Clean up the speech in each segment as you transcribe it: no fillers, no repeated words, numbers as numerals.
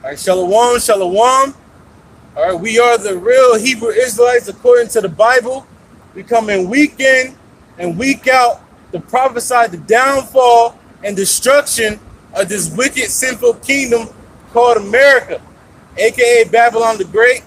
All right, shalom, shalom. All right, we are the real Hebrew Israelites according to the Bible. We come in week in and week out to prophesy the downfall and destruction of this wicked, sinful kingdom called America, aka Babylon the Great,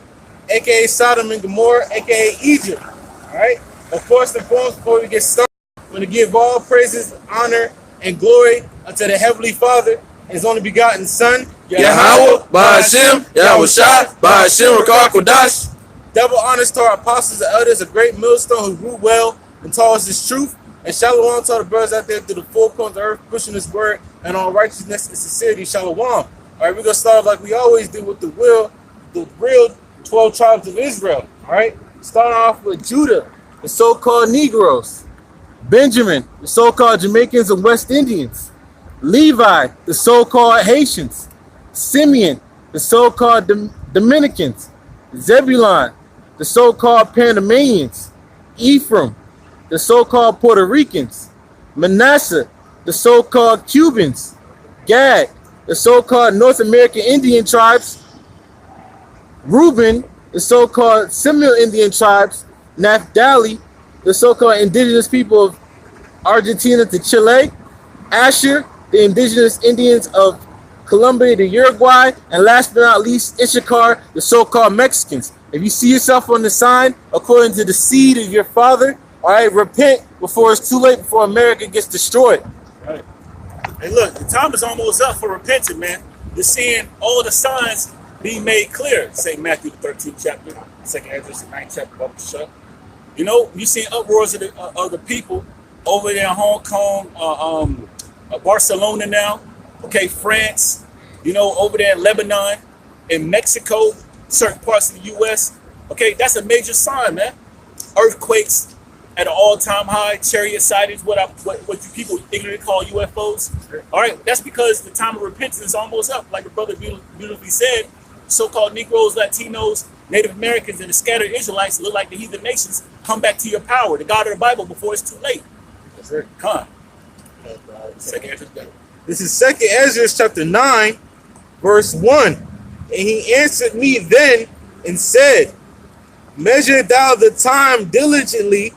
aka Sodom and Gomorrah, aka Egypt. All right. Of course, the foremost, before we get started, I'm going to give all praises, honor, and glory unto the Heavenly Father, His only begotten Son, Yahweh, Ba'ashem, Yahushua, Ba'ashem, Rakar Kodash. Double honors to our apostles and elders, a great millstone who grew well and taught us His truth. And shalom to all the brothers out there through the four corners of the earth, pushing His word and all righteousness and sincerity. Shalom. All right, we're going to start like we always do with the real 12 tribes of Israel. All right, starting off with Judah, the so-called Negroes. Benjamin, the so-called Jamaicans and West Indians. Levi, the so-called Haitians. Simeon, the so-called Dominicans. Zebulon, the so-called Panamanians. Ephraim, the so-called Puerto Ricans. Manasseh, the so-called Cubans. Gad, the so-called North American Indian tribes. Reuben, the so-called Seminole Indian tribes. Naphtali, the so-called indigenous people of Argentina to Chile. Asher, the indigenous Indians of Colombia to Uruguay. And last but not least, Issachar, the so-called Mexicans. If you see yourself on the sign, according to the seed of your father, all right, repent before it's too late, before America gets destroyed. Right. Hey, look, the time is almost up for repenting, man. You're seeing all the signs being made clear. St. Matthew, the 13th chapter, 2nd Ezra, the 9th chapter, Bible shut. You know, you're seeing uproars of the people over there in Hong Kong, Barcelona now, okay, France, you know, over there in Lebanon, in Mexico, certain parts of the U.S., okay, that's a major sign, man. Earthquakes at an all-time high, chariot sightings, what you people ignorantly call UFOs. All right, that's because the time of repentance is almost up. Like the brother beautifully said, so-called Negroes, Latinos, Native Americans, and the scattered Israelites look like the heathen nations. Come back to your power, the God of the Bible, before it's too late. That's right. Come on. This is 2nd Ezra chapter 9, verse 1. And he answered me then and said, measure thou the time diligently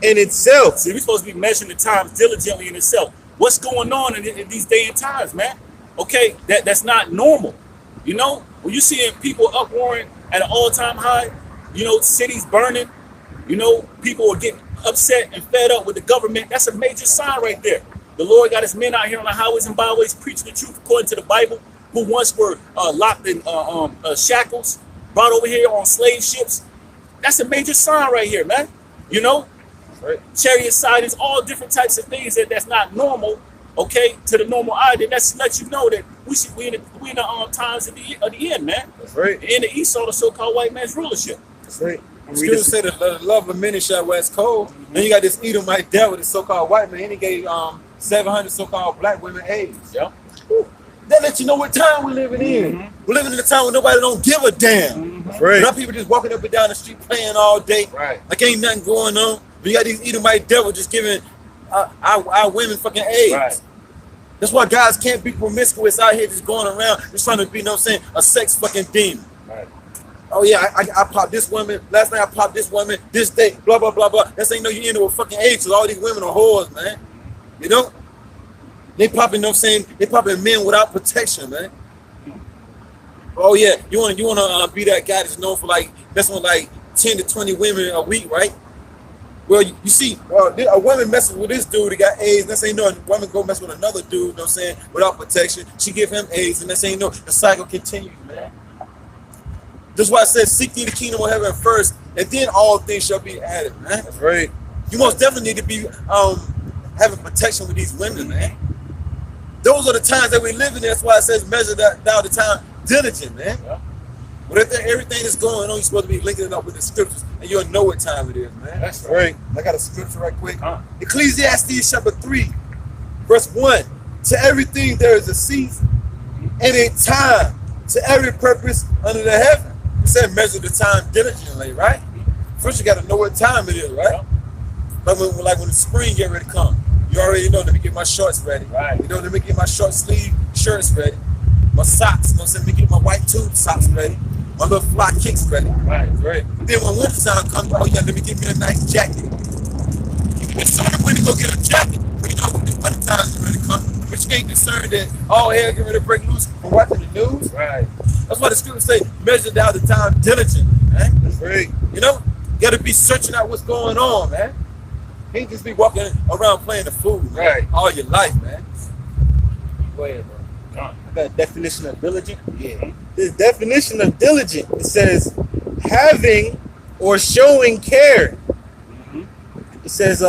in itself. See, we're supposed to be measuring the times diligently in itself. What's going on in these day and times, man? Okay, that's not normal. You know, when you're seeing people uproaring at an all-time high, you know, cities burning, you know, people are getting upset and fed up with the government. That's a major sign right there. The Lord got His men out here on the highways and byways preaching the truth according to the Bible, who once were locked in shackles, brought over here on slave ships. That's a major sign right here, man. You know, right. Chariot sightings, all different types of things that's not normal, okay, to the normal eye. That lets you know that we in the times of the end, man. That's right. In the Esau, the so-called white man's rulership. That's right. Scripture say the love of many shall wax cold. Then you got this Edomite devil, the so-called white man, and he gave 700 so-called black women AIDS. Yeah. That lets you know what time we're living in. We're living in a time where nobody don't give a damn. Right. Now people just walking up and down the street playing all day. Right. Like ain't nothing going on. But you got these Edomite devils just giving our women fucking AIDS. Right. That's why guys can't be promiscuous out here just going around just trying to be, you know what I'm saying, a sex fucking demon. Right. Oh yeah, I popped this woman. Last night I popped this woman. This day, blah, blah, blah, blah. That's ain't no you end up with fucking AIDS because all these women are whores, man. You know? They popping, you know what I'm saying? They popping men without protection, man. Oh yeah, you wanna be that guy that's known for like, that's on like 10 to 20 women a week, right? Well, you see, a woman messing with this dude that got AIDS, that's ain't no, a woman go mess with another dude, you know what I'm saying, without protection. She give him AIDS, and that's ain't no, the cycle continues, man. That's why I said, seek ye the kingdom of heaven first, and then all things shall be added, man. That's right. You most definitely need to be having protection with these women, man. Those are the times that we live in. That's why it says measure thou the time diligent, man. Yeah. But if everything that's going on, you're supposed to be linking it up with the scriptures, and you'll know what time it is, man. That's right. I got a scripture right quick. Ecclesiastes chapter 3, verse 1. To everything there is a season and a time to every purpose under the heaven. It said measure the time diligently, right? First you got to know what time it is, right? Like when the spring get ready to come. You already know, let me get my shorts ready. Right. You know, let me get my short sleeve shirts ready. my socks. You know what I'm saying? Let me get my white tube socks ready. My little fly kicks ready. Right, right. Then when winter time comes, oh yeah, let me get me a nice jacket. It's summer when you go get a jacket. But you know when the winter time is ready to come. But you ain't concerned that all hell get ready to break loose from watching the news. Right. That's why the scriptures say, measure down the time diligent, man. That's right. You know, you gotta be searching out what's going on, man. You can't just be walking around playing the fool, man, Right. all your life, man. Go ahead, bro. Gone. I got a definition of diligent. Yeah. The definition of diligent, it says having or showing care. It says,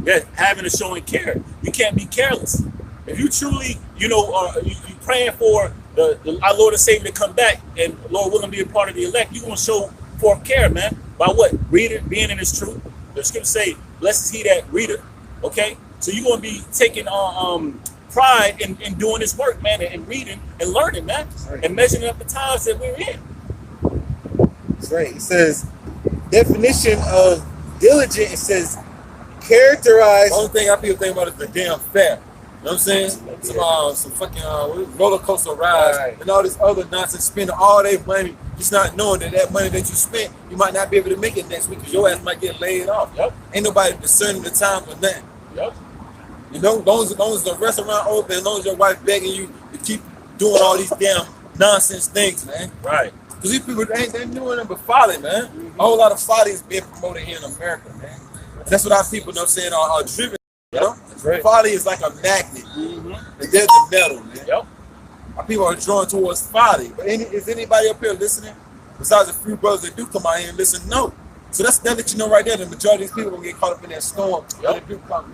Yeah, having and showing care. You can't be careless. If you truly, you know, you praying for our Lord and Savior to come back, and Lord, we're gonna be a part of the elect. You're gonna show forth care, man. By what? Reading, being in His truth. The scripture say, "Blessed is he that readeth." Okay, so you're gonna be taking pride in doing this work, man, and reading and learning, man, and measuring up the times that we're in. that's right. It says, definition of diligent, it says, characterize. The only thing I people think about is the damn fare. You know what I'm saying? Some fucking roller coaster rides and all this other nonsense, spending all their money, just not knowing that money that you spent, you might not be able to make it next week because your ass might get laid off. Yep. Ain't nobody discerning the time for that. Yep. You know, as long as the restaurant open, as long as your wife begging you to keep doing all these damn nonsense things, man. Right. Because these people ain't doing nothing but folly, man. A whole lot of folly is being promoted here in America, man. That's what our people, you know what I'm saying, are driven. You know? That's right. Folly is like a magnet. And there's the metal, man. Yep. Our people are drawn towards folly. But is anybody up here listening? Besides a few brothers that do come out here and listen, no. So that's that let you know right there, the majority of these people are going to get caught up in that storm when they do come.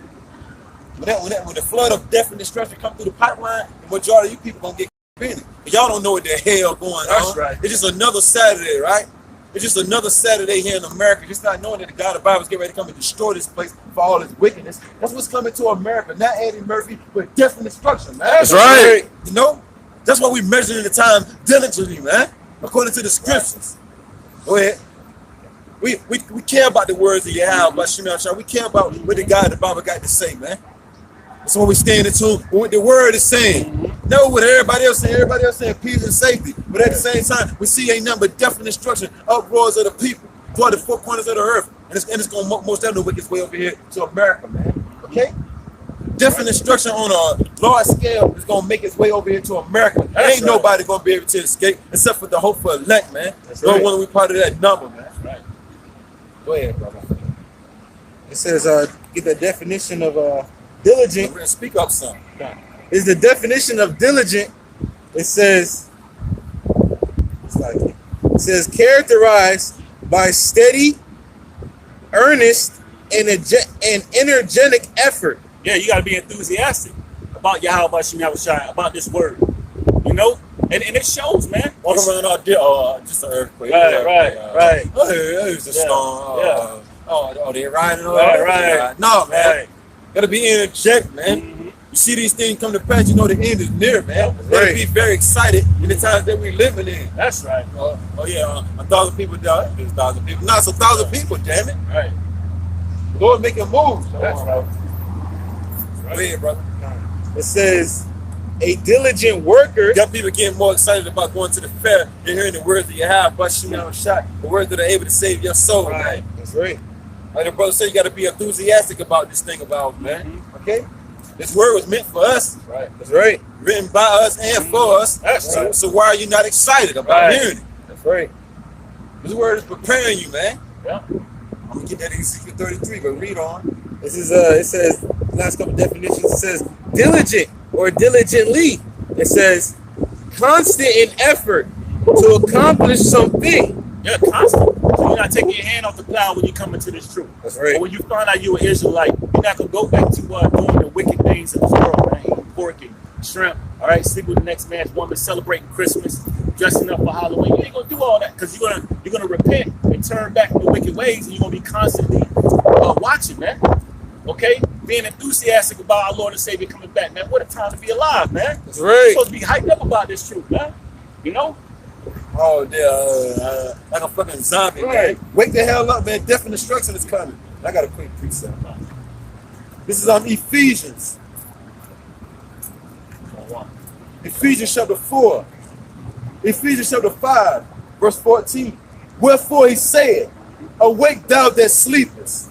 When the flood of death and destruction come through the pipeline, the majority of you people are going to get caught in it. But y'all don't know what the hell going on. That's right. It's just another Saturday, right? It's just another Saturday here in America, just not knowing that the God of the Bible is getting ready to come and destroy this place for all its wickedness. That's what's coming to America, not Eddie Murphy, but death and destruction, man. That's right. You know? That's why we're measuring the time diligently, man, according to the scriptures. Go ahead. We care about the words that you have about Shemel. We care about what the God of the Bible got to say, man. That's why we stand in tune with what the word is saying. Know what everybody else saying. Everybody else saying peace and safety. But at the same time, we see ain't nothing but death and destruction, uproars of the people toward the four corners of the earth. And it's going to most definitely work its way over here to America, man. Okay? Death and destruction on a large scale is going to make its way over here to America. Ain't nobody going to be able to escape except for the hopeful elect, man. No one will be part of that number, man. That's right. Go ahead, brother. It says, get the definition of diligent. We're going to speak up some. Is the definition of diligent. It says, characterized by steady, earnest, and energetic effort. Yeah, you got to be enthusiastic about Yahweh Shai, about this word. You know? And it shows, man. Walk around all day, just an earthquake. Right. Oh, it's a storm. Oh, they're riding on. Right. No, man. Right. Gotta be energetic, man. You see these things come to pass, you know the end is near, man. Gotta be very excited in the times that we're living in. That's right. 1,000 people died. There's 1,000 people. No, it's 1,000 people, damn it. Right. Lord making moves. That's right. Go ahead, brother. It says, a diligent worker. Got people getting more excited about going to the fair than hearing the words that you have, but shot, the words that are able to save your soul, man. That's right. Like the brother said, you got to be enthusiastic about this thing about, man. Okay? This word was meant for us. Right. That's right. Written by us and for us. That's right. So why are you not excited about hearing it? That's right. This word is preparing you, man. Yeah. I'm going to get that in Ezekiel 33, but read on. This is it says, last couple definitions, it says diligent or diligently. It says constant in effort to accomplish something. Yeah, constant. So you're not taking your hand off the plow when you come into this truth. That's right. Or when you find out you're an Israelite, you're not going to go back to doing the wicked things of this world, man. Eating pork and shrimp, all right? Sleep with the next man's woman, celebrating Christmas, dressing up for Halloween. You ain't going to do all that because you're gonna repent and turn back from the wicked ways, and you're going to be constantly watching, man. Okay? Being enthusiastic about our Lord and Savior coming back, man. What a time to be alive, man. That's right. You're supposed to be hyped up about this truth, man. You know? Oh, yeah, like a fucking zombie, Right. man. Wake the hell up, man. Death and destruction is coming. I got a quick precept. This is on Ephesians. Ephesians chapter 4. Ephesians chapter 5, verse 14. Wherefore he said, awake thou that sleepest,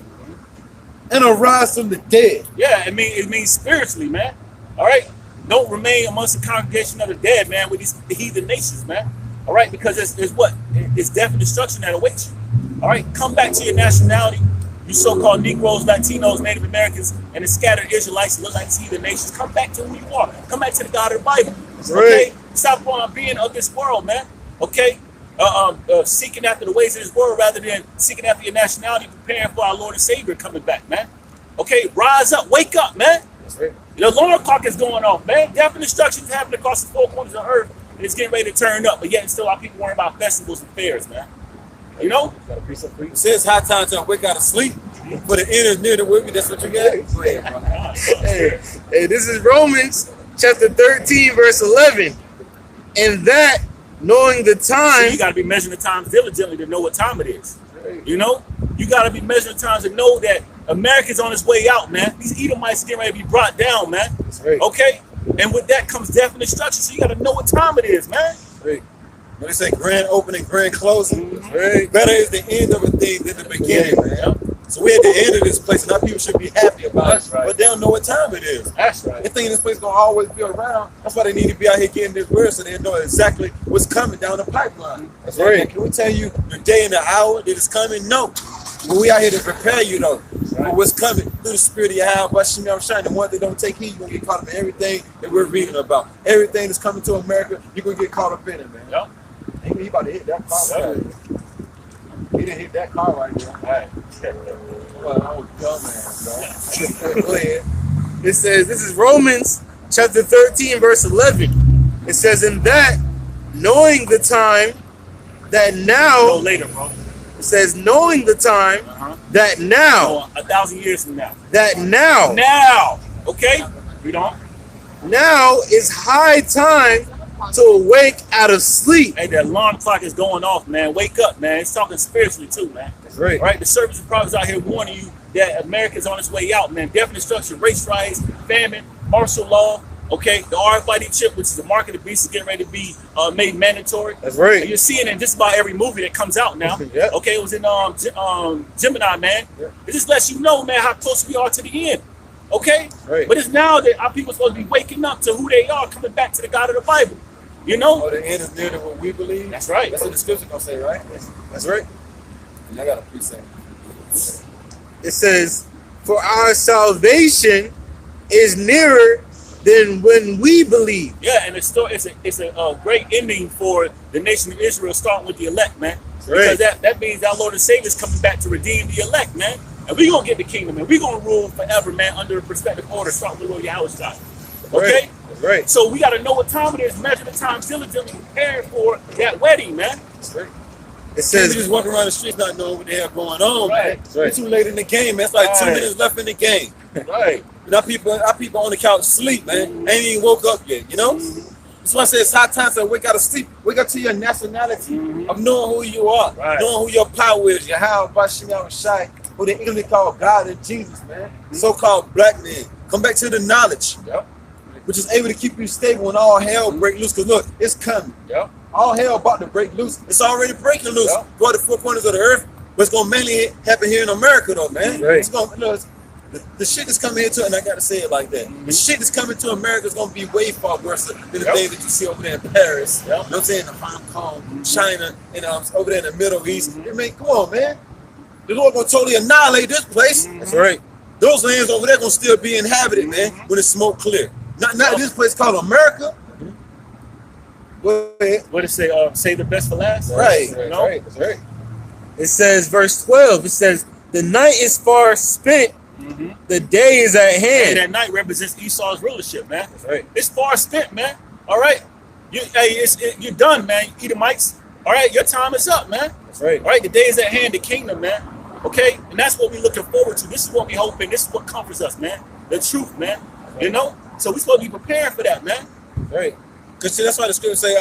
and arise from the dead. Yeah, it means spiritually, man. All right? Don't remain amongst the congregation of the dead, man, with the heathen nations, man. All right? Because it's what? It's death and destruction that awaits you. All right? Come back to your nationality. You so-called Negroes, Latinos, Native Americans, and the scattered Israelites that look like heathen nations. Come back to who you are. Come back to the God of the Bible. Okay? Stop being of this world, man. Okay? Seeking after the ways of this world rather than seeking after your nationality, preparing for our Lord and Savior coming back, man. Okay? Rise up. Wake up, man. That's right. The alarm clock is going off, man. Death and destruction is happening across the four corners of the earth, and it's getting ready to turn up. But yet, still, our people worrying about festivals and fairs, man. You know? It says high time to wake out of sleep. For the end is near the wicked. That's what you got. Go ahead, bro. Hey, this is Romans chapter 13, verse 11. And that, knowing the time... So you got to be measuring the times diligently to know what time it is. You know? You got to be measuring times to know that America's on its way out, man. These Edomites getting ready to be brought down, man. Okay? And with that comes death and destruction. So you got to know what time it is, man. When they say grand opening, grand closing, better is the end of a thing than the beginning, man. So we're at the end of this place, and our people should be happy about it. But they don't know what time it is. That's right. They think this place is going to always be around. That's why they need to be out here getting this word so they know exactly what's coming down the pipeline. That's right. Can we tell you the day and the hour that is coming? No. But we out here to prepare you, though, for what's coming through the spirit of Yahweh, by Shemel Shine. The one that don't take heed, you're going to get caught up in everything that we're reading about. Everything that's coming to America, you're going to get caught up in it, man. Yep. He about to hit that car. He didn't hit that car right there. All right. Oh, dumbass, bro. Go ahead. It says, this is Romans chapter 13, verse 11. It says, in that, knowing the time, that now... Go later, bro. It says, knowing the time, that now... 1,000 years from now. That now... Now! Okay? We don't. Now is high time to awake out of sleep. Hey, the alarm clock is going off, man. Wake up, man. It's talking spiritually, too, man. That's right. All right? The service of prophets out here warning you that America's on its way out, man. Death and destruction, race riots, famine, martial law. Okay, the RFID chip, which is the mark of the beast, is getting ready to be made mandatory. That's right. And you're seeing it in just about every movie that comes out now. Yep. Okay, it was in Gemini, man. Yep. It just lets you know, man, how close we are to the end. Okay? Right. But it's now that our people are supposed to be waking up to who they are, coming back to the God of the Bible. You know? Oh, the end is near to what we believe? That's right. That's what the scripture gonna say, right? That's right. And I got a precept. It says, for our salvation is nearer than when we believe. Yeah, and it's a great ending for the nation of Israel, starting with the elect, man. Because that means our Lord and Savior is coming back to redeem the elect, man. And we're going to get the kingdom, man. We're going to rule forever, man, under a prospective order, starting with Lord Yahweh. Okay? That's right. So we got to know what time it is, measure the time diligently, preparing for that wedding, man. That's right. It Says says, just walking around the streets not knowing what the hell going on, Right. man. We're too late in the game, man. It's like 2 minutes left in the game. Right. And our people on the couch sleep, man. Ain't even woke up yet, you know? That's why I say it's high time to wake out of sleep. Wake up to your nationality of knowing who you are, knowing who your power is. Yahweh, Bashim Shai, who they English call God and Jesus, man. So-called black men. Come back to the knowledge, which is able to keep you stable when all hell break loose. Because look, it's coming. All hell about to break loose. It's already breaking loose. Go to the four corners of the earth. But it's going to mainly happen here in America, though, man. It's going to... The shit that's coming here to, and I gotta say it like that. The shit that's coming to America is gonna be way far worse than the things that you see over there in Paris. You know what I'm saying? In Hong Kong, China, and over there in the Middle East. I mean, come on, man. The Lord gonna totally annihilate this place. That's right. Those lands over there gonna still be inhabited, man, when it's smoke clear. Not this place called America. Go ahead. What did it say? Save the best for last? Right. That's right. It says, verse 12, it says, the night is far spent, the day is at hand. And that night represents Esau's rulership, man. That's right. It's far spent, man. All right. You're done, man. Edomites. All right. Your time is up, man. That's right. All right. The day is at hand, the kingdom, man. Okay. And that's what we're looking forward to. This is what we hoping. This is what comforts us, man. The truth, man. Right. You know? So we're supposed to be preparing for that, man. Right. Because that's why the scripture say,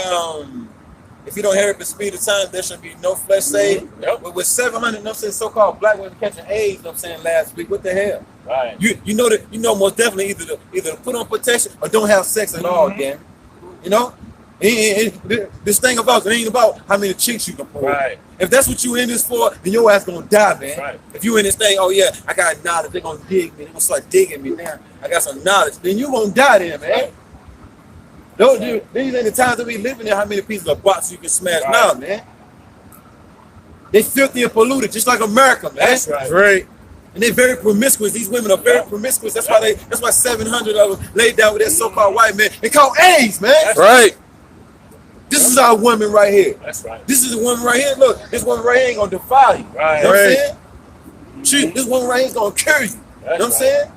if you don't hurry up and speed of time, there should be no flesh saved. But with 700, you know what I'm saying, so-called black women catching AIDS, you know what I'm saying, last week, what the hell? Right. You know most definitely either to put on protection or don't have sex at all, again. You know? This thing about it ain't about how many chicks you can pull. Right. If that's what you in this for, then your ass gonna die, man. Right. If you in this thing, oh yeah, I got knowledge, they're gonna dig me, they're gonna start digging me now. I got some knowledge, then you gonna die there, man. Right. Don't do these ain't the times that we living there, how many pieces of box you can smash Right. now, man. They filthy and polluted, just like America, man. That's right. That's right. And they're very promiscuous. These women are very promiscuous. That's why 700 of them laid down with that so-called white man. They call AIDS, man. That's Right. This is our woman right here. That's right. This is the woman right here. Look, this woman right here ain't gonna defile you. Right. You know what I'm Right. saying? Shoot, this woman right here is gonna cure you. You know what I'm right. saying?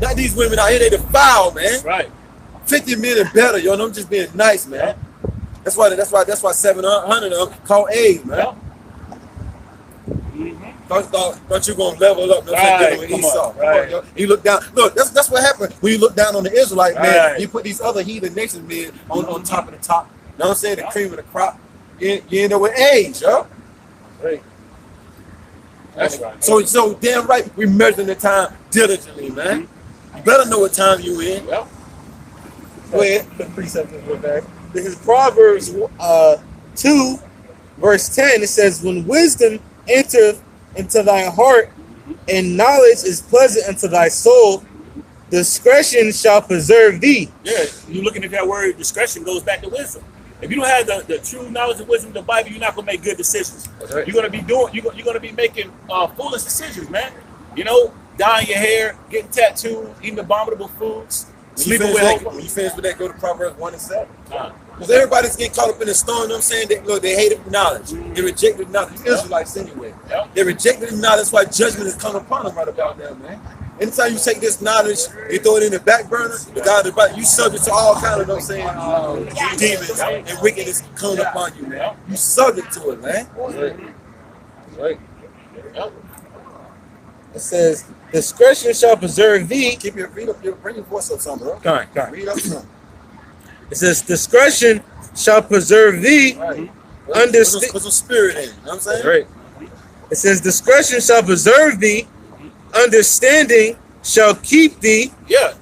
Not these women out here, they defile, man. That's right. 50 million better, yo. And I'm just being nice, man. That's why 700 of them call AIDS, man. Yep. Thought you gonna level up? Right, With come Esau. on, right. Yo. You look down. Look, that's what happened when you look down on the Israelite man. Right. You put these other heathen nations men on top of the top. You know what I'm saying? The cream of the crop. You end up with AIDS, yo. Right. That's right. So damn right, we measuring the time diligently, man. You better know what time you in. Well, Go ahead. The precept is back. This is Proverbs 2, verse 10. It says, when wisdom entereth into thy heart, and knowledge is pleasant unto thy soul, discretion shall preserve thee. yeah, you're looking at that word discretion goes back to wisdom. If you don't have the true knowledge and wisdom of the Bible, you're not gonna make good decisions. right. You're gonna be making foolish decisions, man. You know, dyeing your hair, getting tattoos, eating abominable foods, sleeping with When hope. you finish with that, go to Proverbs 1 and 7. Uh, Because everybody's getting caught up in the storm, you know what I'm saying? They hated knowledge. They rejected knowledge. The Israelites anyway. Yeah. They rejected the knowledge. That's why judgment is coming upon them right about now, man. Anytime you take this knowledge, you throw it in the back burner, the God of the Bible, you subject to all kind of, you know what I'm saying, demons and wickedness coming upon you, man. You subject to it, man. Right. yeah. It says, discretion shall preserve thee. Keep your feet up, bring your voice up some, bro. Come on. Read up some. It says, discretion shall preserve thee. Right. Understand. Put some spirit in, you know what I'm saying? Right. It says, discretion shall preserve thee. Understanding shall keep thee. Yeah,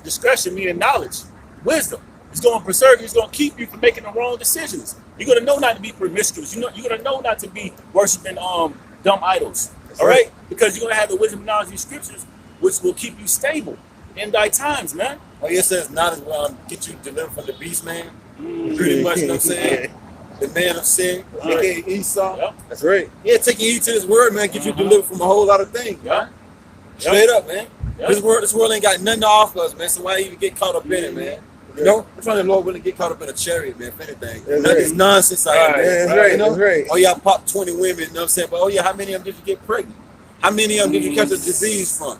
discretion meaning knowledge, wisdom. It's going to preserve you. It's going to keep you from making the wrong decisions. You're going to know not to be promiscuous. You're going to know not to be worshiping dumb idols. All right, because you're going to have the wisdom and knowledge of these scriptures, which will keep you stable in thy times, man. Oh, yeah, it says knowledge will get you delivered from the beast, man. Pretty much, you know what I'm saying? The man of sin, aka Esau. Yep. That's right. Yeah, taking heed to this word, man, get you delivered from a whole lot of things. Yeah. Straight up, man. Yep. This world ain't got nothing to offer us, man. So why even get caught up in it, man? You know, I'm trying to Lord willing get caught up in a chariot, man. If anything, That's not right. this nonsense out Right. here, man. That's right. You know? That's right. Oh yeah, I popped 20 women. You know what I'm saying? But oh yeah, how many of them did you get pregnant? How many of them did you catch a disease from?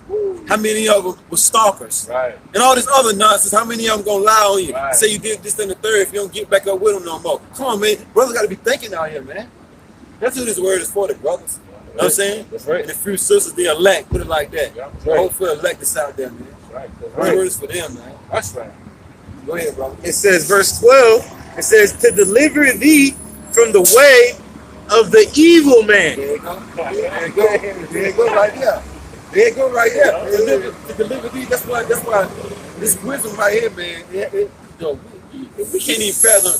How many of them were stalkers? Right. And all this other nonsense, how many of them gonna lie on you? Right. Say you did this and the third if you don't get back up with them no more. Come on, man. Brothers gotta be thinking out here, man. That's what this word is for, the brothers. You know what I'm saying? That's right. And the few sisters, the elect, put it like that. Yeah. The whole for elect is out there, man. Right. This Right. word is for them, man. That's right. Go ahead, brother. It says, verse 12, it says, to deliver thee from the way of the evil man. There you go. There you go. There you go right there. There you go right there. To deliver thee, that's why this wisdom right here, man, we can't even fathom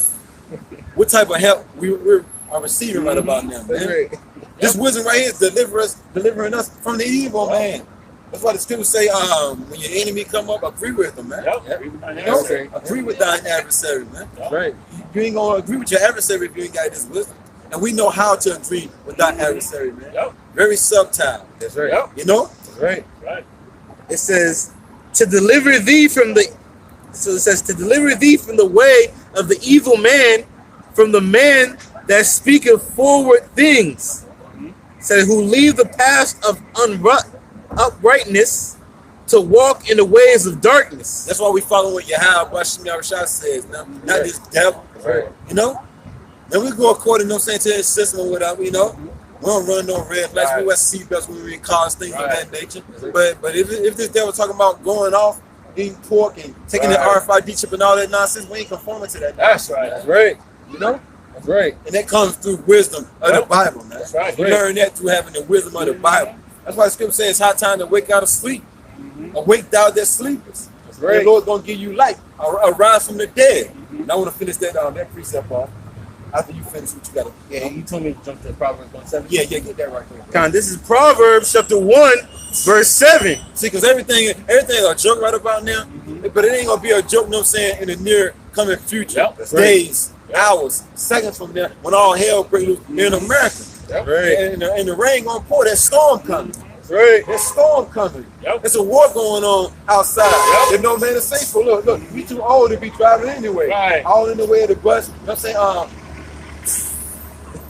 what type of help we're receiving right about now, That's man. right. This wisdom right here is delivering us from the evil man. That's why the scriptures say, when your enemy come up, agree with them, man. Yep. You know? That's right. Agree with thine adversary, man. That's right. You ain't gonna agree with your adversary if you ain't got this wisdom. And we know how to agree with that adversary, man. Yep. Very subtle. That's right. Yep. You know? That's right. Right. It says, to deliver thee from the, so it says, to deliver thee from the way of the evil man, from the man that speaketh forward things. It says, who leave the path of uprightness to walk in the ways of darkness. That's why we follow what Yahweh Bashim Yahushua says, now, not this devil. Right. You know? Then we go according, you know what I'm saying, to his system or whatever, you know? We don't run no red flags, Right. we wear seatbelts when we're in cars, things of Right. that nature. But if this devil talking about going off, eating pork and taking Right. the RFID chip and all that nonsense, we ain't conforming to that. That's right. That's right. You know? That's right. And that comes through wisdom of the Yep. Bible, man. That's right. We learn that through having the wisdom of the Bible. That's why the scripture says it's high time to wake out of sleep. Awake thou that sleepers. right. The Lord's gonna give you life, a rise from the dead. And I want to finish that precept off. After you finish what you got to. Yeah, you told me to jump to Proverbs 1:7. Yeah, get that right there. Con, this is Proverbs chapter 1, verse 7. See, because everything a joke right about now, but it ain't gonna be a joke, you know what I'm saying, in the near coming future. Yep. That's right. Days, hours, seconds from there, when all hell breaks loose in America. That's right. And the rain gonna pour, that storm coming. That's right. There's storm coming. Yep. There's a war going on outside. There's no man is safe for. Look, we too old to be driving anyway. Right. All in the way of the bus. You know what I'm saying?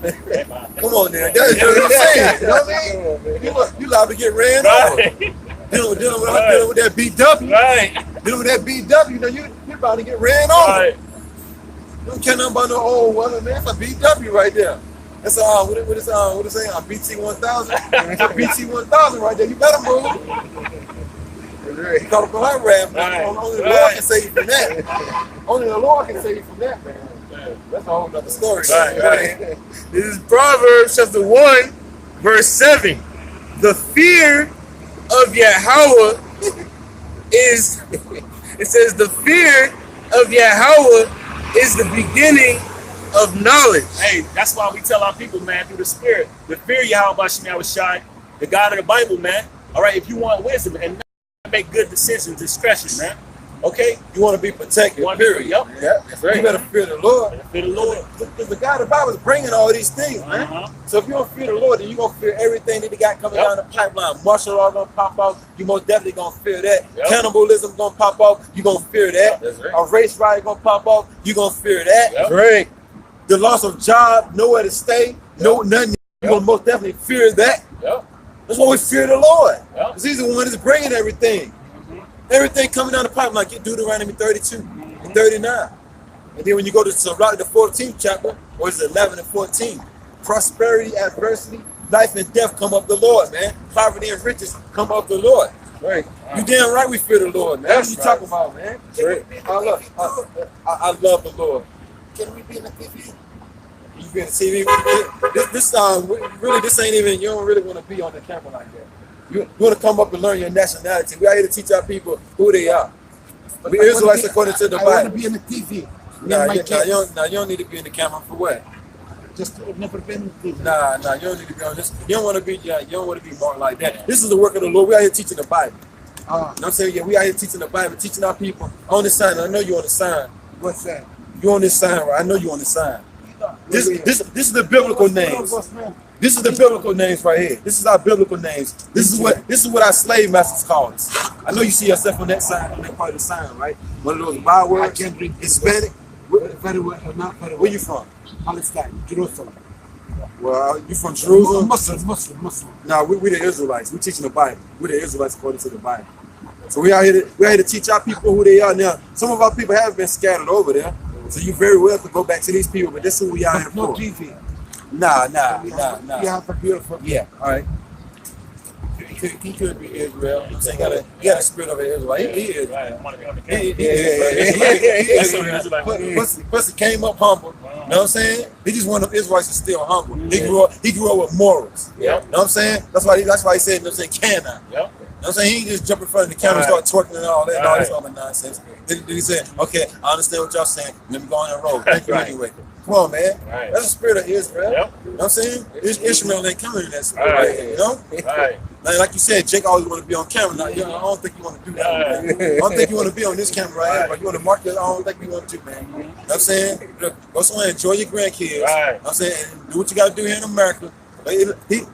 Come on, now. That's what I'm saying. You know what I mean? You liable to get ran over. Dealing with that BW. Right. Dealing with that BW, you know, you're about to get ran over. Right. You don't care nothing about no old woman, man. It's a BW right there. That's what is saying? A BT 1000. It's a BT 1000 right there. You better move. You caught up on her rap. Right. Only the Lord can save you from that. Only the Lord can save you from that, man. That's a whole nother story. Right. This is Proverbs chapter 1, verse 7. The fear of Yahweh is, it says, the fear of Yahweh is the beginning of knowledge. Hey, that's why we tell our people, man, through the Spirit, the fear Yahweh Shai, the God of the Bible, man. All right, if you want wisdom and make good decisions, discretion, man. Okay? You want to be protected, period. Yep. Yeah, that's right. You better fear the Lord. Fear the Lord. Because the God of the Bible is bringing all these things, man. So if you don't fear the Lord, then you're going to fear everything that they got coming down the pipeline. Martial law going to pop out. You most definitely going to fear that. Yep. Cannibalism going to pop out. You're going to fear that. That's right. A race riot going to pop out. You're going to fear that. Yep. That's right. The loss of job, nowhere to stay, no nothing. You're going to most definitely fear that. Yep. That's why we fear the Lord. Yep. Because he's the one that's bringing everything. Everything coming down the pipeline, like get Deuteronomy 32 and 39. And then when you go to Sirach, the 14th chapter, or is it 11 and 14? Prosperity, adversity, life and death come up the Lord, man. Poverty and riches come up the Lord. Right. You damn right we fear the Lord, man. What you talking about, man? Right. I love the Lord. Can we be in the TV? You be in the TV? This really, this ain't even, you don't really want to be on the camera like that. You want to come up and learn your nationality. We are here to teach our people who they are. We Israelites according to the Bible. I want to be in the TV. You don't need to be in the camera for what? Just never been in the TV. Nah, you don't need to be on this. You don't want to be, you don't want to be marked like that. This is the work of the Lord. We are here teaching the Bible. You know what I'm saying? Yeah, we are here teaching the Bible, teaching our people on this sign. I know you on the sign. What's that? You on this sign, right? I know you on the sign. This is the biblical names. This is the biblical names right here. This is our biblical names. This is what our slave masters call us. I know you see yourself on that sign, on that part of the sign, right? One of those bywords. I can't read Hispanic. very well, not very well. Where you from? Palestine, Jerusalem. Well, you from Jerusalem? Muslim. No, we the Israelites. We teaching the Bible. We're the Israelites according to the Bible. So we out here to teach our people who they are. Now, some of our people have been scattered over there. So you very well could go back to these people, but this is who we out here No for. TV. Nah. You have a beautiful. Yeah, all right. He could be Israel. I'm saying he got a spirit of Israel. He is. Right. I want to be on the Yeah. Plus he came up humble. You know what I'm saying? He just one of them Israelites is still humble. He grew up with morals. Yeah. You know what I'm saying? That's why he said, you know what I'm saying, can I? Yep. You know what I'm saying? He didn't just jump in front of the camera and start twerking and all that, and all this other nonsense. Then he said, okay, I understand what y'all saying. Let me go on that road. Thank you anyway. Come on, man. Right. That's the spirit of Israel. Yep. You know what I'm saying? Ishmael ain't coming in that spirit Right. right here, you know? Right. Like you said, Jake always want to be on camera. Now, I don't think you want to do that. Right. Man. I don't think you want to be on this camera right here, but you want to mark it. I don't think you want to, man. You know what I'm saying? Go somewhere, enjoy your grandkids. Right. You know what I'm saying? And do what you got to do here in America. He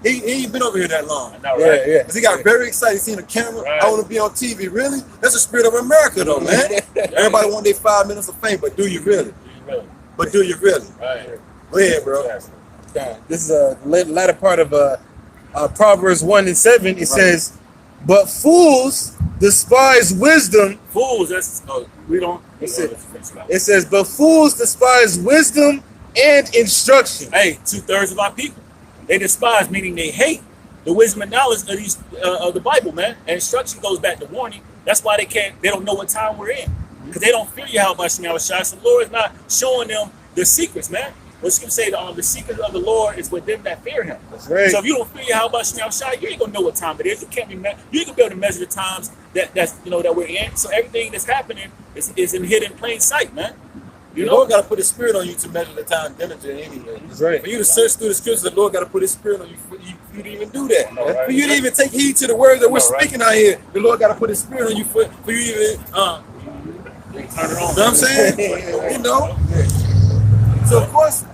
ain't been over here that long. I know, right? Yeah. Because he got very excited seeing the camera. Right. I want to be on TV. Really? That's the spirit of America, though, man. Everybody want their 5 minutes of fame, but do you really? But do you really? Right. Go ahead, bro. God, this is a latter part of Proverbs 1 and 7. It says, "But fools despise wisdom." Fools. We don't. It says, "But fools despise wisdom and instruction." Hey, 2/3 of our people, they despise, meaning they hate the wisdom and knowledge of these of the Bible, man. And instruction goes back to warning. That's why they don't know what time we're in, because they don't fear Yahweh Shai. So the Lord is not showing them the secrets, man. What you can say, the secret of the Lord is with them that fear Him. That's right. So if you don't fear Yahweh Shem Shai, you ain't gonna know what time it is. You can't be. You ain't gonna be able to measure the times that we're in. So everything that's happening is in hidden plain sight, man. The Lord got to put His Spirit on you to measure the time diligently anyway. That's right. For you to search through the scriptures, the Lord got to put His Spirit on you for you to even do that. Know, right? For you to even take heed to the words that we're Know, right? speaking out here, the Lord got to put His Spirit on you for you even. Turn it on. You know what I'm saying? You know. So of course,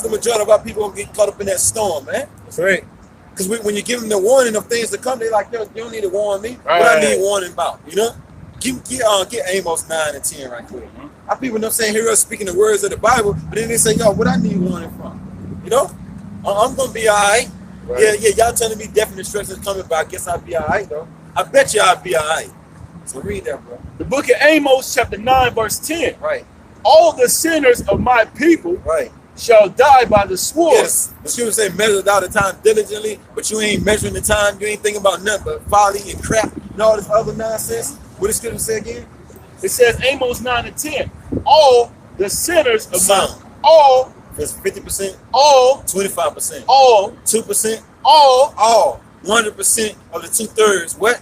the majority of our people gonna get caught up in that storm, man. That's right. Because when you give them the warning of things to come, they like, yo, you don't need to warn me. Right. What I need warning about, you know? Get Amos 9 and 10 right quick. Our people, you know what I'm saying, hear us speaking the words of the Bible, but then they say, yo, what I need warning from? You know? I'm going to be all right. Right. Yeah, y'all telling me definite instructions coming, but I guess I'll be all right, though. I bet you I'll be all right. So read that, bro. The book of Amos, chapter 9, verse 10. Right. All the sinners of my people Right. shall die by the sword. Yes. The scripture say measure out the time diligently, but you ain't measuring the time. You ain't thinking about nothing but folly and crap and all this other nonsense. What does scripture say again? It says Amos 9 and 10. All the sinners of Some. all, There's 50%, all, 25%, all, 2%, all 100% of the 2/3. What?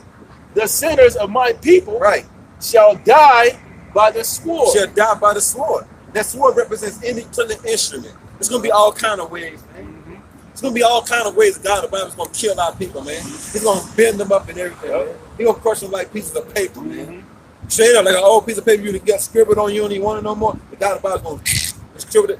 the sinners of my people Right. shall die by the sword. Shall die by the sword. That sword represents any killing instrument. It's gonna be all kind of ways, man. It's gonna be all kind of ways God, the Bible's gonna kill our people, man. He's gonna bend them up and everything, man. He's gonna crush them like pieces of paper, man. Straight up, like an old piece of paper you get scribbled on, you don't even want it no more. The God, the Bible's gonna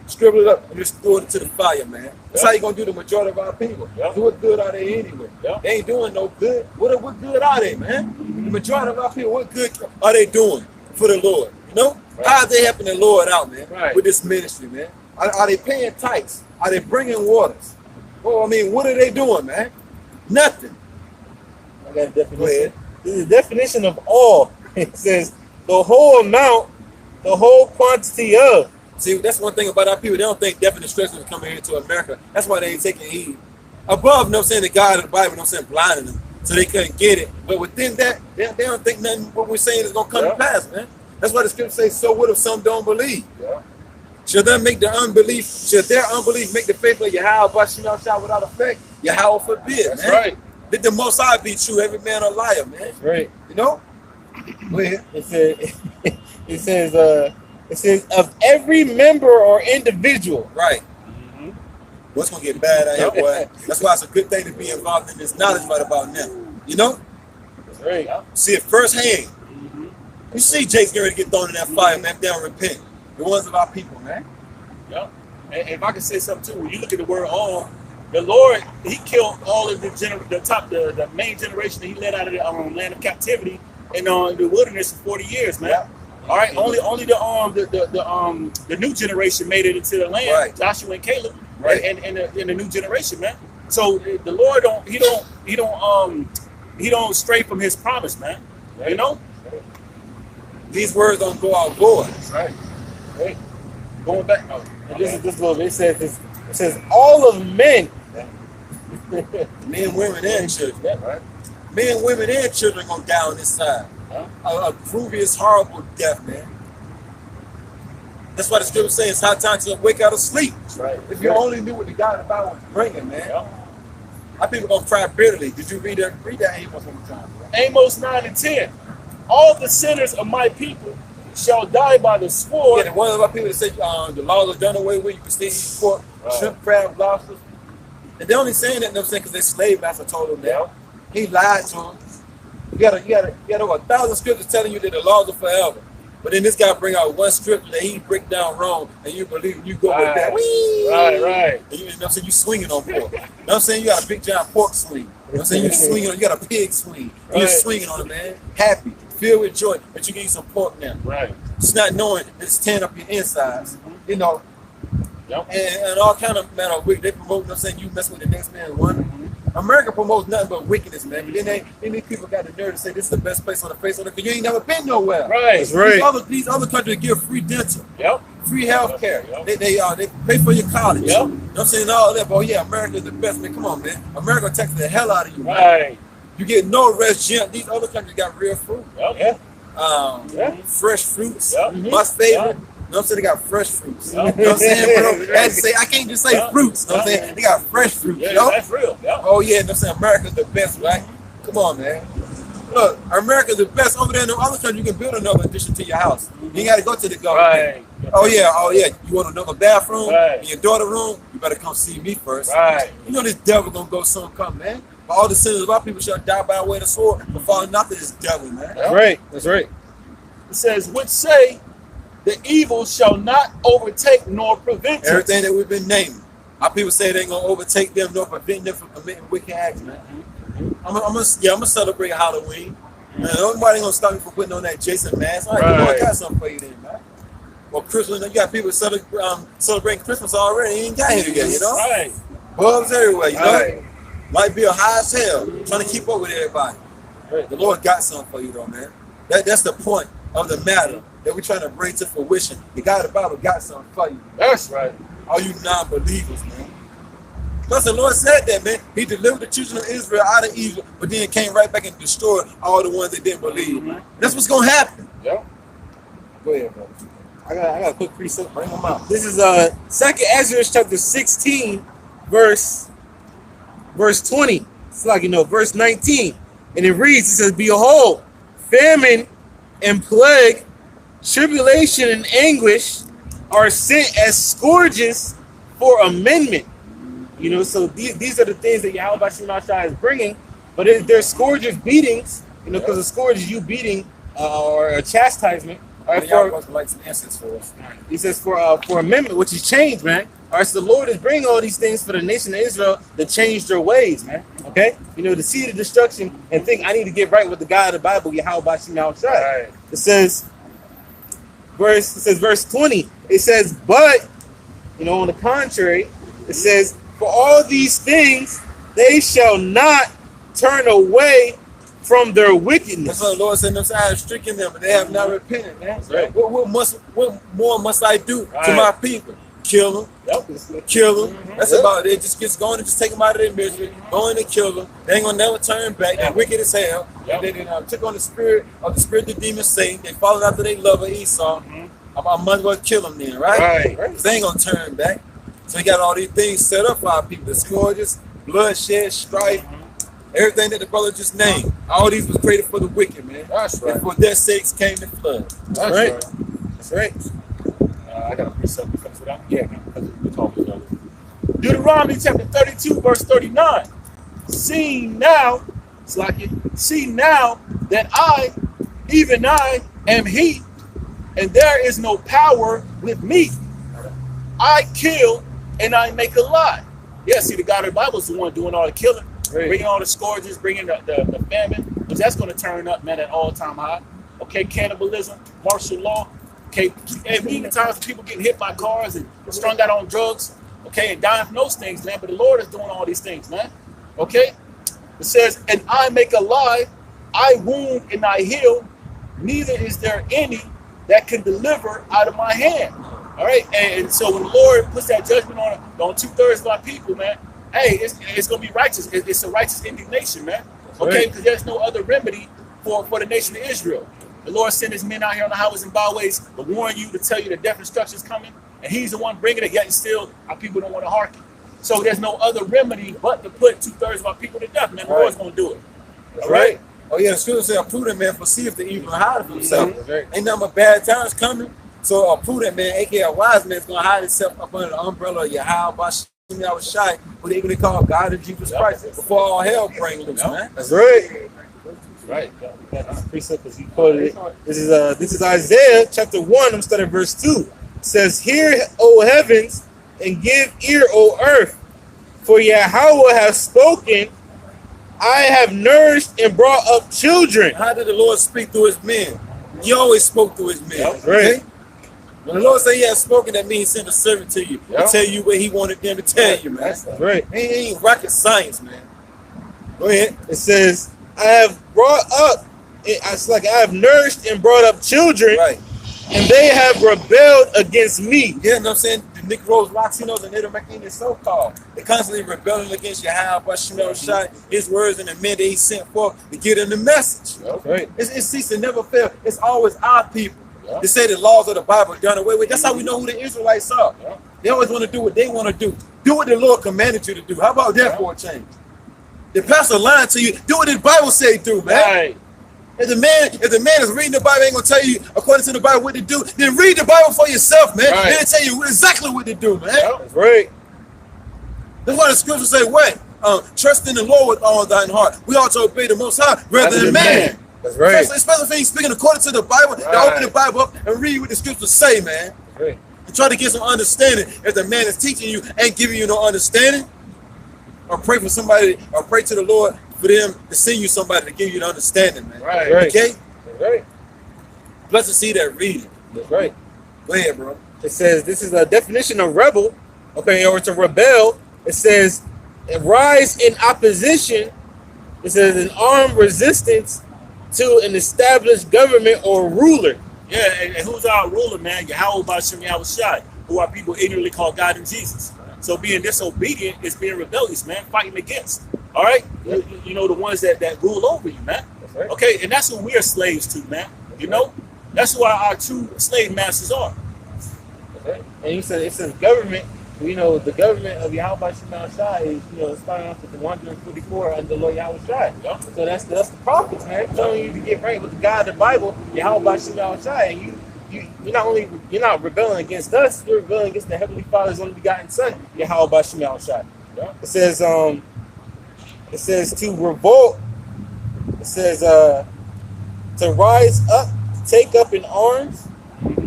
scribble it up and just throw it to the fire, man. That's how you gonna do the majority of our people. Do what good are they anyway? They ain't doing no good. What good are they, man? The majority of our people, what good are they doing for the Lord? You know? How are they helping the Lord out, man? With this ministry, man? Are they paying tithes? Are they bringing waters? Well, I mean, what are they doing, man? Nothing. I got a definition. This is the definition of all. It says the whole amount, the whole quantity of. See, that's one thing about our people. They don't think definite instructions are coming here to America. That's why they ain't taking heed. Above, you know what I'm saying, the God of the Bible, you know what I'm saying, blinding them so they couldn't get it. But within that, they don't think nothing what we're saying is going to come to pass, man. That's why the scripture says, so what if some don't believe? Should their unbelief make the faith of Yahweh Shem Shai without effect? Yahweh forbid, man. That's right. Let the Most High be true, every man a liar, man. That's right. You know? Go ahead. It says of every member or individual. Right. What's gonna get bad out here, boy? That's why it's a good thing to be involved in this knowledge right about them. You know? That's right. See it firsthand. You see Jake's getting ready to get thrown in that fire, man. They don't repent. The ones of our people, man. Yeah. And if I can say something too, when you look at the word all, the Lord, He killed all of the main generation that He led out of the land of captivity and the wilderness for 40 years, man. Yeah. All right, only the new generation made it into the land. Right. Joshua and Caleb, right, and the new generation, man. So the Lord he don't stray from His promise, man. Right. You know, these words don't go out void. Right. Right. Going back. Oh, this little bit. It says all of men. Men, women, and children. Right. Men, women, and children gonna die on this side. A previous horrible death, man. That's why the scripture says it's high time to wake out of sleep. Right. If you only knew what the God of the Bible was bringing, man. Our people gonna cry bitterly. Did you read that? Read that Amos one more time. Bro. Amos 9 and 10. All the sinners of my people shall die by the sword. Yeah, the one of our people that say the laws are done away with. You can still eat pork, shrimp, crab, lobsters. And they're only saying that, you know what I'm saying, because their slave master told them that. He lied to them. You got over 1,000 scriptures telling you that the laws are forever. But then this guy bring out one scripture that he break down wrong, and you believe you go with that. Whee! Right. And you know what I'm saying? You swinging on pork. You know what I'm saying? You got a big giant pork swing. You know what I'm saying? You swinging on. You got a pig swing. And you're swinging on it, man. Happy, filled with joy, but you can eat some pork now. Right. Just not knowing that it's tearing up your insides. You know. And all kind of man of wicked. They promote. You know what I'm saying? You mess with the next man's wonder. America promotes nothing but wickedness, man. But then these people got the nerve to say this is the best place on the face of the earth because you ain't never been nowhere. Right. That's right. These other countries give free dental, free health care. Yep. They pay for your college. Yep. You know what I'm saying? All that, but yeah, America is the best, man. Come on, man. America takes the hell out of you. Right. Man. You get no rest, Jim. These other countries got real fruit. Yep. Fresh fruits. Yep. My favorite. know what I'm saying? They got fresh fruits. You know what I'm saying, bro? I say, I can't just say fruits. You know what I'm saying? They got fresh fruits. Yeah, you know? that's real. Yeah. Oh, yeah. You know what I'm saying? America's the best, right? Come on, man. Look, America's the best. Over there in the other country, you can build another addition to your house. You ain't got to go to the government. Right. Oh, yeah. You want another bathroom Right. in your daughter's room? You better come see me first. Right. You know this devil going to go soon come, man. But all the sinners of our people shall die by the way of the sword but falling after this devil, man. That's right. That's right. It says, which say, the evil shall not overtake nor prevent Everything us. that we've been naming. Our people say they ain't going to overtake them nor prevent them from committing wicked acts, man. I'm gonna celebrate Halloween. Man, nobody gonna stop me from putting on that Jason mask. All right, Right. I got something for you then, man. Well, Christmas, you got people celebrating Christmas already. He ain't got here yet, you know? Right. Bulbs everywhere, you know? Right. Light bill high as hell, trying to keep up with everybody. Right. The Lord got something for you, though, man. That's the point of the matter that we're trying to bring to fruition. The God of the Bible got something for you. That's right. All you non-believers, man. Plus, the Lord said that, man. He delivered the children of Israel out of evil, but then came right back and destroyed all the ones that didn't believe. That's what's gonna happen. Yeah. Go ahead, bro. I got a quick precept. Bring them out. This is 2nd Ezra chapter 16, verse 20. It's like, verse 19. And it reads, it says, behold, famine and plague, tribulation and anguish are sent as scourges for amendment. So these are the things that Yahweh Shai is bringing, but they're scourges, beatings, because a scourge is you beating or a chastisement. All right, Y'all supposed to light some incense for us. he says for amendment, which is change, man. All right, so the Lord is bringing all these things for the nation of Israel to change their ways, man. Okay, to see the destruction and think I need to get right with the God of the Bible, Yahweh Shai. Right. It says verse 20. It says, but on the contrary, it says, for all these things they shall not turn away from their wickedness. That's what the Lord said. I have stricken them, but they have not repented, man. Right. What more must I do to Right. my people? Kill them. Yep. Kill them. That's about it. Just gets going and just take them out of their misery. Go in and kill them. They ain't gonna never turn back. They're wicked as hell. Yep. They took on the spirit of the demon Satan. They followed after their lover Esau. I might as well kill them then, right? Right. They ain't gonna turn back. So we got all these things set up for our people. The scourges, bloodshed, strife, everything that the brother just named. All these was created for the wicked, man. That's right. And for their sakes came the flood. That's right. right. That's right. I got a precept to fix it up. Yeah, because we're talking about it. Deuteronomy chapter 32, verse 39. See now that I, even I, am he, and there is no power with me. I kill and I make alive. Yeah, see, the God of the Bible is the one doing all the killing, bringing all the scourges, bringing the famine, because that's going to turn up, man, at all-time high. Okay, cannibalism, martial law. Okay, and many times people getting hit by cars and strung out on drugs. Okay, and dying from those things, man. But the Lord is doing all these things, man. Okay, it says, and I make alive, I wound and I heal. Neither is there any that can deliver out of my hand. All right, and so when the Lord puts that judgment on 2/3 of our people, man, hey, it's gonna be righteous. It's a righteous indignation, man. Okay, because there's no other remedy for the nation of Israel. The Lord sent his men out here on the highways and byways to warn you, to tell you that death and destruction is coming, and he's the one bringing it. Yet still, our people don't want to hearken. So there's no other remedy but to put 2/3 of our people to death, man. The Lord's gonna do it. All right. Oh yeah, the scripture says a prudent man foreseeth the evil and hide himself. Right. Ain't nothing but bad times coming. So a prudent man, aka a wise man, is gonna hide himself up under the umbrella of Yahweh Shai, what they even call God and Jesus Christ, before all hell breaks loose, man. That's right. Right. Got this precept because he quoted it. This is Isaiah chapter 1. I'm starting at verse 2. It says, hear, O heavens, and give ear, O earth, for Yahweh has spoken. I have nourished and brought up children. How did the Lord speak through his men? He always spoke through his men. That's right. Okay? When the Lord said he has spoken, that means he sent a servant to you to tell you what he wanted them to tell you, man. That's right. It ain't rocket science, man. Go ahead. It says, I have brought up, it's like I have nourished and brought up children, Right. and they have rebelled against me. Yeah, you know what I'm saying? The Negroes, Latinos, and Native Americans, so-called. They're constantly rebelling against Yahweh Shai, his words and the men that he sent forth to get them the message. That's right. It's ceased to never fail. It's always our people Yeah. They say the laws of the Bible are done away with. That's how we know who the Israelites are. Yeah. They always want to do what they want to do. Do what the Lord commanded you to do. How about that for a change? The pastor lying to you. Do what the Bible say do, man. Right. If the man is reading the Bible, ain't gonna tell you according to the Bible what to do. Then read the Bible for yourself, man. Right. Then tell you exactly what to do, man. That's right. That's why the scriptures say what? Trust in the Lord with all thine heart. We ought to obey the Most High rather than man. That's right. Especially if he's speaking according to the Bible. Right. Now open the Bible up and read what the scriptures say, man. That's right. And try to get some understanding. If the man is teaching you ain't giving you no understanding, or pray for somebody, or pray to the Lord for them to send you somebody to give you the understanding, man. Right. Right. Okay? That's right. Blessed to see that reading. That's right. Go ahead, bro. It says this is a definition of rebel. Okay, or to rebel. It says rise in opposition. It says an armed resistance to an established government or ruler. Yeah, and who's our ruler, man? Yahweh Bashim Yahushai, who our people ignorantly call God and Jesus. So being disobedient is being rebellious, man, fighting against. All right? You know, the ones that rule over you, man. That's right. Okay, and that's who we are slaves to, man. You know? That's who our true slave masters are. That's right. And he said it says government. You know, the government of Yahweh Shai is, you know, starting off with the 144 under Lord Yahweh Shai. Yeah. So that's the prophets, man, telling you to get right with the God of the Bible, Yahweh Shai. And you're not rebelling against us, you're rebelling against the Heavenly Father's only begotten Son, Yahweh Shai. Yeah. It says to revolt. It says to rise up, take up in arms.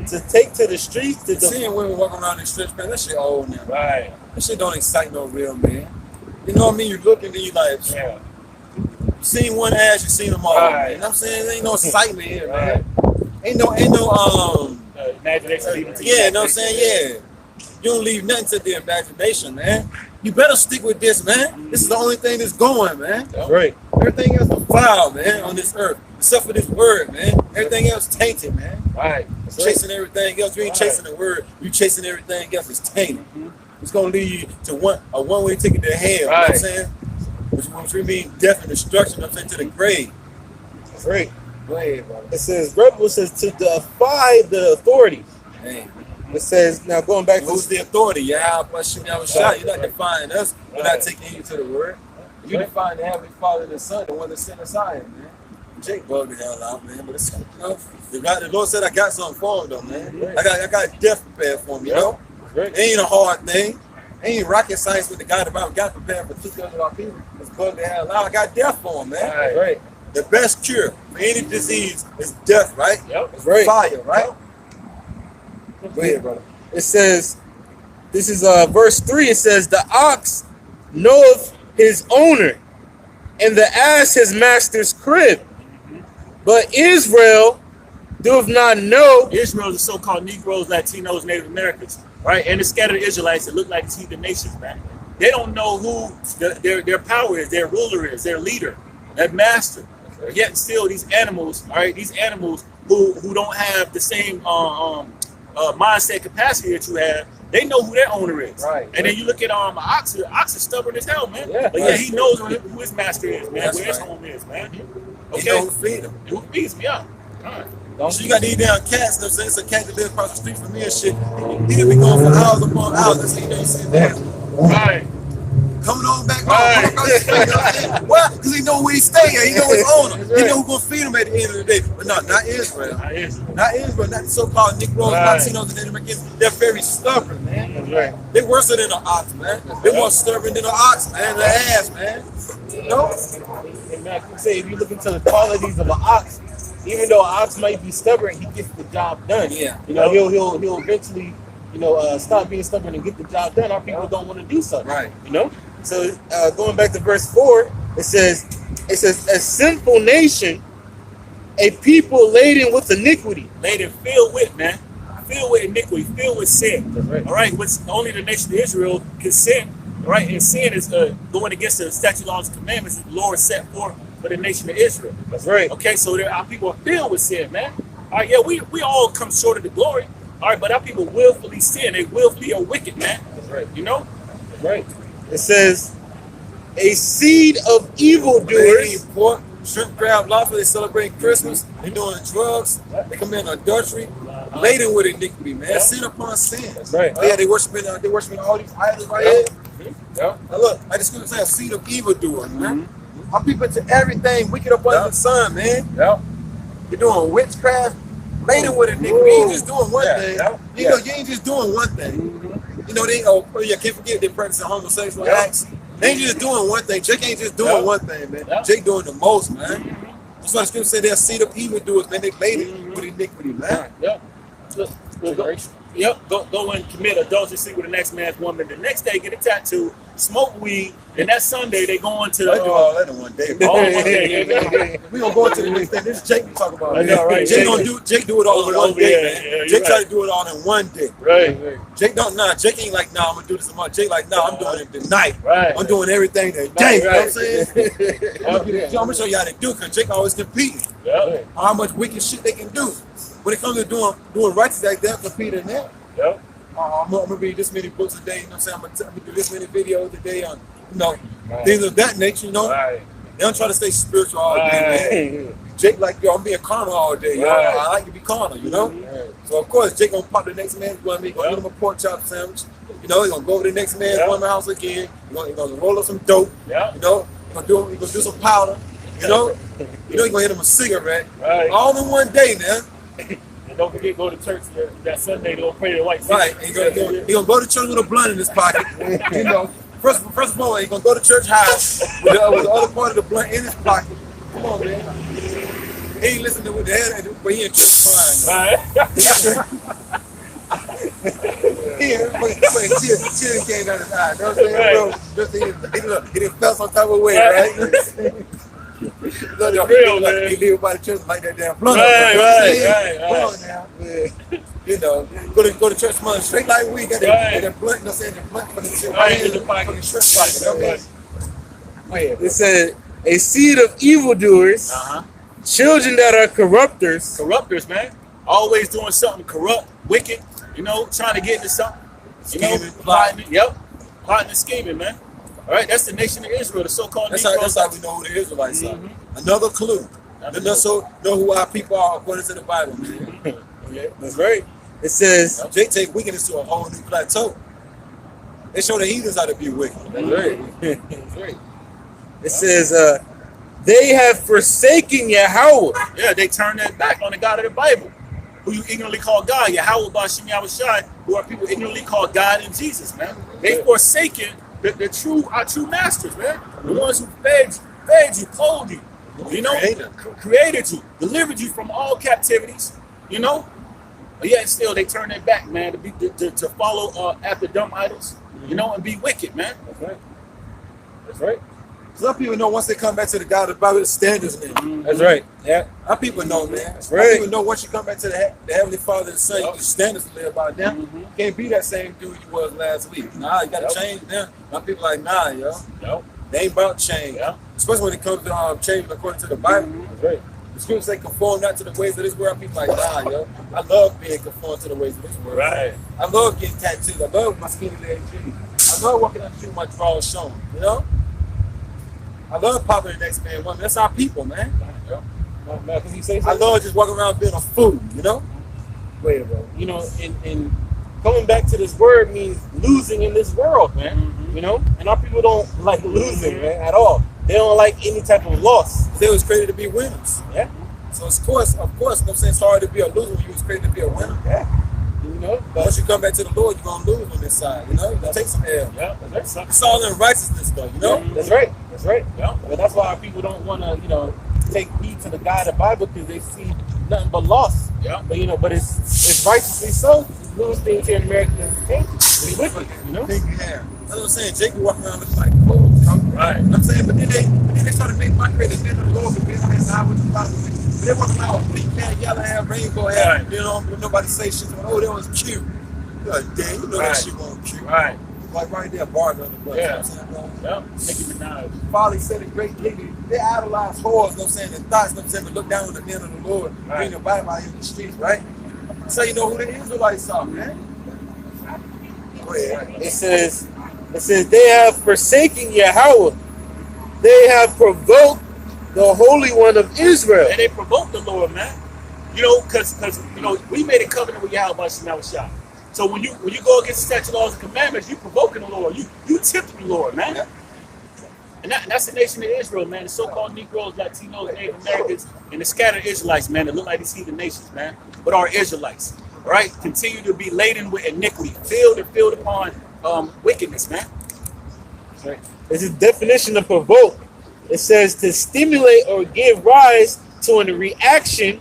To take to the streets to Seeing women walking around in the streets, man, that shit old now. Right. That shit don't excite no real man. You know what I mean? You look and then you like, Yeah. you seen one ass, you seen them all. Right. You know what I'm saying? There ain't no excitement here, Right. man. Ain't no Imagination leading to yeah, you know what I'm saying? Yeah. You don't leave nothing to the imagination, man. You better stick with this, man. This is the only thing that's going, man. That's right. Everything else is foul, man, on this earth. Except for this word, man. Everything else tainted, man. Right. Chasing everything else. You ain't chasing the word. You chasing everything else. It's tainted. It's gonna lead you to a one-way ticket to hell. You know what I'm saying? Which we mean death and destruction. I'm saying to the grave. That's right. Go ahead, brother. It says rebel says to defy the authorities. Hey. It says now going back to Who's the authority? Yeah, You're not defying us. We're not taking you to the word. You define the Heavenly Father and the Son, the one that sent us out, man. Jake bugged the hell out, man. But it's, you know, the Lord said I got something for him, though, man. I got death prepared for him, you know. It ain't a hard thing. It ain't rocket science with the God about got prepared for 2/3 of our people. It's bugged the hell out. I got death for him, man. right. The best cure for any disease is death, right? Yep. It's right. Fire, right? Go ahead, brother. It says, this is verse 3. It says, the ox knoweth his owner, and the ass his master's crib. But Israel doth not know. Israel is the so-called Negroes, Latinos, Native Americans, right? And the scattered Israelites that look like the heathen nations, man. They don't know who their power is, their ruler is, their leader, their master. Yet still, these animals, all right, these animals who don't have the same mindset capacity that you have, they know who their owner is. Right. And then you look at ox is stubborn as hell, man. Yeah. But yeah, he knows who his master is, man, That's where his right. home is, man. He Okay. don't feed them. Who feeds me up? All right. So you got these damn cats, you know what I'm saying? It's a cat that lives across the street from me and shit. He'll be going for hours upon hours. That's how you know you see that. Right. Coming on back Right. home. Across the street, you know what I'm saying? Why? Because he know where he stay at. He know his owner. He know who's going to feed him at the end of the day. But no, not Israel. Not Israel. Not the so-called Negroes, Right. Latinos, and Native Americans. They're very stubborn, man. That's right. They're worse than an ox, man. They're more stubborn than an ox, man. The ass, man. You know? And man, I can say if you look into the qualities of an ox, even though an ox might be stubborn, he gets the job done. Yeah. You know, he'll eventually, you know, stop being stubborn and get the job done. Our people don't want to do something. Right. You know? So going back to verse 4, it says, a sinful nation, a people laden with iniquity. Laden filled with, man. Filled with iniquity, filled with sin. That's right. All right, which only the nation of Israel can sin. All right, and sin is going against the statute, laws, and commandments that the Lord set forth for the nation of Israel. That's right. Okay, so our people are filled with sin, man. All right, yeah, we all come short of the glory. All right, but our people willfully sin. They willfully are wicked, man. That's right. You know? That's right. It says, a seed of They evildoers. eat pork, shrimp, crab, lobster. They celebrate Christmas. They doing drugs. They commit adultery. laden with iniquity, man. Yeah. Sin upon sin. That's right. Oh yeah, they worshiping all these idols right here. Yeah. Now look, like the scripture says, seed of evildoers, man. Our people into everything wicked up under the sun, man. Yeah. You're doing witchcraft, laden with iniquity. You ain't just doing one thing. Yeah. You know, you ain't just doing one thing. You know, they can't forget they practicing homosexual acts. They ain't just doing one thing. Jake ain't just doing one thing, man. Jake doing the most, man. That's why the scripture said they're seed of evildoers, man. They laden with iniquity, man. Yep. Go and commit adultery, sleep with the next man's woman. The next day, get a tattoo, smoke weed, and that Sunday they going to. I do all that in one day. All one day. We gonna go into the next thing. This is Jake we talk about. I know, right? Jake do it all in one day, man. Jake right. try to do it all in one day. Right. Jake Jake ain't like, nah, I'm gonna do this tomorrow. Jake like, nah, I'm doing it tonight. Right. I'm doing everything today. You know what I'm saying? Right. I'm gonna show you how to do it, cause Jake always competing. Yep. How much wicked shit they can do. When it comes to doing righteous like that, competing in that. Yep. I'm gonna read this many books a day, you know what I'm saying? I'm gonna do this many videos a day on, things of that nature, you know? Right. They don't try to stay spiritual all day, man. Jake like, yo, I'm being carnal all day, yo. Right. I like to be carnal, you know? Right. So of course, Jake gonna pop the next man's woman, he gonna get him a pork chop sandwich, you know, he gonna go over to the next man's woman's house again, he gonna roll up some dope, you know, he gonna do some powder, you know? He gonna hit him a cigarette, all in one day now. And don't forget, go to church that Sunday. Don't pray the white. Right, he gonna go to church with a blunt in his pocket. You know, first of all, he gonna go to church high with the other part of the blunt in his pocket. Come on, man. He ain't listening with the head, but he in church crying. Tears came down his eye. You know what I'm saying, bro? He didn't felt some type of way, right? Real, man. He live by the church like that damn blunt. Right. Come on now. You know, go to church money straight like we got that blunt, you know, saying the blunt for the church. For the church pocket. It said a seed of evildoers, children that are corrupters. Corrupters, man. Always doing something corrupt, wicked, you know, trying to get into something. You know, plotting and scheming, man. All right, that's the nation of Israel, the so-called That's Negroes. how we know who the Israelites are. Another clue. Let's know who our people are according to the Bible, man. That's right. It says, Jake take wickedness to a whole new plateau. They show the heathens how to be wicked. That's right. That's right. It says, they have forsaken Yahweh. Yeah, they turn their back on the God of the Bible, who you ignorantly call God, Yahweh Bashim Yahushai, who are people ignorantly call God and Jesus, man. They forsaken our true masters, man. The ones who fed you, clothed you, you know, created you, delivered you from all captivities, you know. But yet still they turn their back, man, to follow after dumb idols, you know, and be wicked, man. That's right. That's right. Some people know once they come back to the God of the Bible, the standards, man. That's right. Yeah. Our people know, man. That's Our right. people know once you come back to the Heavenly Father and Son, the standards to live by them. You can't be that same dude you was last week. Nah, you gotta change now. My people like, nah, yo. They ain't about change. Especially when it comes to changing according to the Bible. That's right. The scriptures say conform not to the ways of this world. People like, nah, yo. I love being conformed to the ways of this world. Right. I love getting tattoos. I love my skinny leg jeans. I love walking out the street with my drawers showing, you know? I love popping the next man woman. That's our people, man. I love just walking around being a fool, you know? Wait, bro. You know, and coming back to this word means losing in this world, man. You know? And our people don't like losing, man, at all. They don't like any type of loss. They was created to be winners. Yeah. So of course, you know what I'm saying, it's hard to be a loser when you was created to be a winner. Yeah. You know? But once you come back to the Lord, you're going to lose on this side, you know? You're going to take some L. Yeah, that's It's all in righteousness, though, you know? That's right. That's right. Yeah. But that's why our people don't want to, you know, take heed to the God of the Bible because they see nothing but loss. Yeah. But, you know, but it's righteously so. Lose things here in America is tainted. We wicked, you know? Think you have. That's what I'm saying. Jake be walking around looking like fools. right. I'm saying, but then they try to make my creative men of the Lord be on his side with the Bible. But they walk around with pink hair, yellow hair, rainbow hair. Right. You know, nobody say shit. Oh, that was cute. You're like, damn, you know that shit wasn't cute. Right. Like right there, Barbie on the butt. Yeah. You know what I'm saying, bro? Yep. Nicki Minaj. Folly said it great nigga. They idolize whores, you know what I'm saying, and thoughts, you know what I'm saying, but look down on the men of the Lord, bring the Bible out in the streets, right? So you know who the Israelites are, man. Go ahead. It says they have forsaken Yahweh. They have provoked the Holy One of Israel. And they provoked the Lord, man. You know, because you know, we made a covenant with Yahweh Shah. So when you go against the statute, laws, and commandments, you provoking the Lord. You tempting the Lord, man. Yeah. And that's the nation of Israel, man. The so-called Negroes, Latinos, Native Americans, and the scattered Israelites, man, that look like these heathen nations, man, but are Israelites, all right? Continue to be laden with iniquity, filled upon wickedness, man. Right. This is definition of provoke. It says to stimulate or give rise to a reaction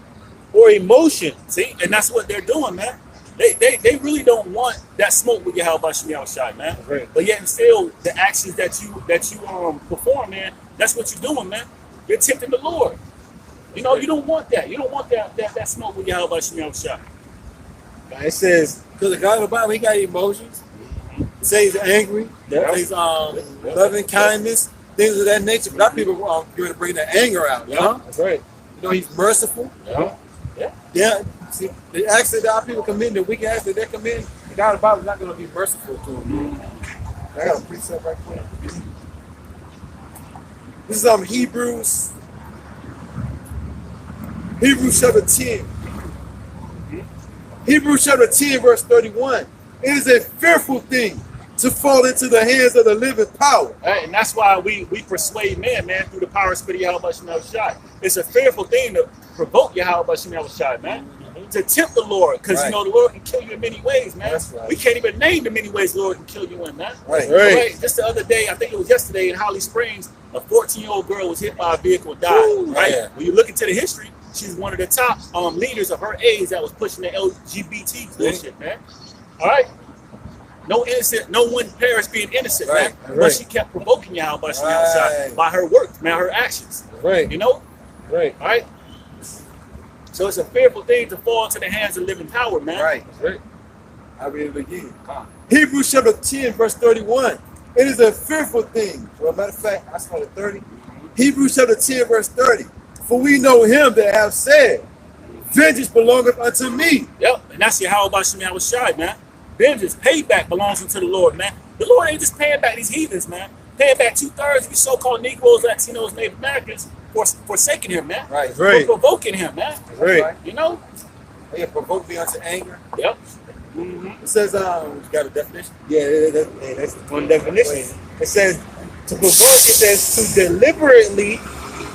or emotion. See, and that's what they're doing, man. They really don't want that smoke with Yahweh Shai, man. Right. But yet and still, the actions that you perform, man, that's what you're doing, man. You're tempting the Lord. You know, you don't want that. You don't want that smoke with Yahweh Shai. It says, because the God of the Bible, he got emotions. It says he's angry. Yeah. It says loving kindness, things of that nature. But that people are going to bring that anger out. yeah, huh? That's right. You know, he's merciful. Yeah. Yeah. See, the acts that our people commit, the wicked acts that they're committing, the God of the Bible is not going to be merciful to them. I got a precept right quick. This is Hebrews chapter 10. Hebrews chapter 10, verse 31. It is a fearful thing to fall into the hands of the living power. And that's why we persuade men, man, through the power of Spirit Yahweh Shai. It's a fearful thing to provoke Yahweh Shai, man. To tempt the Lord, because you know the Lord can kill you in many ways, man. Right. We can't even name the many ways the Lord can kill you in, man. Right. Just the other day, I think it was yesterday in Holly Springs, a 14-year-old girl was hit by a vehicle and died. Ooh, right? Yeah. When you look into the history, she's one of the top leaders of her age that was pushing the LGBT bullshit, man. All right. No one perished being innocent, man. But she kept provoking Yahweh by her work, man, her actions. Right. You know? Right. All right. So it's a fearful thing to fall into the hands of living power, man. Right. I read it again. Hebrews chapter 10, verse 31. It is a fearful thing. Well, matter of fact, I started 30. Hebrews chapter 10, verse 30. For we know him that have said, vengeance belongeth unto me. Yep, and that's Yahweh Shai, man. Vengeance, payback belongs unto the Lord, man. The Lord ain't just paying back these heathens, man. Paying back 2/3 of these so-called Negroes, Latinos, Native Americans for forsaking him, man. Right. For provoking him, man. Right. You know? They provoke me unto anger. Yep. It says, you got a definition? Yeah, that's one definition. It says to provoke, it says to deliberately,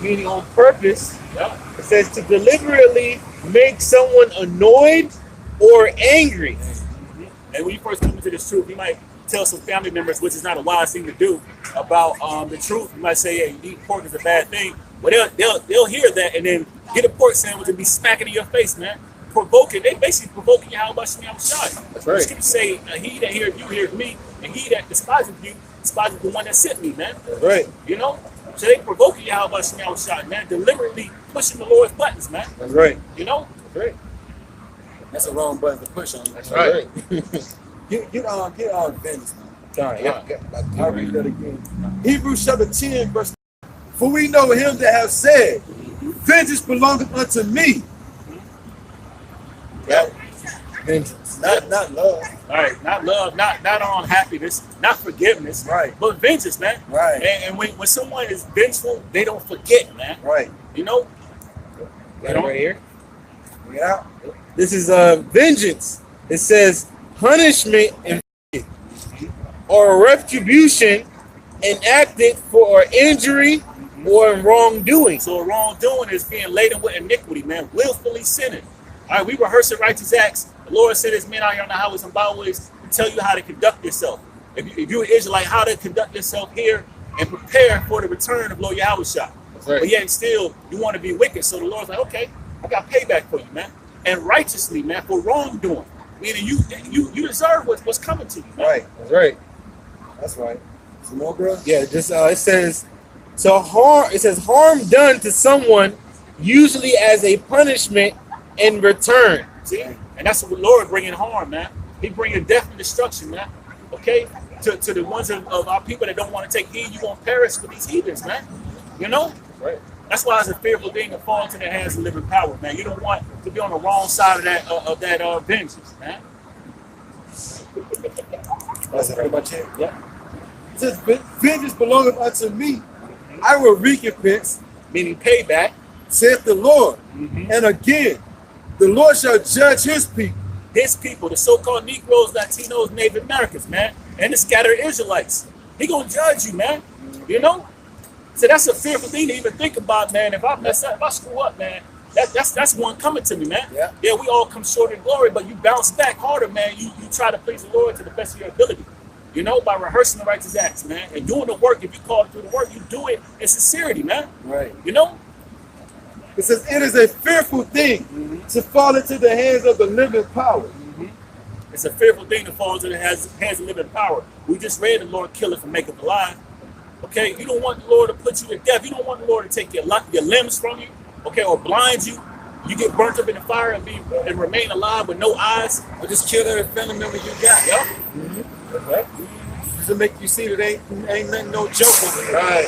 meaning on purpose. Yep. It says to deliberately make someone annoyed or angry. And when you first come into this truth, you might tell some family members, which is not a wise thing to do, about the truth. You might say, "Hey, eating pork is a bad thing." Well, they'll hear that and then get a pork sandwich and be smacking in your face, man. Provoking. They basically provoking Yahweh Shai. That's right. The scripture say, "He that heareth you heareth me, and he that despiseth you despiseth the one that sent me," man. That's right. You know. So they provoking Yahweh Shai, man, deliberately pushing the Lord's buttons, man. That's right. You know. That's right. That's a wrong button to push on. That's right. Get on vengeance. Sorry. I'll read that again. Hebrews chapter 10, verse. For we know him that have said, vengeance belongeth unto me. Yep. Vengeance. Not love. All right, not love, not on happiness, not forgiveness, Right. but vengeance, man. Right. And when someone is vengeful, they don't forget, man. Right. You know? Got it right here. Yeah. This is vengeance. It says punishment and or retribution enacted for injury or wrongdoing. So wrongdoing is being laden with iniquity, man, willfully sinning. All right, we rehearsing righteous acts. The Lord said his men out here on the highways and byways to tell you how to conduct yourself. If you're an Israelite, how to conduct yourself here and prepare for the return of Lord Yahweh Shai. Right. But yet still, you want to be wicked. So the Lord's like, okay, I got payback for you, man. And righteously, man, for wrongdoing. Meaning you deserve what's coming to you, man. Right. That's right. That's right. Some more, bro? Yeah, just it says harm done to someone, usually as a punishment in return. See? And that's what the Lord bringing harm, man. He bringing death and destruction, man. Okay? To the ones of our people that don't want to take heed, you won't perish with these heathens, man. You know? Right. That's why it's a fearful thing to fall into the hands of living power, man. You don't want to be on the wrong side of that vengeance, man. That's pretty much it. Yeah. It says, vengeance belongeth unto me. I will recompense, Meaning payback. saith the Lord. Mm-hmm. And again, The Lord shall judge his people. His people, the so-called Negroes, Latinos, Native Americans, man, and the scattered Israelites. He gonna judge you, man. You know? So that's a fearful thing to even think about, man. If I mess up, if I screw up, man, that's one coming to me, man. Yeah, we all come short in glory, but you bounce back harder, man. You try to please the Lord to the best of your ability. You know, by rehearsing the righteous acts, man, and doing the work. If you call to do the work, you do it in sincerity, man. Right. You know? It says it is a fearful thing to fall into the hands of the living power. It's a fearful thing to fall into the hands of living power. We just read the Lord killeth and maketh alive. Okay, you don't want the Lord to put you to death. You don't want the Lord to take your limbs from you, okay, or blind you. You get burnt up in the fire and remain alive with no eyes, Or just kill every family member you got. Yep. Okay. Just to make you see that ain't nothing, no joke over here. Right.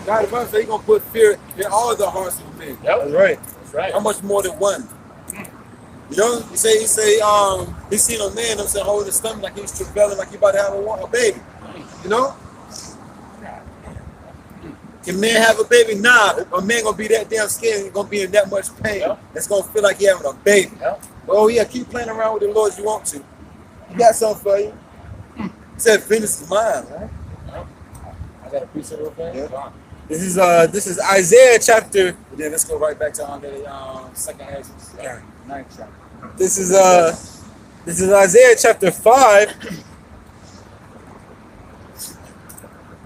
God, the Bible says he's gonna put fear in all the hearts of men. Yep. That's right. That's right. How much more than one? You know, he say, he seen a man, holding his stomach like he's travailing, like he about to have a baby. You know? Can man have a baby? Nah, a man gonna be that damn scared and gonna be in that much pain. Yep. It's gonna feel like he having a baby. Yep. Oh yeah, keep playing around with the Lord you want to. He got something for you. He said, "Vengeance is mine." Right? I got a piece of it, okay? Yeah. This is Isaiah chapter. And then let's go right back to the second Ezra, 9th chapter. This is Isaiah chapter 5.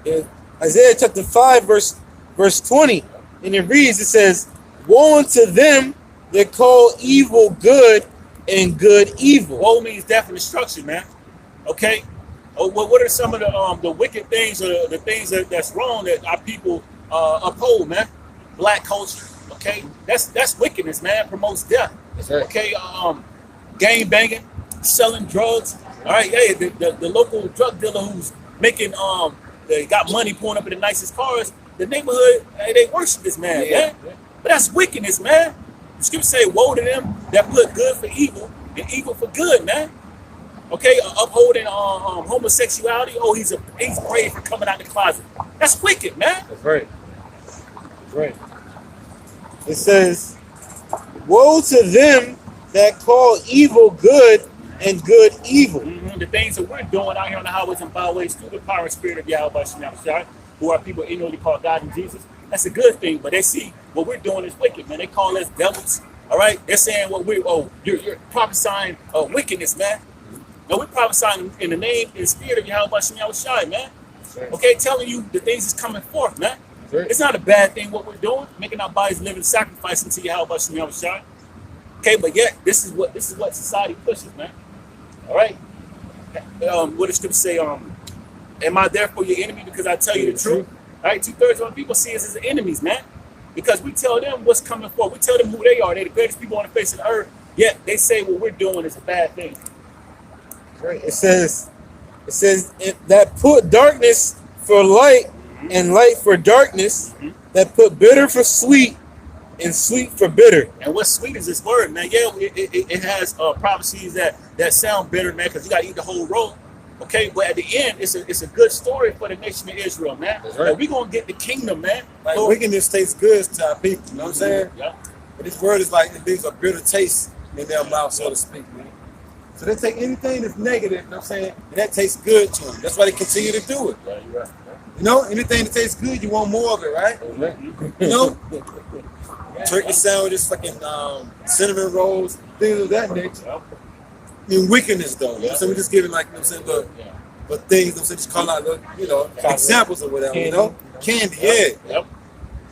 Yeah, Isaiah chapter 5 verse 20. And it reads, it says, "Woe unto them that call evil good and good evil." Woe means death and destruction, man. Okay? Oh, what are some of the wicked things or the things that's wrong that our people uphold, man? Black culture, okay? That's wickedness, man. Promotes death. That's right. Okay, gang banging, selling drugs. All right, yeah, the local drug dealer who's making they got money pouring up in the nicest cars. The neighborhood, they worship this man, man. But that's wickedness, man. The scripture say, "Woe to them that put good for evil and evil for good," man. Okay, upholding homosexuality. Oh, he's brave for coming out the closet. That's wicked, man. That's right. That's right. It says, "Woe to them that call evil good and good evil." The things that we're doing out here on the highways and byways through the power and spirit of Yahweh Shai, who are people inwardly called God and Jesus. That's a good thing, but they see what we're doing is wicked, man. They call us devils. All right, they're saying you're prophesying wickedness, man. No, we're prophesying in the name and the spirit of Yahweh Shai, man. Okay, telling you the things is coming forth, man. It's not a bad thing what we're doing, making our bodies living sacrifice unto Yahweh Shai. Okay, but yet this is what society pushes, man. All right. What does scripture say? Am I therefore your enemy because I tell you the truth? All right, 2/3 of the people see us as enemies, man, because we tell them what's coming forth. We tell them who they are. They're the greatest people on the face of the earth. Yet they say what we're doing is a bad thing. Right. It says that put darkness for light and light for darkness, that put bitter for sweet and sweet for bitter. And what's sweet is this word, man. Yeah, it has prophecies that sound bitter, man, because you got to eat the whole roll. Okay, but at the end, it's a good story for the nation of Israel, man. That's right. Like, we're going to get the kingdom, man. Like wickedness tastes good to our people. You know what I'm saying? Yeah. But this word is like it leaves a bitter taste in their mouth, so to speak, man. So they take anything that's negative, you know what I'm saying, and that tastes good to them. That's why they continue to do it. Yeah, you're right. You know, anything that tastes good, you want more of it, right? You know? Turkey sandwiches, fucking cinnamon rolls, things of that nature. I mean, wickedness, though. You know? So we're just giving, like, you know what I'm saying, but things, you know what I'm saying, just calling out, you know, examples or whatever, you know? Candy, yeah. Yep.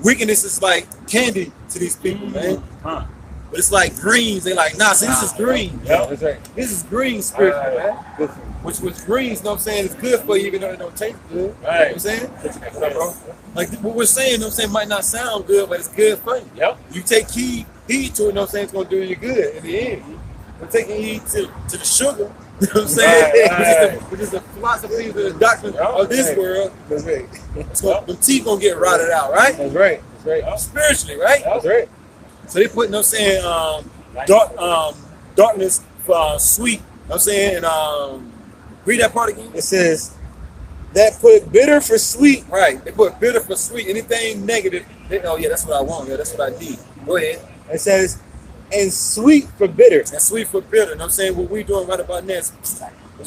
Wickedness is like candy to these people, man. But it's like greens. They like, nah, see, this is green. Yep. That's right. This is green spiritual, man. Which greens, you know what I'm saying, is good for you, even though it don't taste good. You know what I'm saying? Like what we're saying, you know what I'm saying, might not sound good, but it's good for you. Yep. You take heed to it, you know what I'm saying, it's going to do you good in the end. But taking heed to the sugar, you know what I'm saying, which is the philosophy of the doctrine of this world. That's right. The teeth going to get rotted out, right? That's right. That's right. Spiritually, right? That's right. So they put, you know what I'm saying, darkness for sweet, you know what I'm saying, read that part again. It says that put bitter for sweet. Right, they put bitter for sweet. Anything negative, oh yeah, that's what I want. Yeah, that's what I need. Go ahead. It says, and sweet for bitter. And sweet for bitter. You know what I'm saying? What we doing right about now is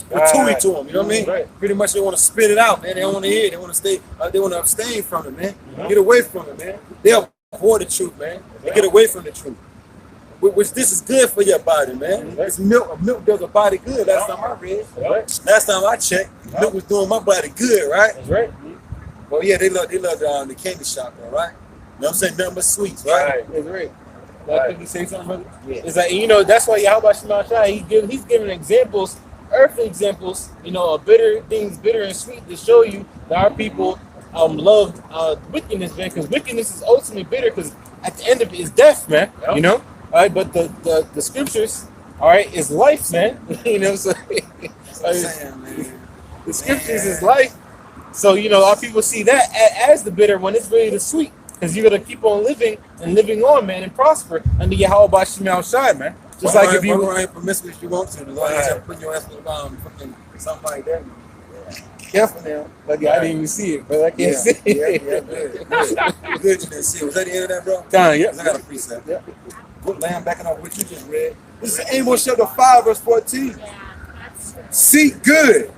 gratuity to them. You know what I mean? Right. Pretty much they want to spit it out, man. They don't want to hear it. They want to stay. They want to abstain from it, man. Get away from it, man. They avoid the truth, man. They get away from the truth. Which this is good for your body, man. It's milk. Milk does a body good. Last time I read. Last time I checked, milk was doing my body good, right? That's right. Well, yeah, they love the candy shop, though, right? You know what I'm saying? Nothing but sweets, right? That's right. I think you say something, brother? Yeah. It's like, you know, that's why Yahweh Shema Shai, he's giving examples, earthly examples, you know, of bitter things, bitter and sweet, to show you that our people love wickedness, man, because wickedness is ultimately bitter, because at the end of it is death, man. You know? All right, but the scriptures, all right, is life, man. You know, so the scriptures is life. So, you know, our people see that as the bitter when it's really the sweet. Because you're going to keep on living and living on, man, and prosper under Yahweh Bashim Shai, man. Just like if you ain't promiscuous, you want to. As long as you put your ass around something like that. Careful now. Like, I didn't even see it, but I can't see it. Yeah, good you didn't see it. Was that the end of that, bro? Time, yeah. I got a precept. Yeah. Good lamb backing up what you just read. This is Amos chapter 5, verse 14. Seek good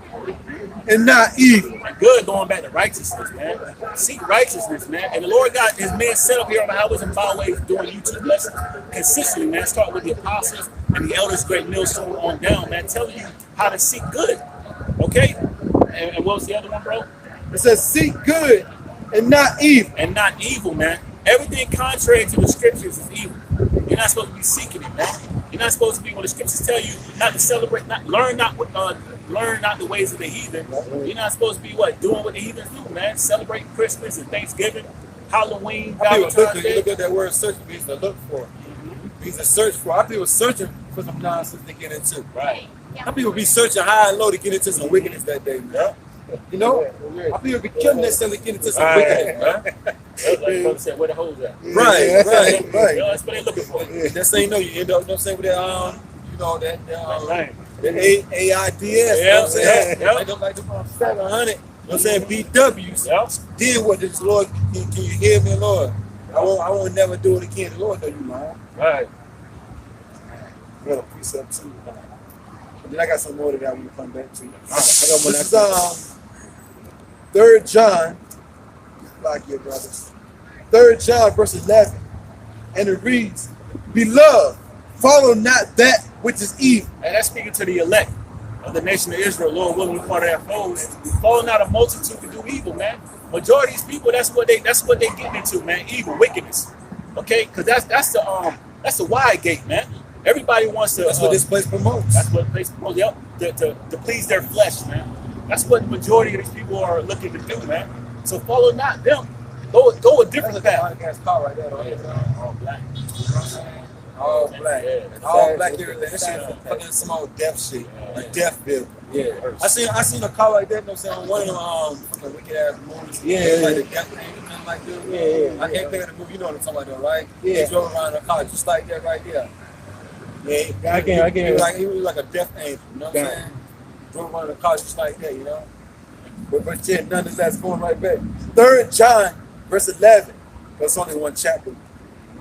and not evil. Good going back to righteousness, man. Seek righteousness, man. And the Lord got his men set up here on the highways and byways doing YouTube lessons consistently, man. Start with the apostles and the elders, great millstone on down, man. Telling you how to seek good. Okay? And what was the other one, bro? It says seek good and not evil. And not evil, man. Everything contrary to the scriptures is evil. You're not supposed to be seeking it, man. You're not supposed to be, when the scriptures tell you not to celebrate, learn not the ways of the heathen. You're not supposed to be doing what the heathens do, man. Celebrating Christmas and Thanksgiving, Halloween, Valentine's Day. Look at that word search means to look for. Means to search for. Our people searching for some nonsense to get into. Right. Our people be searching high and low to get into some wickedness that day, man. You know? Our people be killing themselves to get into some wickedness, man. Like folks said, where the hoes at? Right. You know, that's what they looking for. That's how you know you end up, you know what I'm saying, with that, you know, that AIDS, you know what I'm saying? Like the 700, you know what I'm saying, BWs. Then what does the Lord, can you hear me, Lord? I won't never do it again. The Lord know you, man. Right. I got a precept too. And then I got some more that I want to come back to. I got one. This is 3 John. Like your brothers. 3 John verse 11. And it reads, Beloved, follow not that which is evil. And that's speaking to the elect of the nation of Israel, Lord willing, part of that fold. Follow not a multitude to do evil, man. Majority of these people, that's what they getting into, man. Evil, wickedness. Okay? Because that's the wide gate, man. Everybody wants to. That's what this place promotes. That's what the place promotes. Yep. To please their flesh, man. That's what the majority of these people are looking to do, man. So follow not them. Go a different path. All black. All black. Yeah. All black everything. That shit fucking some old death shit. Like death bill. Yeah. I seen a car like that, you know what I'm saying? One of them fucking wicked ass movies. Yeah. Like the death thing or something like that. Yeah. I can't think of the movie, you know what I'm talking about though, right? Yeah. He drove around in a car just like that right there. Yeah, I can't. He was like a death angel, you know what I'm saying? Drove around in a car just like that, you know? But yeah, none of that's going right back. 3 John, verse 11. That's only one chapter.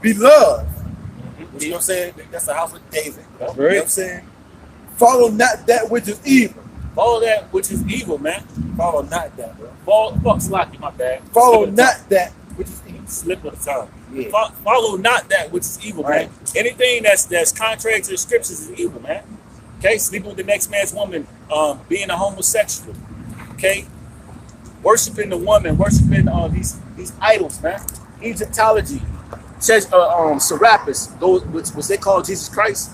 Beloved. You know what I'm saying? That's the house of David. That's right. You know what I'm saying? Follow not that which is evil. Follow that which is evil, man. Follow not that, bro. Fuck Slocky, my bad. Follow not that which is evil. Slip of the tongue. Yeah. Follow not that which is evil, Right. man. Anything that's contrary to the scriptures is evil, man. Okay, sleeping with the next man's woman, being a homosexual. Okay, worshiping the woman, worshiping these idols, man. Egyptology, Serapis, those which they call Jesus Christ,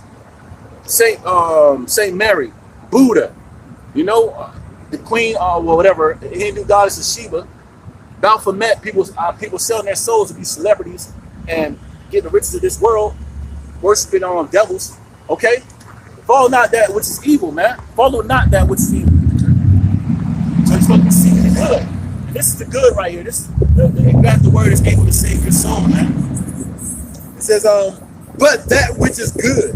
Saint Mary, Buddha, you know, the queen or whatever, Hindu goddess of Shiva. Baphomet, people selling their souls to be celebrities and getting the riches of this world, worshiping devils. Okay, follow not that which is evil, man. Follow not that which is evil. So you're supposed to be seeking the good. And this is the good right here. This is the word is able to save your soul, man. It says, but that which is good.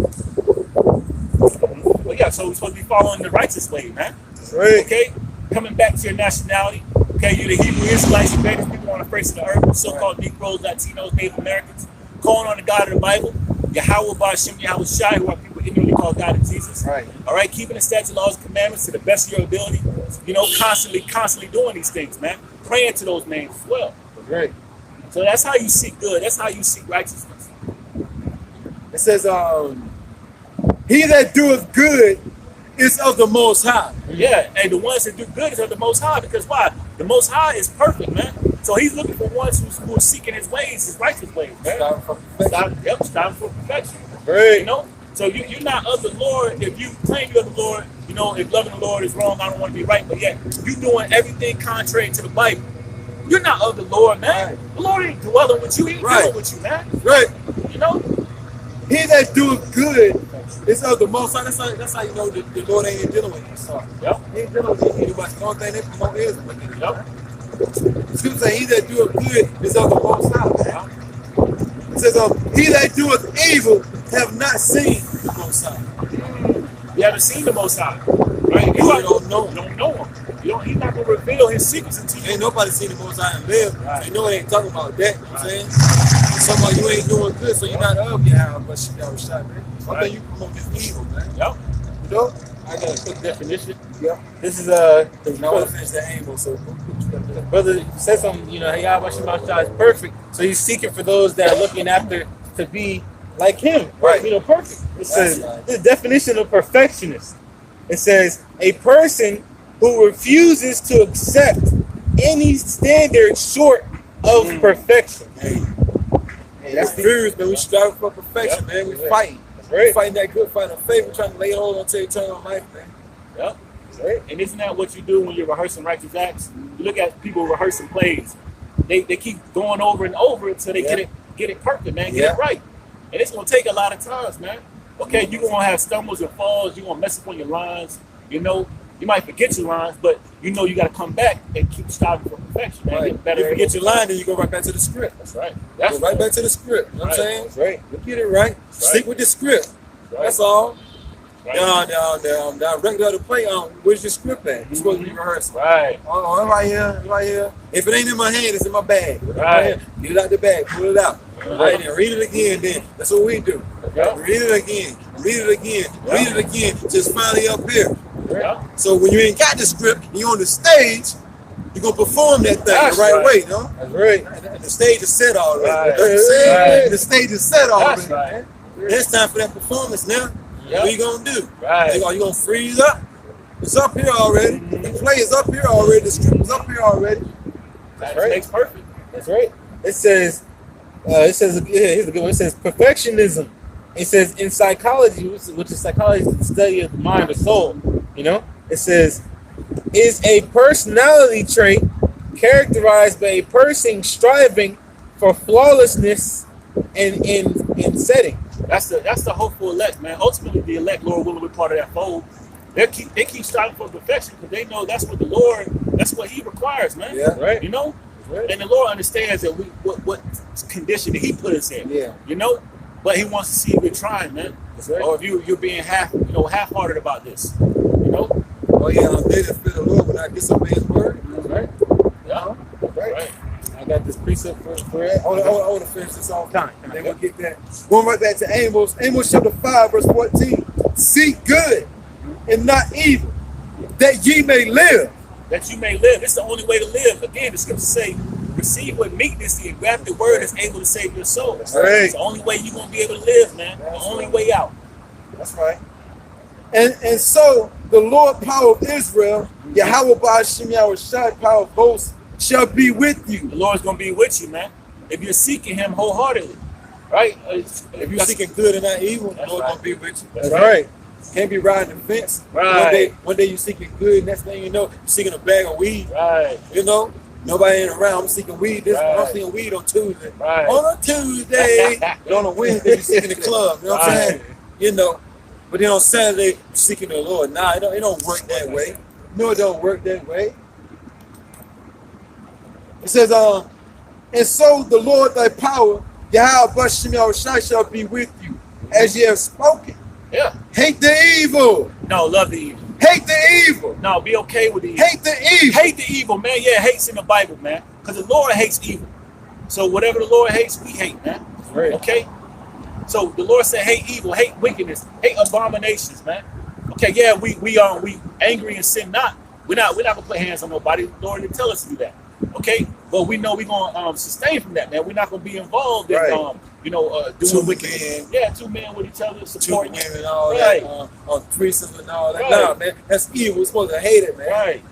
Well, yeah, so we're supposed to be following the righteous way, man. Right. Okay, coming back to your nationality. Okay, you're the Hebrew Israelites, the greatest people on the face of the earth, so-called Negroes, Latinos, Native Americans, calling on the God of the Bible. Yahweh Ba'Shem Yahweh Shai, who are people ignorantly called God and Jesus. Right. All right, keeping the statutes, laws, and commandments to the best of your ability. You know, constantly doing these things, man. Praying to those names as well. Right. So that's how you seek good. That's how you seek righteousness. It says, he that doeth good is of the Most High. Yeah, and the ones that do good is of the Most High, because why? The Most High is perfect, man. So he's looking for ones who are seeking his ways, his righteous ways, man. Striving for perfection. Right. You know? So you're not of the Lord if you claim you're of the Lord. You know, if loving the Lord is wrong, I don't want to be right, but yet you're doing everything contrary to the Bible. You're not of the Lord, man. Right. The Lord ain't dwelling with you. He ain't dealing with you, man. Right. You know? He that doeth good is of the Most High. That's how you know the Lord ain't dealing with you. So, Yep. he ain't dealing with anybody. The only thing they promote is wicked. Yep. Scripture says, he that doeth good is of the Most High. It says, he that doeth evil have not seen the Most High. You haven't seen the Most High, right? You don't know him. He's not going to reveal his secrets until you. Ain't nobody seen the Most High and live. Right. They know they ain't talking about that. You know what I'm saying? Somebody you ain't doing good, so you're not of Yahweh, but you got shot, man. One thing you promote is evil, man. Yep. You know? I got a quick definition. Yeah. This is I want to finish that angle, so the brother said something, you know, Yahweh Shemashah is perfect. So he's seeking for those that are looking after to be like him. Right. You know, perfect. It says right. the definition of perfectionist. It says a person who refuses to accept any standard short of perfection. Hey, that's the truth, man. We striving for perfection, man. We fighting. Right. We fighting that good fight of faith. We're trying to lay hold onto eternal life, man. Yep. Right. And isn't that what you do when you're rehearsing righteous acts? You look at people rehearsing plays. They keep going over and over until they get it perfect, man. Get it right. And it's gonna take a lot of times, man. Okay, you're gonna have stumbles and falls, you're gonna mess up on your lines, you know. You might forget your lines, but you know you got to come back and keep striving for perfection, man. Right. Get better. You forget your line, then you go right back to the script. That's right. Go right back to the script. You know what I'm saying? That's right. You get it right. Stick with the script. Right. That's all. Right. The regular to play on. Where's your script at? You're supposed to be rehearsing. Right. Oh, I'm right here. Right here. If it ain't in my hand, it's in my bag. Right. Get it out the bag. Pull it out. Right. Then read it again. Then that's what we do. Yep. Read it again. Read it again. Read it again. Just finally up here. Yep. So when you ain't got the script, you're on the stage, you're going to perform that thing That's the right right. way, no? That's right. The stage is set already. Right. Right. The stage is set already. That's right. It's time for that performance now. Yep. What you going to do? Right. You going to freeze up? It's up here already. The play is up here already. The script is up here already. That right. makes perfect. That's right. It says, here's a good one. It says perfectionism. It says in psychology, which is psychology, is the study of the mind or soul. You know, it says is a personality trait characterized by a person striving for flawlessness in setting. That's the hopeful elect, man. Ultimately, the elect, Lord willing, we're part of that fold. They keep striving for perfection because they know that's what He requires, man. Yeah. Right. You know, Right. and the Lord understands that what condition that He put us in. Yeah. You know, but He wants to see if we're trying, man. That's right. Or if you're being half-hearted about this. You know. Oh, yeah. They that fear the Lord when I disobey His word. That's right. Yeah. Right. I got this precept for it. I want to finish this off. And then we'll get that. Going right back to Amos. Amos chapter 5, verse 14. Seek good and not evil, that ye may live. That you may live. It's the only way to live. Again, the scriptures say, receive with meekness the engrafted word is able to save your soul. That's right. It's the only way you're going to be able to live, man. That's the only right. way out. That's right. And so the Lord power of Israel, Yahweh Ba'Shem Yahweh Shai, power of hosts, shall be with you. The Lord's going to be with you, man. If you're seeking Him wholeheartedly, right? If you're seeking good and not evil, the That's Lord right. gonna be with you. That's right. Can't be riding the fence. Right. One day you're seeking good, next thing you know, you're seeking a bag of weed. Right. You know, nobody ain't around. I'm seeking weed. Right. I'm seeking weed on Tuesday. Right. On a Tuesday, but on a Wednesday you're seeking the club. You know what I'm Right. saying? You know, but then on Saturday you're seeking the Lord. Nah, it don't work that way. No, it don't work that way. It says, and so the Lord thy power, Yahweh Ba'Shem Yahweh Shai, shall be with you, as ye have spoken. Yeah. Hate the evil. No, love the evil. Hate the evil. No, be okay with the evil. Hate the evil. Hate the evil, man. Yeah, hate's in the Bible, man. Because the Lord hates evil. So whatever the Lord hates, we hate, man. Right. Okay? So the Lord said, hate evil, hate wickedness, hate abominations, man. Okay, yeah, we angry and sin not. We're not gonna put hands on nobody. The Lord didn't tell us to do that. Okay, but we know we're gonna sustain from that, man. We're not gonna be involved in doing wickedness. Yeah, two men with each other, supporting women and all that, threesomes and all that. Right. Nah, man, that's evil. We're supposed to hate it, man. Right.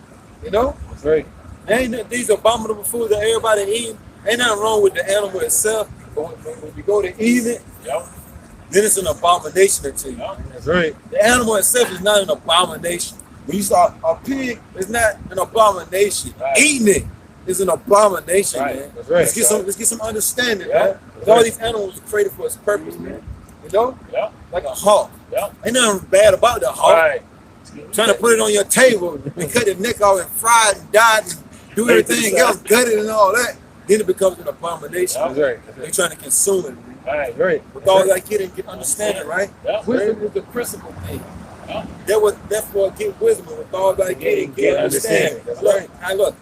You know? That's right. Ain't these abominable foods that everybody eat? Ain't nothing wrong with the animal itself, but when you go to eat it, then it's an abomination to you. That's right. The animal itself is not an abomination. When you start a pig, it's not an abomination. Right. Eating it is an abomination, man. That's right. Let's get some understanding, man. All these animals are created for its purpose, man. You know? Yeah. Like a hawk. Yeah. Ain't nothing bad about the hawk. Right. Trying to put it on your table and cut the neck off and fry it and dye it and do everything else, gut it and all that. Then it becomes an abomination. That's right. They're trying to consume it. Right. Right. With all that get understanding, right? Yeah. Wisdom is the principal thing. Yeah. Therefore, get wisdom with all that get understanding. That's right. Look,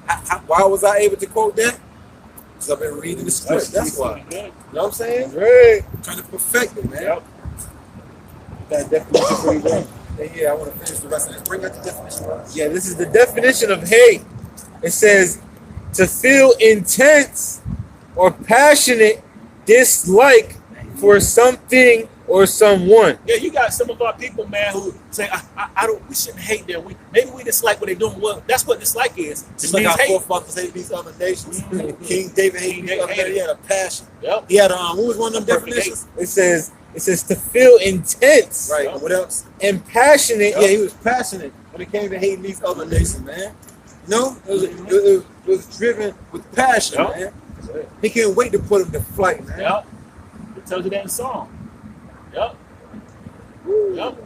why was I able to quote that? Because I've been reading the script. That's why. You know what I'm saying? Right. I'm trying to perfect it, man. Yep. That definition pretty good. Yeah, I want to finish the rest of this. Bring out the definition. Yeah, this is the definition of hate. It says to feel intense or passionate dislike for something or someone. Yeah, you got some of our people, man, who say, I don't. We shouldn't hate them. Maybe we dislike what they're doing. Well, that's what dislike is. Just like our forefathers hate these other nations. Mm-hmm. King David hated these other nations. He had a passion. Yep. He had what was one of them definitions? It says to feel intense. Right. Yep. What else? And passionate. Yeah, he was passionate when it came to hating these other nations, man. No, it was driven with passion, man. He can't wait to put him to flight, man. Yep. It tells you that in song. Yep. Yep.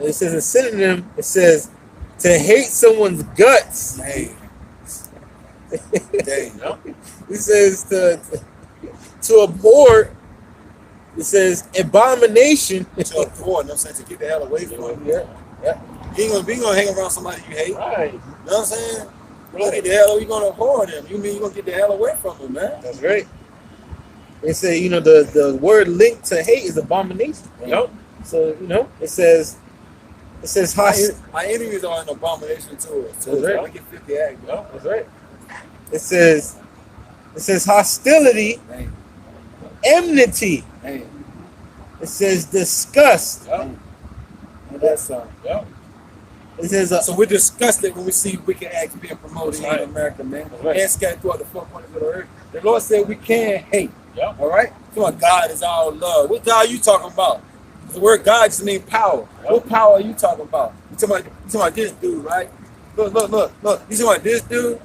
It says a synonym. It says to hate someone's guts. Dang. Yep. It says to abhor. It says abomination. To abhor, no sense to get the hell away from him. Yeah. You ain't gonna hang around somebody you hate. Right. You know what I'm saying? You gonna get the hell, you gonna abhor them. You mean you gonna get the hell away from them, man? That's right. They say, the word linked to hate is abomination. Yep. So, it says my enemies are an abomination to us. So right. We get 50 act. Yep. That's right. It says hostility, enmity. It says disgust. Yep. That's Yep. It says so we're disgusted when we see wicked acts being promoted in America, man. Right. And scattered throughout the four corners of the earth. The Lord said we can't hate. Yep. All right? Come on, God is all love. What God are you talking about? The word God just means power. Yep. What power are you talking about? You talking about this dude, right? Look. You talking about this dude?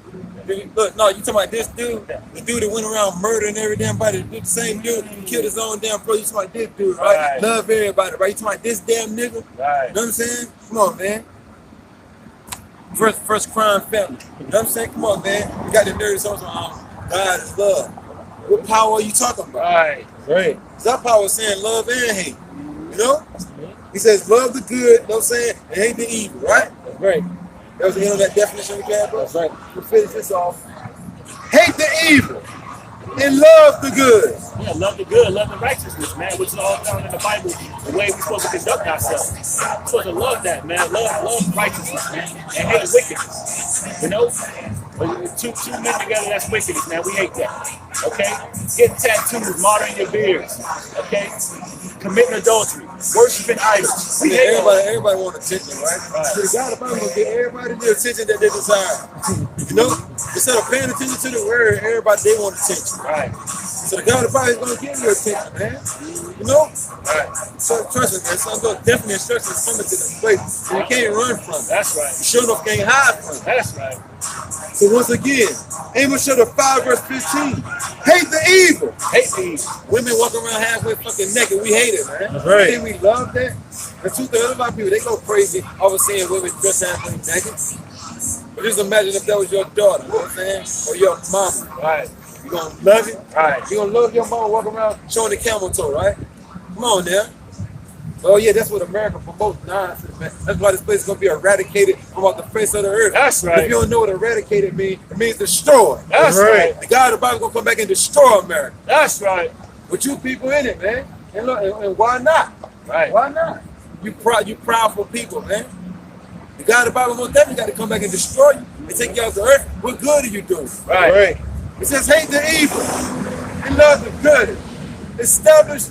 Look, no, you talking about this dude? The dude that went around murdering every damn body. The same dude who killed his own damn brother. You talking about this dude, right? Love everybody, right? You talking about this damn nigga? Right. You know what I'm saying? Come on, man. First crime family. You know what I'm saying? Come on, man. You got the dirty songs on God is love. What power are you talking about? Right. Right. That power is saying love and hate. You know? He says love the good, you know what I'm saying, and hate the evil, right? That's right. That was the end of that definition we had, bro? That's right. We'll finish this off. Hate the evil and love the good. Yeah, love the good, love the righteousness, man, which is all found in the Bible, the way we're supposed to conduct ourselves. We're supposed to love that, man. Love righteousness, man, and hate wickedness. You know? Two men together, that's wickedness, man. We hate that. Okay? Getting tattoos, martyring your beards. Okay? Committing adultery, worshiping idols. We hate everybody want attention, right? So the God of the Bible will get everybody the attention that they desire. You know? Instead of paying attention to the word, they want attention. Right. So the God of the Bible is going to give you attention, man. You know? Right. So trust me, man. Some definitely instructions coming to this place. So you can't run from it. That's right. You sure enough can't hide from it. That's right. So once again, Amos chapter 5 verse 15. Hate the evil. Hate the evil. Women walk around halfway fucking naked. We hate it, man. That's right. You think we love that? The truth of about people, they go crazy over seeing women dress halfway naked. But just imagine if that was your daughter, you know what I'm saying? Or your mama. Right. You gonna love it? Right. You gonna love your mama walking around showing the camel toe, right? Come on now. Oh yeah, that's what America promotes nonsense, man. That's why this place is gonna be eradicated from off the face of the earth. That's right. If you don't know what eradicated means, it means destroy. That's right. The God of the Bible is gonna come back and destroy America. That's right. With you people in it, man. And look, and why not? Right. Why not? You proudful people, man. The God of the Bible most definitely got to come back and destroy you and take you off the earth. What good are you doing? Right. It says, hate the evil and love the good. Establish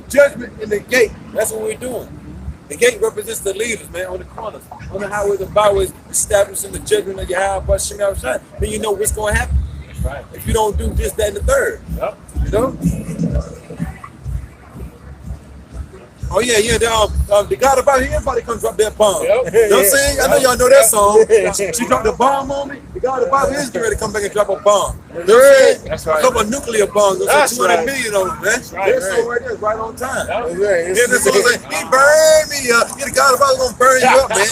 judgment in the gate. That's what we're doing. The gate represents the leaders, man, on the corners, on the highways and byways, establishing the judgment of Yahweh, Shemel. Then you know what's going to happen. Right. If you don't do this, that, and the third. Yep. You know? Oh yeah, the God about here, everybody come drop that bomb. Yep. You know what I'm saying? I know y'all know that song. Yeah. She dropped the bomb on me. The God about here is getting ready to come back and drop a bomb. You know what I'm saying? That's right. A couple of nuclear bombs. That's 200 right. million on them, man. right, That song right. right there is right on time. Yep. Yeah, this song like, he burned me up. Yeah, the God about is gonna burn you up, man.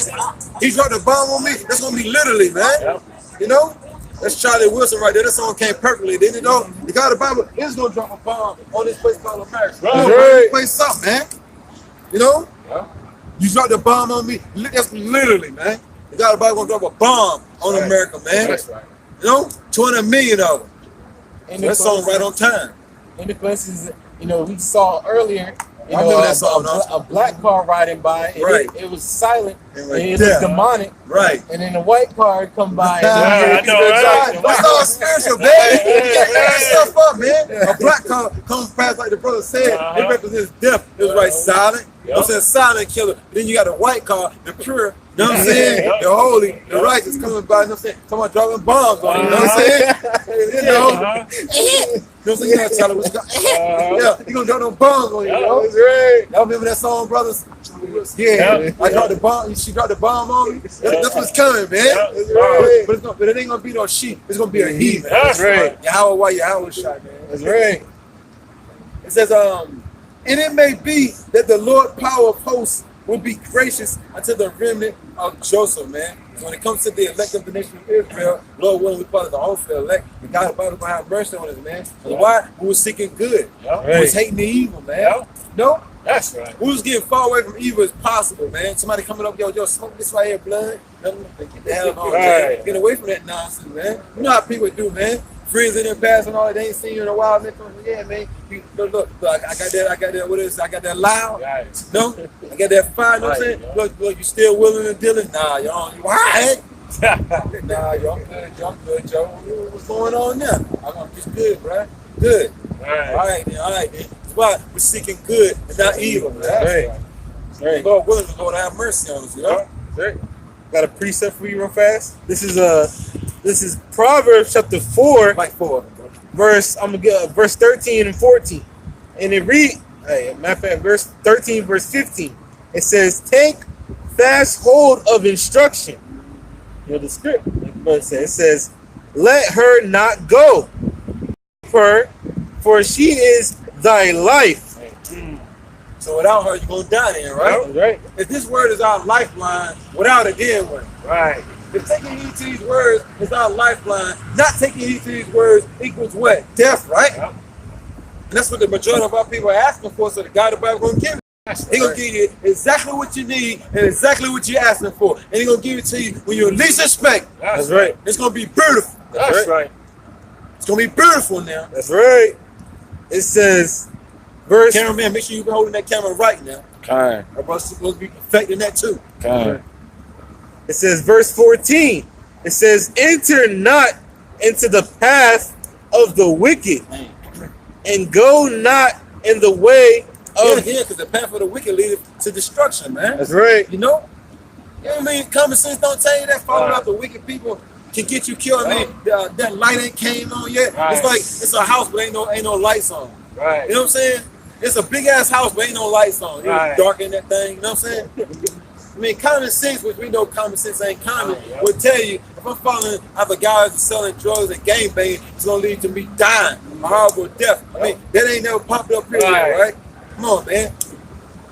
He dropped the bomb on me. That's gonna be literally, man. Yep. You know? That's Charlie Wilson right there. That song came perfectly. Didn't it know? The God of the Bible is gonna drop a bomb on this place called America. Right. Burn this place up, man. You know? Yep. You dropped the bomb on me. That's literally, man. The God of the Bible gonna drop a bomb on Right. America, man. That's right. You know? 200 million of them. And That song right on time. And the places, you know, we saw earlier, you I know, remember that song, a black car riding by, and Right. it was silent, And and right it there. was demonic, Right. and then a white car come by, Yeah, I and know, right? That's all spiritual, baby. You can't make that stuff up, man. A black car comes past, like the brother said, it represents death. It was right silent. You know what I'm saying? Silent killer. Then you got a white car, the pure, you know what I'm saying? The holy, the righteous coming by, you know what I'm saying? Talking about dropping bombs on you, you know what I'm saying? You know? You know what I'm saying? You gotta tell him what you got. Yeah, he gonna drop them bombs on you, you know? right. Y'all remember that song, brothers? Yeah, I dropped the bomb. She dropped the bomb on me. That's what's coming, man. right. But it ain't gonna be no sheep. It's gonna be a he, man. That's right. Yahweh shot, man. That's right. It says, and it may be that the Lord power of hosts will be gracious unto the remnant of Joseph, man. When it comes to the elect of the nation of Israel, Lord willing, we call it the whole elect. And God is about to have mercy on us, man. Why? We was seeking good. Yep. We was hating the evil, man. Yep. No? That's right. We was getting far away from evil as possible, man. Somebody coming up, yo, smoke this right here, blood. Get the hell on, man. Right. Get away from that nonsense, man. You know how people do, man. Friends in their past and all that, they ain't seen you in a while. Man, yeah, man. Look, I got that, what is it? I got that loud. Right. No? I got that fire, you know what I'm saying? Look, you still willing and dealing? Nah, y'all, you all right? Nah, y'all good, Joe. What's going on now? I'm just good, bro. Good. Right. All right, then. That's why we're seeking good and not evil, man. Right. Right. Lord willing, the Lord have mercy on us, you know? Right. Got a precept for you real fast. This is Proverbs chapter 4, Like for verse 13 and 14. And it read, matter of fact, verse 13, verse 15. It says, take fast hold of instruction. You know the script. Like it says, let her not go. For she is thy life. So without her, you're gonna die then, right? Right. If this word is our lifeline, without it, then what? Right. If taking heed to these words is our lifeline, not taking heed to these words equals what? Death, right? Yep. And that's what the majority of our people are asking for, so the God of the Bible gonna give it. He gonna give you exactly what you need and exactly what you're asking for. And he gonna give it to you when you least expect. That's right. It's gonna be beautiful. That's right. It's gonna be beautiful now. That's right. It says, verse. Cameraman, make sure you're holding that camera right now. Kind. Our brother's supposed to be perfecting that too. Kind. It says, verse 14. It says, enter not into the path of the wicked, and go not in the way of. Yeah, because the path of the wicked leads to destruction, man. That's right. You know? You know what I mean? Common sense don't tell you that following out the wicked people can get you killed. I mean, that light ain't came on yet. Right. It's like it's a house, but ain't no lights on. Right. You know what I'm saying? It's a big ass house, but ain't no lights on. It's Right. dark in that thing. You know what I'm saying? I mean, common sense, which we know common sense ain't common, will tell you if I'm following other guys and selling drugs and gang banging, it's gonna lead to me dying a horrible death. I mean, that ain't never popped up here, right? Come on, man.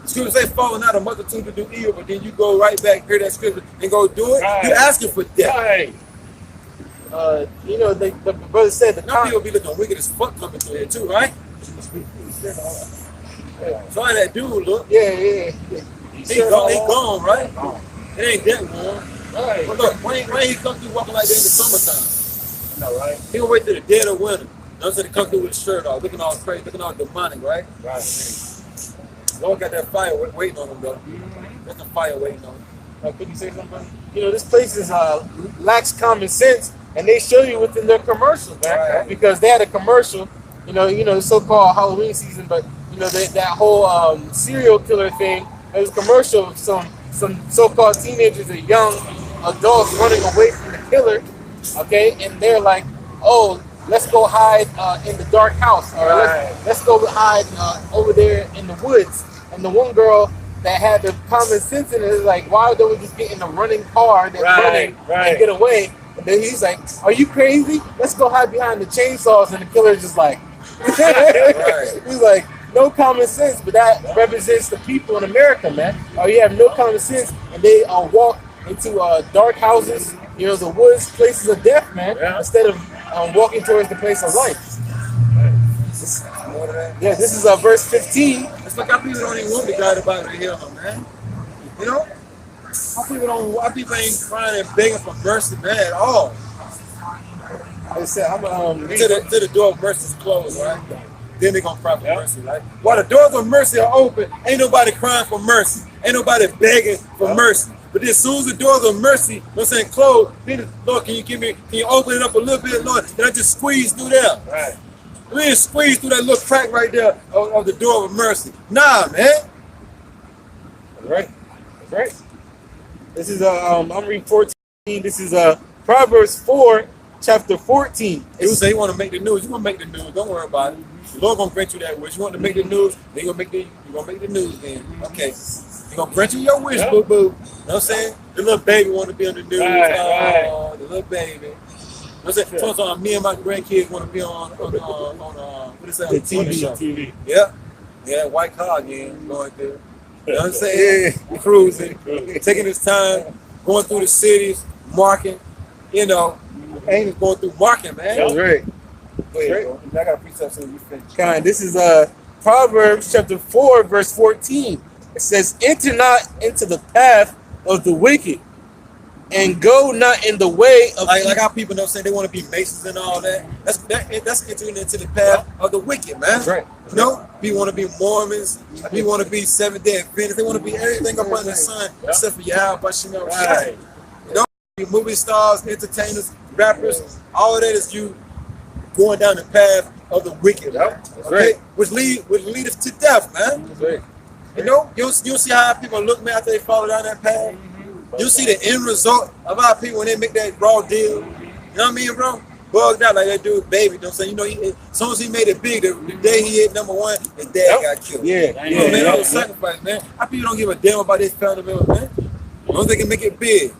Scripture say following out a multitude to do evil, but then you go right back, hear that scripture, and go do it. Right. You're asking for death. Right. You know, the brother said the Now people be looking wicked as fuck coming through here too, right? Try that dude, look. Yeah. He gone, right? It ain't that one. Right. But look, when he come through walking like that in the summertime, I know, right? he gonna wait till the dead of winter. I'm saying to come through with his shirt off, looking all crazy, looking all demonic, right? Right. Lord got that fire waiting on him, though. That's the fire waiting on him. Could you say something? You know, this place is lacks common sense, and they show you within their commercials, man. Right. Because they had a commercial, the so-called Halloween season, but that whole serial killer thing. It was a commercial of some so-called teenagers or young adults running away from the killer. Okay, and they're like, "Oh, let's go hide in the dark house, or let's go hide over there in the woods." And the one girl that had the common sense in it is like, why don't we just get in a running car that's running and get away? And then he's like, are you crazy? Let's go hide behind the chainsaws. And the killer's just like, he's like, no common sense, but that represents the people in America, man. You have no common sense, and they walk into dark houses, the woods, places of death, man, instead of walking towards the place of life. Yeah, this is verse 15. It's like our people don't even want the God about the hill, man. You know? Our people ain't crying and begging for mercy, man, at all. Like I said, Till the door of mercy is closed, right? Then they're gonna cry for mercy, right? While the doors of mercy are open, ain't nobody crying for mercy. Ain't nobody begging for mercy. But then as soon as the doors of mercy, closed, then Lord, can you open it up a little bit, Lord? Can I just squeeze through there? Right. We didn't squeeze through that little crack right there of the door of mercy. Nah, man. That's right. That's right. This is I'm reading 14. This is Proverbs 4, chapter 14. He would say you want to make the news. You want to make the news. Don't worry about it. The Lord gonna grant you that wish. You want to make the news, then you gonna make the news then. Okay. He gonna grant you your wish, boo-boo. You know what I'm saying? The little baby want to be on the news. The little baby. What's that? So me and my grandkids want to be on what is that? The TV. Yeah, white car again, going through. You know what I'm saying? Yeah. Cruising, taking his time, going through the cities, marking. Ain't just going through marking, man. That's right. Wait, I got a precept so you finish. This is Proverbs chapter 4, verse 14. It says, "Enter not into the path of the wicked, and go not in the way of like our people know saying they want to be Masons and all that. That's entering into the path of the wicked, man. That's right. We want to be Mormons. We want to be Seventh-day Adventists. They want to be everything up under the sun except for Yahweh, but right. Be movie stars, entertainers, rappers. All of that is you going down the path of the wicked, right? Right. Which lead us to death, man. That's right. You'll see how people look, man, after they follow down that path. You see the end result of our people when they make that raw deal. You know what I mean, bro? Bugged out like that dude, baby. You know what I'm saying? As soon as he made it big, the day he hit number one, his dad got killed. Yeah. Man, that was sacrifice, man. Our people don't give a damn about this family member, man. As long as they can make it big.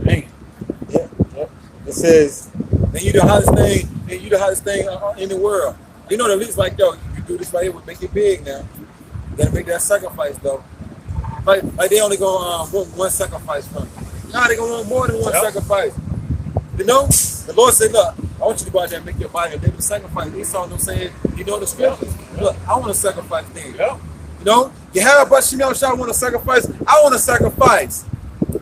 Dang. Yeah. It says, And you the hottest thing in the world. You know, at least like, yo, you do this right here, we'll make it big now. You gotta make that sacrifice, though. Like they only gonna want one sacrifice from you. Nah, they gonna want more than one sacrifice. The Lord said, look, I want you to go out there and make your body a living sacrifice. He saw them saying, the scriptures. Look, I want to sacrifice things. You have a bunch of y'all want to sacrifice. I want to sacrifice.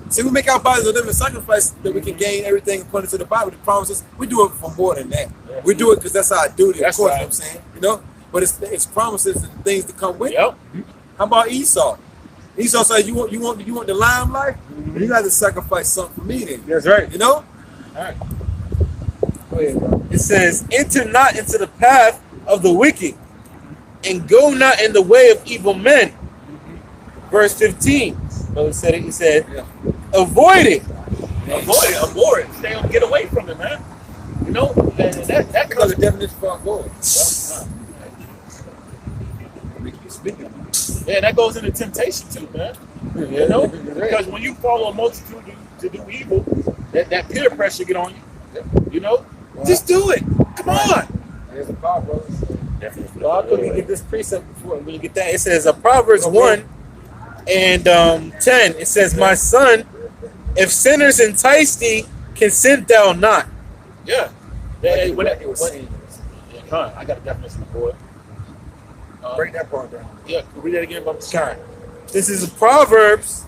See, we make our bodies a living sacrifice that we can gain everything according to the Bible. The promises, we do it for more than that. We do it because that's our duty, of course, you know what I'm saying? But it's promises and things to come with it. How about Esau? Esau said, you want the limelight? You got to sacrifice something for me then. That's right. All right. Go ahead, bro. It says, enter not into the path of the wicked, and go not in the way of evil men. Verse 15. So he said, avoid it. Avoid it. Get away from it, man. That comes the definition for avoid. Yeah, that goes into temptation too, man. Because when you follow a multitude to do evil, that peer pressure get on you. Just do it. Come on. There's a power, bro. Well, I couldn't get this precept before we get that. It says Proverbs 1 and 10. It says, my son, if sinners entice thee, consent thou not. Yeah. I got a definition for it. Break that part down. Yeah, read that again, Bubba. Sure. This is Proverbs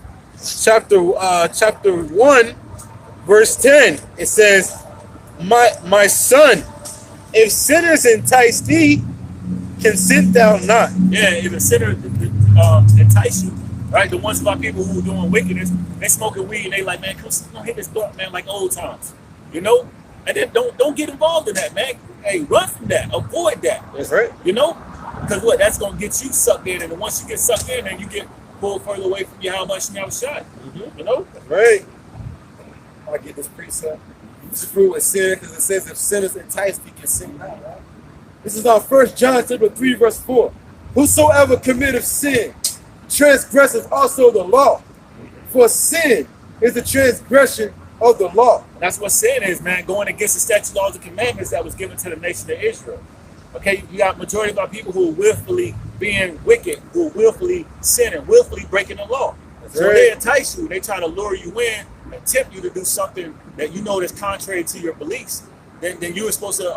chapter 1, verse 10. It says, my son, if sinners entice thee, consent thou not. Yeah, if a sinner entice you, right? The ones about people who are doing wickedness, they smoking weed, and they like, man, come hit this blunt, man, like old times, you know? And then don't get involved in that, man. Hey, run from that, avoid that. That's right. You know? Because what? That's gonna get you sucked in, and then once you get sucked in, then you get pulled further away from you how much you never shot. You know? That's right. I get this precept. This is true with sin because it says if sinners entice, you can sin not, right? This is our 1 John chapter 3, verse 4. Whosoever committeth sin transgresseth also the law. For sin is the transgression of the law. That's what sin is, man, going against the statutes, laws, and commandments that was given to the nation of Israel. Okay, you got majority of our people who are willfully being wicked, who are willfully sinning, willfully breaking the law. So they entice you, they try to lure you in and tempt you to do something that you know that's contrary to your beliefs. Then you were supposed to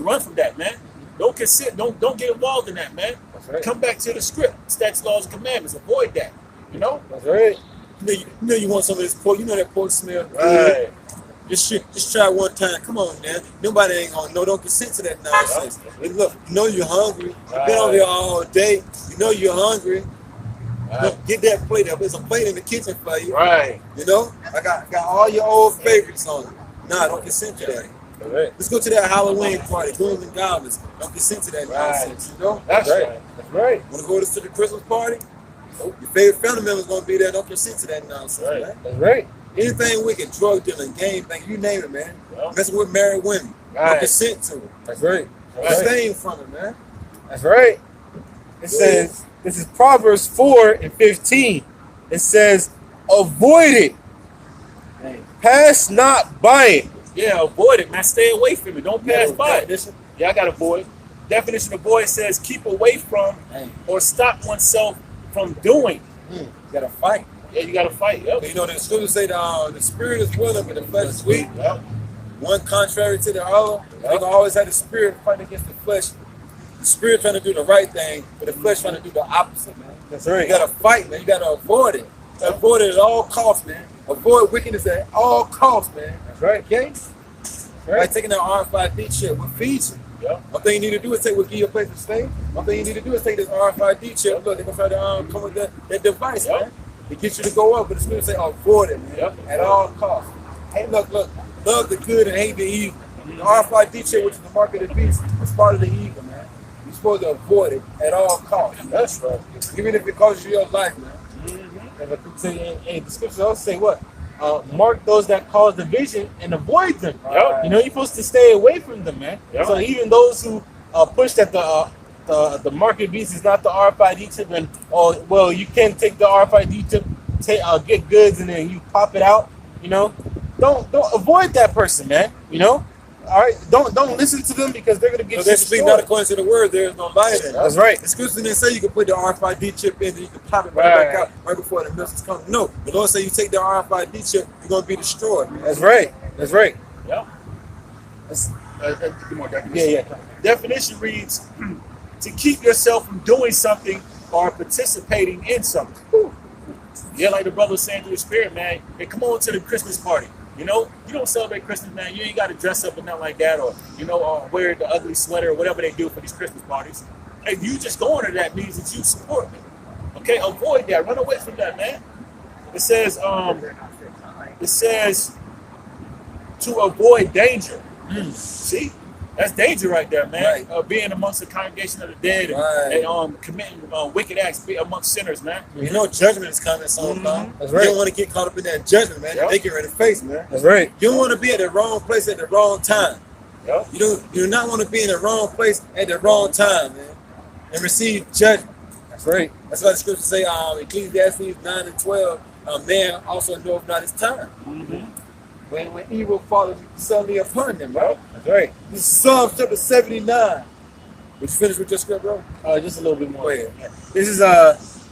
run from that, man. Don't consent, don't get involved in that, man. Right. Come back to the script, statutes, laws, and commandments. Avoid that. You know? That's right. You know you want some of this pork. You know that pork smell. Right. Just try one time. Come on, man. Nobody ain't gonna know. Don't consent to that nonsense. Hey, look, you know you're hungry. You've been over here all day. You know you're hungry. Look, get that plate up. There's a plate in the kitchen for you. Right. You know, I got all your old favorites on it. Nah, don't consent to that. Right. Let's go to that Halloween party, ghouls and goblins. Don't consent to that nonsense. You know? That's right. That's right. Want to go to the Christmas party? Your favorite family member's gonna be there. Don't consent to that nonsense, Right. man. That's right. Anything wicked, drug dealing, game bang, you name it, man. Yeah. Messing with married women. Don't Right. consent to it. That's right. Abstain from it, man. That's right. It says, this is Proverbs 4:15. It says, avoid it. Pass not by it. Yeah, avoid it, man. Stay away from it. Don't pass by it. Yeah, I got to avoid. Definition of avoid says keep away from or stop oneself from doing. You gotta fight. Yeah, you got to fight. Yep. You know, the scriptures say the spirit is willing, but the flesh is weak. Yep. One contrary to the other. They gonna always have the spirit fighting against the flesh. The spirit trying to do the right thing, but the flesh trying to do the opposite, man. That's right. You gotta fight, man. You gotta avoid it. Avoid it at all costs, man. Avoid wickedness at all costs, man. That's right. Okay? Like taking that RFID chip, what feeds you? Yep. One thing you need to do is take what give you a place to stay. One thing you need to do is take this RFID chip. Look, they're gonna try to come with that device, man. It gets you to go up, but it's gonna say avoid it, man. At all costs. Hey, look, love the good and hate the evil. The RFID chip, which is the mark of the beast, is part of the evil, man. You're supposed to avoid it at all costs. That's right. Even if it costs you your life, man. And the scriptures also say what? Mark those that cause division and avoid them. Yep. You know, you're supposed to stay away from them, man. Yep. So even those who push that the market beast is not the RFID chip, and well, you can take the RFID chip, get goods, and then you pop it out. You know, don't avoid that person, man. You know, all right. Don't listen to them because they're gonna get you They speak destroyed. not according to the word. There is no lie in it. That's right. The scripture didn't say you can put the RFID chip in and you can pop it right back out right before the message comes. No, the Lord said you take the RFID chip, you're gonna be destroyed. That's right. That's right. Yep. Get more definition. Yeah. Definition reads to keep yourself from doing something or participating in something. Yeah, like the brother was saying through the spirit, man. Hey, come on to the Christmas party. You know, you don't celebrate Christmas, man. You ain't got to dress up or nothing like that, or wear the ugly sweater or whatever they do for these Christmas parties. Hey, you just going to that means that you support me. Okay, avoid that. Run away from that, man. It says to avoid danger. See, that's danger right there, man. Being amongst the congregation of the dead and committing wicked acts amongst sinners, man. You know judgment is coming soon, man. That's You right. don't want to get caught up in that judgment, man. They get ready to face, man. That's right. You don't want to be at the wrong place at the wrong time. Yep. You do not want to be in the wrong place at the wrong time, man, and receive judgment. That's right. That's why the scriptures say, Ecclesiastes 9:12, man also knoweth not his time. When evil follows suddenly upon them, right? That's right. This is Psalm chapter 79. Would you finish with your script, bro? Just a little bit more. Go ahead. This is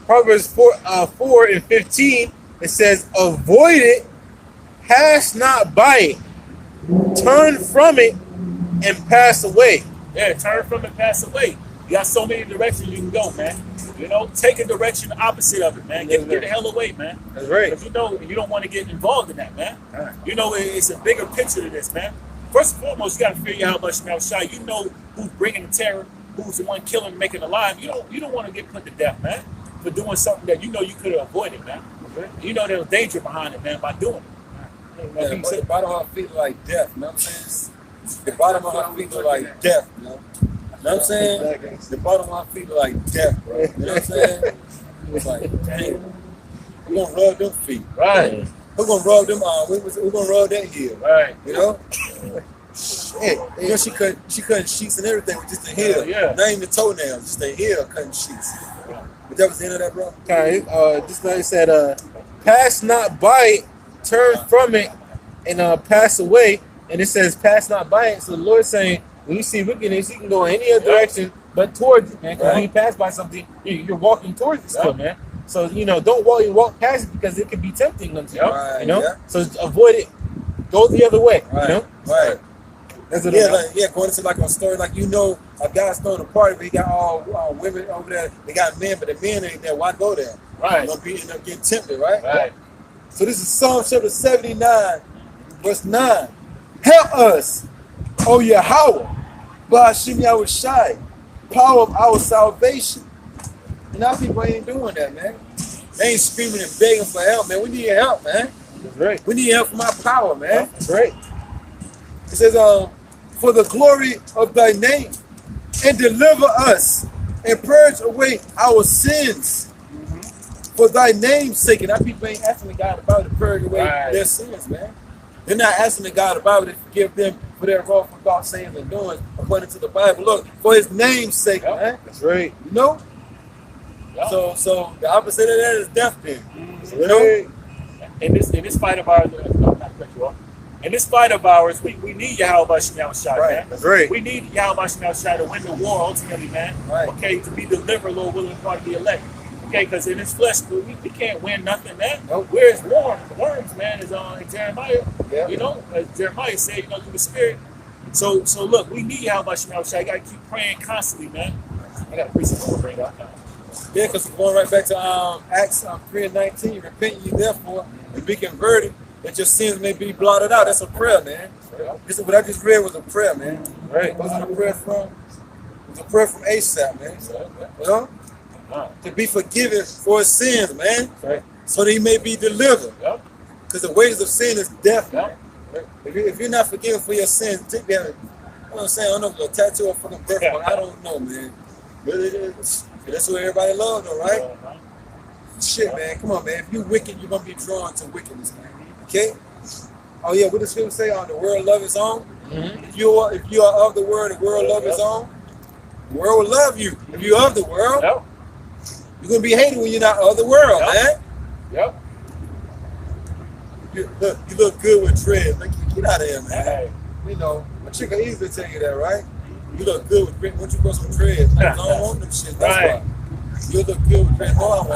Proverbs 4:15. It says, avoid it, pass not by it, turn from it, and pass away. Yeah, turn from it, pass away. You got so many directions you can go, man. You know, take a direction opposite of it, man. Get the hell away, man. That's right. Because you don't want to get involved in that, man. You know, it's a bigger picture to this, man. First and foremost, you got to figure out how much now shot. You know who's bringing the terror. who's the one killing, making alive, you don't want to get put to death, man, for doing something that you know you could have avoided, man. You know there's danger behind it, man, by doing it. Yeah, the bottom of her feet like death, you know what I'm saying? The bottom of her feet like death, you know? You know what I'm saying? The bottom of her feet like death, bro. You know what I'm saying? It's like, dang. We're gonna rub them feet. Right. We're gonna rub them we're gonna rub that heel. Right. You know? Shit. You know, she cut sheets and everything with just a heel. Yeah. Not even the toenails, just a heel cutting sheets. But that was the end of that, bro. Okay, just like I said, pass not by it, turn from it, and pass away. And it says, pass not by it. So the Lord's saying, when you see wickedness, you can go in any other direction but towards it, man. Because when you pass by something, you're walking towards it still, man. So, don't walk past it because it could be tempting unto you, Right, yeah. So avoid it. Go the other way, Right. Right. That's what Going into like a story, like a guy's throwing a party, but he got all women over there. They got men, but the men ain't there. Why go there? Right. You're gonna end up getting tempted, right? Right. So this is Psalm chapter 79, verse 9. Help us, O Yahweh, by Hashem Yahushai, power of our salvation. And our people ain't doing that, man. They ain't screaming and begging for help, man. We need your help, man. That's right. We need help from our power, man. That's right. It says, for the glory of thy name, and deliver us, and purge away our sins. For thy name's sake. And our people ain't asking the God about to purge away their sins, man. They're not asking the God about it to forgive them for their wrongful thoughts, sayings, and doings, according to the Bible. Look, for his name's sake, man. That's right. You know? Yep. So the opposite of that is death then. That's You know? right. In this fight of ours, in this fight of ours, we need Yahweh Shai, man. That's right. We need Yahweh Shai to win the war ultimately, man. Right. Okay, to be delivered, Lord willing, part of the elect. Okay, because in this flesh, we can't win nothing, man. Nope. Whereas worms, man, is in Jeremiah. Yeah. As Jeremiah said, through the Spirit. So look, we need Yahweh Shai. I gotta keep praying constantly, man. I got a precept to bring up. Yeah, because we're going right back to Acts 3:19. Repent ye therefore and be converted, that your sins may be blotted out. That's a prayer, man. This is what I just read was a prayer, man. Right. Wasn't a prayer from? It was a prayer from ASAP, man. You know? To be forgiven for his sins, man. Right. So that he may be delivered. Yep. Because the wages of sin is death, man. Yep. If you're not forgiven for your sins, take that. You know what I'm saying? I don't know if it's a tattoo or fucking birthmark. I don't know, man. But that's what everybody loves, though, right? Shit, man. Come on, man. If you're wicked, you're going to be drawn to wickedness, man. Okay? Oh, yeah. What does scripture say? The world love its own. Mm-hmm. If you are of the world love its own. The world will love you. If you're of the world, Yep. you're going to be hated when you're not of the world, man. Yep. You look good with dreads. Like, get out of here, man. Hey. You know, a chick will easily tell you that, right? You look good with dreads. Once you grow some dreads, I don't want them shit. That's Right. why. You look good with dreads. No, I won't.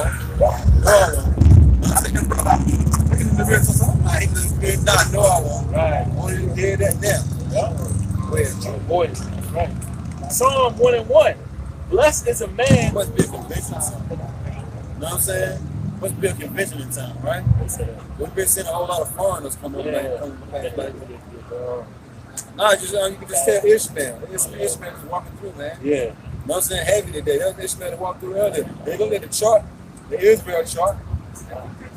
I said, bro, look in the mirror. I ain't look good. Nah, no, I won't. Right. I want you to hear that now. Yep. Go ahead, Joe. Boy, right. Psalm 1:1. Blessed is a man. Must be a convention in town. You know what I'm saying? Must be a convention in town, right? We've been seeing a whole lot of foreigners come over back. Nah, you can just tell Ishmael. Ishmael is walking through, man. Yeah. You know what I'm saying? Heavy today. That was Ishmael that walked through earlier. They look at the chart, the Israel chart.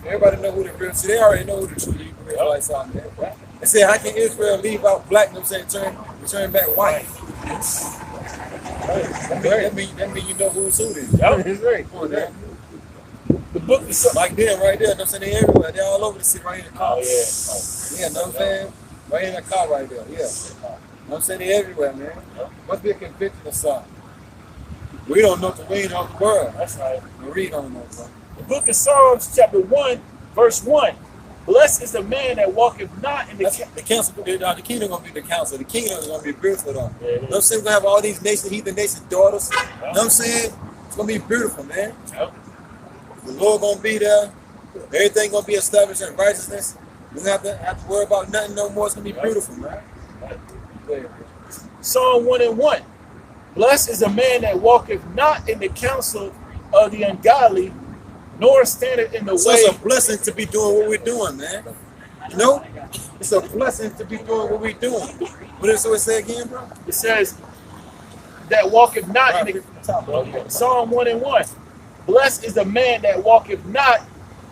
Everybody know who the real, see, they already know who the true Israelites are, man. They say, how can Israel leave out black, you know what I'm saying, turn back white? That mean you know who's who then. Yep. That's right. Come on, man. The book is so. Like them right there, you know what I'm saying? They everywhere. They're all over the city right in the car. Oh, yeah. Yeah, know what I'm saying? Right in the car right there, yeah. You know what I'm saying? They everywhere, man. Must be a conviction or something. We don't know the way of the world. That's right. We don't know, bro. The book of Psalms, chapter 1, verse 1. Blessed is the man that walketh not in the The council, the kingdom gonna be the council. The kingdom is gonna be beautiful though. Yeah, You know what I'm saying? We're gonna have all these nations, heathen nations, daughters. You know what I'm saying? It's gonna be beautiful, man. Yep. The Lord gonna be there. Everything gonna be established in righteousness. We don't have to worry about nothing no more. It's gonna be beautiful, man. Psalm 1:1. Blessed is the man that walketh not in the counsel of the ungodly, nor standeth in the So way. it's a blessing to be doing what we're doing, man. You know? It's a blessing to be doing what we're doing. What does it say again, bro? It says, that walketh not in the Psalm 1 and 1. Blessed is the man that walketh not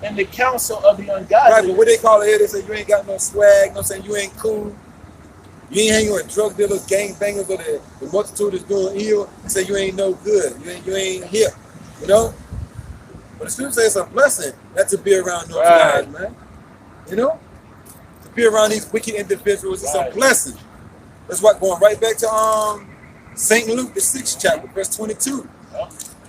in the counsel of the ungodly. Right, but what they call it here, they say you ain't got no swag, no saying you ain't cool. You ain't hanging with drug dealers, gangbangers, or the multitude is doing ill. They say you ain't no good. You ain't hip. You know? But the scripture says it's a blessing not to be around those guys, man. You know? To be around these wicked individuals, it's a blessing. That's why going right back to St. Luke, the 6th chapter, verse 22.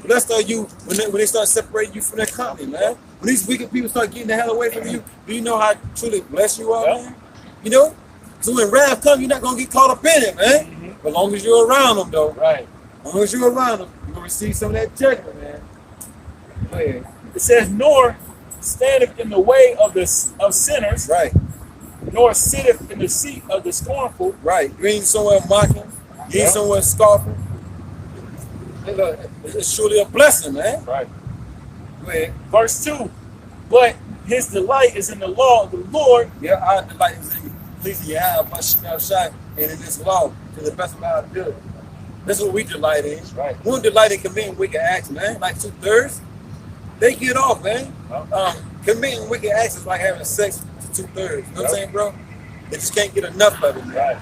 Blessed are you when they start separating you from their company, man. When these wicked people start getting the hell away from you, do you know how truly blessed you are, man? You know? So when wrath comes, you're not going to get caught up in it, man. As long as you're around them, though. Right. As long as you're around them, you're going to receive some of that judgment, man. Go ahead. It says, nor standeth in the way of sinners. Right. Nor sitteth in the seat of the scornful. Right. You ain't somewhere mocking. You ain't somewhere scoffing. It's surely a blessing, man. Right. Go ahead. Verse 2. But his delight is in the law of the Lord. Yeah, our delight is in pleasing Yahweh, my smell shine, and in this law to the best of our ability. That's what we delight in. Right. We don't delight in committing wicked acts, man. Like 2/3, they get off, man. Committing wicked acts is like having sex to 2/3. You know what I'm saying, bro? They just can't get enough of it, man. Right.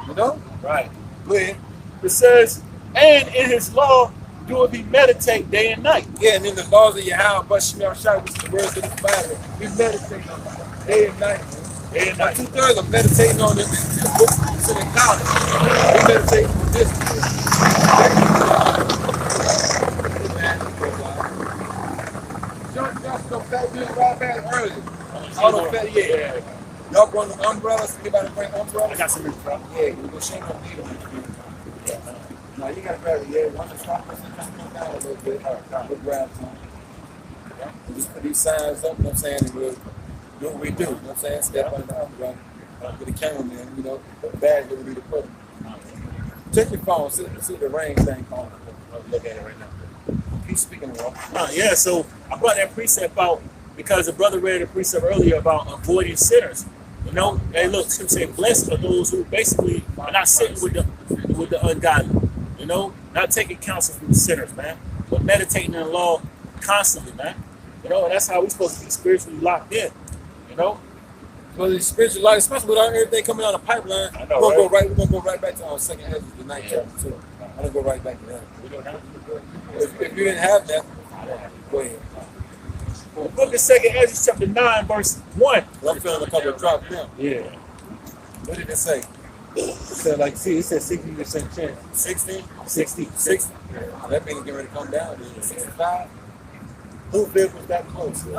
You know? Right. Go ahead. It says, and in his law do it be meditate day and night. Yeah, and in the laws of Yahweh, but Shemel Shai, which is the words of the Bible, we meditate on it day and night. Day and night. 2/3 of meditating on this book sitting college. We meditate on this. Yeah. Y'all bring the umbrellas? Anybody bring umbrellas? I got some umbrellas. Yeah, you go shake on me. No, you gotta grab it. Yeah, once it's stop, come down a little bit. We'll grab some. We just put these signs up, you know what I'm saying? And we'll do what we do, you know what I'm saying? Step on the umbrella. With the cameraman, you know, the bag that we need to put. Check your phone, see the rain thing on. Look at it right now. Keep speaking of what? Yeah, so I brought that precept out because the brother read a precept earlier about avoiding sinners. You know, hey, look, Scripture say, blessed are those who basically are not sitting with the ungodly. You know, not taking counsel from the sinners, man, but meditating in the law constantly, man. You know, and that's how we're supposed to be spiritually locked in. You know, so the spiritual life, especially with everything coming down the pipeline, we're gonna go right back to our second Ezra, the 9th chapter too. I'm gonna go right back to that. If you didn't have that, go ahead. The book of 2nd Ezra, chapter 9, verse 1. I'm feeling a couple of drops now. Yeah. What did it say? It said, like, see, it said 60% chance. 60? 60. 60. That means getting ready to come down. 65. Who bid was that close? So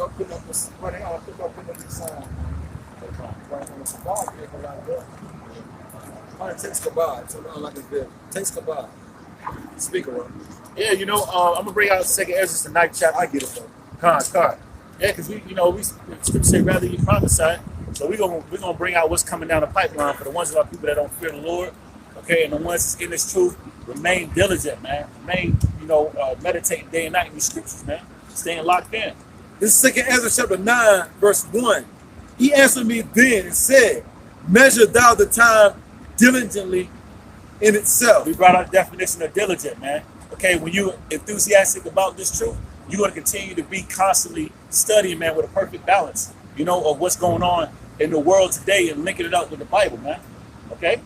put up this, what they all put up this sign. Right on the cigar, takes kabod. So like a bit. Takes kabod. Speaker on. Yeah, you know, I'm gonna bring out 2nd Ezra, the 9th chapter. I get it, bro. Con. Yeah, because we Scripture say rather you prophesy. So we're gonna bring out what's coming down the pipeline for the ones of our people that don't fear the Lord. Okay, and the ones that's in this truth, remain diligent, man. Remain, meditating day and night in these scriptures, man. Staying locked in. This is 2nd Ezra chapter 9, verse 1. He answered me then and said, measure thou the time diligently in itself. We brought out the definition of diligent, man. Okay, when you're enthusiastic about this truth, you're going to continue to be constantly studying, man, with a perfect balance, of what's going on in the world today and linking it up with the Bible, man. Okay?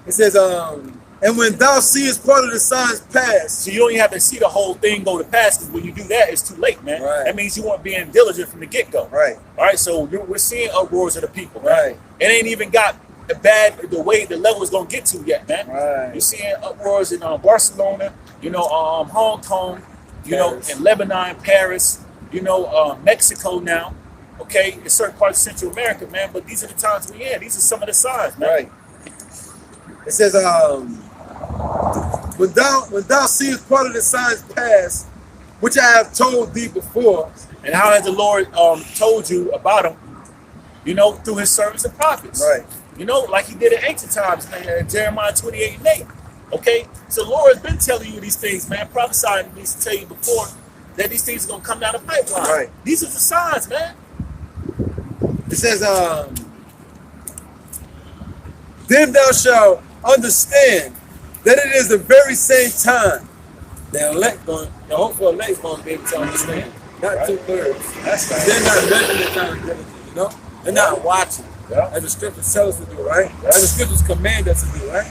It says, and when thou seest part of the signs pass. So you don't even have to see the whole thing go to pass, because when you do that, it's too late, man. Right. That means you weren't being diligent from the get-go. Right. All right, so we're seeing uproars of the people, man. Right. It ain't even got the way the level is going to get to yet, man. Right. You're seeing uproars in Barcelona, Hong Kong, in Lebanon, Paris, Mexico now, okay, in certain parts of Central America, man. But these are the times we're in. These are some of the signs, man. Right. It says, when thou seest part of the signs pass, which I have told thee before. And how has the Lord told you about them, through his servants and prophets. Right. Like he did in ancient times, man, Jeremiah 28:8. Okay? So the Lord has been telling you these things, man, prophesying these to tell you before that these things are going to come down the pipeline. Right. These are the signs, man. It says, then thou shalt understand that it is the very same time the elect going, the hopeful elect going to be able to understand. Not Right. 2/3. That's right. They're not measuring the time diligently, you know? They're not watching. Yeah. As the scriptures tell us to do, right? As the scriptures command us to do, right?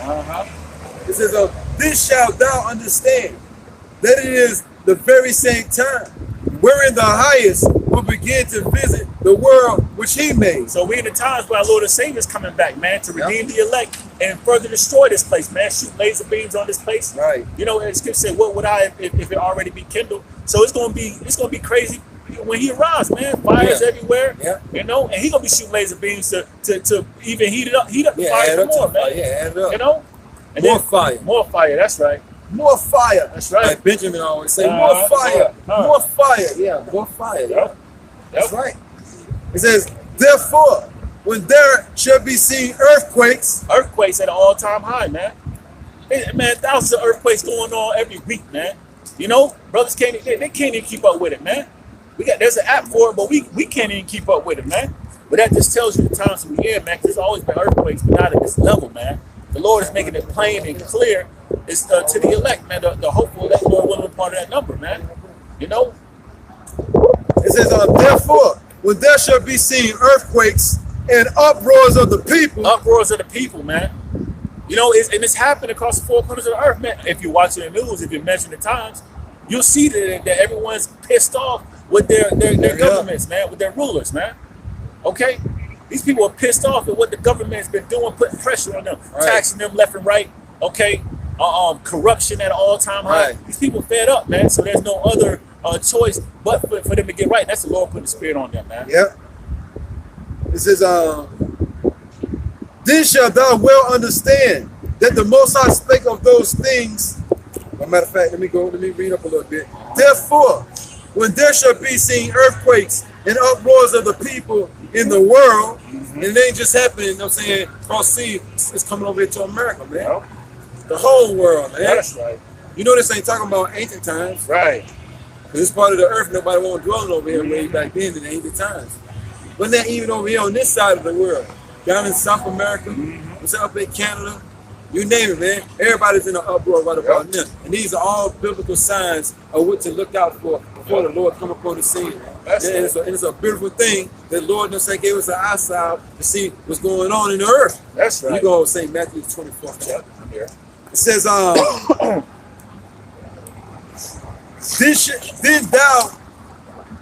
It says, this shalt thou understand that it is the very same time wherein the highest will begin to visit the world which he made. So we in the times where our Lord and Savior is coming back, man, to redeem the elect and further destroy this place, man. Shoot laser beams on this place. Right. You know, as Skip said, what would I if it already be kindled? So it's gonna be crazy when he arrives, man. Fires everywhere. Yeah. You know, and he gonna be shooting laser beams to even heat up the fire add some up to more, the man. fire. Yeah, add it up. You know? And More then, fire. More fire, that's right. More fire. That's right. Like Benjamin always say, more fire. More fire. Yeah, more fire. Yeah. That's right. It says, therefore, when there shall be seen earthquakes. Earthquakes at an all-time high, man. Hey, man, thousands of earthquakes going on every week, man. You know, brothers they can't even keep up with it, man. There's an app for it, but we can't even keep up with it, man. But that just tells you the times we're in, man. There's always been earthquakes, but not at this level, man. The Lord is making it plain and clear. It's to the elect, man. The hopeful that Lord will be part of that number, man. You know. It says, therefore, when there shall be seen earthquakes and uproars of the people. Uproars of the people, man. You know, it's happening across the four corners of the earth, man. If you're watching the news, if you're measuring the times, you'll see that everyone's pissed off with their governments, man, with their rulers, man. Okay? These people are pissed off at what the government has been doing, putting pressure on them, taxing them left and right, okay? Corruption at an all-time high. Right. These people fed up, man, so there's no other choice but for them to get right. That's the Lord putting the spirit on them, man. Yeah. It says, then shalt thou well understand that the Most High spake of those things. As a matter of fact, let me read up a little bit. Therefore, when there shall be seen earthquakes and uproars of the people in the world, and it ain't just happening, you know what I'm saying, cross sea, it's coming over here to America, man. Yeah. The whole world, man. That's right. You know this ain't talking about ancient times. Right. This part of the earth, nobody won't dwell over here way back then in the ancient times. But not even over here on this side of the world. Down in South America, up in Canada, you name it, man. Everybody's in an uproar right about now. And these are all biblical signs of what to look out for before the Lord come upon the scene. And it's a beautiful thing that the Lord gave us an eyesight to see what's going on in the earth. That's right. You go St. Matthew 24. Yep, I'm here. It says,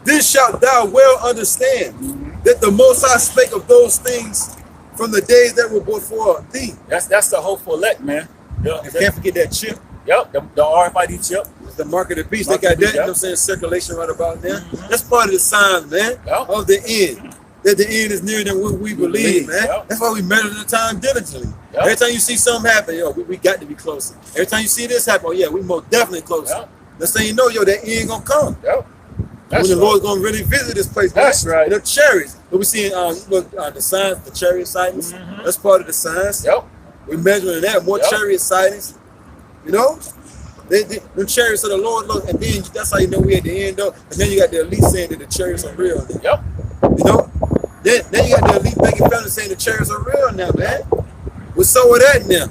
This shalt thou well understand that the Most High spake of those things from the days that were before thee. That's the hopeful elect, man. You can't forget that chip. Yep, the RFID chip. It's the mark of the beast. They got that, you know what I'm saying, circulation right about there. That's part of the signs, man, of the end. That the end is nearer than what we believe, man. That's why we measure the time diligently. Every time you see something happen, we got to be closer. Every time you see this happen, we most definitely closer. Let's say that end gonna come. When the Lord's gonna really visit this place, man. That's right. The chariots. But we see the signs, the chariot sightings. That's part of the signs. We're measuring that. More chariot sightings. You know? The chariots of the Lord, look, and then that's how you know we at the end, though. And then you got the elite saying that the chariots are real. You know? Then you got the elite making family saying the chariots are real now, man. What's so with that now?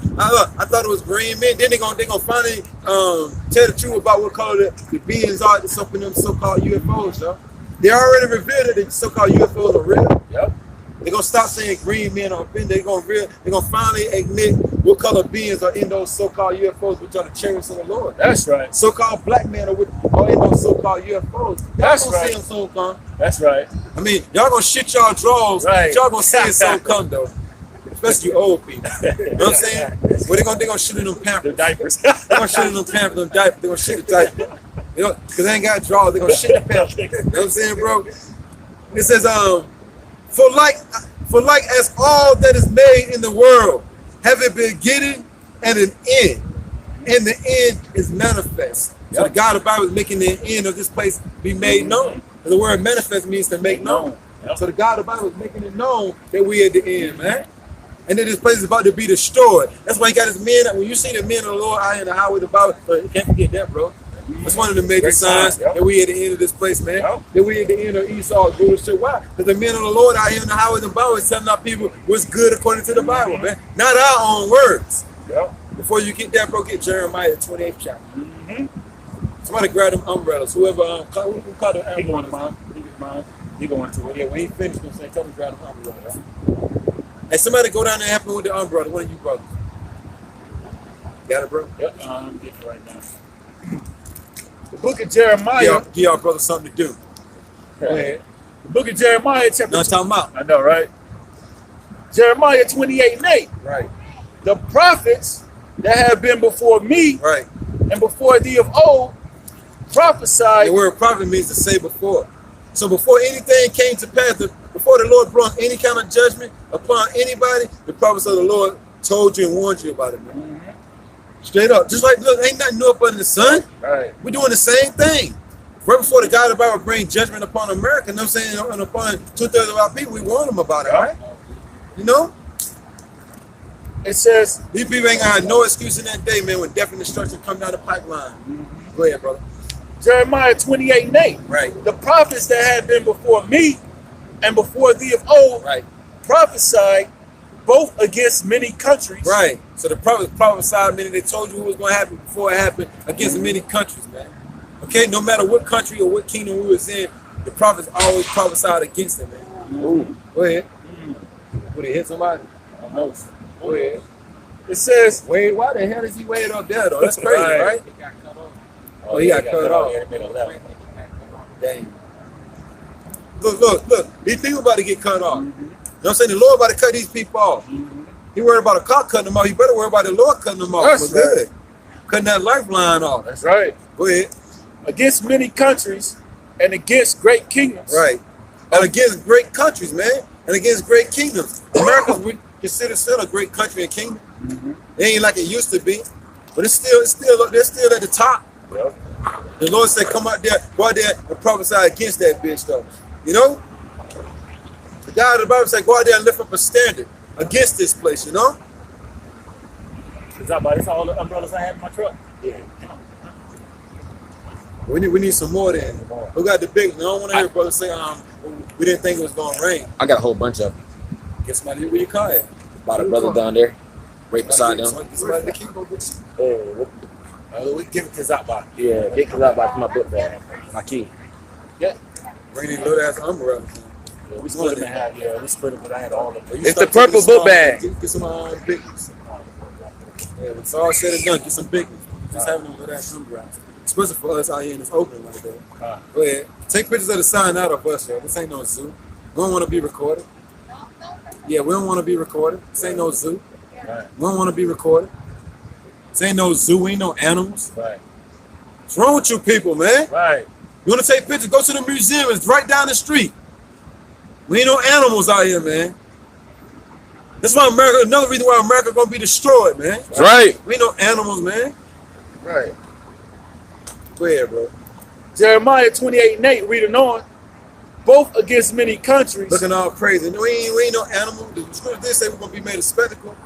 I thought it was green men. Then they're gonna finally tell the truth about what color the beings are that's up in them so-called UFOs, though. They already revealed that the so-called UFOs are real. They're gonna stop saying green men are offended. They're gonna finally admit what color beings are in those so-called UFOs, which are the chariots of the Lord. That's right. So-called black men are in those so-called UFOs. That's gonna right. see them soon come. That's right. I mean, y'all gonna shit y'all drawers. Right. Y'all gonna see it soon come, though. Especially you old people. You know what I'm saying? What they gonna shit in them pampers. The diapers. They're gonna shit in them pampers, them diapers. They're gonna shit the diaper. You know, because they ain't got drawers, they're gonna shit the pampers. You know what I'm saying, bro? It says, for like as all that is made in the world have a beginning and an end, and the end is manifest. So the God of the Bible is making the end of this place be made known. The word manifest means to make known. So the God of the Bible is making it known that we at the end, man. And then this place is about to be destroyed. That's why he got his men. When you see the men of the Lord out in the highway, the Bible, you can't forget that, bro. That's one of the major Great signs sign, yep. that we at the end of this place, man. Yep. That we at the end of Esau's rulership. Why? Because the men of the Lord out here in the highways and byways telling our people what's good according to the Bible, man. Not our own words. Yep. Before you get that, bro, get Jeremiah, the 28th chapter. Somebody grab them umbrellas. Whoever, who caught the He going umbrella? to mine. He going to it. Yeah, when he finished, he's going to say, tell me to grab them umbrellas. Hey, somebody go down there and help me with the umbrella. One of you brothers. Got it, bro? Yep. I'm getting it right now. The book of Jeremiah. Give y'all brothers something to do. Go ahead. The book of Jeremiah, chapter. Now talking about. I know, right? Jeremiah 28:8. Right. The prophets that have been before me Right. and before thee of old prophesied. The word prophet means to say before. So before anything came to pass, before the Lord brought any kind of judgment upon anybody, the prophets of the Lord told you and warned you about it, man. Straight up. Just like, look, ain't nothing new up under the sun. Right. We're doing the same thing. Right before the God of the Bible bring judgment upon America, you know what I'm saying, and upon 2/3 of our people, we warn them about it, right? You know? It says, These people ain't gonna have no excuse in that day, man, when death and destruction come down the pipeline. Go ahead, brother. Jeremiah 28:8. Right. The prophets that had been before me and before thee of old Right. prophesied both against many countries. Right. So the prophets prophesied, meaning they told you what was going to happen before it happened against many countries, man. Okay, no matter what country or what kingdom we was in, the prophets always prophesied against them, man. Ooh. Go ahead. Would he hit somebody? Almost. Go ahead. It says, Wait, why the hell is he way up there, though? That's crazy, right? Oh, he got cut off. Dang. Look. These people about to get cut off. You know what I'm saying? The Lord about to cut these people off. He worried about a car cutting them off. He better worry about the Lord cutting them off. That's For good. Cutting that lifeline off. that's right. Go ahead. Against many countries and against great kingdoms. Right. And against great countries, man. And against great kingdoms. America, we consider still a great country and kingdom. It ain't like it used to be. But it's still they're still at the top. Yep. The Lord said, come out there, go out there and prophesy against that bitch, though. You know? The God of the Bible said, go out there and lift up a standard against this place, you know? It's all the umbrellas I have in my truck. Yeah. We need some more then. Who got the big? I don't want to hear brothers say, we didn't think it was going to rain. I got a whole bunch of them. Get somebody, where you call it? About a brother down there, right beside them. Get somebody to keep on with We give it to Zappa. Yeah, get cause I my book bag, my key. Yeah. Bring these little ass umbrellas. Yeah, we split them in half. Yeah, we split them, but I had all of them. You It's start the purple taking book bag. Get some big ones. Yeah, when it's all said and done, get some big ones. Just having them little ass umbrellas. Especially for us out here in this open like that. Go ahead. Take pictures of the sign out of us, yo. This ain't no zoo. We don't want to be recorded. Yeah, we don't want to be recorded. This ain't no zoo. Right. We don't want to be recorded. This ain't no zoo. We ain't no animals. Right. What's wrong with you people, man? Right. You want to take pictures? Go to the museum. It's right down the street. We ain't no animals out here, man. That's why America, another reason why America gonna be destroyed, man. That's right. We ain't no animals, man. Right. Go ahead, bro. Jeremiah 28:8, reading on. Both against many countries. Looking all crazy. We ain't no animal. The scripture did say we're gonna be made a spectacle.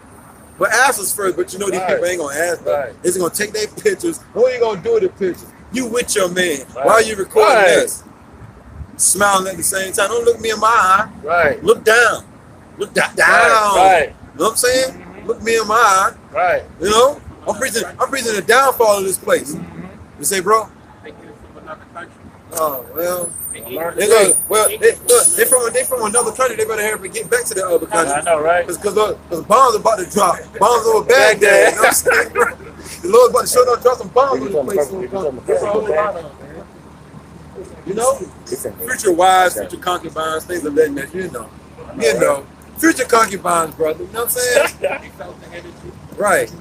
But ask us first, but you know these Right. people ain't gonna ask them. Right. They're gonna take their pictures. What are you gonna do with the pictures? You with your man. Right. Why are you recording Right. this? Smiling at the same time. Don't look me in my eye. Right. Look down. Look down. Right. You know what I'm saying? Look me in my eye. Right. You know? I'm preaching the downfall of this place. You say, bro? Oh, well. They from another country. They better hurry to get back to the other country. I know, right? Because bombs are about to drop. Bombs over Baghdad. You know what I'm saying? The Lord's about to show up, drop some bombs on this place. That's all about it, man. You know? Future wives, future concubines, things of that nature. You know. You know. Future concubines, brother. You know what I'm saying? Right.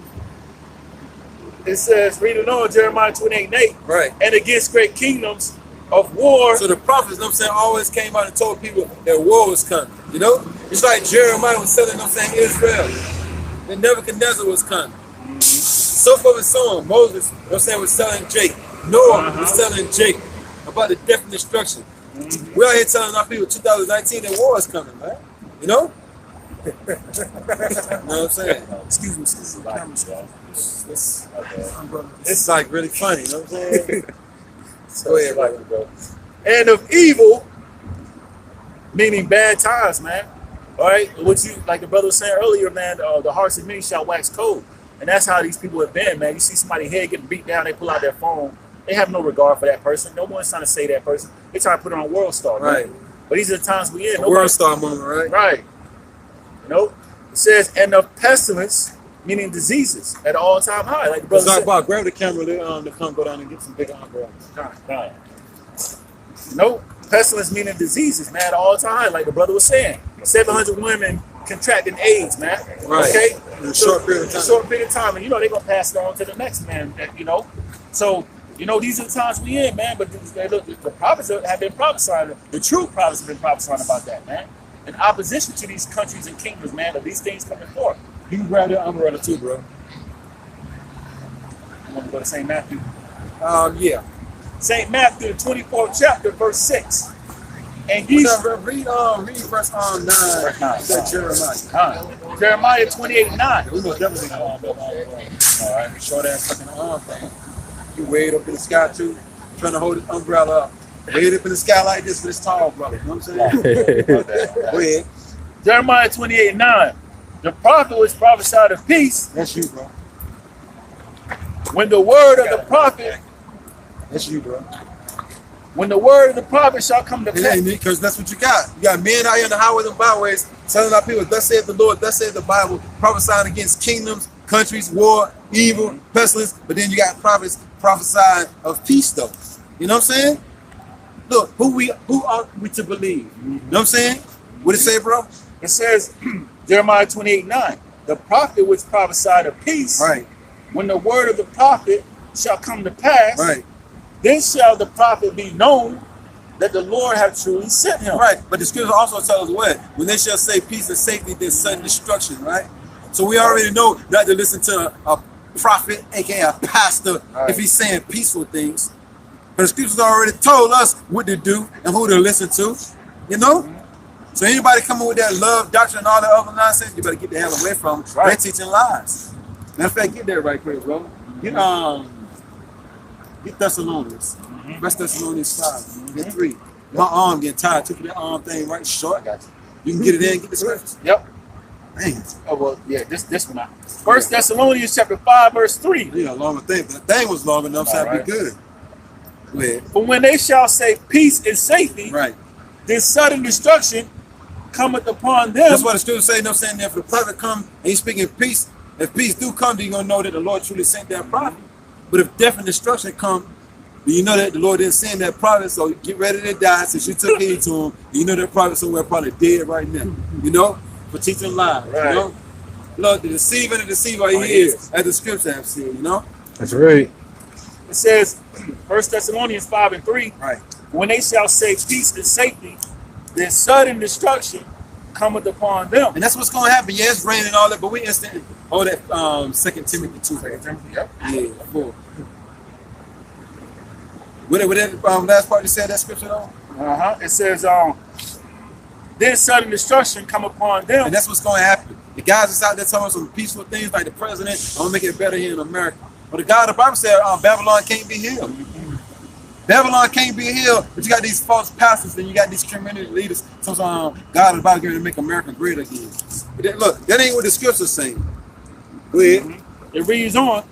It says, reading on Jeremiah 28:8, Right. and against great kingdoms of war. So the prophets, you know what I'm saying, always came out and told people that war was coming. You know? It's like Jeremiah was telling, you know what I'm saying, Israel that Nebuchadnezzar was coming. So forth and so on. Moses, you know what I'm saying, was telling Jake. Noah was telling Jake about the death and destruction. We're out here telling our people 2019 that war is coming, man. You know? You know what I'm saying? Excuse me. It's like really funny. You know what I'm saying? Go ahead, bro. And of evil, meaning bad times, man. All right, what you like the brother was saying earlier, man. The hearts of many shall wax cold, and that's how these people have been, man. You see somebody's head getting beat down, they pull out their phone. They have no regard for that person. No one's trying to say that person. They trying to put it on world star, Right. man. But these are the times we in. World star moment, right? Right. You know, it says, and of pestilence, meaning diseases, at all time high. Like the brother said. Bob, grab the camera to come go down and get some bigger umbrellas. Right. No, pestilence meaning diseases, man, at all time high. Like the brother was saying, 700 women contracting AIDS, man. Right. Okay. In a short period of time. A short period of time, and you know they're gonna pass it on to the next man. You know, so. You know, these are the times we in, man, but the prophets have been prophesying, the true prophets have been prophesying about that, man. In opposition to these countries and kingdoms, man, of these things coming forth. You can grab that umbrella too, bro. You want to go to St. Matthew? Yeah. St. Matthew, the 24th chapter, verse 6. And ye Read verse 9. That's Jeremiah. Jeremiah 28:9. We know definitely all right, short ass fucking arm thing. You way up in the sky too, trying to hold his umbrella up. Way up in the sky like this, but it's tall, brother. You know what I'm saying? Go ahead. Jeremiah 28:9. The prophet was prophesied of peace. That's you, bro. When the word of the prophet, That's you, bro. when the word of the prophet shall come to pass. Because that's what you got. You got men out here in the highways and byways telling our people, thus saith the Lord, thus saith the Bible, prophesying against kingdoms, countries, war, evil, pestilence. But then you got prophets prophesying of peace, though. You know what I'm saying? Look, who are we to believe? You know what I'm saying? What it say, bro? It says, Jeremiah 28:9. The prophet was prophesied of peace. Right. When the word of the prophet shall come to pass, Right. then shall the prophet be known that the Lord hath truly sent him. Right. But the scripture also tells us what? When they shall say peace and safety, then sudden destruction, right? So we already know not to listen to a prophet, aka a pastor, if he's saying peaceful things. But the scriptures already told us what to do and who to listen to, you know? So anybody coming with that love doctrine and all that other nonsense, you better get the hell away from them. Right. They're teaching lies. Matter of fact, get that right quick, bro. Get Thessalonians. First Thessalonians 5. Get 3. My arm getting tired. Took that arm thing right short. You can get it in and get the scriptures. Yep. Dang. Oh, well, yeah, this one. First Thessalonians chapter 5, verse 3. Yeah, longer thing. But the thing was long enough, so that'd be good. Go ahead. For when they shall say peace and safety, Right. then sudden destruction cometh upon them. That's why the scripture say, you know what I'm saying, that if the prophet come and he's speaking peace, if peace do come, then you're going to know that the Lord truly sent that prophet. But if death and destruction come, then you know that the Lord didn't send that prophet, so get ready to die since you took heed to him. You know that prophet somewhere probably dead right now, you know, for teaching lies, Right. you know. Lord, the deceiver and the deceiver he is, as the scripture have seen, you know. That's right. It says, 1 Thessalonians 5 and 3, Right. when they shall say peace and safety, then sudden destruction cometh upon them. And that's what's going to happen. Yeah, it's raining and all that, but we instantly, that 2 Timothy 2. Yep. Yeah, 4. What that last part you said, that scripture though? It says, then sudden destruction come upon them. And that's what's going to happen. The guys that's out there talking some peaceful things like the president, I'm going to make it better here in America. But the God of the Bible said Babylon can't be healed. Babylon can't be healed, but you got these false pastors and you got these community leaders. So God is about to make America great again. But look, that ain't what the scripture's saying. Go ahead. It reads on.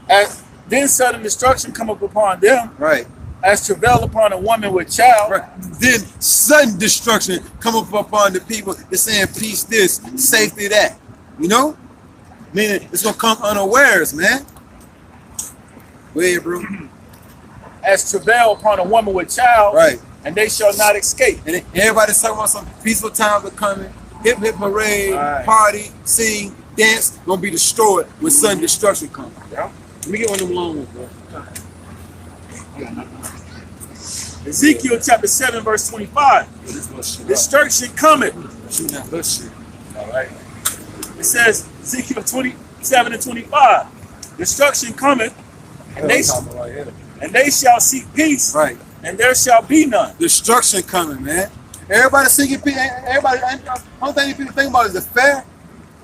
As then sudden destruction come up upon them, Right. as travail upon a woman with child. Right. Then sudden destruction come up upon the people that's saying peace this, safety that. You know? Meaning it's gonna come unawares, man. Go ahead, bro. As travail upon a woman with child, Right. and they shall not escape. And then everybody's talking about some peaceful times are coming. Hip hip parade, Right. party, sing, dance, gonna be destroyed when sudden destruction comes. Yeah. Let me get one of them long ones, bro. Ezekiel chapter 7, verse 25. Destruction cometh. Shooting that good shit. All right. It says, Ezekiel 27 and 25. Destruction cometh, and they shall seek peace, Right. and there shall be none. Destruction coming, man. Everybody seeking peace. Everybody, only thing people think about is the fair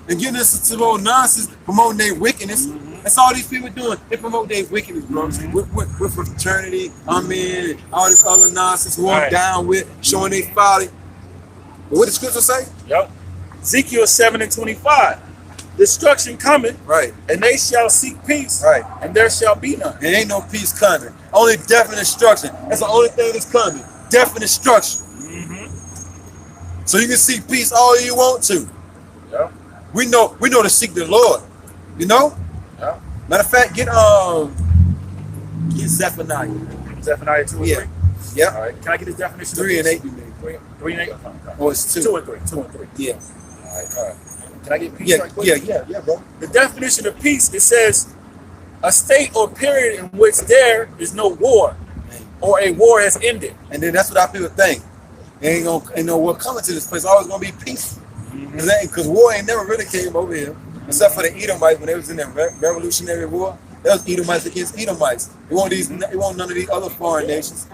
and getting us to little nonsense, promoting their wickedness. That's all these people doing. They promote their wickedness, bro. With fraternity, all this other nonsense, who I'm down with, showing their folly. But what the scripture say? Yep. Ezekiel 7:25. Destruction coming, right? And they shall seek peace, right? And there shall be none. There ain't no peace coming. Only death and destruction. That's the only thing that's coming. Death and destruction. So you can seek peace all you want to. Yeah. We know to seek the Lord. You know? Yeah. Matter of fact, get Zephaniah. Zephaniah 2 and 3. Yeah. All right. Can I get his definition? 3 and 8. 3 and 8. Oh, it's 2. 2 and 3. 2 and 3. Yeah. All right. Can I get peace right quick? Yeah, bro. The definition of peace, it says a state or period in which there is no war or a war has ended. And then that's what our people think. Ain't no war coming to this place. It's always gonna be peaceful. Because war ain't never really came over here, except for the Edomites when they was in that Revolutionary War. That was Edomites against Edomites. It won't none of these other foreign nations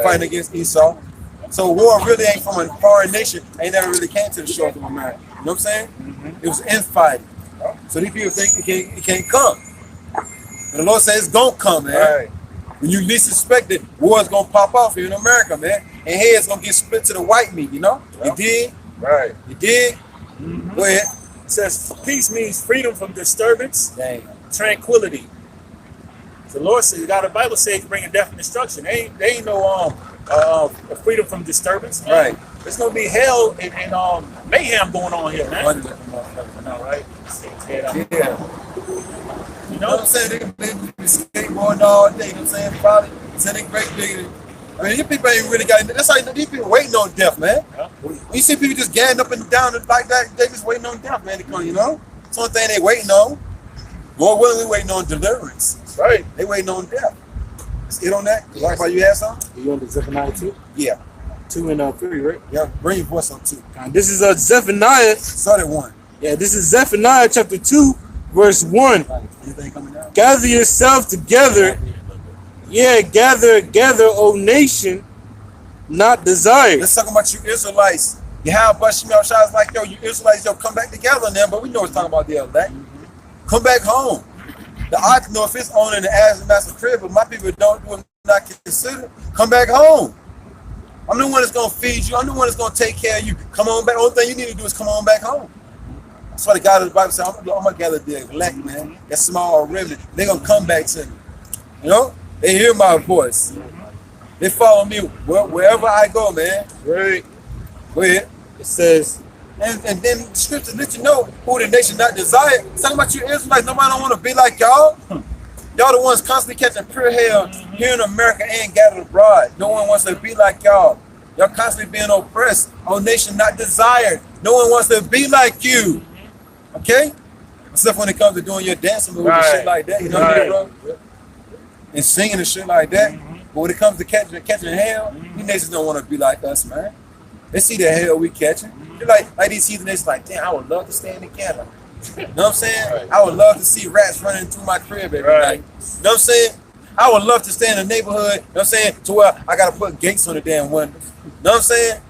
fighting against Esau. So war really ain't from a foreign nation. Ain't never really came to the shores of America. You know what I'm saying? It was infighting. So these people think it can't come. And the Lord says it's gonna come, man. When you least expect it, war is gonna pop off here in America, man. And heads gonna get split to the white meat, you know? You dig? Right. You dig? Go ahead. It says peace means freedom from disturbance, tranquility. The Lord says, the Bible says bringing death and destruction. They ain't no freedom from disturbance. Right. There's gonna be hell and mayhem going on here, man. Right? Yeah. You know what I'm saying? They can be skateboarding all day, you know what I'm saying? Probably sending great big. I mean, these people ain't really got, that's how these people waiting on death, man. Yeah. You see people just gadding up and down like that, they just waiting on death, man, to come, you know? It's the only thing they waiting on. More willingly waiting on deliverance. Right. They waiting on death. Let's get on that. Like why you had something? You on the Zephaniah 2? Yeah. 2 and 3, right? Yeah, bring your voice on 2. This is Zephaniah. Started 1. Yeah, this is Zephaniah chapter 2, verse 1. Anything coming down? Gather yourself together. Yeah, gather, O nation, not desired. Let's talk about you Israelites. You have Bashim shots like, yo, you Israelites, yo, come back together now, but we know it's talking about the elect. Come back home. The ox know if it's owning the ass and master crib, but my people don't do it, not consider. Come back home. I'm the one that's gonna feed you. I'm the one that's gonna take care of you. Come on back. Only thing you need to do is come on back home. That's why the God of the Bible said, I'm gonna gather the elect, man. That small remnant. They're gonna come back to me. You know? They hear my voice. They follow me wherever I go, man. Right. Go ahead. It says, and then the scriptures let you know who the nation not desire. It's talking about you Israelites. Nobody don't want to be like y'all. Y'all the ones constantly catching pure hell here in America and gathered abroad. No one wants to be like y'all. Y'all constantly being oppressed. Our nation not desired. No one wants to be like you. Okay? Except when it comes to doing your dancing moves and shit like that. You know what I mean, bro? And singing and shit like that. But when it comes to catching hell, these nations don't want to be like us, man. They see the hell we catching. They're like these heathen nations like, damn, I would love to stay in Canada. You know what I'm saying? Right. I would love to see rats running through my crib every night. You know what I'm saying? I would love to stay in a neighborhood, you know what I'm saying, to where I got to put gates on the damn windows. You know what I'm saying?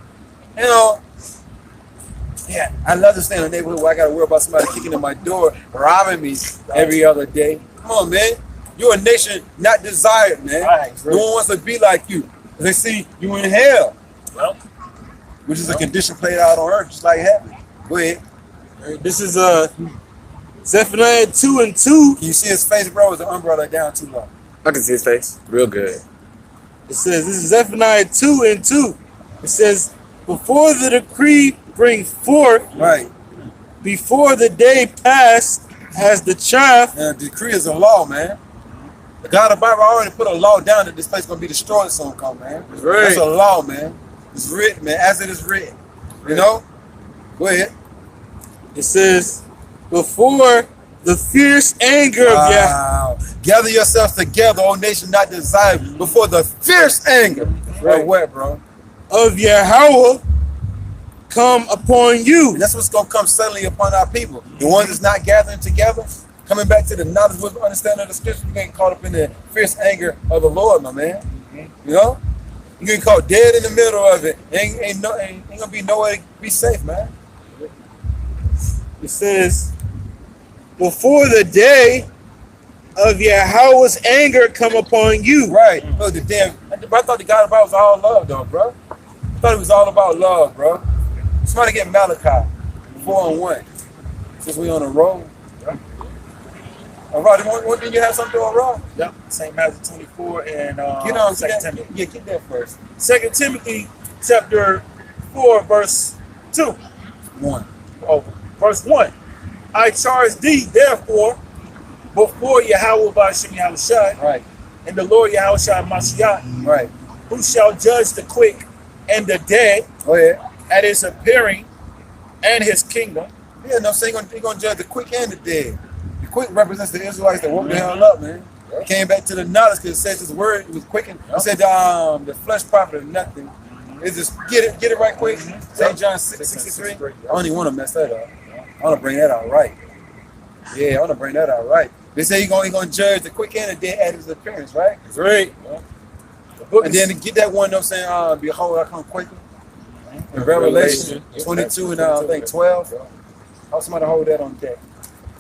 You know, yeah, I love to stay in a neighborhood where I got to worry about somebody kicking in my door, robbing me every other day. Come on, man. You're a nation not desired, man. No one wants to be like you. They see you in hell. Well, which is a condition played out on earth, just like heaven. Go ahead. This is Zephaniah 2 and 2. Can you see his face, bro? Is the umbrella down too low? I can see his face. Real good. It says, this is Zephaniah 2 and 2. It says, before the decree bring forth, before the day pass as the chaff. Yeah, the decree is a law, man. The God of the Bible already put a law down that this place is going to be destroyed soon, come, man. That's a law, man. It's written, man, as it is written. You know? Go ahead. It says, before the fierce anger of Yahweh. Gather yourselves together, O nation not desired, before the fierce anger. Right. What, bro? Of Yahweh come upon you. And that's what's going to come suddenly upon our people. The ones that's not gathering together, coming back to the knowledge with understanding of the scripture, you getting caught up in the fierce anger of the Lord, my man. You know? You get caught dead in the middle of it. Ain't gonna be nowhere to be safe, man. It says, before the day of Yahweh's anger come upon you. Right. Look, the damn. I thought the God about was all love, though, bro. I thought it was all about love, bro. Somebody get Malachi 4-1. Since we on a roll. Rod, didn't you have something on Rod? Yep. St. Matthew 24 and Get on, 2 Timothy. Yeah, get that first. 2 Timothy chapter 4, verse 2. 1. Oh, verse 1. I charge thee, therefore, before Yahweh Ba'ashem Yahushai, Right. and the Lord Yahushai Mashiach, Right. who shall judge the quick and the dead Go ahead. at his appearing and his kingdom. Yeah, no, so he's gonna judge the quick and the dead. The quick represents the Israelites that woke the hell up, man. They came back to the knowledge because it says his word was quickened. It said the flesh profited nothing. It's just get it right quick. St. John 6:63. I don't even want to mess that up. I want to bring that out right. Yeah, I want to bring that out right. They say he's gonna judge the quick and the dead at his appearance, right? Great. And then to get that one, you know what I'm saying, behold, I come quickly. In Revelation 22 and I think 12. How somebody hold that on deck?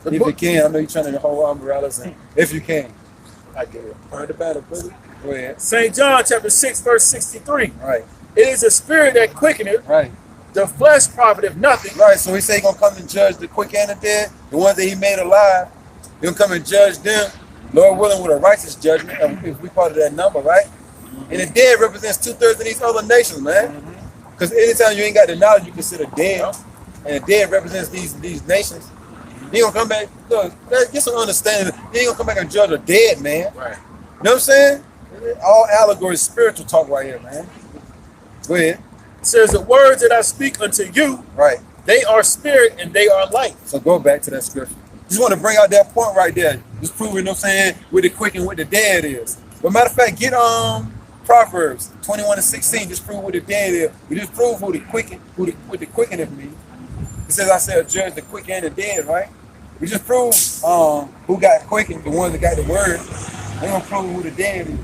If you can, I know you're trying to hold umbrellas, and if you can. I get it. Heard the battle, buddy. Go ahead. St. John chapter 6, verse 63. Right, It is the spirit that quickeneth, right, the flesh profiteth nothing. right. So he say he's gonna come and judge the quick and the dead, the ones that he made alive. He's gonna come and judge them, Lord willing, with a righteous judgment. If we part of that number, right? And the dead represents 2/3 of these other nations, man. Because anytime you ain't got the knowledge, you consider dead. And the dead represents these nations. He gonna come back, look, get some understanding. He ain't gonna come back and judge a dead man. Right. You know what I'm saying? All allegory, spiritual talk right here, man. Go ahead. It says, the words that I speak unto you, Right. they are spirit and they are life. So go back to that scripture. Just want to bring out that point right there. Just proving, you know what I'm saying, with the quick and with the dead is. But matter of fact, get Proverbs 21:16. Just prove what the dead is. We just prove who the quicken, what the quickeneth means. It says, I shall judge the quick and the dead, right? We just prove who got quickened, the ones that got the word. We're gonna prove who the dead is.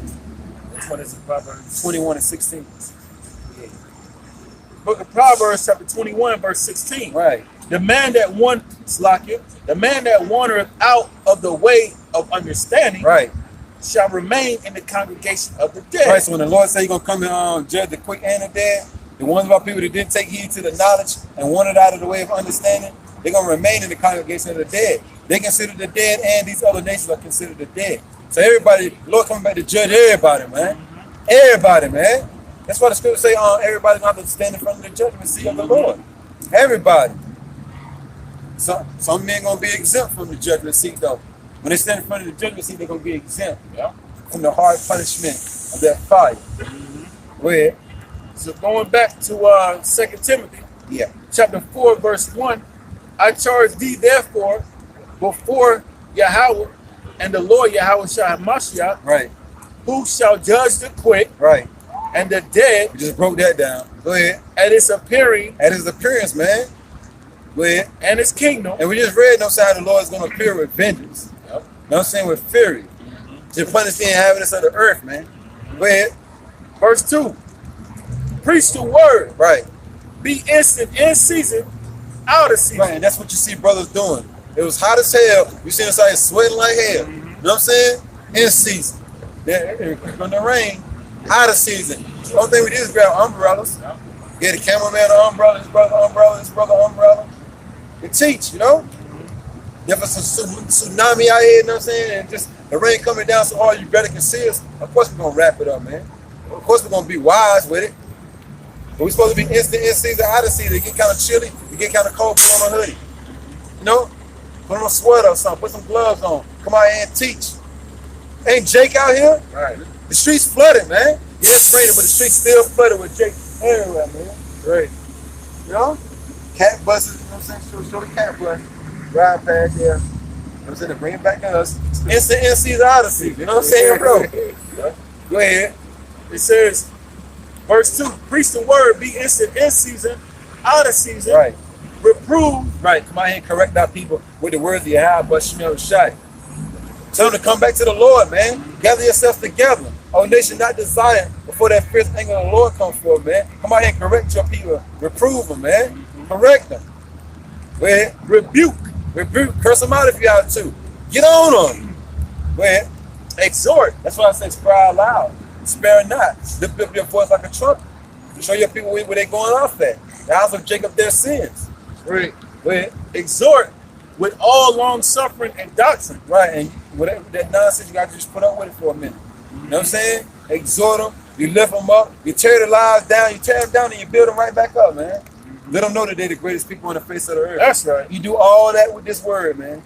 That's what it's in Proverbs. 21:16. Book of Proverbs chapter 21, verse 16. Right. The man that wandereth out of the way of understanding Right. shall remain in the congregation of the dead. Right. So when the Lord say He's gonna come and judge the quick and the dead, the ones of our people that didn't take heed to the knowledge and wandered out of the way of understanding, they're gonna remain in the congregation of the dead. They consider the dead, and these other nations are considered the dead. So everybody, the Lord coming back to judge everybody, man. Everybody, man. That's why the scripture say, everybody's gonna have to stand in front of the judgment seat of the Lord. Everybody. Some men gonna be exempt from the judgment seat, though. When they stand in front of the judgment seat, they're gonna be exempt from the hard punishment of that fire. Go ahead. So going back to 2 Timothy, chapter 4, verse 1, I charge thee therefore before Yahweh and the Lord Yahweh Mashiach, Right. who shall judge the quick Right. and the dead We just broke that down. Go ahead. at his appearing At his appearance, man. Go ahead. and his kingdom. And we just read, no side the Lord is going to appear with vengeance. You know what I'm saying? With fury. To punish the inhabitants of the earth, man. Go ahead. Verse 2, preach the word, Right. be instant in season, out of season. Right. And that's what you see brothers doing. It was hot as hell. You see us out here sweating like hell. You know what I'm saying? In season. From the rain, out of season. The only thing we did is grab umbrellas. Get a cameraman an umbrella, his brother umbrella. And teach, you know? If it's a tsunami out here, you know what I'm saying? And just the rain coming down so hard you better can see us, of course we're going to wrap it up, man. Of course we're going to be wise with it. But we're supposed to be instant in season, out of season. It get kind of chilly, it get kind of cold, put on a hoodie. You know? Put on a sweater or something, put some gloves on. Come out here and teach. Ain't Jake out here? Right. The streets flooded, man. Yeah, it's raining, but the streets still flooded with Jake everywhere, man. Great. You know? Cat buses, you know what I'm saying? Show the cat bus. Drive past there. You know what I'm saying? To bring it back to us. Instant in season, out of season. You know what I'm saying, bro? Go ahead. It says, verse 2, preach the word, be instant in season, out of season, Right. reprove. Right. Come out here and correct our people with the words you have, but you know, shot. Tell them to come back to the Lord, man. Gather yourselves together. Oh, they should not desire before that fierce anger of the Lord comes forth, man. Come out here and correct your people. Reprove them, man. Correct them. Go ahead. Rebuke. Curse them out if you have to. Get on them. Go ahead. Exhort. That's why I say cry aloud. Spare not. Lift up your voice like a trumpet. Show your people where they're going off at. The house of Jacob, their sins. Right. Go ahead. Exhort with all long suffering and doctrine. Right. And whatever that nonsense, you got to just put up with it for a minute. You know what I'm saying? Exhort them. You lift them up. You tear the lies down. You tear them down and you build them right back up, man. Let them know that they're the greatest people on the face of the earth. That's right. You do all that with this word, man.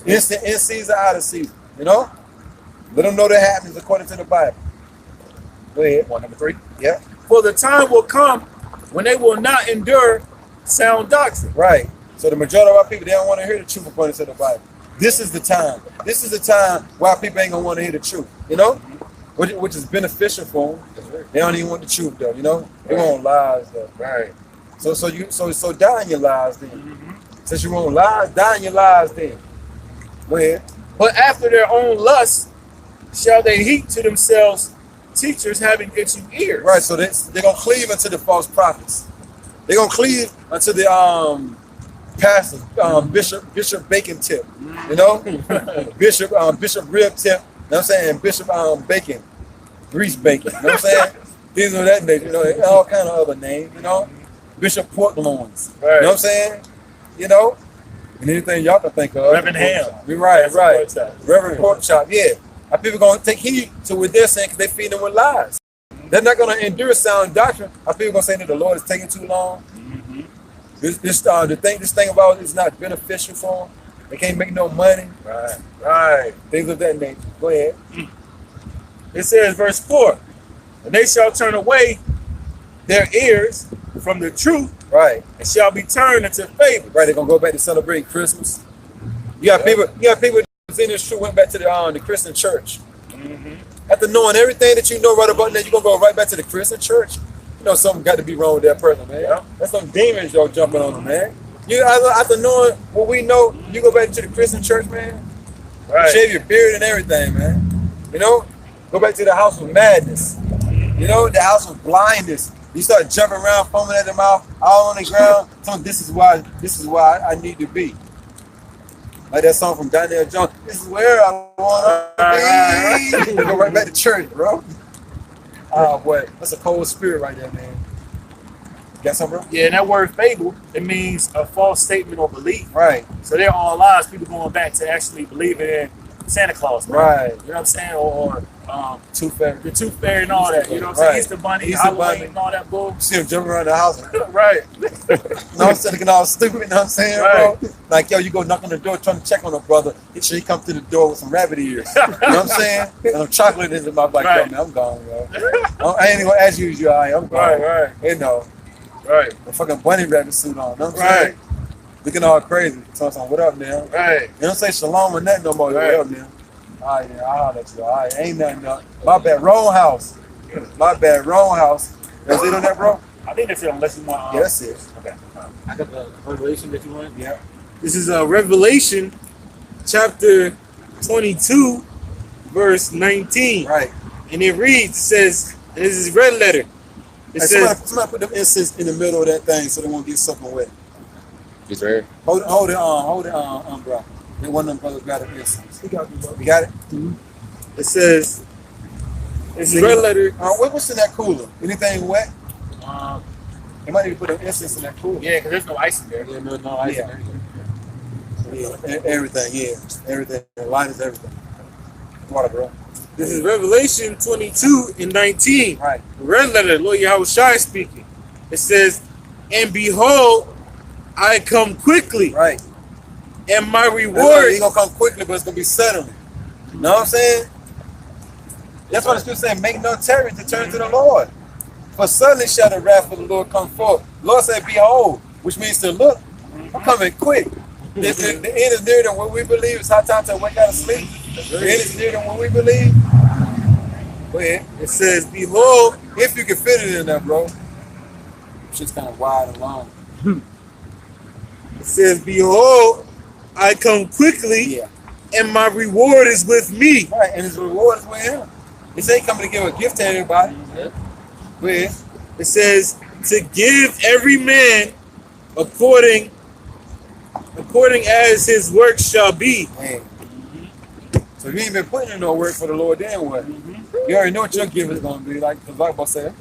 In season, out of season. You know? Let them know that happens according to the Bible. Go ahead. Point number 3. Yeah. For the time will come when they will not endure sound doctrine. Right. So the majority of our people, they don't want to hear the truth according to the Bible. This is the time. This is the time why people ain't going to want to hear the truth. You know? Which is beneficial for them. They don't even want the truth, though. You know? They want lies, though. Right. So die in your lies then. Since you want lies, die in your lies then. Go ahead. But after their own lusts shall they heap to themselves teachers having itching ears. Right, so they're going to cleave unto the false prophets. They're going to cleave unto the pastor, Bishop Bacon Tip. You know? Bishop Rib Tip. You know what I'm saying? Bishop Bacon. Grease Bacon. You know what I'm saying? Things of that nature. You know, all kind of other names, you know? Bishop Pork Loins. Right. You know what I'm saying? You know? And anything y'all can think of. Reverend Ham. Right. Reverend Pork Chop, yeah. Our people going to take heed to what they're saying because they feed them with lies. They're not going to endure sound doctrine. Our people going to say that the Lord is taking too long. This thing about it is not beneficial for them. They can't make no money. Right. Things of that nature. Go ahead. It says, verse 4, and they shall turn away their ears from the truth, right, and shall be turned into fables. Right, they're gonna go back to celebrate Christmas. You got people that's in this truth went back to the Christian church. After knowing everything that you know right about that, you're gonna go right back to the Christian church. You know something got to be wrong with that person, man. Yeah. That's some demons y'all jumping on them, man. You after knowing what we know, you go back to the Christian church, man. Right. Shave your beard and everything, man. You know, go back to the house of madness. You know, the house of blindness. You start jumping around, foaming at the mouth, all on the ground. So this is why I need to be. Like that song from Daniel Jones. This is where I want to be. Go right back to church, bro. Oh boy, that's a cold spirit right there, man. You got something, bro? Yeah, and that word fable, it means a false statement or belief. Right. So they're all lies. People going back to actually believing in Santa Claus, man. Right. You know what I'm saying? Or Tooth Fairy. The Tooth Fairy and all that. You know what I'm saying? Right. Easter Bunny, Halloween, and all that bull. You see him jumping around the house. Right. You know what I'm saying? Looking all stupid, you know what I'm saying, right, bro? Like, yo, you go knock on the door trying to check on a brother. Make sure he come through the door with some rabbit ears. You know what I'm saying? And I'm chocolate in his mouth like, yo, man, I'm gone, yo. I ain't even gonna ask you as you are. I'm gone. Right. You know. Right. A fucking bunny rabbit suit on. You know what I'm saying? Looking all crazy. So I'm saying, what up, man? Right. You don't say shalom or nothing no more. Right. What up, man? All right, yeah, I'll let you. All right, ain't nothing up. My bad, wrong house. My bad, wrong house. That's it on that, bro? I think that's it, unless you want. Yeah, that's it. Okay. I got the Revelation that you want? Yeah. This is Revelation chapter 22, verse 19. Right. And it reads, it says, and this is red letter. It says, somebody put them incense in the middle of that thing so they won't get soaking wet. It's rare. Hold it on, bro. And one of them brothers got an incense. You got it? Mm-hmm. It says, it's red letter. What's in that cooler? Anything wet? They might need to put an incense in that cooler. Yeah, because there's no ice in there. Yeah, no ice in there. Yeah, everything, yeah. Everything. Line is everything. Water, bro. This is Revelation 22 and 19. Right. Red letter, Lord Yahushua speaking. It says, and behold, I come quickly. Right. And my reward. He's going to come quickly, but it's going to be suddenly. You know what I'm saying? That's why the scripture saying, make no tarry to turn to the Lord. For suddenly shall the wrath of the Lord come forth. The Lord said, behold, which means to look. I'm coming quick. The end is nearer than what we believe. It's high time to wake out of sleep. The end is nearer than what we believe. Go ahead. It says, behold, if you can fit it in there, bro. Shit's kind of wide and long. It says, behold, I come quickly, yeah, and my reward is with me. Right, and his reward is with him. He said he coming to give a gift to everybody. Where? It says to give every man according as his work shall be. Man. So if you ain't been putting in no work for the Lord, then what? You already know what your gift is going to be, like the Bible said.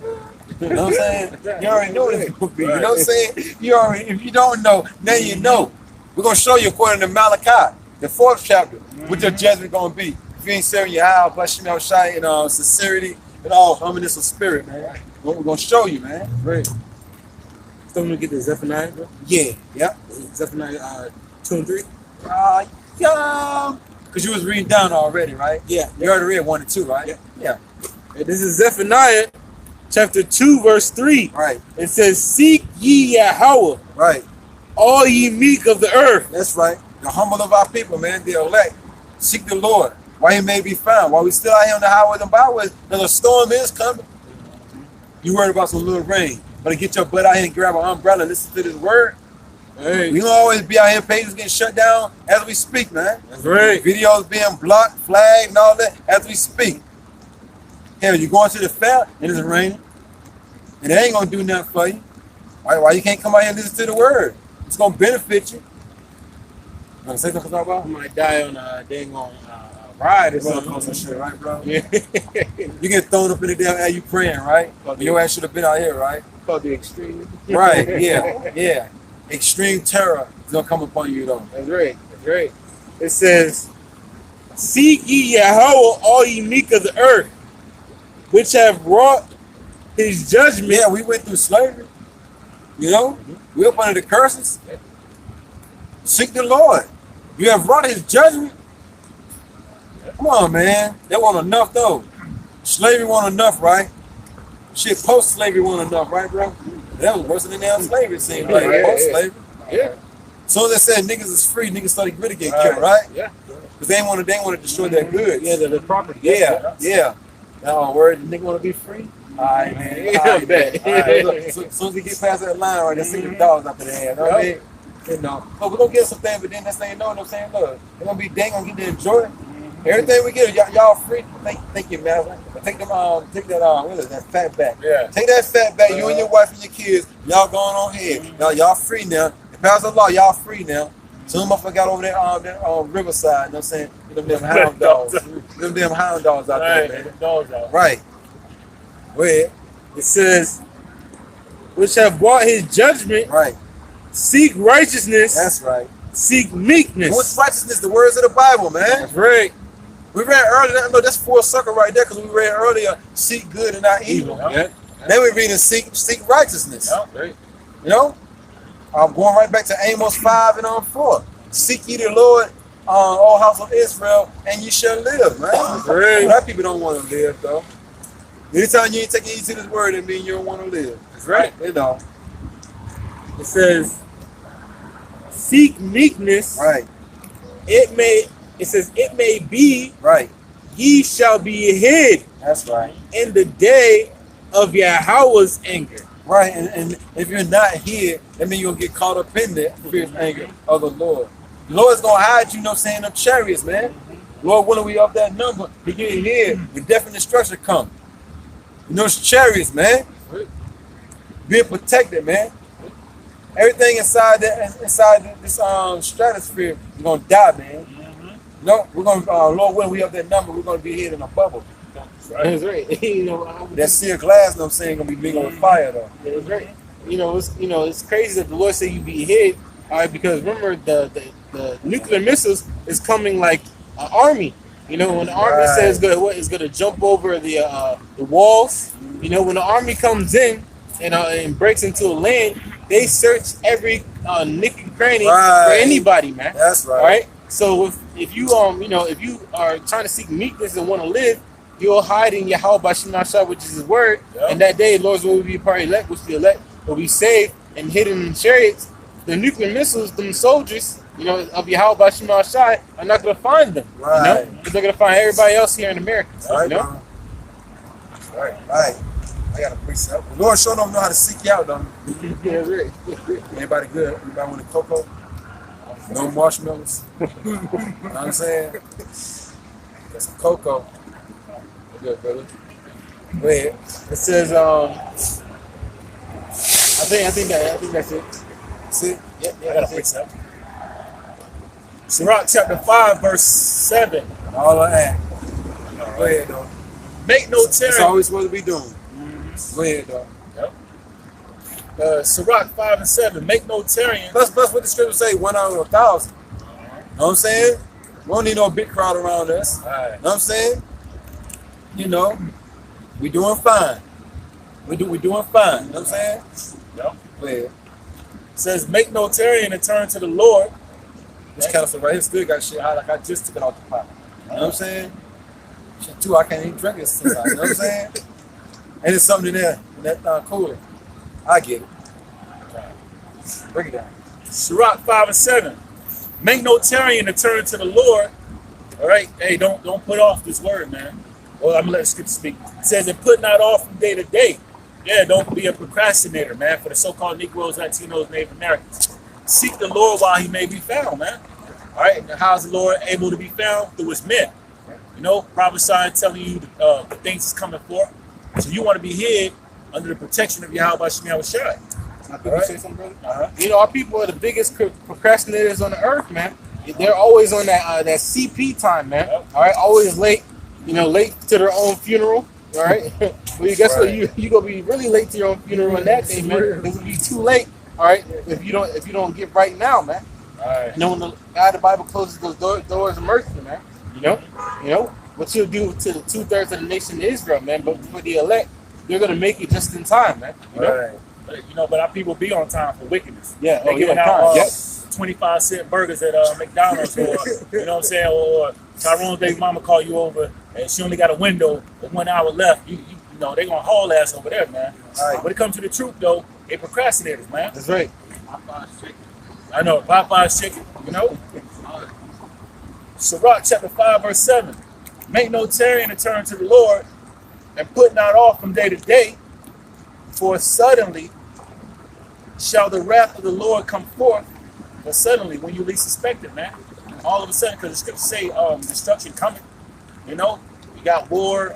You know what I'm saying? You already know what it's going to be. You know what I'm saying? You already, if you don't know, now you know. We're going to show you according to Malachi, the 4th chapter, what your judgment going to be. If you ain't serving your house, bless you, Shai, in sincerity and all humbleness of spirit, man. We're going to show you, man. Right. So I'm going to get the Zephaniah, bro? Yeah. Yep. Zephaniah 2 and 3? Yeah. Because you was reading down already, right? Yeah. You already read 1 and 2, right? Yeah. And this is Zephaniah chapter 2, verse 3. Right. It says, seek ye Yahweh, Right. all ye meek of the earth. That's right. The humble of our people, man, the elect. Seek the Lord while he may be found. While we still out here on the highways and byways, and the storm is coming. You worried about some little rain. Better get your butt out here and grab an umbrella and listen to this word. Hey. We don't always be out here, pages getting shut down as we speak, man. That's right. Videos being blocked, flagged, and all that as we speak. Hell, you going to the fair and it's raining. And it ain't going to do nothing for you. Why you can't come out here and listen to the word? It's going to benefit you. You want to say something about? I might die on a dang on ride or something. Some shit, right, bro? Yeah. You get thrown up in the damn air, you praying, right? Your ass should have been out here, right? Called the extreme. Right, yeah, yeah. Extreme terror is going to come upon you, though. That's right. That's right. It says, seek ye Yahweh, all ye meek of the earth, which have wrought his judgment. Yeah, we went through slavery. You know? We up under the curses. Seek the Lord. You have wrought his judgment. Come on, man. That wasn't enough, though. Slavery wasn't enough, right? Shit, post-slavery wasn't enough, right, bro? That was worse than damn slavery, it seemed like. Yeah, Post-slavery. Yeah. As soon as they said niggas is free, niggas started really getting killed, right? Yeah. Because they want to destroy their goods. Yeah, the property. Yeah. Now, word, the nigga want to be free? All right, man. Yeah, All right, bet. man. All right, look, as soon as we get past that line, right, let's see the dogs up in the air. You know what I mean? You know, but we're going to get some things, but then that's saying no, what I'm saying, look, they're going to be dang on getting to enjoy it. Everything we get, y'all free. Thank you, man. Take them, take that, what is it, that fat back. Yeah. Take that fat back, you and your wife and your kids, y'all going on ahead. Y'all free now. If pass the law, y'all free now. Some motherfucker got over there on Riverside, you know what I'm saying? Them damn hound dogs. Them damn hound dogs out there, man. Dogs out. Right. Go ahead. It says, which have brought his judgment, Right. seek righteousness, That's right. seek meekness. What's righteousness? The words of the Bible, man. That's right. We read earlier, look, that's full circle right there, because we read earlier, seek good and not evil. Yeah. Then we reading seek righteousness. Yeah. Right. You know? I'm going right back to Amos 5 and 4. Seek ye the Lord, all house of Israel, and ye shall live, man. Right. Black people don't want to live, though. Anytime you ain't taking heed to this word, it means you don't want to live. That's right. You know. It says, seek meekness. Right. It says, it may be Right. ye shall be hid That's right. in the day of Yahweh's anger. Right, and if you're not here, that means you'll get caught up in the fierce anger of the Lord. The Lord's gonna hide you, you know what I'm saying, them chariots, man. Lord willing, we up that number, we get here, when death and destruction come. You know, it's chariots, man. Being protected, man. Everything inside this stratosphere is gonna die, man. You know, we're gonna Lord willing, we up that number, we're gonna be here in a bubble. That's right. You know, That sealed glass, you know what I'm saying, gonna be mingled with fire though. that's right. It's crazy that the Lord said you be hid. All right, because remember the nuclear missiles is coming like an army. You know, when the army says it's gonna jump over the walls. You know, when the army comes in and breaks into a land, they search every nick and cranny for anybody, man. That's right. All right. So if you if you are trying to seek meekness and want to live, you'll hide in Yahweh Bashimasha, which is his word. Yep. And that day, Lord's will be a part of the elect, which the elect will be saved and hidden in chariots. The nuclear missiles, them soldiers, of Yahweh Bashimasha are not going to find them. Right. Because they're going to find everybody else here in America. Right, Right. I got a precept. The Lord sure don't know how to seek you out, though. Yeah, right. Anybody good? Anybody want a cocoa? No marshmallows. You know what I'm saying? Got some cocoa. Good, brother. Go ahead. It says, I think that's it. See? Yeah, I got a that's it. precept. Sirach chapter 5, verse 7. All of that. Go ahead, though. Make no That's terror. all we're supposed to be doing. Go ahead, though. Sirach 5 and 7. Make no Tarian. Plus what the scripture say, 1 out of 1,000. Know what I'm saying? We don't need no big crowd around us. All right. Know what I'm saying? You know, we doing fine. We doing fine. You know what I'm saying? Yep. Go ahead. It says, make no Tarian and turn to the Lord. This kind of stuff right here still got shit hot like I just took it off the pot. You know what I'm saying? Shit too, I can't even drink it sometimes. You know what I'm saying? And it's something in there in that cooler. I get it. Break it down. Sirach 5 and 7. Make no Tarian and turn to the Lord. All right. Hey, don't put off this word, man. Well, I'm gonna let Scripture speak. It says, and put not off from day to day. Yeah, don't be a procrastinator, man, for the so-called Negroes, Latinos, Native Americans. Seek the Lord while he may be found, man. All right. And how's the Lord able to be found? Through his men. You know, prophesying, telling you the things is coming forth. So you want to be hid under the protection of Yahweh Shemiah Shai. Can you say something, brother? You know, our people are the biggest procrastinators on the earth, man. They're always on that CP time, man. All right, always late. You know, late to their own funeral. All right, well, guess what? You gonna be really late to your own funeral on that day, man. It's gonna be too late. All right, if you don't get right now, man. All right. You know, when the Bible closes those doors of mercy, man. You know what you'll do to the 2/3 of the nation of Israel, man. But for the elect, they're gonna make it just in time, man. You know? Right. But our people be on time for wickedness. Yeah, they giving out 25-cent burgers at McDonald's, or you know what I'm saying, or Tyrone's baby mama call you over and she only got a window with 1 hour left. You know they gonna haul ass over there, man. All right. When it comes to the truth, though, they procrastinators, man. That's right. I know Popeye's chicken. You know. Sirach chapter 5 verse 7. Make no tarrying and turn to the Lord, and put not off from day to day, for suddenly shall the wrath of the Lord come forth. But suddenly, when you least suspect it, man, all of a sudden, because the scriptures say destruction coming. You know, you got war,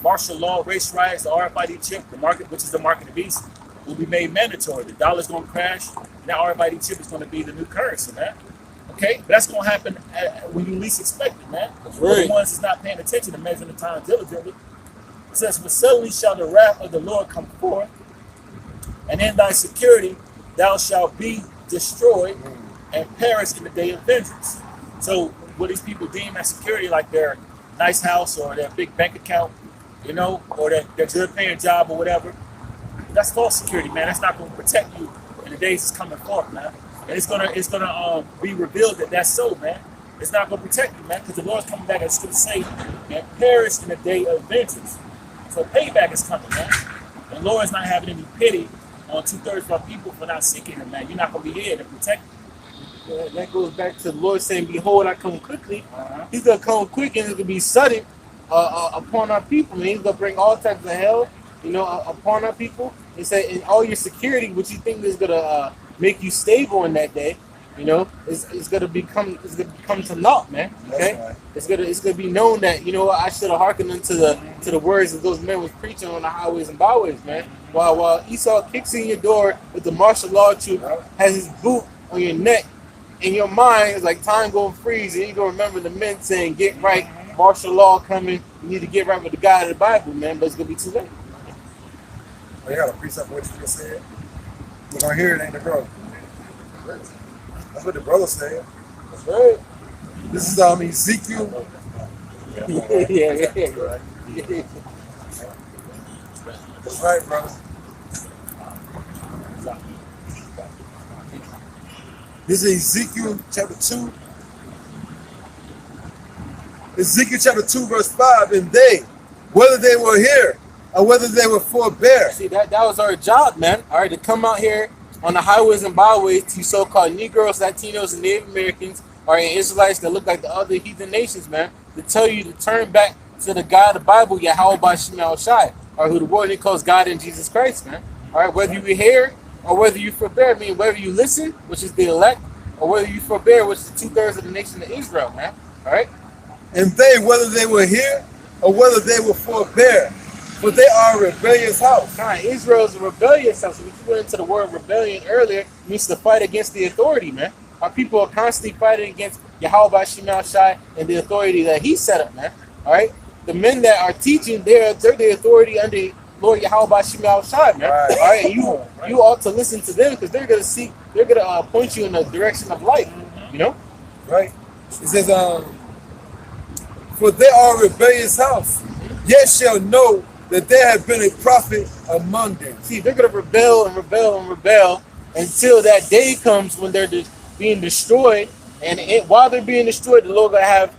martial law, race riots, the RFID chip, the market, which is the mark of the beast, will be made mandatory. The dollar's going to crash. That RFID chip is going to be the new currency, man. Okay, but that's going to happen when you least expect it, man. For the ones that's not paying attention and measuring the time diligently. It says, "For suddenly shall the wrath of the Lord come forth, and in thy security thou shalt be destroyed and perish in the day of vengeance." So, what these people deem as security, like their nice house or their big bank account, you know, or their good-paying job or whatever, that's false security, man. That's not going to protect you in the days that's coming forth, man. And it's gonna be revealed that that's so, man. It's not gonna protect you, man, because the Lord's coming back, as it's gonna say, and perish in the day of vengeance. So payback is coming, man. The Lord's not having any pity on 2/3 of our people for not seeking him, man. You're not gonna be here to protect you. Yeah, that goes back to the Lord saying, "Behold, I come quickly." He's gonna come quick, and it's gonna be sudden upon our people. Man, he's gonna bring all types of hell, you know, upon our people. He said, "In all your security, which you think is gonna make you stable in that day, you know, it's gonna become to naught, man." Okay, right. It's gonna be known that, you know what, I should have hearkened unto the words that those men was preaching on the highways and byways, man. While Esau kicks in your door with the martial law troop, has his boot on your neck, in your mind it's like time gonna freeze, and you gonna remember the men saying, "Get right, martial law coming. You need to get right with the God of the Bible, man." But it's gonna be too late. Well, you got a precept of what you just said. We're gonna hear it, ain't the bro. That's what the brother said. That's right. This is Ezekiel. Yeah. That's right, brother. This is Ezekiel chapter 2. Ezekiel chapter 2, verse 5. And they, whether they were here or whether they were forbear. See, that was our job, man. All right, to come out here on the highways and byways to so-called Negroes, Latinos, and Native Americans, or Israelites that look like the other heathen nations, man, to tell you to turn back to the God of the Bible, Yahweh Shemiah Shai, or who the world calls God in Jesus Christ, man. All right, whether you hear or whether you forbear, I mean, whether you listen, which is the elect, or whether you forbear, which is 2/3 of the nation of Israel, man. All right. And they, whether they were here or whether they will forbear, for they are a rebellious house. Israel is a rebellious house. So we went into the word rebellion earlier. It means to fight against the authority, man. Our people are constantly fighting against Yahweh Shema Shai and the authority that he set up, man. All right? The men that are teaching, they're the authority under Lord Yahweh Shema Shai, man. Right. All right? And you ought to listen to them because they're going to point you in the direction of life, you know? Right? It says, for they are a rebellious house, yet shall know that there have been a prophet among them. See, they're going to rebel and rebel and rebel until that day comes when they're being destroyed. And while they're being destroyed, the Lord going to have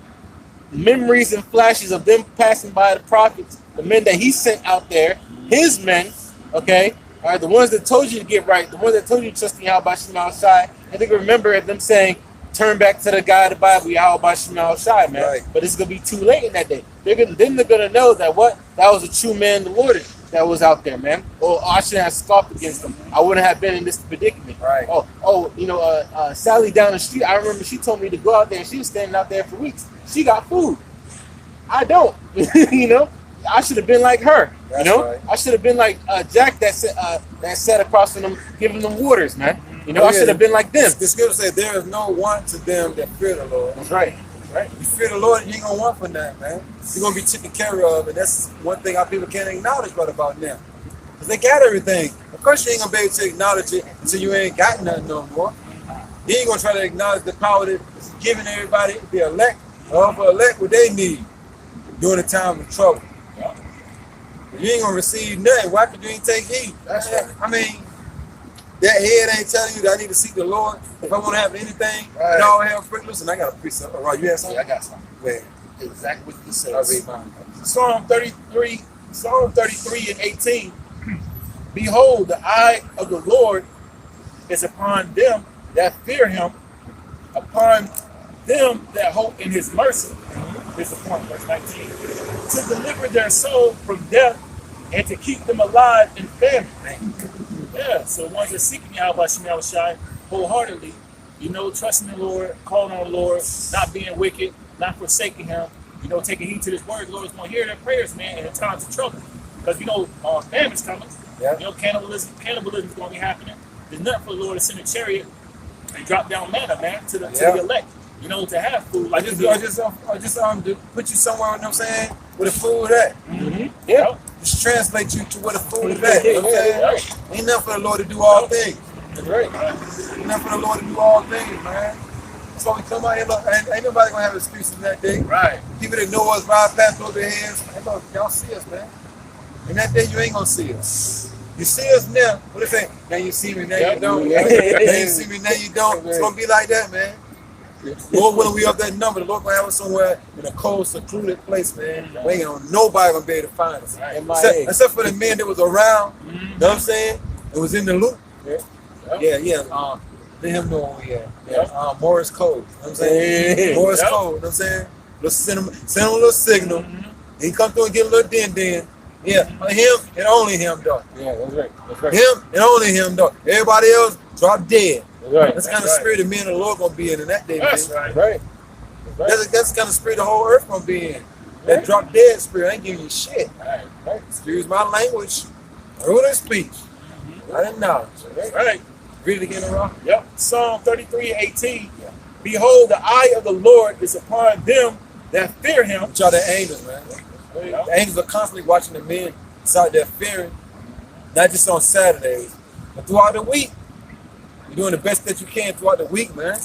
memories and flashes of them passing by the prophets, the men that he sent out there, his men, okay? All right, the ones that told you to get right, the ones that told you to trust in Yahweh Shema Shai. And they can remember them saying, turn back to the God of the Bible, Yahweh Shema Shai, man. Right. But it's going to be too late in that day. Then they're going to know that that was a true man, the Lord, that was out there, man. Or I shouldn't have scoffed against them. I wouldn't have been in this predicament. Right. Sally down the street, I remember she told me to go out there, and she was standing out there for weeks. She got food. I don't. You know? I should have been like her. That's you know? right. I should have been like Jack that sat across from them, giving them waters, man. You know, I should have been like them. The scripture says there is no want to them that fear the Lord. That's right. Right. You fear the Lord, you ain't gonna want for nothing, man. You're gonna be taken care of, and that's one thing our people can't acknowledge about them. Because they got everything. Of course you ain't gonna be able to acknowledge it until you ain't got nothing no more. You ain't gonna try to acknowledge the power that's giving everybody the elect or for elect what they need during the time of trouble. You ain't gonna receive nothing. Why could you ain't take heed? That's right. I mean, that head ain't telling you that I need to seek the Lord if I want to have anything. Right. And all hell sprinklers, and I got a precept. All right, you have something? Yeah, I got something. Wait, Exactly what this I'll says. read mine. Psalm 33 and 18. Behold, the eye of the Lord is upon them that fear him, upon them that hope in his mercy. This is the point, verse 19. To deliver their soul from death and to keep them alive in famine. Yeah, so the ones that seeking Yahweh Shema Shai wholeheartedly, you know, trusting the Lord, calling on the Lord, not being wicked, not forsaking him, you know, taking heed to his word. The Lord is going to hear their prayers, man, in times of trouble. Because, you know, famine's coming. Yeah. You know, cannibalism is going to be happening. There's nothing for the Lord to send a chariot and drop down manna, man, to the elect, you know, to have food. I just to put you somewhere, you know what I'm saying, where the food at. Mm-hmm. Yeah. Just translate you to where the food is at. You know what I'm saying? Ain't nothing for the Lord to do all things. That's right. Ain't nothing for the Lord to do all things, man. So we come out here, look, ain't nobody gonna have excuses in that day. Right. People that know us ride past over their heads. Hey, look, y'all see us, man. In that day, you ain't gonna see us. You see us now. What if they? Now you see me, now you don't. Now you see me, now you don't. It's gonna be like that, man. Lord willing, we up that number. The Lord gonna have us somewhere in a cold, secluded place, man. We ain't gonna nobody gonna be able to find us. Right. Except for the men that was around. You know what I'm saying? It was in the loop. Yeah. Let him know where we at. Yeah. Morris Code. You know what I'm saying? Morris Code. You know what I'm saying? Let's send him a little signal. He come through and get a little din. Yeah. Him and only him, though. Yeah, that's right. That's right. Him and only him, though. Everybody else drop dead. That's right. That's the kind of spirit the men of the Lord gonna be in that day, That's man. right. Right. That's the kind of spirit the whole earth gonna be in. That drop dead spirit ain't giving you shit. Right. Excuse my language. Rule of speech. I didn't know. Right. Read it again, Rock. Yep. Psalm 33 and 18. Behold, the eye of the Lord is upon them that fear him. Which are the angels, man. The angels are constantly watching the men inside there fearing, not just on Saturdays, but throughout the week. You're doing the best that you can throughout the week, man.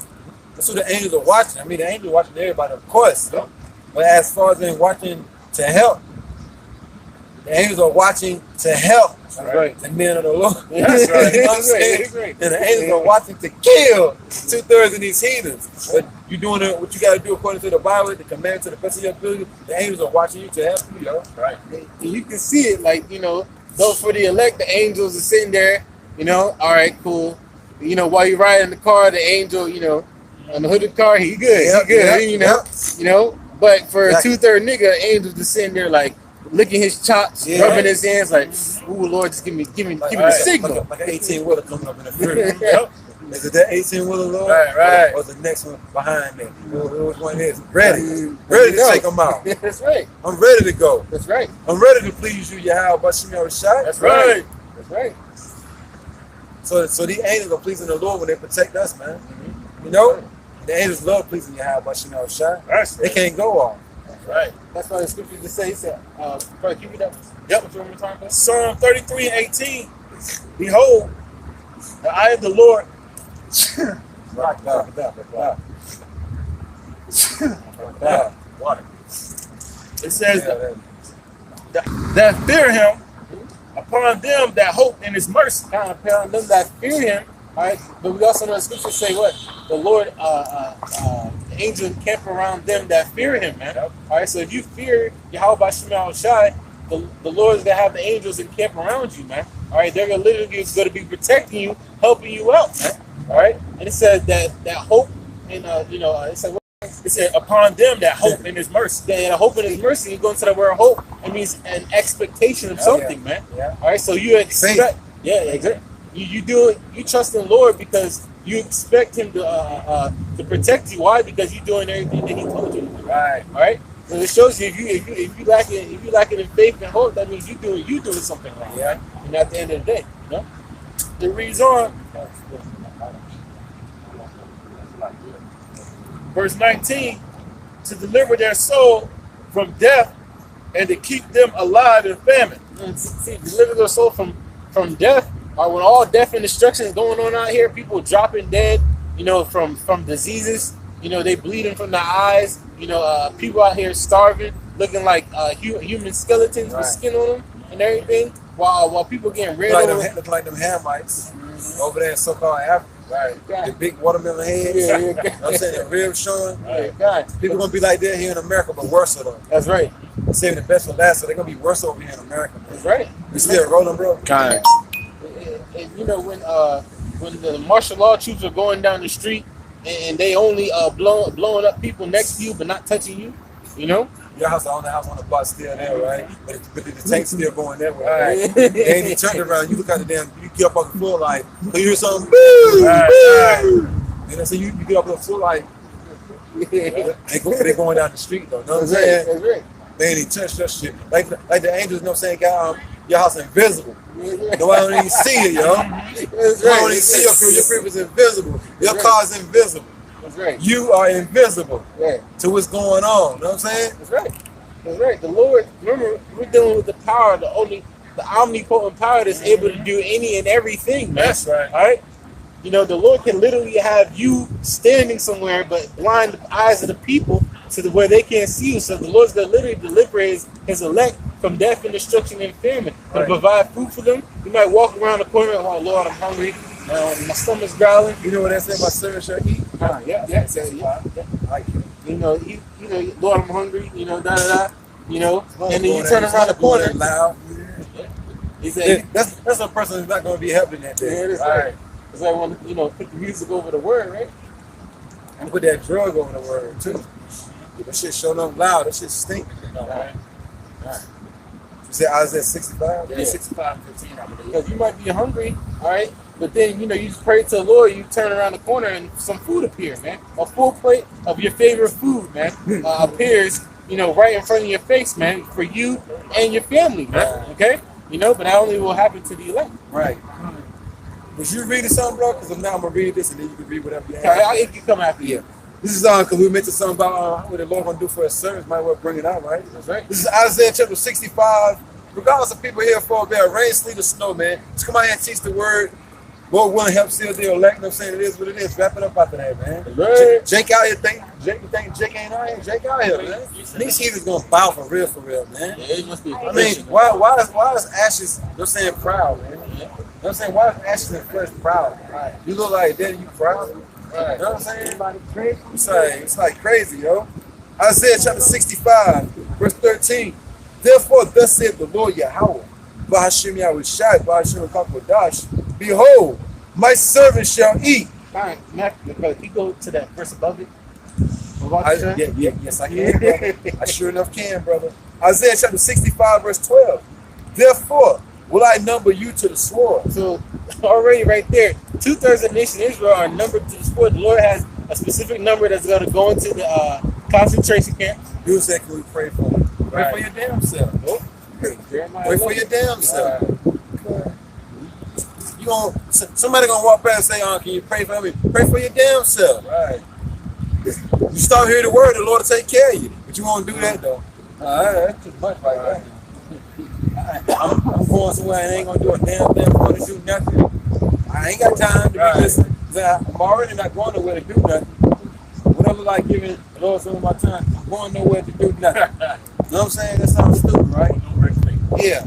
That's what the angels are watching. I mean, the angels are watching everybody, of course. But as far as them watching to help, the angels are watching to help the men of the Lord. That's right. You know what I'm saying? And the angels are watching to kill 2/3 of these heathens. But you're doing what you got to do according to the Bible, the command to the best of your ability. The angels are watching you to help you, yo. Right. And you can see it, like, you know, those for the elect, the angels are sitting there, you know, all right, cool. You know, while you're riding the car, the angel, you know, on the hood of the car, he good, you know. But for a 2/3 nigga, angels just sitting there like licking his chops, rubbing his hands, like, ooh, Lord, just give me the signal. Like an 18-wheeler coming up in the Is it that 18-wheeler, Lord? Right. Or the next one behind me? Which one is? Ready. Ready to take them out. That's right. I'm ready to go. That's right. I'm ready to please you, Yahweh, but Shemi Rashai. That's right. That's right. So these angels are pleasing the Lord when they protect us, man. You know? The angels love pleasing Yahweh, but Shemi Rashai. They can't go off. That's right. That's why the scripture just say, he said, brother, keep it up. Yep. Psalm 33:18. Behold, the eye of the Lord. Water. It says that fear him upon them that hope in his mercy. Upon them that fear him. All right. But we also know the scripture say what? The Lord, the angel encamp around them that fear him, man. All right. So if you fear Yahweh by Shema Shai, the Lord is going to have the angels encamp around you, man. All right. They're literally going to be protecting you, helping you out, man. All right. And it says that hope in, It said upon them that hope in his mercy. that hope in his mercy. You go into the word hope. It means an expectation of something, man. Yeah. All right. So you expect. Yeah, exactly. You do it. You trust in the Lord because you expect him to protect you. Why? Because you're doing everything that he told you. Right. All right. So it shows you if you lacking in faith and hope, that means you doing something wrong. Yeah. And at the end of the day, you know. It reads on. Verse 19, to deliver their soul from death and to keep them alive in famine. And see, deliver their soul from death. Or when all death and destruction is going on out here, people dropping dead, you know, from diseases. You know, they bleeding from their eyes. You know, people out here starving, looking like human skeletons with skin on them and everything. While people getting rid of them. Look like them Hamites over there in so-called Africa. Right. The big watermelon heads. Yeah. You know what I'm saying? The ribs showing. God. People gonna be like that here in America, but worse though. That's right. I'm saving the best for last, so they're gonna be worse over here in America. Man. That's right. You still rolling, bro? Kind. And you know when the martial law troops are going down the street and they only blowing up people next to you but not touching you, you know. Your house on the block still there, right? But the tank's still going that way. Right? And you turn around, you look at the damn, you get up on the floor like, you hear something, boo, boo. And then so you get up on the floor like, they're going down the street though. You know what I'm saying? That's right. They ain't even touch that shit. Like the angels, you know what I'm saying, got your house invisible. Nobody don't even see it, yo. That's You don't even see your crib. Your crib is invisible. Your car's invisible. That's right. You are invisible Yeah. to what's going on. You know what I'm saying? That's right. That's right. The Lord, remember, we're dealing with the power, the omnipotent power that's able to do any and everything, man. That's right. All right? You know, the Lord can literally have you standing somewhere but blind the eyes of the people to where they can't see you. So the Lord's going to literally deliver his elect from death and destruction and famine. To provide food for them. You might walk around the corner, oh, Lord, I'm hungry. My stomach's growling. You know what they say about servant shall eat? Yeah. You know, Lord, I'm hungry. You know, You know, and then you turn around the corner. Loud. He said, That's a person who's not going to be helping that day. yeah, that's right. Because I want to, put the music over the word, right? And put that drug over the word too. That shit showing up loud. That shit stink. Right. You said Isaiah 65? Yeah. 65:15, I believe. Because you might be hungry, all right? But then, you just pray to the Lord, you turn around the corner and some food appears, man. A full plate of your favorite food, man, appears, right in front of your face, man, for you and your family, man, okay? But that only will happen to the elect. Right. Was you reading something, bro? Because now I'm going to read this and then you can read whatever you have. I can come after you. This is because we mentioned something about what the Lord going to do for his servants. Might well bring it out, right? That's right. This is Isaiah chapter 65. Regardless of people here for a bit, rain, sleet, or snow, man. Just come out here and teach the word. Lord willing, help seal the elect. I'm saying it is what it is. Wrap it up after that, man. Right. Jake out here think Jake ain't out here. Jake out here, man. These heathens gonna bow for real, man. Yeah, it must be. I mean, why is Ashes? They're saying proud, man. I'm saying, why is Ashes and Flesh proud? Right. You look like that, you proud. Right. You know what I'm saying? It's like crazy, yo. Isaiah chapter 65, verse 13. Therefore, thus saith the Lord Yahweh, Bahashim Yahushai, Bahashim Kakodash, behold, my servant shall eat. All right, Matthew, can you go to that verse above it? Yes, I can, brother. I sure enough can, brother. Isaiah chapter 65, verse 12. Therefore, will I number you to the sword? So, already right there. 2/3 of the nation of Israel are numbered to the sword. The Lord has a specific number that's going to go into the concentration camp. You said, can we pray for you? Pray Right. for your damn self. Nope. Pray for your damn self. You gonna somebody gonna walk past and say, can you pray for me? Pray for your damn self. Right. You start hearing the word, the Lord will take care of you. But you won't do that though. That's too much right there. I'm going somewhere and I ain't gonna do a damn thing. I'm gonna do nothing. I ain't got time to be listening. I'm already not going nowhere to do nothing. What I look like giving the Lord some of my time, I'm going nowhere to do nothing. You know what I'm saying? That sounds stupid, right? Yeah.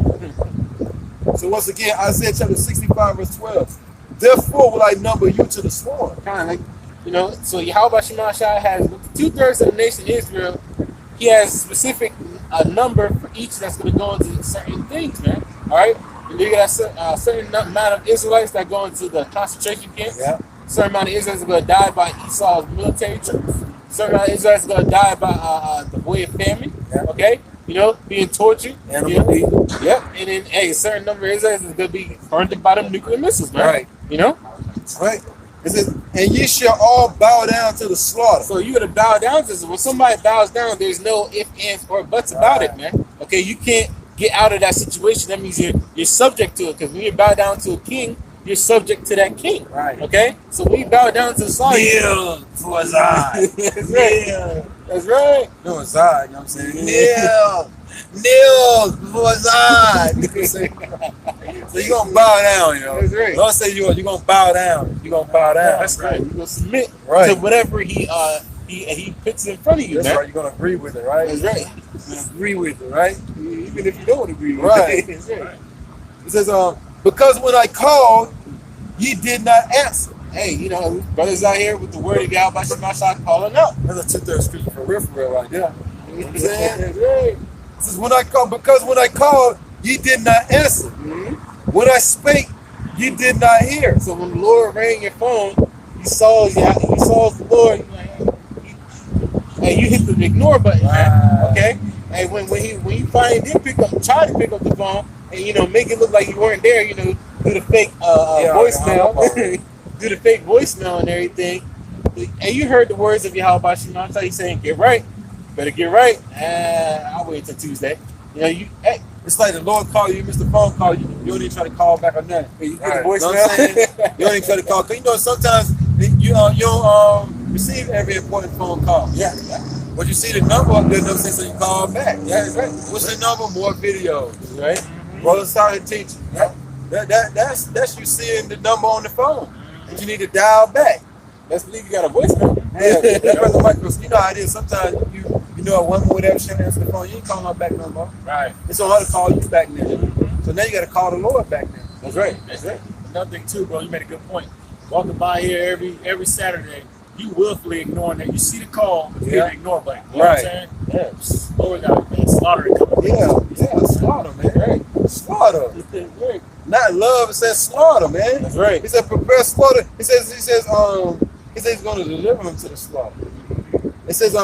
So once again, Isaiah chapter 65, verse 12. Therefore will I number you to the sword. Kind of like, you know, so Yahweh Shemashai has 2/3 of the nation of Israel. He has a specific number for each that's going to go into certain things, man. All right? And you got a certain amount of Israelites that go into the concentration camps. Yeah. A certain amount of Israelites are going to die by Esau's military troops. A certain amount of Israelites are going to die by the way of famine. Yeah. Okay? You know, being tortured. Animal you know? Yep. And then, hey, a certain number of Israelites is going to be burned by them nuclear missiles, man. Right. You know? Right. It says, and ye shall all bow down to the slaughter. So you got to bow down to this. When somebody bows down, there's no ifs, ands, or buts about it, man. Okay, you can't get out of that situation. That means you're subject to it. Because when you bow down to a king, you're subject to that king. Right. Okay? So when you bow down to the slaughter, Kneel for Zion. that's right. That's right. No, Zion, you know what I'm saying? Kneel for Zion. So you're going to bow down, you know. That's right. Don't say you're going to bow down. You're going to bow down. That's right. You're going to submit Right. to whatever he puts in front of you, That's man. right. You're going to agree with it, right? That's right. You're going to agree with it, right? Even if you don't agree with Right. it. That's right. It says, because when I called, ye did not answer. Hey, you know, brothers out here with the word of Yahweh Shemashai calling out. That's a 2/3 scripture for real right there. You know what I'm saying? That's right. It says, when I called, because when I called, ye did not answer. When I spake, ye did not hear. So when the Lord rang your phone, you saw the Lord, and you hit the ignore button, man. Okay? And when you finally did try to pick up the phone, and you know, make it look like you weren't there, you know, do the fake voicemail, do the fake voicemail and everything. And you heard the words of Yahweh Shemashai. He's saying, "Get right, better get right." I'll wait until Tuesday. You know, It's like the Lord call you, Mr. Phone call you. You don't even try to call back or nothing. you get Right. a voicemail. You know what I'm saying? You don't even try to call. Cause you know sometimes you don't receive every important phone call. Yeah. But you see the number up there, no sense, so you call back. Yeah, that's right. What's the number? More videos, Right. brothers started teaching. Yeah. That's you seeing the number on the phone. And you need to dial back. Let's believe you got a voicemail. Yeah, that brother Michael, you know how it is. Sometimes you know a woman would have shit answer the phone. You ain't calling her back no more. Right. It's on her to call you back now. So now you got to call the Lord back now. That's right. That's right. Another thing too, bro, you made a good point. Walking by here every Saturday, you willfully ignoring that. You see the call, but you hit the ignore button. You know what I'm saying? Yes. Lord got slaughter coming. Yeah, slaughter, man. Right. Slaughter. Right. Not love, it says slaughter, man. That's right. He said prepare slaughter. He says he's going to deliver him to the slaughter. It says,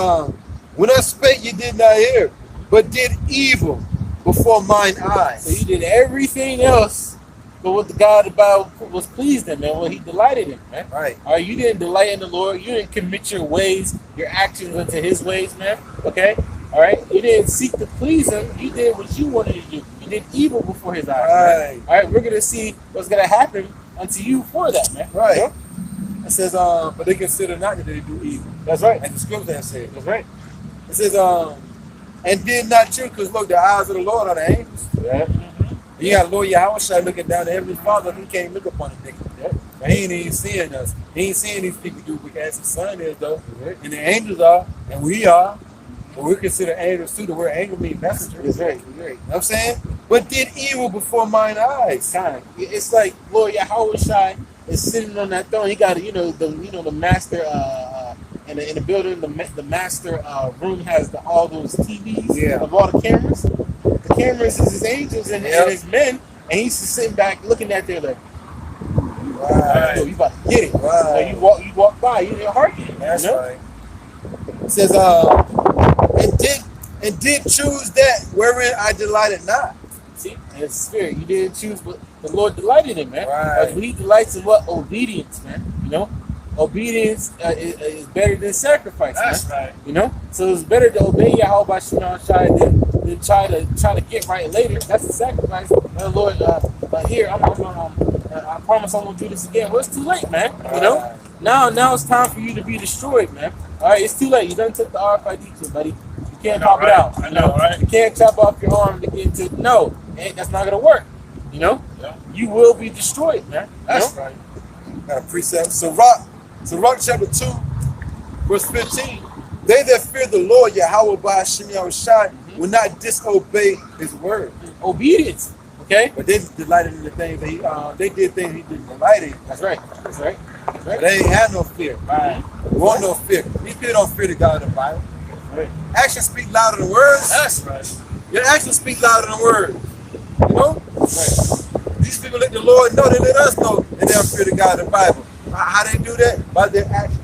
when I spake, you did not hear, but did evil before mine eyes. So you did everything else, but what the God about was pleased in, man. What he delighted in, man. Right. All right. You didn't delight in the Lord. You didn't commit your ways, your actions into His ways, man. Okay. All right. You didn't seek to please Him. You did what you wanted to do. You did evil before His eyes. Right. Man. All right. We're gonna see what's gonna happen unto you for that, man. Right. Yeah? It says, but they consider not that they do evil. That's right. And the scripture has said. That's right. It says, and did not choose, because look, the eyes of the Lord are the angels. Yeah. You got Lord Yahweh looking down, the Heavenly Father, he can't look upon the nigga. Yeah. But he ain't even seeing us. He ain't seeing these people do because his son is, though. Right. And the angels are, and we are. But we consider angels too. The word angel means messenger. That's right. That's right. You know what I'm saying? But did evil before mine eyes. Time. It's like Lord Yahweh Shai is sitting on that throne. He got the master in the building. The master room has all those TVs of all the cameras. The cameras is his angels and his men, and he's just sitting back looking at there like, Right. you about to get it. Right. You walk by, you didn't hearken. That's you know? right. It says, and did choose that wherein I delighted not. See, and it's spirit. You didn't choose, but the Lord delighted in, man. Right. He delights in what? Obedience, man. You know, obedience is better than sacrifice, That's man. right. You know, so it's better to obey Yahweh Shai than try to get right later. That's a sacrifice. Lord, here I promise I won't do this again. Well, it's too late, man. You know, now it's time for you to be destroyed, man. All right, it's too late. You done took the RFID chip, buddy. You can't pop it out. I know, right? You can't chop off your arm to get into. No, that's not gonna work. You know, you will be destroyed, man. That's right. Got a precept. Sirach chapter 2, verse 15. They that fear the Lord, Yahweh by Hashem Yahushai, will not disobey his word. Obedience. Okay? But they delighted in the things that they did things he didn't delight in. That's right. That's right. That's right. They ain't had no fear. Right. Want no fear. These people don't fear the God of the Bible. Right. Actions speak louder than words. That's right. Your actions speak louder than words. You know? Right. These people let the Lord know, they let us know that they don't fear the God of the Bible. How they do that? By their actions.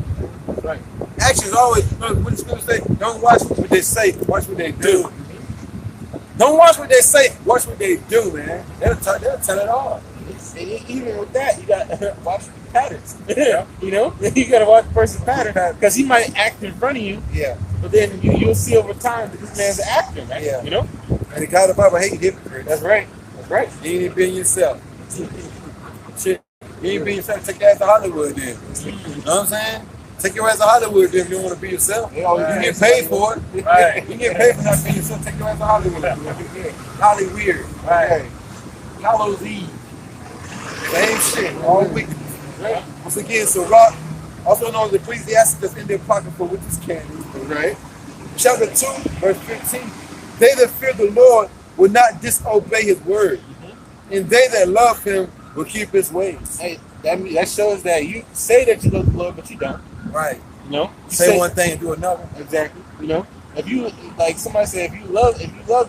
Right. Actions always, when the scriptures say, don't watch what they say, watch what they do. Don't watch what they say, watch what they do, man. They'll tell it all. Even with that, you got to watch the patterns. You know, you got to watch the person's pattern because he might act in front of you. Yeah. But then you'll see over time that this man's an actor, man. Yeah. You know. And the God of the Bible hate hypocrites. That's right. That's right. You ain't even being yourself. Shit. You ain't being yourself. Take your ass to Hollywood then. You know what I'm saying? Take your ass to Hollywood then if you don't want to be yourself. You get paid for it. Right. You get paid for not being yourself. Take your ass to Hollywood. Hollyweird. Right. Hallows Eve. Same shit. All week. Once again, Sirach, also known as Ecclesiasticus in the Apocrypha, which is canon. Right. Chapter 2, verse 15. They that fear the Lord will not disobey his word, and they that love him will keep his ways. Hey, that shows that you say that you love the Lord, but you don't. Right. You know. You say one thing and do another. Exactly. You know. If you like somebody said, if you love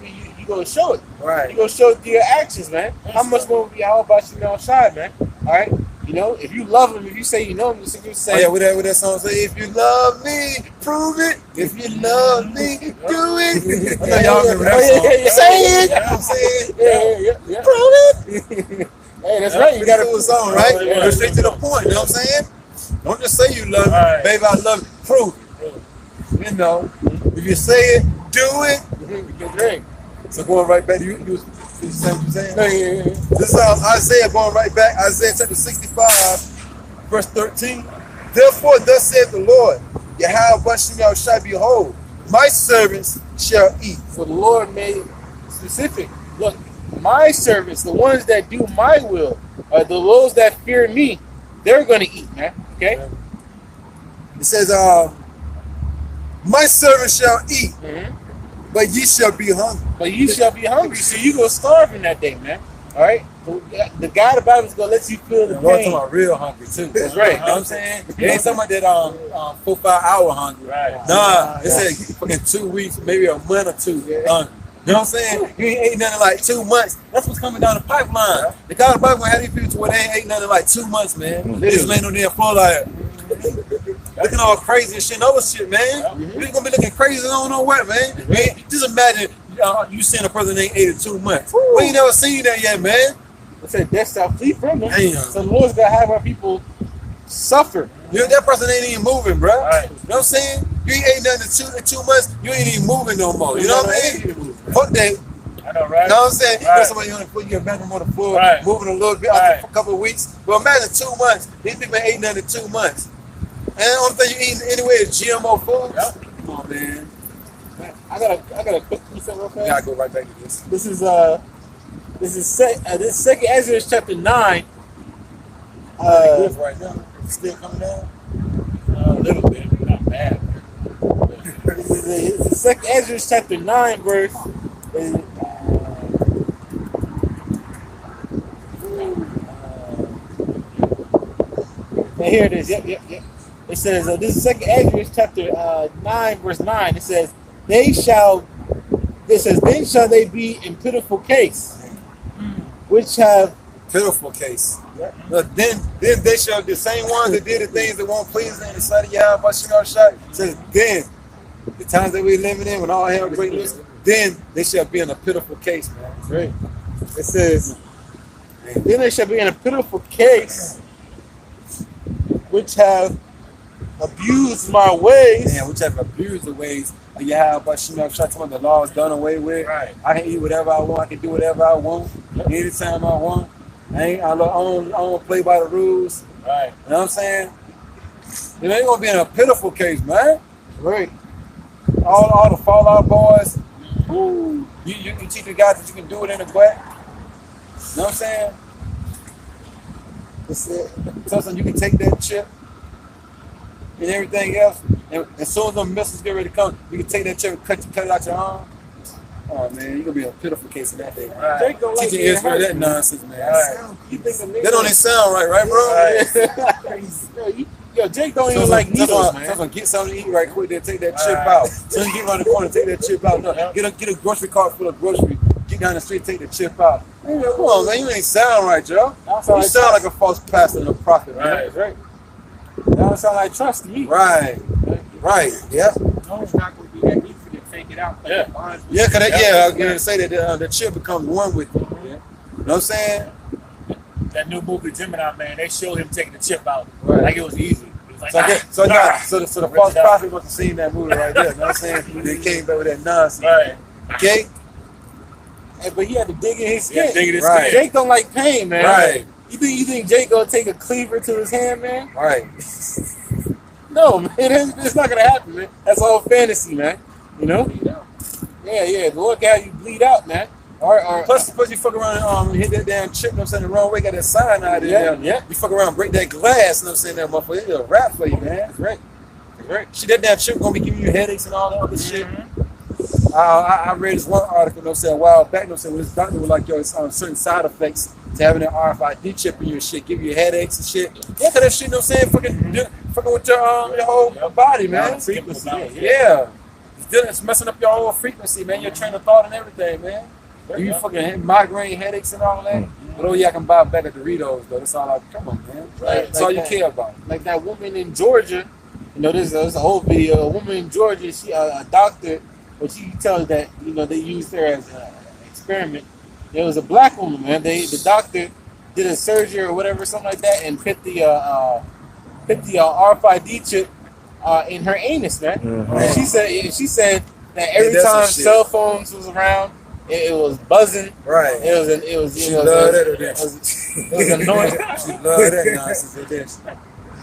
me, you go show it. Right. You go show it through your actions, man. How much more will be all about you outside, man? All right. You know, if you love him, if you say you know him, you say. Oh yeah, what that song say? If you love me, prove it. If you love me, do it. I know y'all remember that song. Say it. You know what I'm saying? Yeah. Prove it. Hey, that's right. You gotta do a song, right? Go straight to the point. You know what I'm saying? Don't just say you love me, baby. I love you. Prove it. You know, if you say it, do it. So going right back to you saying what you're saying? This is Isaiah going right back. Isaiah chapter 65, verse 13. Therefore, thus saith the Lord, Yahweh shall behold, my servants shall eat. So the Lord made specific. Look, my servants, the ones that do my will, are the those that fear me. They're going to eat, man. Okay? It says, my servants shall eat, but ye shall be hungry. But you shall be hungry, so you go starving that day, man. All right? The God of the Bible is going to let you feel the pain. We're talking about real hungry, too. That's right. You know what I'm saying? It ain't talking about that 4-5 hour hungry. Right. Nah, it said fucking 2 weeks, maybe a month or two. You know what I'm saying? You ain't ate nothing like 2 months. That's what's coming down the pipeline. The God of the Bible had these people to where they ain't ate nothing like 2 months, man. They just laying on their floor like, looking all crazy and shit and other shit, man. We're gonna be looking crazy on no what, man. Just imagine you seeing a person that ain't ate in 2 months. We ain't never seen that yet, man. I said death shall flee from them. Damn. So the Lord's gonna have our people suffer. That person ain't even moving, bro. Right. You know what I'm saying? You ain't ate nothing in 2 months, you ain't even moving no more. You know what I mean? Fuck that. I know, right? You know what I'm saying? You Right. got somebody on the floor, you got back on the floor, Right. moving a little bit after a couple of weeks. But imagine 2 months. These people ain't eating nothing in 2 months. And the only thing you eating anyway is GMO foods. Yep. Come on, man. I got a quick piece of real fast. We gotta go right back to this. This is Second Ezra chapter 9. Good right now. Still coming down. A little bit, not bad. This is Second Ezra chapter 9 verse. And here it is. Yep. It says this is Second Ezra chapter 9 verse 9. It says then shall they be in pitiful case, which have Pitiful case. But then they shall, the same ones that did the things that won't please in the sight of Yahweh shot. Says then the times that we living in when all hell break loose, then they shall be in a pitiful case, man. Right. It says, Then they shall be in a pitiful case, which have abused my ways. Man, which have abused the ways. You have, but you know, I'm trying to tell the law is done away with. Right. I can eat whatever I want. I can do whatever I want, anytime I want. I don't play by the rules. Right. You know what I'm saying? You ain't gonna be in a pitiful case, man. Right. All the Fallout boys. Woo, you can teach the guys that you can do it in the butt. You know what I'm saying? That's it. Tell them you can take that chip and everything else. And as soon as the missiles get ready to come, you can take that chip and cut it out your arm. Oh man, you're gonna be a pitiful case of that day. Jake don't like Teaching being Israel hurt. that nonsense, man. You think the nigga That don't even sound right, bro? Yo, Jake don't even like needles, man. Someone get something to eat right quick, then take that chip out. So you get around the corner, take that chip out. No, get a grocery cart full of groceries. Get down the street, take the chip out. Man, come on, man, you ain't sound right, yo. You sound like a false pastor and a prophet, man. Right. That don't sound like trust to me. Right. Yeah. No, it's not going to be that easy to take it out. Yeah. Yeah, cause I was gonna say that the chip becomes one with you. You know what I'm saying? That new movie Gemini, man, they showed him taking the chip out Right. like it was easy. It was like, So the false prophet must have seen that movie right there. You know what I'm saying? They came back with that nonsense. right. Okay? Hey, but he had to dig in his skin. Yeah, digging his Right. skin. Jake don't like pain, man. Right. You think Jake gonna take a cleaver to his hand, man? Right. No, man. It's not gonna happen, man. That's all fantasy, man. You know? Yeah. Look how you bleed out, man. Or Plus you fuck around and hit that damn chip, you know what I'm saying, the wrong way, got that sign out there. Yeah. You fuck around and break that glass, you know what I'm saying, that motherfucker. It's a rap for you, man. That's right. Shit, that damn chip gonna be giving you headaches and all that other shit. I read this one article, you know what I'm saying, a while back, you know what I'm saying, where this doctor was like, yo, it's certain side effects to having an RFID chip in your shit, give you headaches and shit. Yeah, cause that shit, you know what I'm saying, fucking with your whole body, man. Frequency, Yeah. It's messing up your whole frequency, man, your train of thought and everything, man. You fucking migraine headaches and all that. But oh yeah, I can buy a bag of Doritos though. That's all I come on, man. Right. That's all you care about. Like that woman in Georgia, you know, there's a whole video. A woman in Georgia, she a doctor, but she tells that, you know, they used her as an experiment. There was a black woman, man. The doctor did a surgery or whatever, something like that, and put the RFID chip in her anus, man. And she said that every that's time some shit. cell phones was around, it was buzzing. Right. It was She loved that or it was annoying. She loved that nonsense or this.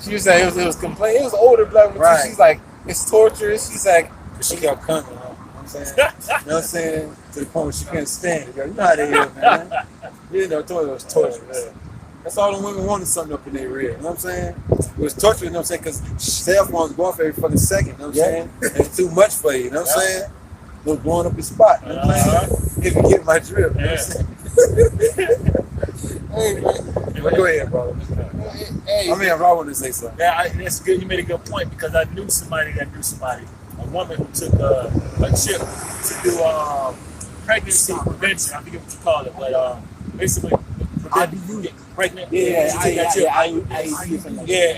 She was saying it was complaining. It was older black woman. Right. She's like, it's torturous. She's like, She kept coming, you know what I'm saying? You know what I'm saying? To the point where she couldn't stand it. Girl. You know how they is, man. You know, told her it was torturous. That's all the women wanted, something up in their rear. You know what I'm saying? It was torture, you know what I'm saying? Because cell phones go off every fucking second, you know what I'm saying? It's too much for you, you know what I'm saying? It was blowing up your spot, you know what I'm saying? If you get my drill, you know what I'm saying? hey, man. But go ahead, bro. Hey, I mean, I want to say something. Yeah, that's good. You made a good point because I knew somebody that knew somebody. A woman who took a chip to do pregnancy prevention. I forget what you call it, but basically get pregnant. Yeah,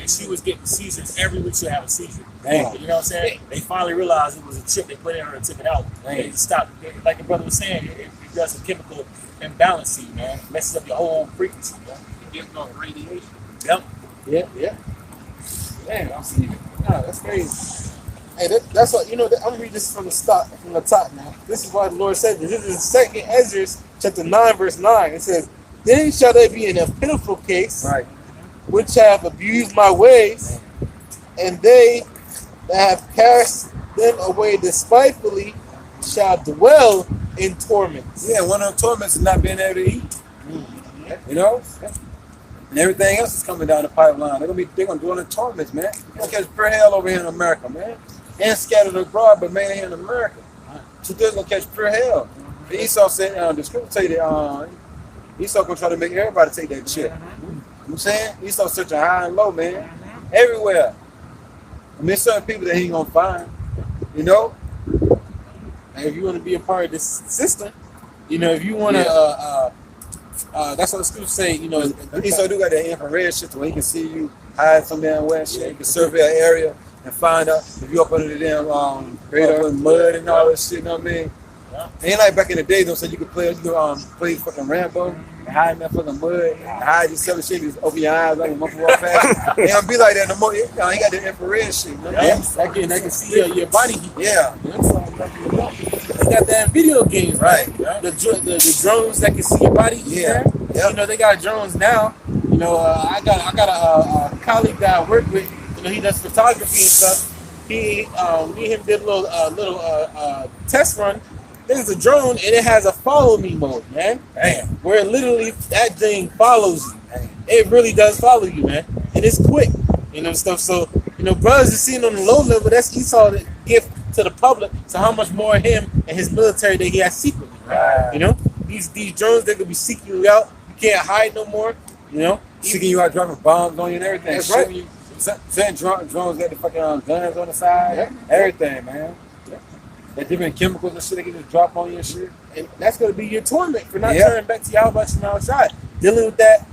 she was getting seizures every week. She'd have a seizure. Damn. You know what I'm saying? They finally realized it was a chip they put in her and took it out. They stopped. Like the brother was saying, it does a chemical imbalance to you, man. It messes up your whole frequency, man. You get no radiation. Yep. Yeah. Damn, I'm seeing it. No, that's crazy. Hey, that's what, you know, I'm gonna read this from the top now. This is why the Lord said this. This is 2nd Ezra, chapter 9, verse 9. It says, then shall they be in a pitiful case, Right. which have abused my ways, and they that have cast them away despitefully shall dwell in torments. Yeah, one of the torments is not being able to eat. You know? And everything else is coming down the pipeline. They're gonna dwell in torments, man. You're gonna catch pure hell over here in America, man. And scattered abroad, but mainly here in America. So they're gonna catch pure hell. Esau said, the scripture say that Esau gonna try to make everybody take that chip. You know what I'm saying? Esau searching high and low, man. Everywhere. I mean, certain people that he ain't gonna find. You know? And if you want to be a part of this system, you know, if you want to, that's what the scriptures say, you know. Esau do got that infrared shit where he can see you hide some damn wet shit. He can survey an area and find out if you up under the damn radar mud and all that shit, you know what I mean? Yeah. Ain't like back in the day, though, so you could play fucking Rambo hide in that fucking mud, hide these other shit, just open your eyes like a monkey walk past. They don't be like that no more. He got the infrared shit. You know? That can see your body heat. Yeah. You got that in video games, Right. The drones that can see your body heat. Yeah. Yep. You know, they got drones now. You know, I got a colleague that I work with. You know, he does photography and stuff. Me and him did a little test run. There's a drone and it has a follow me mode, man. Damn. Where literally that thing follows you. Damn. It really does follow you, man. And it's quick, you know, stuff. So, you know, brothers is seen on the low level. That's Esau the gift to the public. So how much more him and his military that he has secretly, right? You know, these drones, they could be seeking you out. You can't hide no more, you know. Seeking you out, dropping bombs on you and everything. That's right. You, sending drones got the fucking guns on the side. Everything, man. The different chemicals and shit they can just drop on you and shit. And that's going to be your torment for not turning back to Yahweh outside. Dealing with that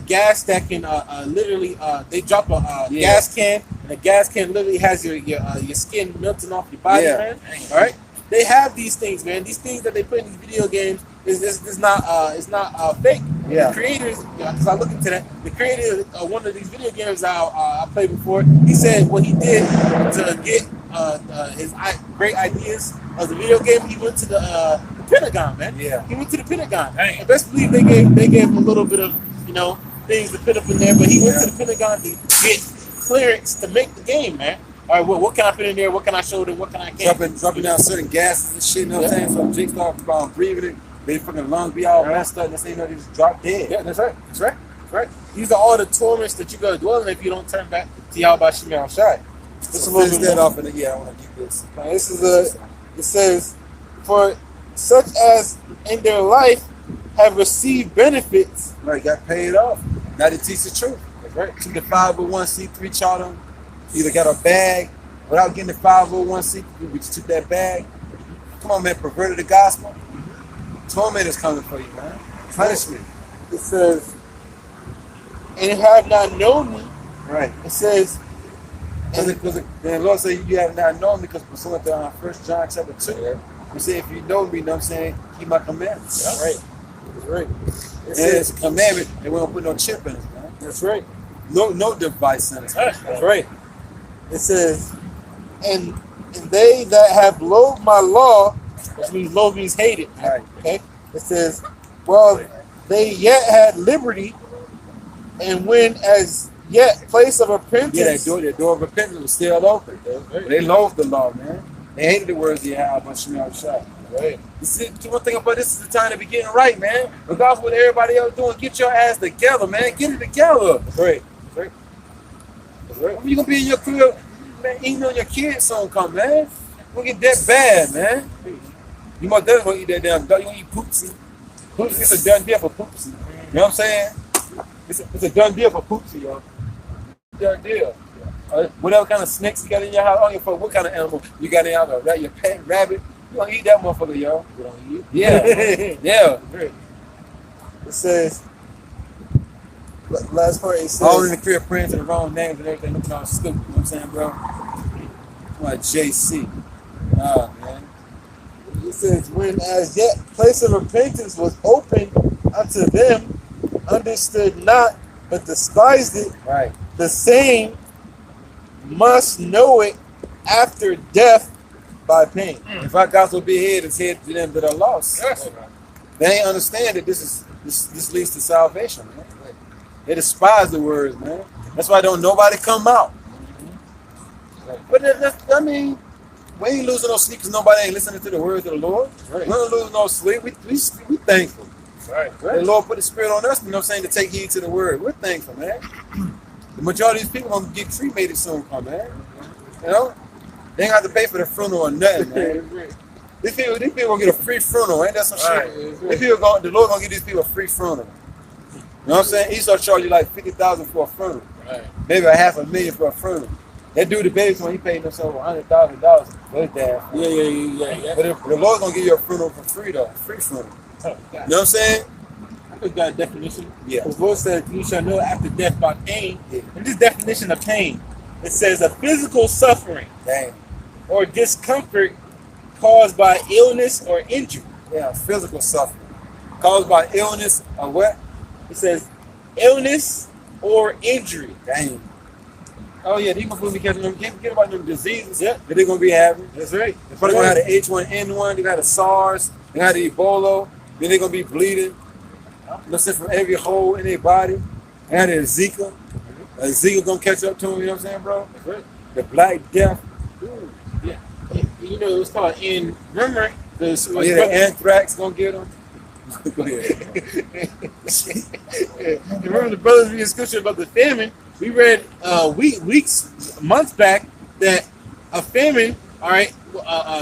gas that can literally, they drop a gas can, and the gas can literally has your skin melting off your body, man. All right? They have these things, man. These things that they put in these video games is not it's not fake. Yeah. The creators, because I look into that, the creator of one of these video games I played before, he said what he did to get his great ideas of the video game, he went to the Pentagon, man. Yeah. He went to the Pentagon. Dang. And best believe they gave him a little bit of, you know, things to put up in there, but he went to the Pentagon to get clearance to make the game, man. All right, well, what can I put in there? What can I show them? What can I get? Dropping down certain gases and shit, you know what I'm saying? So Jake start breathing it, they fucking lungs be all messed up, and they they just drop dead. Yeah, that's right. That's right. That's right. These are all the torments that you gotta dwell in if you don't turn back to Yahweh Shemel Shai. So finish that off, and I want to get this. Now, this is it says, for such as in their life have received benefits. Right, got paid off. Now they teach the truth. That's right. Took the 501c3 charter. Either got a bag without getting the 501c3, we just took that bag. Come on, man, perverted the gospel. Torment is coming for you, man. Punishment. It says, and have not known me. Right. It says, Because the Lord said you have not known me because pursuant to 1 John chapter 2, we say if you know me, you know what I'm saying, keep my commandments. that's right. That's right. And it's a commandment, and we don't put no chip in it, man. That's right. No device in it. That's right. It says, and they that have loathed my law, which means loathe means hated. Right. Okay. It says, well, they yet had liberty, and when as yet place of repentance. Yeah, the door of repentance was still open. They loathed the law, man. They hated the words of Yahweh, but Shemel Shai. Right. You see, one thing about this is the time to be getting right, man. Regardless of what everybody else doing, get your ass together, man. Get it together. That's right. That's right. That's right. When you gonna be in your crib, man, eating on your kids soon come, man. You gonna get that bad, man. You most definitely gonna eat that damn dog. You gonna eat poopsie. Poopsie, it's a done deal for poopsie. You know what I'm saying? It's a done deal for poopsie, yo. Done deal. Whatever kind of snakes you got in your house, I don't give a fuck what kind of animal you got in your house, your pet, rabbit, you gonna eat that motherfucker, yo. You don't eat. Yeah. Yeah. It says, last part, it says, All in the crib praying to the wrong names and everything, looking all stupid, you know what I'm saying, bro? I'm like JC. Nah, man. it says, when as yet place of repentance was open unto them, understood not, but despised it, Right. the same must know it after death by pain. If our gospel be hid, it's hid to them that are lost. Yes. They ain't understand that this leads to salvation, man. They despise the words, man. That's why don't nobody come out. But I mean, we ain't losing no sleep because nobody ain't listening to the words of the Lord. Right. We don't lose no sleep. We thankful. Right. The Lord put the Spirit on us, you know what I'm saying, to take heed to the word. We're thankful, man. The majority of these people gonna get cremated soon, man. You know? They ain't got to pay for the funeral or nothing, man. These people gonna get a free funeral, ain't that some shit? These people the Lord gonna give these people a free funeral. You know what I'm saying? He start charge you like $50,000 for a funeral. Right. Maybe $500,000 for a funeral. That dude, the baby's when he paid himself $100,000 for his dad. Yeah. But the Lord's gonna give you a funeral for free though, free funeral. You know what I'm saying? I just got a definition. Yeah. The Lord said, you shall know after death by pain. Yeah. And this definition of pain, it says a physical suffering Dang. or discomfort caused by illness or injury. Yeah, physical suffering. Caused by illness or what? It says illness or injury. Dang. Oh yeah, these motherfuckers be catching them. Get about them diseases that they're gonna be having. That's right. They're probably gonna have the H1N1. They got the SARS. They got the Ebola. Then they're gonna be bleeding. Let's say from every hole in their body. They got the Zika. Zika gonna catch up to them. You know what I'm saying, bro? That's right. The Black Death. Ooh, yeah. You know, it was called in. Remember the The anthrax gonna get them. Go ahead. Remember the brothers reading scripture about the famine? We read months back that a famine, all right,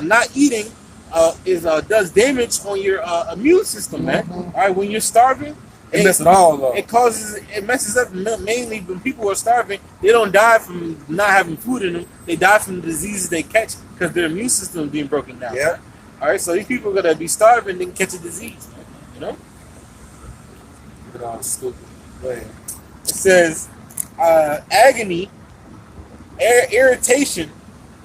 not eating does damage on your immune system, man. All right, when you're starving, It messes it all up. it messes up mainly when people are starving. They don't die from not having food in them. They die from the diseases they catch because their immune system is being broken down. Yeah. All right, so these people are gonna be starving and catch a disease, man. You know. Look at all stupid. Go ahead. It says agony, irritation.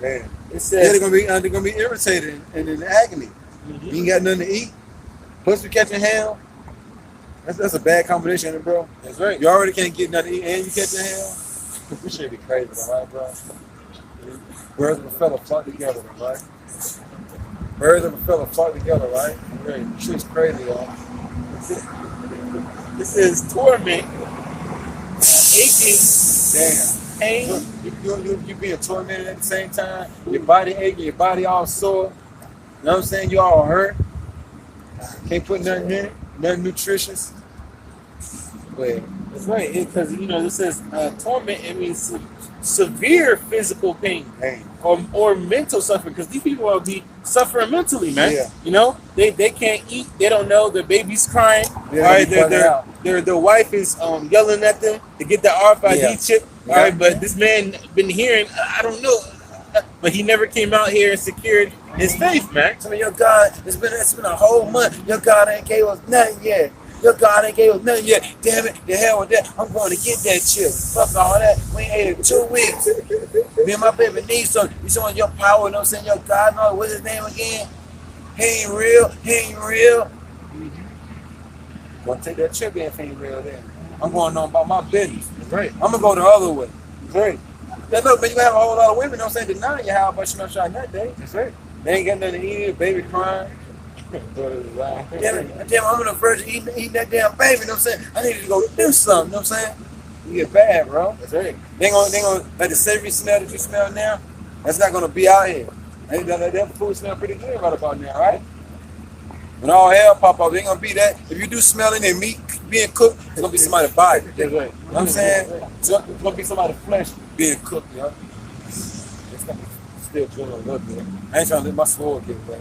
Man. It Yeah, says they're gonna be irritated and in agony. You ain't got nothing to eat. Plus, we catching hell. That's a bad combination, bro. that's right. You already can't get nothing to eat and you catching hell. We should be crazy, though, right, bro? Birds of a feather flock together, right? Birds of a feather flock together, right? Right. Shit's crazy, y'all. This is torment, aching, Damn. pain. You being tormented at the same time. Your body aching, your body all sore. You know what I'm saying? You all hurt. Can't put nothing in it. Nothing nutritious. Wait. That's right, because this says torment. It means severe physical pain Dang. or mental suffering. Because these people will be suffering mentally, man. Yeah. You know, they can't eat. They don't know. Their baby's crying. Yeah, all right, they bugging out. their wife is yelling at them to get the RFID chip. Yeah. All right, but this man been hearing. I don't know, but he never came out here and secured his faith, man. Tell me, your God, it's been a whole month. Your God ain't gave us nothing yet. Your God ain't gave us nothing yet. Damn it, the hell with that. I'm going to get that chip. Fuck all that. We ain't ate it in 2 weeks. Me and my baby need something. You showing your power, you know what I'm saying? Your God, no, what's his name again? He ain't real. He ain't real. Gonna take that chip if he ain't real then. I'm going on about my business. That's right. I'm gonna go the other way. That's right. Now look, man, you gonna have a whole lot of women, you know what I'm saying, denying you how much you know shot that day. That's right. They ain't got nothing to eat, baby crying. Damn, I'm on the verge of eating that damn baby, you know what I'm saying? I need to go do something, you know what I'm saying? You get bad, bro. That's right. They gonna like the savory smell that you smell now, that's not gonna be out here. That food smell pretty good right about now, right? When all hell pop up, they ain't gonna be that. If you do smell any meat being cooked, it's gonna be somebody's body. That's right. You know what I'm saying? So it's gonna be somebody's flesh being cooked, you know? It's gonna be still drilling a little bit. I ain't trying to let my soul get back.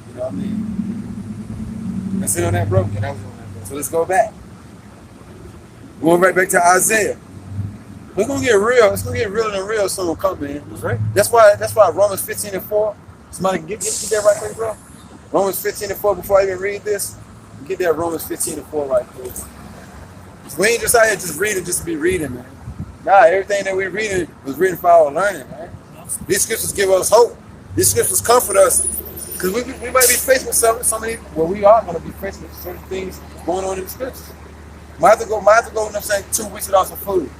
You know what I mean? That's it on that, bro. Yeah, that was on that, bro. So let's go back. Going right back to Isaiah. It's gonna get real. It's gonna get realer than real soon coming in. That's right. That's why Romans 15:4. Somebody get that right quick, bro. Romans 15:4. Before I even read this, get that Romans 15:4 right quick. We ain't just out here just reading just to be reading, man. Nah, everything that we're reading was written for our learning, man. These scriptures give us hope. These scriptures comfort us. Because we might be faced with some of these, well, we are going to be faced with certain things going on in the scriptures. Might have to go, you know what I'm saying, 2 weeks without some food.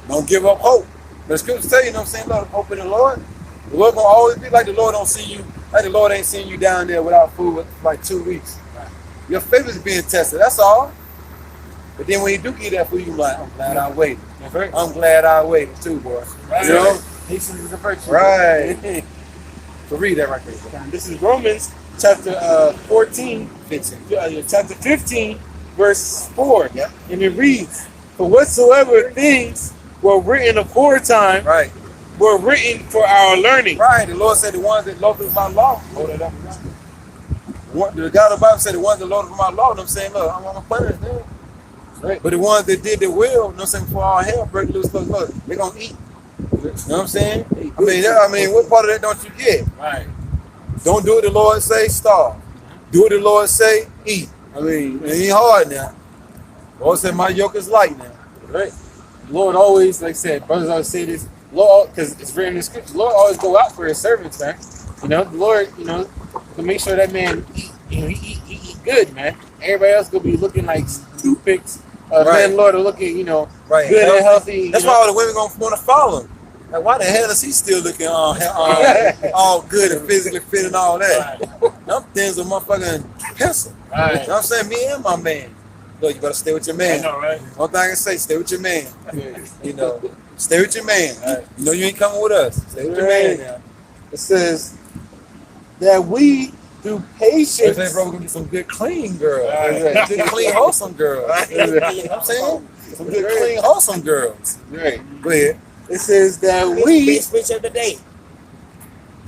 Don't give up hope. But the scriptures tell you, you know what I'm saying, Lord, hope in the Lord. The Lord going to always be like the Lord don't see you, like the Lord ain't seeing you down there without food for like 2 weeks. Your faith is being tested, that's all. But then when you do get that food, you're like, I'm glad I waited. I'm glad I waited too, boy. Right. You know? Patience is a virtue. Right. So read that right there. This is Romans chapter 14, 15. chapter 15, verse 4. Yep. And it reads, for whatsoever things were written aforetime Right. were written for our learning. Right. The Lord said the ones that love my law. Hold it up. The God of the Bible said the ones that love my law, and I'm saying, look, I'm going to punish them. Right. But the ones that did the will, you know what I'm saying, before all hell break loose, look, they're going to eat. You know what I'm saying? I mean, what part of that don't you get? Right. Don't do what the Lord say, starve. Do what the Lord say, eat. I mean, it ain't hard now. The Lord said, my yoke is light now. Right. The Lord always, like I said, brothers always say this, Lord, because it's written in the scripture, the Lord always go out for his servants, man. You know, the Lord, to make sure that man eat, he good, man. Everybody else gonna be looking like toothpicks. Right. Men, Lord, are looking, Right. good and healthy. That's why all the women gonna want to follow him. Like, why the hell is he still looking all good and physically fit and all that? Them things are motherfucking pencil. Right. You know what I'm saying? Me and my man. Look, you better stay with your I man. know, right? One thing I can say, stay with your man. Stay with your man. You know you ain't coming with us. Stay with your man now. It says that we, through patience, They say, bro, we're gonna get some good clean girls. Good clean wholesome girls. You know what I'm saying? Some good clean wholesome girls. right. Go ahead. It says that we, Switch of the day.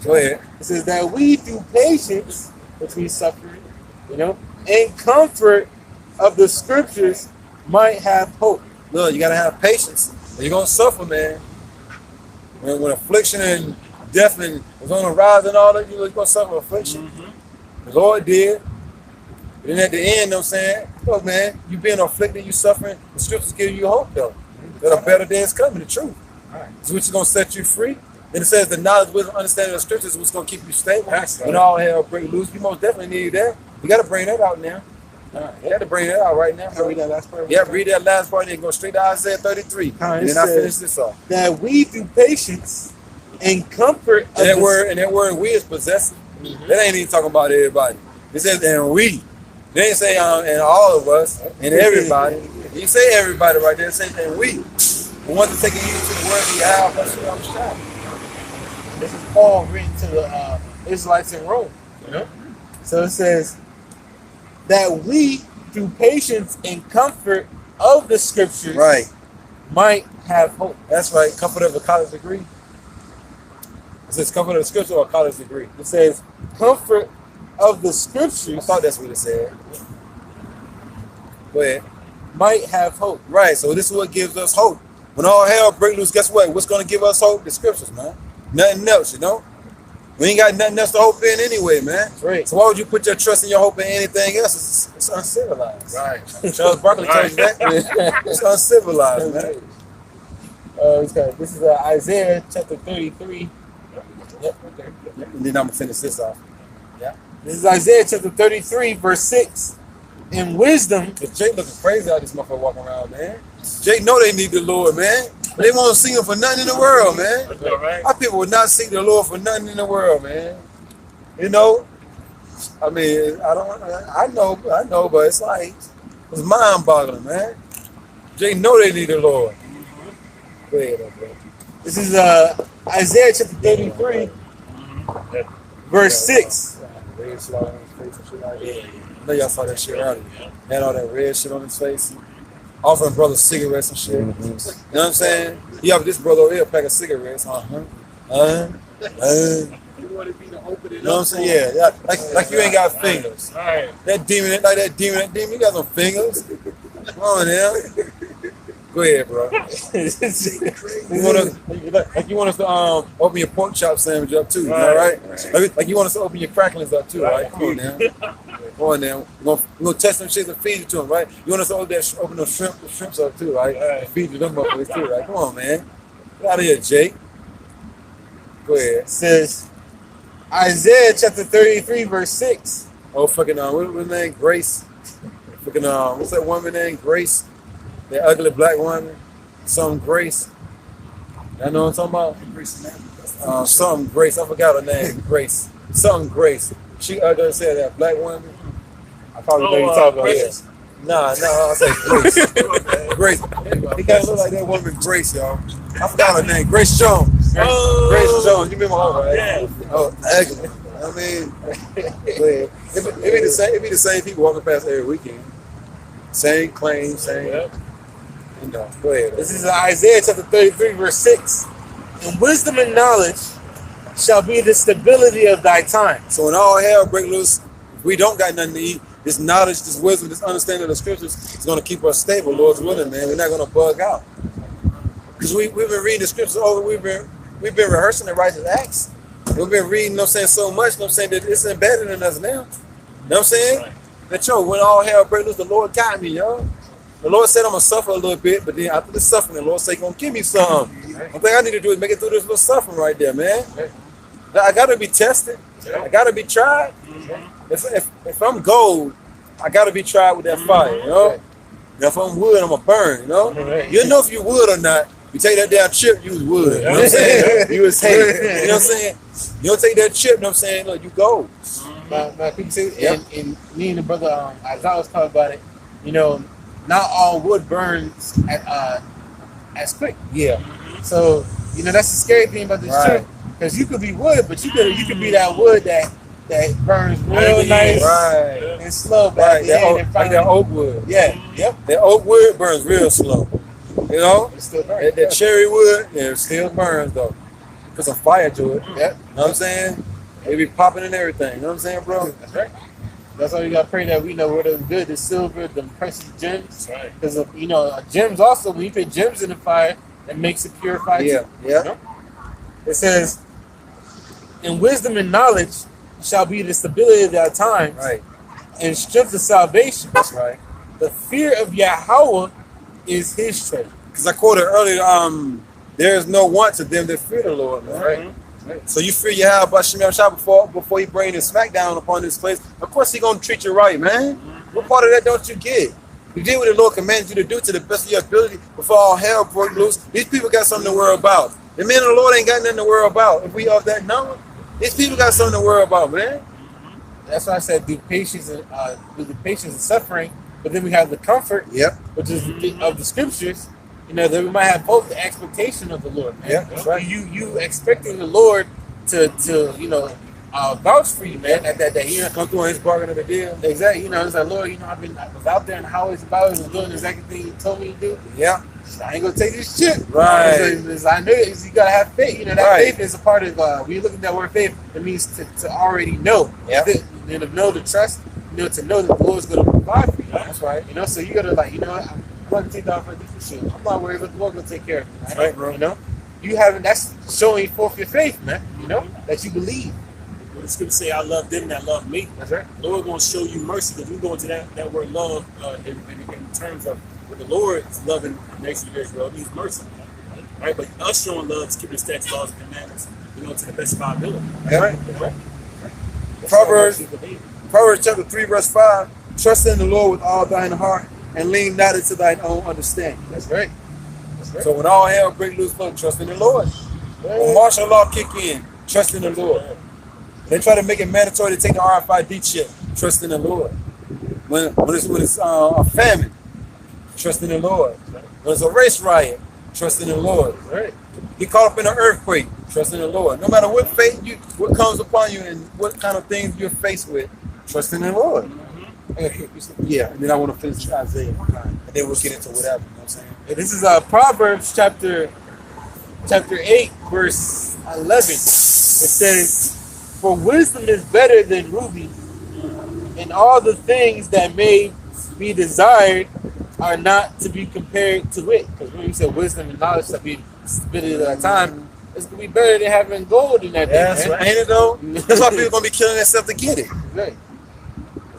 Go ahead. it says that we, through patience, which we suffer, and comfort of the scriptures, might have hope. Look, you gotta have patience. You're gonna suffer, man. When affliction and death and was on the rise and all that, you're gonna suffer affliction. The Lord did. But then at the end, you know what I'm saying? Look, man, you being afflicted, you suffering, the scriptures give you hope though. That a better day is coming, the truth. It's which is gonna set you free. Then it says the knowledge, wisdom, understanding of the scriptures is what's gonna keep you stable. When all hell break loose, you most definitely need that. You gotta bring that out now. You got to bring that out right now. Read that last part. Yeah, read that last part and go straight to Isaiah 33. And then I finish this off. That we, through patience and comfort of And that the word we is possessive. That ain't even talking about everybody. It says and we. They ain't say and all of us and everybody. You say everybody right there. It says and we. The ones that taking you to the word we have. That's what I'm saying. This is Paul written to the Israelites in Rome. So it says that we, through patience and comfort of the scriptures, might have hope. That's right. Comfort of a college degree. It says comfort of the scripture or a college degree. It says comfort of the scriptures. I thought that's what it said. Go ahead. Might have hope. Right. So this is what gives us hope. When all hell break loose, guess what? What's going to give us hope? The scriptures, man. Nothing else, We ain't got nothing else to hope in anyway, man. Right. So why would you put your trust and your hope in anything else? It's uncivilized. Right. Charles Barkley told you that. It's uncivilized, man. Okay. This is Isaiah chapter 33. Yep. And then I'm gonna finish this off. Yeah. This is Isaiah chapter 33, verse 6. In wisdom, But Jake looking crazy out this motherfucker walking around, man. Jake know they need the Lord, man. They won't sing him for nothing in the world, man. That's all right. Our people would not seek the Lord for nothing in the world, man. I mean, I know, but it's like, it's mind-boggling, man. They know they need the Lord. Go ahead, bro. this is Isaiah chapter 33, verse 6. Red shit all on his face and shit like that. I know y'all saw that shit earlier. Had all that red shit on his face. Offering brothers cigarettes and shit. You know what I'm saying? You have this brother over here, a pack of cigarettes. You want to be the open You know what I'm saying? Yeah. Like you ain't got fingers. All right. That demon, you got some fingers. Come on now. Go ahead, bro. You want us to open your pork chop sandwich up too, all right? Like you want us to open your cracklings up too, right? Come on now. Come on now. We're gonna test some shit and feed it to them, right? You want us to open those shrimps up too, right? And feed them motherfuckers too, right? Come on, man. Get out of here, Jake. Go ahead. It says Isaiah chapter 33, verse 6. Oh, fucking, what's her name? Grace. Fucking, what's that woman name? Grace. That ugly black woman. Something Grace. I know what I'm talking about? Something Grace. I forgot her name. Grace. Something Grace. She ugly as hell, that black woman. I probably know you're talking about Grace. Nah, I said Grace. Grace. He gotta look like that woman Grace, y'all. I forgot her name. Grace Jones. Grace Jones. You remember her, right? Yeah. Oh, ugly. I mean, it be the same people walking past every weekend. Same claim, same. Yep. Go ahead. This is Isaiah chapter 33, verse 6. And wisdom and knowledge shall be the stability of thy time. So when all hell break loose, we don't got nothing to eat. This knowledge, this wisdom, this understanding of the scriptures is going to keep us stable, Lord's willing, man. We're not going to bug out. Because we've been reading the scriptures over, we've been rehearsing the righteous acts. We've been reading, you know what I'm saying, so much, you know what I'm saying, that it's embedded in us now. You know what I'm saying? Right. That, yo, when all hell break loose, the Lord got me, yo. The Lord said I'm going to suffer a little bit, but then after the suffering, the Lord said he's going to give me some. One thing I need to do is make it through this little suffering right there, man. I got to be tested. I got to be tried. If I'm gold I gotta be tried with that fire, you know? Right. Now, if I'm wood, I'm gonna burn, you know? Right. You know if you wood or not. You take that damn chip, you was wood. You know what I'm saying? You was hay. You know what I'm saying? You don't take that chip, you know what I'm saying? Look, you gold. My people say, and me and the brother Isaiah was talking about it. You know, not all wood burns as quick. Yeah. So you know that's the scary thing about this Right. trip, because you could be wood, but you could be that wood that burns real nice Right. and slow. But Right. at the That end, oak, it like finally, that oak wood. yeah, yep, That oak wood burns real slow. You know? it still burns. That cherry wood, yeah, it still burns though. Put some fire to it. Yep, You know what I'm saying? It be popping and everything. You know what I'm saying, bro? that's right. That's why we gotta pray that we know what is good, the silver, the precious gems. Right. Because you know, gems also, when you put gems in the fire, it makes it purified. Yeah, too, yeah. you know? It says, "And wisdom and knowledge shall be the stability of our times, Right. and strength of salvation. That's right. The fear of Yahweh is His treasure." Because I quoted earlier, there is no want to them that fear the Lord, man. Right. So you fear Yahweh by Shem Shah before he bring his smack down upon this place. Of course he gonna treat you right, man. What part of that don't you get? You did what the Lord commanded you to do to the best of your ability before all hell broke loose. These people got something to worry about. The men of the Lord ain't got nothing to worry about. If we of that number, these people got something to worry about, man. That's why I said do patience and suffering, but then we have the comfort, Yep. which is of the scriptures. You know, that we might have both the expectation of the Lord, man. Yeah, that's right. You expecting the Lord to you know vouch for you, man. At that day, you know, Come through on his bargain of the deal. exactly. You know, it's like, Lord, you know, I was out there in the highways and byways and doing exactly the thing you told me to do. Yeah. I ain't gonna take this shit. Right. I knew it. You gotta have faith. You know, that Right. faith is a part of. When you look at that word faith, it means to already know. Yeah. And to know, to trust. You know, to know that the Lord's gonna provide for you. That's right. You know, so you gotta like, you know, I'm gonna take off for this shit. I'm not worried, but the Lord gonna take care of me. That's right, bro. You know, that's showing forth your faith, man. You know, that you believe. When the scripture say, "I love them that love me," That's right. the Lord gonna show you mercy. Because we go into that word love in terms of what the Lord is loving the nation of Israel. It means mercy, right? But us showing love is keeping the statutes, laws, and commandments. You know, to the best of our ability. Yeah. Right. That's right. Proverbs chapter 3, verse 5. Trust in the Lord with all thine heart and lean not into thine own understanding. That's right. That's right. So when all hell break loose, look, trust in the Lord. When martial law kick in, trust in the Lord. They try to make it mandatory to take the RFID chip. Trust in the Lord. When it's a famine, trust in the Lord. When it's a race riot, trust in the Lord. Right. Get caught up in an earthquake, trust in the Lord. No matter what fate what comes upon you and what kind of things you're faced with, trust in the Lord. Yeah, and then I want to finish Isaiah, and then we'll get into whatever. You know what I'm saying? And this is Proverbs chapter 8, verse 11. It says, "For wisdom is better than ruby, and all the things that may be desired are not to be compared to it." Because when you said wisdom and knowledge to be stability of that time, it's gonna be better than having gold in that. That's thing, right. man. Ain't it though? That's why people gonna be killing themselves to get it. Right.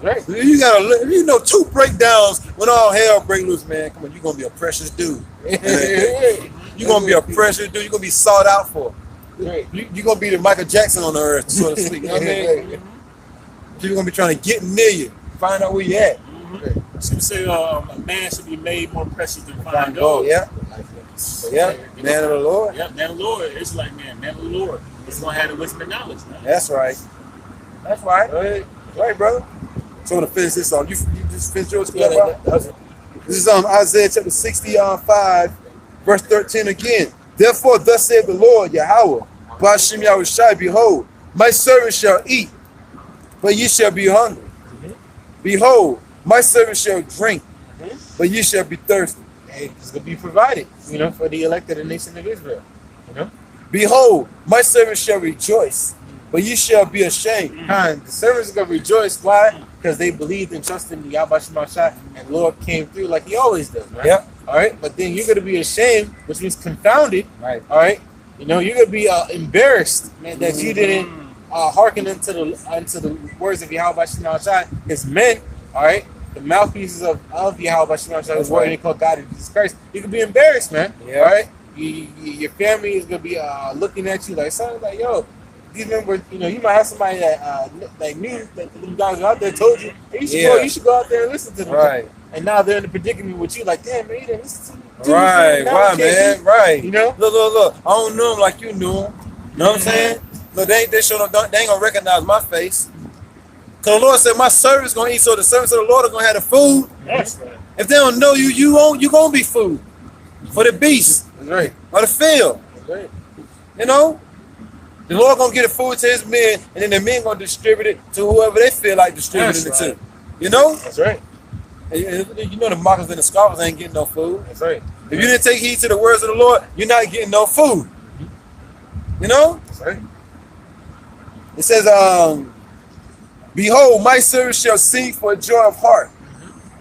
Right. You gotta, you know, 2 breakdowns when all hell break loose, man. Come on, you gonna be a precious dude. You gonna be a precious dude. You gonna be sought out for. Right. You gonna be the Michael Jackson on the earth, so to speak. You know what I mean? People gonna be trying to get near you, find out where you at. Scripture say, a man should be made more precious than fine gold. Yeah, yeah. Man of the Lord. Yeah, man of the Lord. It's like man of the Lord. It's gonna have the wisdom and knowledge, man. That's right. That's right. Right, brother. So I'm gonna finish this off. You just finished yours, Yeah, bro? This is Isaiah chapter 65, verse 13 again. Therefore, thus saith the Lord Yahweh, Bashem Yahushai, behold, my servant shall eat, but ye shall be hungry. Behold, my servant shall drink, but ye shall be thirsty. Hey, it's gonna be provided, you know, for the elected nation of Israel. You know, Behold, my servant shall rejoice, but ye shall be ashamed. and the servants are gonna rejoice. Why? Because they believed and trusted in Yahweh Shemashah, and the Lord came through like He always does. Right? Yep. All right, but then you're gonna be ashamed, which means confounded. Right. All right. You know, you're gonna be embarrassed, man, that you didn't hearken into the words of Yahweh Shemashah, His men. All right. The mouthpieces of Yahweh Shemashah, His word, and they call God and Jesus Christ. You can be embarrassed, man. Yeah. All right. Your family is gonna be looking at you like something like, yo, these members, you might have somebody that knew that you guys out there told you, hey, you should go out there and listen to them. Right. And now they're in the predicament with you, like, damn, man, you didn't listen to Right, man, right. You know? Look. I don't know them like you knew them. You know what I'm saying? Look, they ain't gonna recognize my face. Cause the Lord said my servants gonna eat, so the servants of the Lord are gonna have the food. That's right. If they don't know you, you gonna be food for the beast. That's right. Or the field. That's right. You know? The Lord gonna get the food to his men, and then the men gonna distribute it to whoever they feel like distributing it to. You know? That's right. And you know the mockers and the scoffers ain't getting no food. That's right. If you didn't take heed to the words of the Lord, you're not getting no food. You know? That's right. It says, behold, my servants shall sing for joy of heart,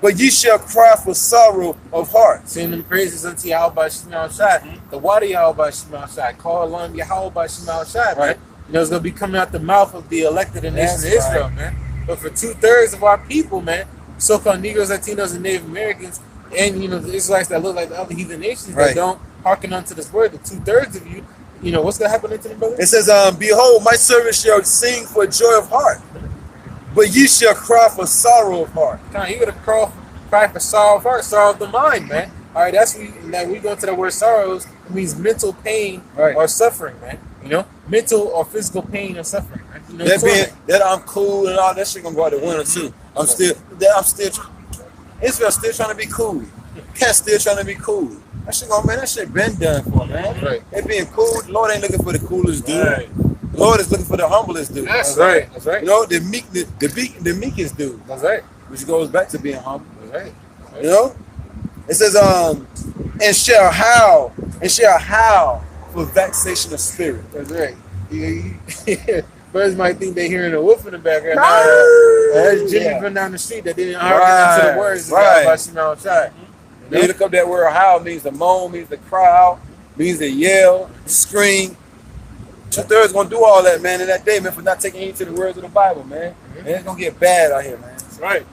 but ye shall cry for sorrow of heart. Sing them praises unto Yahweh Shemal Shai. The water Yahweh Shemal Shai. Call on Yahweh Shemal Shai, man. Right. It's going to be coming out the mouth of the elected and nation of That's Israel, right. man. But for 2/3 of our people, man, so-called Negroes, Latinos, and Native Americans, and, the Israelites that look like the other heathen nations Right. that don't hearken unto this word, the 2/3 of you, what's going to happen to them, brother? It says, behold, my servants shall sing for joy of heart, but ye shall cry for sorrow of heart. You're going to cry for sorrow of heart, sorrow of the mind, man. All right, that's when we go to the word sorrows. It means mental pain or suffering, man. Mental or physical pain or suffering. Right? That I'm cool and all that shit gonna go out the window too. Israel's still trying to be cool. Cat's still trying to be cool. That shit been done for, man. Right. They being cool. The Lord ain't looking for the coolest dude. Right. The Lord is looking for the humblest dude. That's right. That's right. The meekest dude. That's right. Which goes back to being humble. That's right. You know? It says, and shall howl for vexation of spirit. That's right. Birds might think they're hearing a wolf in the background. That's Jimmy from down the street that didn't hearken to the words about Shemal Shai. You look up that word howl, means to moan, means to cry out, means to yell, scream. 2/3 gonna do all that, man, in that day, man, for not taking heed to the words of the Bible, man. And it's gonna get bad out here, man. That's right.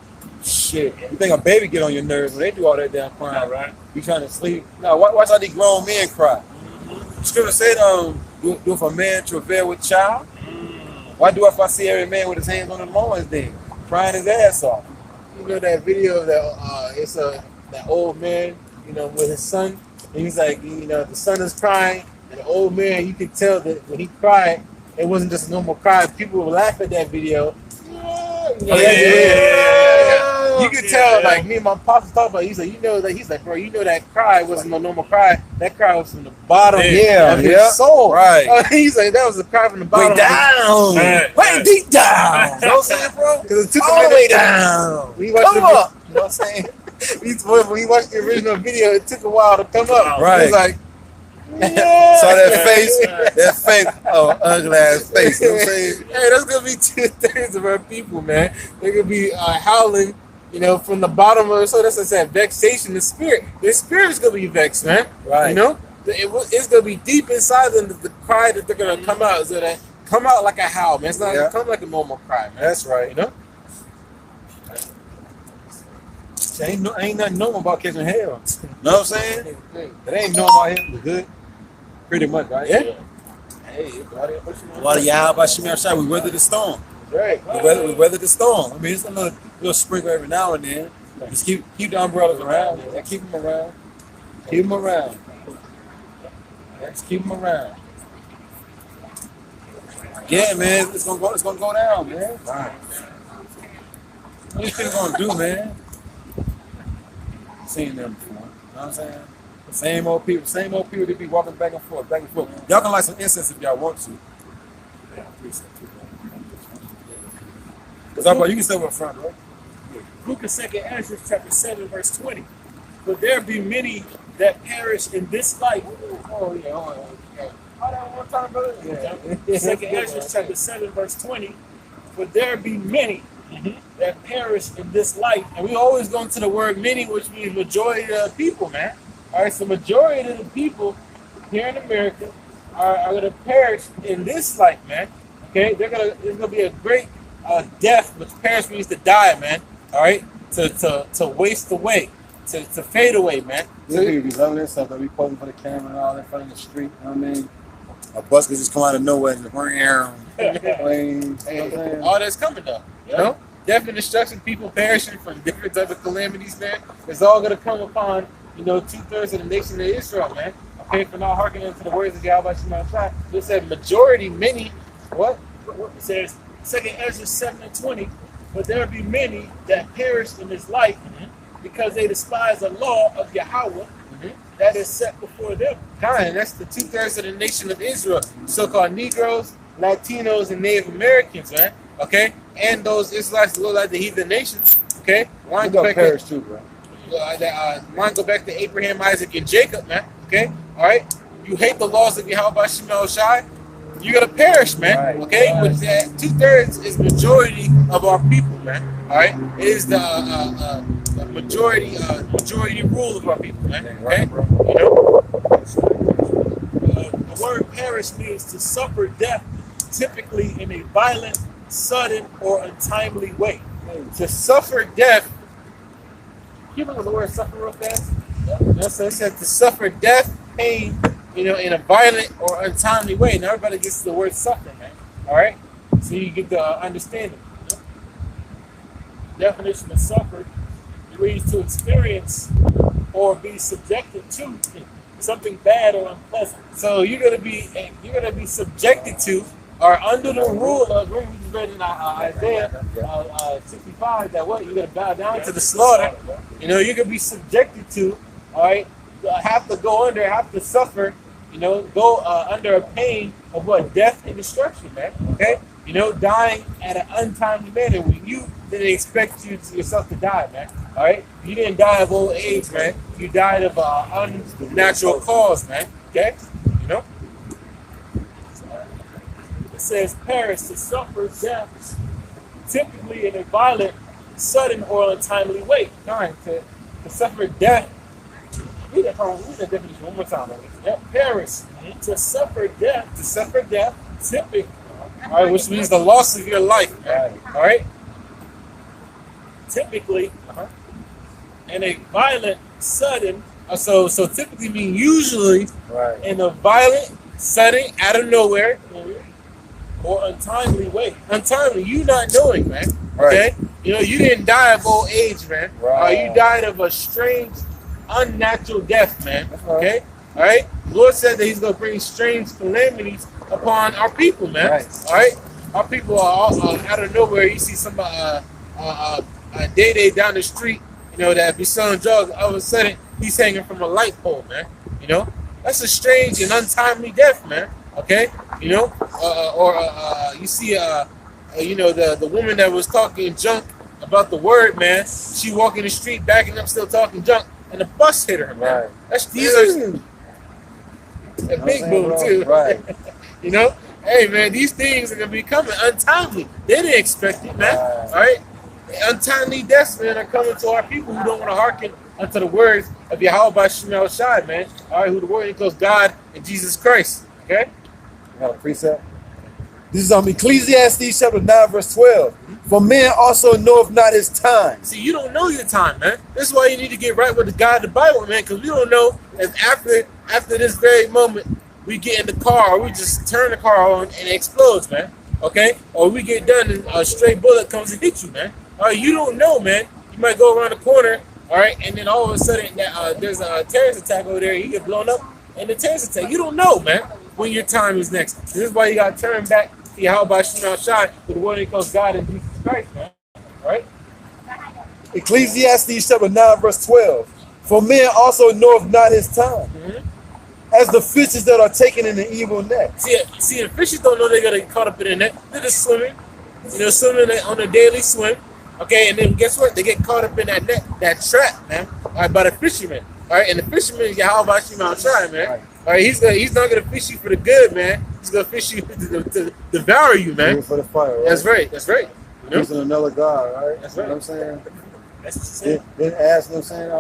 Shit. You think a baby get on your nerves when they do all that damn crying? All right. You trying to sleep? No, watch how these grown men cry. Scripture said, do if a man travail with child? Why do if I see every man with his hands on the loins then? Crying his ass off. You know that video of that old man, with his son, and he's like, the son is crying, and the old man, you could tell that when he cried, it wasn't just a normal cry. People would laugh at that video. You could tell, like me and my pops talk about it. He's like, bro, that cry wasn't no normal cry. That cry was from the bottom of his soul. Right. He's like, that was a cry from the bottom. Way down. Way deep down. You know what I'm saying, bro? Because it took all the way down. Come up. You know what I'm saying? When he watched the original video, it took a while to come up. Right. He was like, saw that face, ugly ass face. You know what I'm saying? Hey, that's gonna be 2/3 of our people, man. They're gonna be howling, from the bottom of. So that's what I said, vexation. The spirit is gonna be vexed, man. Right. It's gonna be deep inside them. The cry that they're gonna come out is gonna come out like a howl, man. It's not gonna come like a normal cry, man. That's right. Ain't nothing normal about catching hell. Know what I'm saying? It ain't normal out here. We're good. Pretty much, right? Yeah. Hey, what y'all about Shemal Shai? We weathered the storm. Right. We weathered the storm. I mean, it's a little sprinkle every now and then. Just keep the umbrellas around. Yeah, keep them around. Keep them around. Just keep them around. Yeah, man, it's gonna go down, man. Right. What you think it's gonna do, man? Seen them before. You know what I'm saying? Same old people that be walking back and forth. Y'all can light some incense if y'all want to. Because you can stay up front, right? Book of 2nd Ezra, chapter 7, verse 20. But there be many that perish in this life. Oh yeah. One time, brother. Yeah. 2nd Ezra, chapter 7, verse 20. But there be many that perish in this life. And we always go into the word many, which means majority of the people, man. All right, so majority of the people here in America are going to perish in this life, man. Okay, there's going to be a great death, which perish means to die, man. All right, to waste away, to fade away, man. These people be loving this stuff. They be posing for the camera and all in front of the street. You know what I mean? A bus could just come out of nowhere and Hey, all that's coming though. You know? Definite destruction, people perishing from different type of calamities, man. It's all gonna come upon, 2/3 of the nation of Israel, man. Okay, for not hearkening to the words of Yahweh Shema Shai. It said majority, many, what? It says, 2nd Ezra 7:20, but there be many that perish in this life because they despise the law of Yahweh that is set before them. And that's the 2/3 of the nation of Israel, so-called Negroes, Latinos, and Native Americans, man. Okay, and those Israelites look like the heathen nations. Okay, mine go back perish too, bro. Mine go back to Abraham, Isaac, and Jacob, man. Okay, all right. You hate the laws of Yahweh Shema Shai, you're gonna perish, man. Right. Okay, but that 2/3 is majority of our people, man. All right, it is the majority rule of our people, man. Okay, The word perish means to suffer death, typically in a violent, sudden, or untimely way. To suffer death. You look at the word suffer real fast. So it said to suffer death, pain, in a violent or untimely way. And everybody gets the word suffer, man. All right, so you get the understanding. Definition of suffer, it means to experience or be subjected to something bad or unpleasant. So you're gonna be subjected to or under the rule of, we just read in Isaiah 65 that what you're gonna bow down to the slaughter. You're gonna be subjected to, all right, have to go under, have to suffer, go under a pain of what? Death and destruction, man. Okay, dying at an untimely manner when you didn't expect yourself to die, man. All right, you didn't die of old age, man. You died of unnatural cause, man. Okay, It says perish, to suffer death, typically in a violent, sudden, or untimely way. all right, to suffer death. Read that definition one more time. Perish, to suffer death, To suffer death, typically, all right, which means the loss of your life, man. All right. typically in a violent, sudden, So typically mean usually Right. in a violent, sudden, out of nowhere, or untimely way. untimely. You not knowing, man. Right. Okay. You didn't die of old age, man. Right. You died of a strange, unnatural death, man. That's right. Okay. All right. The Lord said that He's gonna bring strange calamities upon our people, man. Right. All right. Our people are all, out of nowhere. You see somebody day down the street, that be selling drugs. All of a sudden, he's hanging from a light pole, man. That's a strange and untimely death, man. Okay. You see, the woman that was talking junk about the word, man. She walking the street, backing up, still talking junk, and the bus hit her, man. Right. These are a big boom too. Right. Hey, man, these things are gonna be coming untimely. They didn't expect it, man. Right. All right, untimely deaths, man, are coming to our people who don't want to hearken unto the words of Yahweh Shema Shai, man. All right, who the word equals God and Jesus Christ. Okay. You got a precept? This is Ecclesiastes chapter 9, verse 12. For man also knoweth not his time. See, you don't know your time, man. This is why you need to get right with the God of the Bible, man, because we don't know if after this very moment we get in the car or we just turn the car on and it explodes, man. Okay? Or we get done and a stray bullet comes and hits you, man. All right, you don't know, man. You might go around the corner, all right, and then all of a sudden there's a terrorist attack over there. You get blown up in the terrorist attack. You don't know, man, when your time is next. This is why you got to turn back to Yahweh Shema Shai with the word that calls God and Jesus Christ, man. All right? Ecclesiastes chapter 9, verse 12. For man also knoweth not his time. As the fishes that are taken in the evil net. See, the fishes don't know they're going to get caught up in the net. They're just swimming, swimming on a daily swim. Okay, and then guess what? They get caught up in that net, that trap, man. All right, by the fisherman. All right, and the fisherman is Yahweh Shema Shai, man. Right. All right, he's not going to fish you for the good, man. He's going to fish you to devour you, man. For the fire, right? That's right. Using another God, right? That's You know right. what I'm saying? That's what she said. Then ask them saying,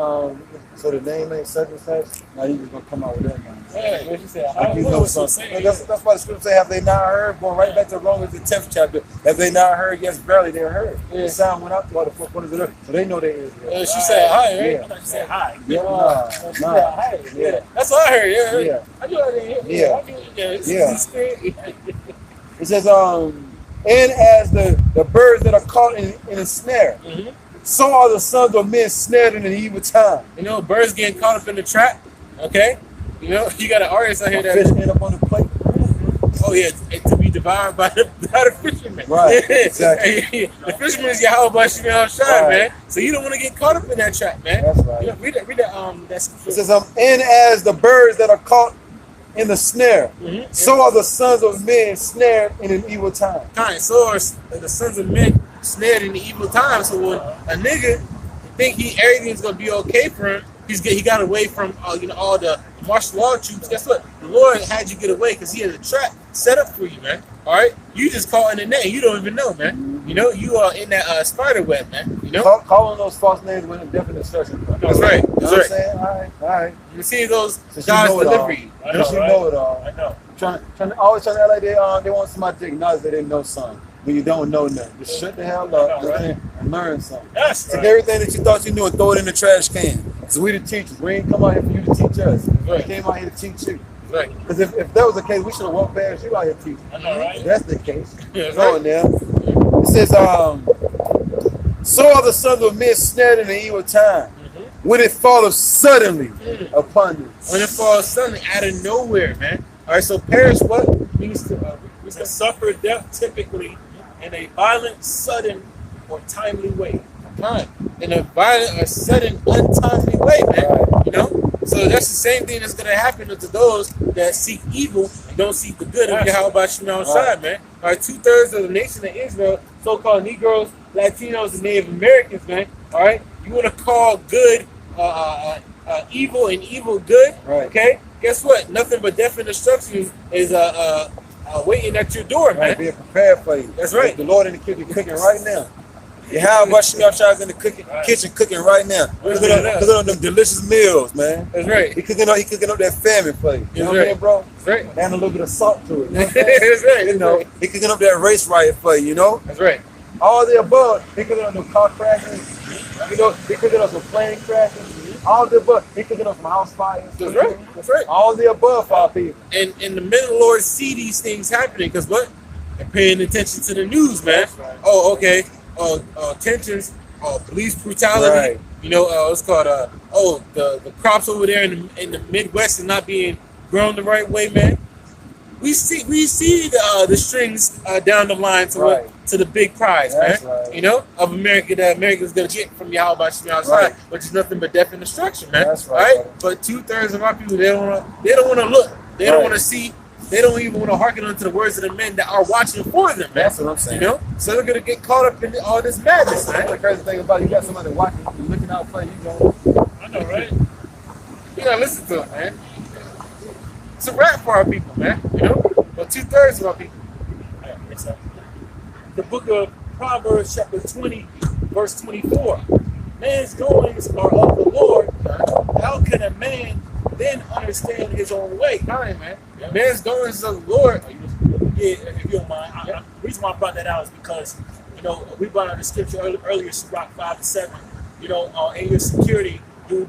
so the name ain't such and such. Now you just gonna come out with that name. Yeah, what she said. Like I you don't know know what she's something. saying. That's why the scripture say, have they not heard? Going right back to Romans the 10th chapter. Have they not heard? Yes, barely they heard. The sound went out to all the four corners of the earth. So they know they is. She said hi, right? Yeah. I thought she said hi. Yeah, She said hi. Yeah. That's what I heard. Yeah. I knew I didn't hear. Yeah. I knew, It says, and as the birds that are caught in a snare, so are the sons of men snared in an evil time. You know, birds getting caught up in the trap. Okay, you know, you got an artist out here that Fish end up on the plate. oh yeah, to be devoured by the fishermen. Right, exactly. The fisherman is Yahweh Shai, Right. man. So you don't want to get caught up in that trap, man. That's right. You know, read that It says, and as the birds that are caught in the snare, so are the sons of men snared in an evil time. time. So are the sons of men snared in the evil time. So when a nigga think everything's gonna be okay for him, he got away from you know, all the martial law troops. Guess what? The Lord had you get away because He had a trap set up for you, man. All right, you just caught in the net. You don't even know, man. You know, you are in that spider web, man. You know, Calling those false names with a definite instruction. That's right. You know That's what I'm right. saying? All right. You see those Since God's you know it all. delivery. I know, You right? know it all. I know. Always trying to act like they want somebody to acknowledge they didn't know something. When you don't know nothing, just shut the hell up and learn something. That's Take right. everything that you thought you knew and throw it in the trash can. So we the teachers. We ain't come out here for you to teach us. We came out here to teach you. Right. Because if that was the case, we should have walked past you out here teaching. I know, right? If that's the case. Yeah, Go on now. It says, so are the sons of men snared in the evil time, when it falleth suddenly upon them. When it falls suddenly out of nowhere, man. All right. So perish what means to To suffer death typically in a violent, sudden, or timely way. time in a violent, a sudden, untimely way, man. You know. So that's the same thing that's gonna happen to those that seek evil and don't seek the good of Yahweh Shai, man. All right, 2/3 of the nation of Israel, so-called Negroes, Latinos, and Native Americans, man. All right, you want to call good evil and evil good? Right. Okay. Guess what? Nothing but death and destruction is waiting at your door, man. Right, being prepared for you. That's right. The Lord in the kitchen cooking right now. How about Shemel in the kitchen cooking right now? Cooking on them delicious meals, man. That's right. He cooking up that famine for you. You know what I mean, bro? That's right. Add a little bit of salt to it. You know what I'm That's saying? right. You know, he cooking up that race riot for you, you know? That's right. All the above. He cooking up them car crashes. You know, he cooking up some plane crashes. All the above. He cooking up some house fires. That's right. That's right. All the above for our people. And the men of the Lord see these things happening because what? They're paying attention to the news, man. Right. Oh, okay. Tensions, police brutality. Right. You know, it's called the crops over there in the Midwest is not being grown the right way, man. We see the strings down the line to the big prize, That's man. right. You know, of America that America's gonna get from Yahweh Shai, which is nothing but death and destruction, man. That's right. But 2/3 of our people they don't want to look, they don't want to see. They don't even want to hearken unto the words of the men that are watching for them, man. That's what I'm saying. You know? So they're going to get caught up in all this madness, That's man. the crazy thing about it. You got somebody watching and looking out for you. I know, right? You got to listen to it, man. It's a rap for our people, man. You know? But 2/3 of our people. It's the book of Proverbs, chapter 20, verse 24. Man's goings are of the Lord. How can a man then understand his own way? All right, man. Man's goings of the Lord. Yeah, if you don't mind. The reason why I brought that out is because, you know, we brought out the scripture earlier, Sirach 5-7. You know, in your security, you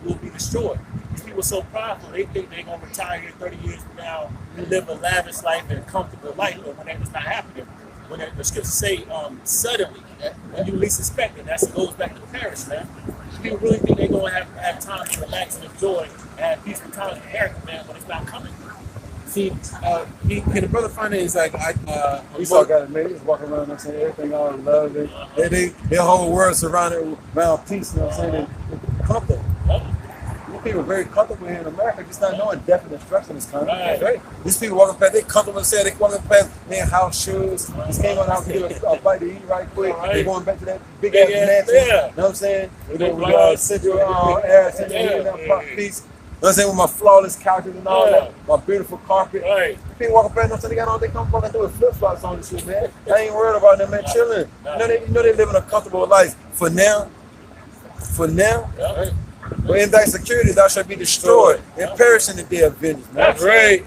will be destroyed. These people are so prideful, they think they're going to retire here 30 years from now and live a lavish life and a comfortable life, but when that is not happening, when the scriptures say suddenly, when you least expect it, that goes back to Paris, man. People really think they're going to have time to relax and enjoy and have peaceful time in America, man, but it's not coming. See, can the brother find it? It's like, We saw guys, man, just walking around and saying everything all love. Their whole world surrounded around peace, you know what I'm saying? And comfort. These people are very comfortable here in America, just not knowing death and destruction is coming. Right. These people walking past, they comfortable and say they walking past their house shoes. Just came on out to get a bite to eat right quick. They're going back to that big ass mansion. Yeah. You know what I'm saying? They're going to Central Air, peace. You know what I'm saying? With my flawless couches and all that, my beautiful carpet. Right. People walking past, them, so they got all they come fucking do with flip flops on this shit, man. I ain't worried about them, man. Chilling. You know they living a comfortable life for now, for now. Yeah. But in thy security thou shalt be destroyed and perish in the day of vengeance, man. That's right.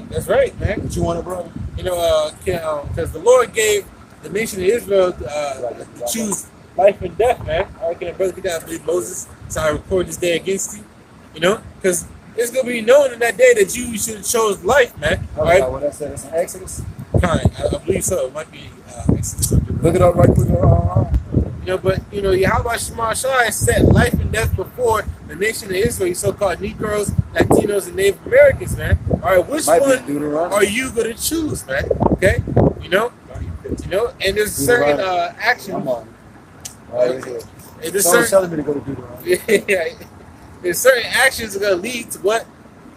That's right, man. What you want, bro? You know, because the Lord gave the nation of Israel to choose life and death, man. All right, can a brother get that? I believe Moses, so I record this day against you. You know, because it's gonna be known in that day that you should have chose life, man. All right. What I said, it's in Exodus. Kind, I believe so. It might be Exodus. Look it up right quick. You know, but you know, Yahweh Shema Shai set life and death before the nation of Israel, you so-called Negroes, Latinos, and Native Americans, man. All right, which one are you gonna choose, man? Okay, you know, and there's certain actions. Come on. And there's Someone's certain, telling me to go to Deuteronomy. yeah, there's certain actions that are gonna lead to what?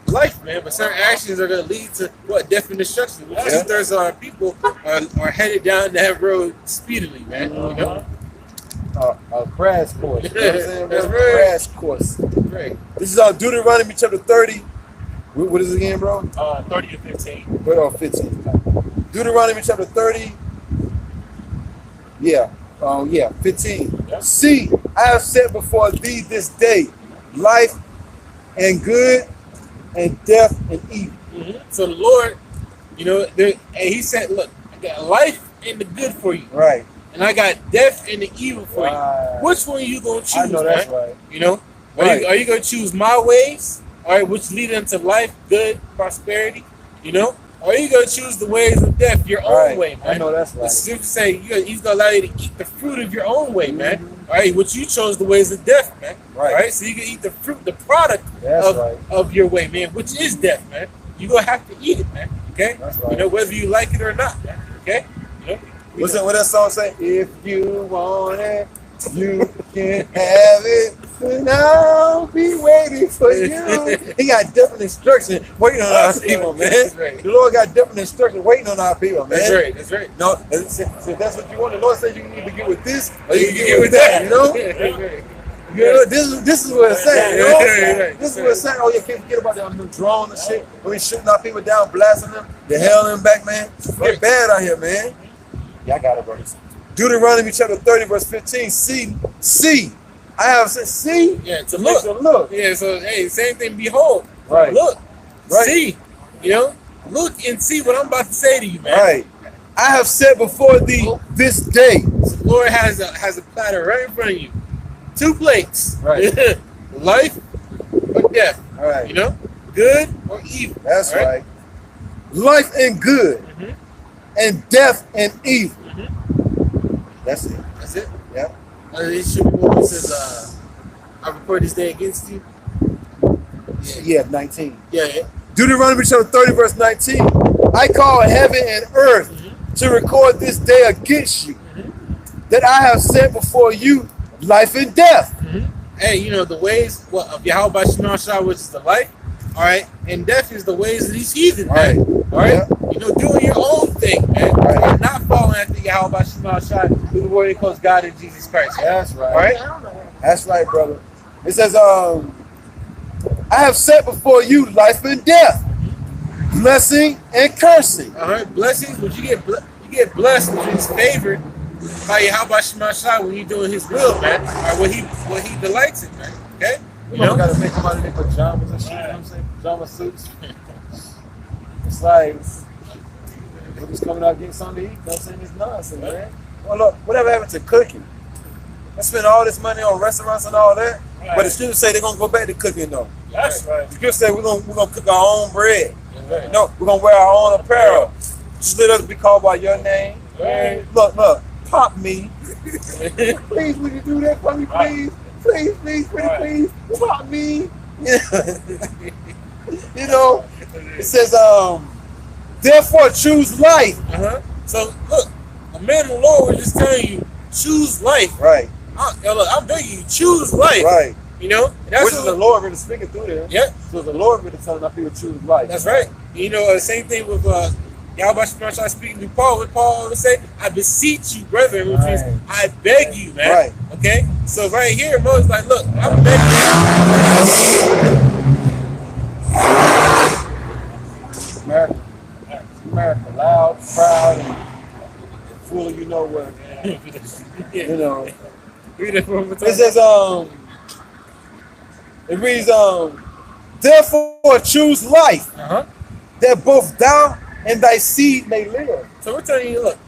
Life, man. But certain actions are gonna lead to what? Death and destruction. Which two-thirds of our people are headed down that road speedily, man. You know. A crash course. You know what I'm saying? That's right. Crash course. Right. This is Deuteronomy chapter 30. What is it again, bro? 30 to 15. 15. Deuteronomy chapter 30. Yeah. 15. Yeah. See, I have set before thee this day life and good and death and evil. So the Lord, you know, and He said, "Look, I got life and the good for you, Right. and I got death and the evil for Right. you. Which one are you gonna choose, I know that's man? right. You know, Right. are you gonna choose my ways, all right, which lead unto life, good, prosperity? You know, or are you gonna choose the ways of death, your own Right. way, man? I know that's The right. scripture say He's gonna allow you to eat the fruit of your own way, man. All right, which you chose the ways of death, man. Right. All right, so you can eat the fruit, the product That's right. of your way, man, which is death, man. You gonna have to eat it, man. Okay, That's right. you know, whether you like it or not, man. Okay, you know? What that song say? If you want it, you can have it. And I'll be waiting for you. He got different instructions waiting on our people, man. That's right. The Lord got different instructions waiting on our people, man. That's right. That's right. No, so that's what you want. The Lord says you can either get with this or you can You get with that, you know? That's right. You know, this is what it's saying, you know? Right. This is what it's saying. Oh, you can't forget about them drone and shit. When we shooting our people down, blasting them, the hell them back, man. It's bad out here, man. Yeah, I got it, bro. Deuteronomy chapter 30, verse 15. See. I have said, see? Yeah, to Makes look. them look. Yeah, so hey, same thing. Behold, Right. Look, Right. See. You know, look and see what I'm about to say to you, man. Right. I have set before thee this day. So the Lord has a platter right in front of you, 2 plates. Right. Life or death. All right. You know, good or evil. That's all right. Life and good, and death and evil. That's it. That's it. Yeah. It should be what it says, I record this day against you. Yeah, 19. Yeah. Deuteronomy chapter 30, verse 19. I call heaven and earth to record this day against you, that I have set before you life and death. Hey, you know, the ways of Yahweh Shema Shah, which is the life, all right, and death is the ways of these heathen, man. All right, Yeah. you know, doing your own thing, man. Right. Not following after Yahweh Shema Shah, who the word calls God in Jesus Christ. That's right. All right. That's right, brother. It says, I have set before you life and death, blessing and cursing. All right. Blessings, but you get blessed, which is favored by Yahweh Shema Shah when you're doing His will, man. Or what He delights in, man. Okay. You know, got to make them out of their pajamas and shit. You know what I'm saying? Pajama suits. It's like, we're just coming out getting something to eat. You know what I'm saying? It's nonsense, man. Well, look, whatever happened to cooking? I spend all this money on restaurants and all that, but the scriptures say they're gonna go back to cooking though. That's right. The scriptures say we're gonna cook our own bread. Right. You know, we're gonna wear our own apparel. Just let us be called by your name. Right. Look, pop me. Please, would you do that for me, please? Please, please, pop me. You know, it says, therefore choose life. So look, a man of the Lord was just telling you, choose life. Right. I'm begging you, choose life. Right. You know, and that's Which is the Lord really speaking through there. Yeah, So the Lord really telling our people to choose life. that's right. You know, same thing with Yahweh Shema Shah speaking to Paul. What Paul would say, I beseech you, brethren, which means I beg you, man. Right. Okay? So right here, Moses like, look, I'm begging America. America, loud, proud, and full of you know what. you. You know. Read it from the top. It says, it reads, therefore choose life, that both thou and thy seed may live. So we're telling you, look,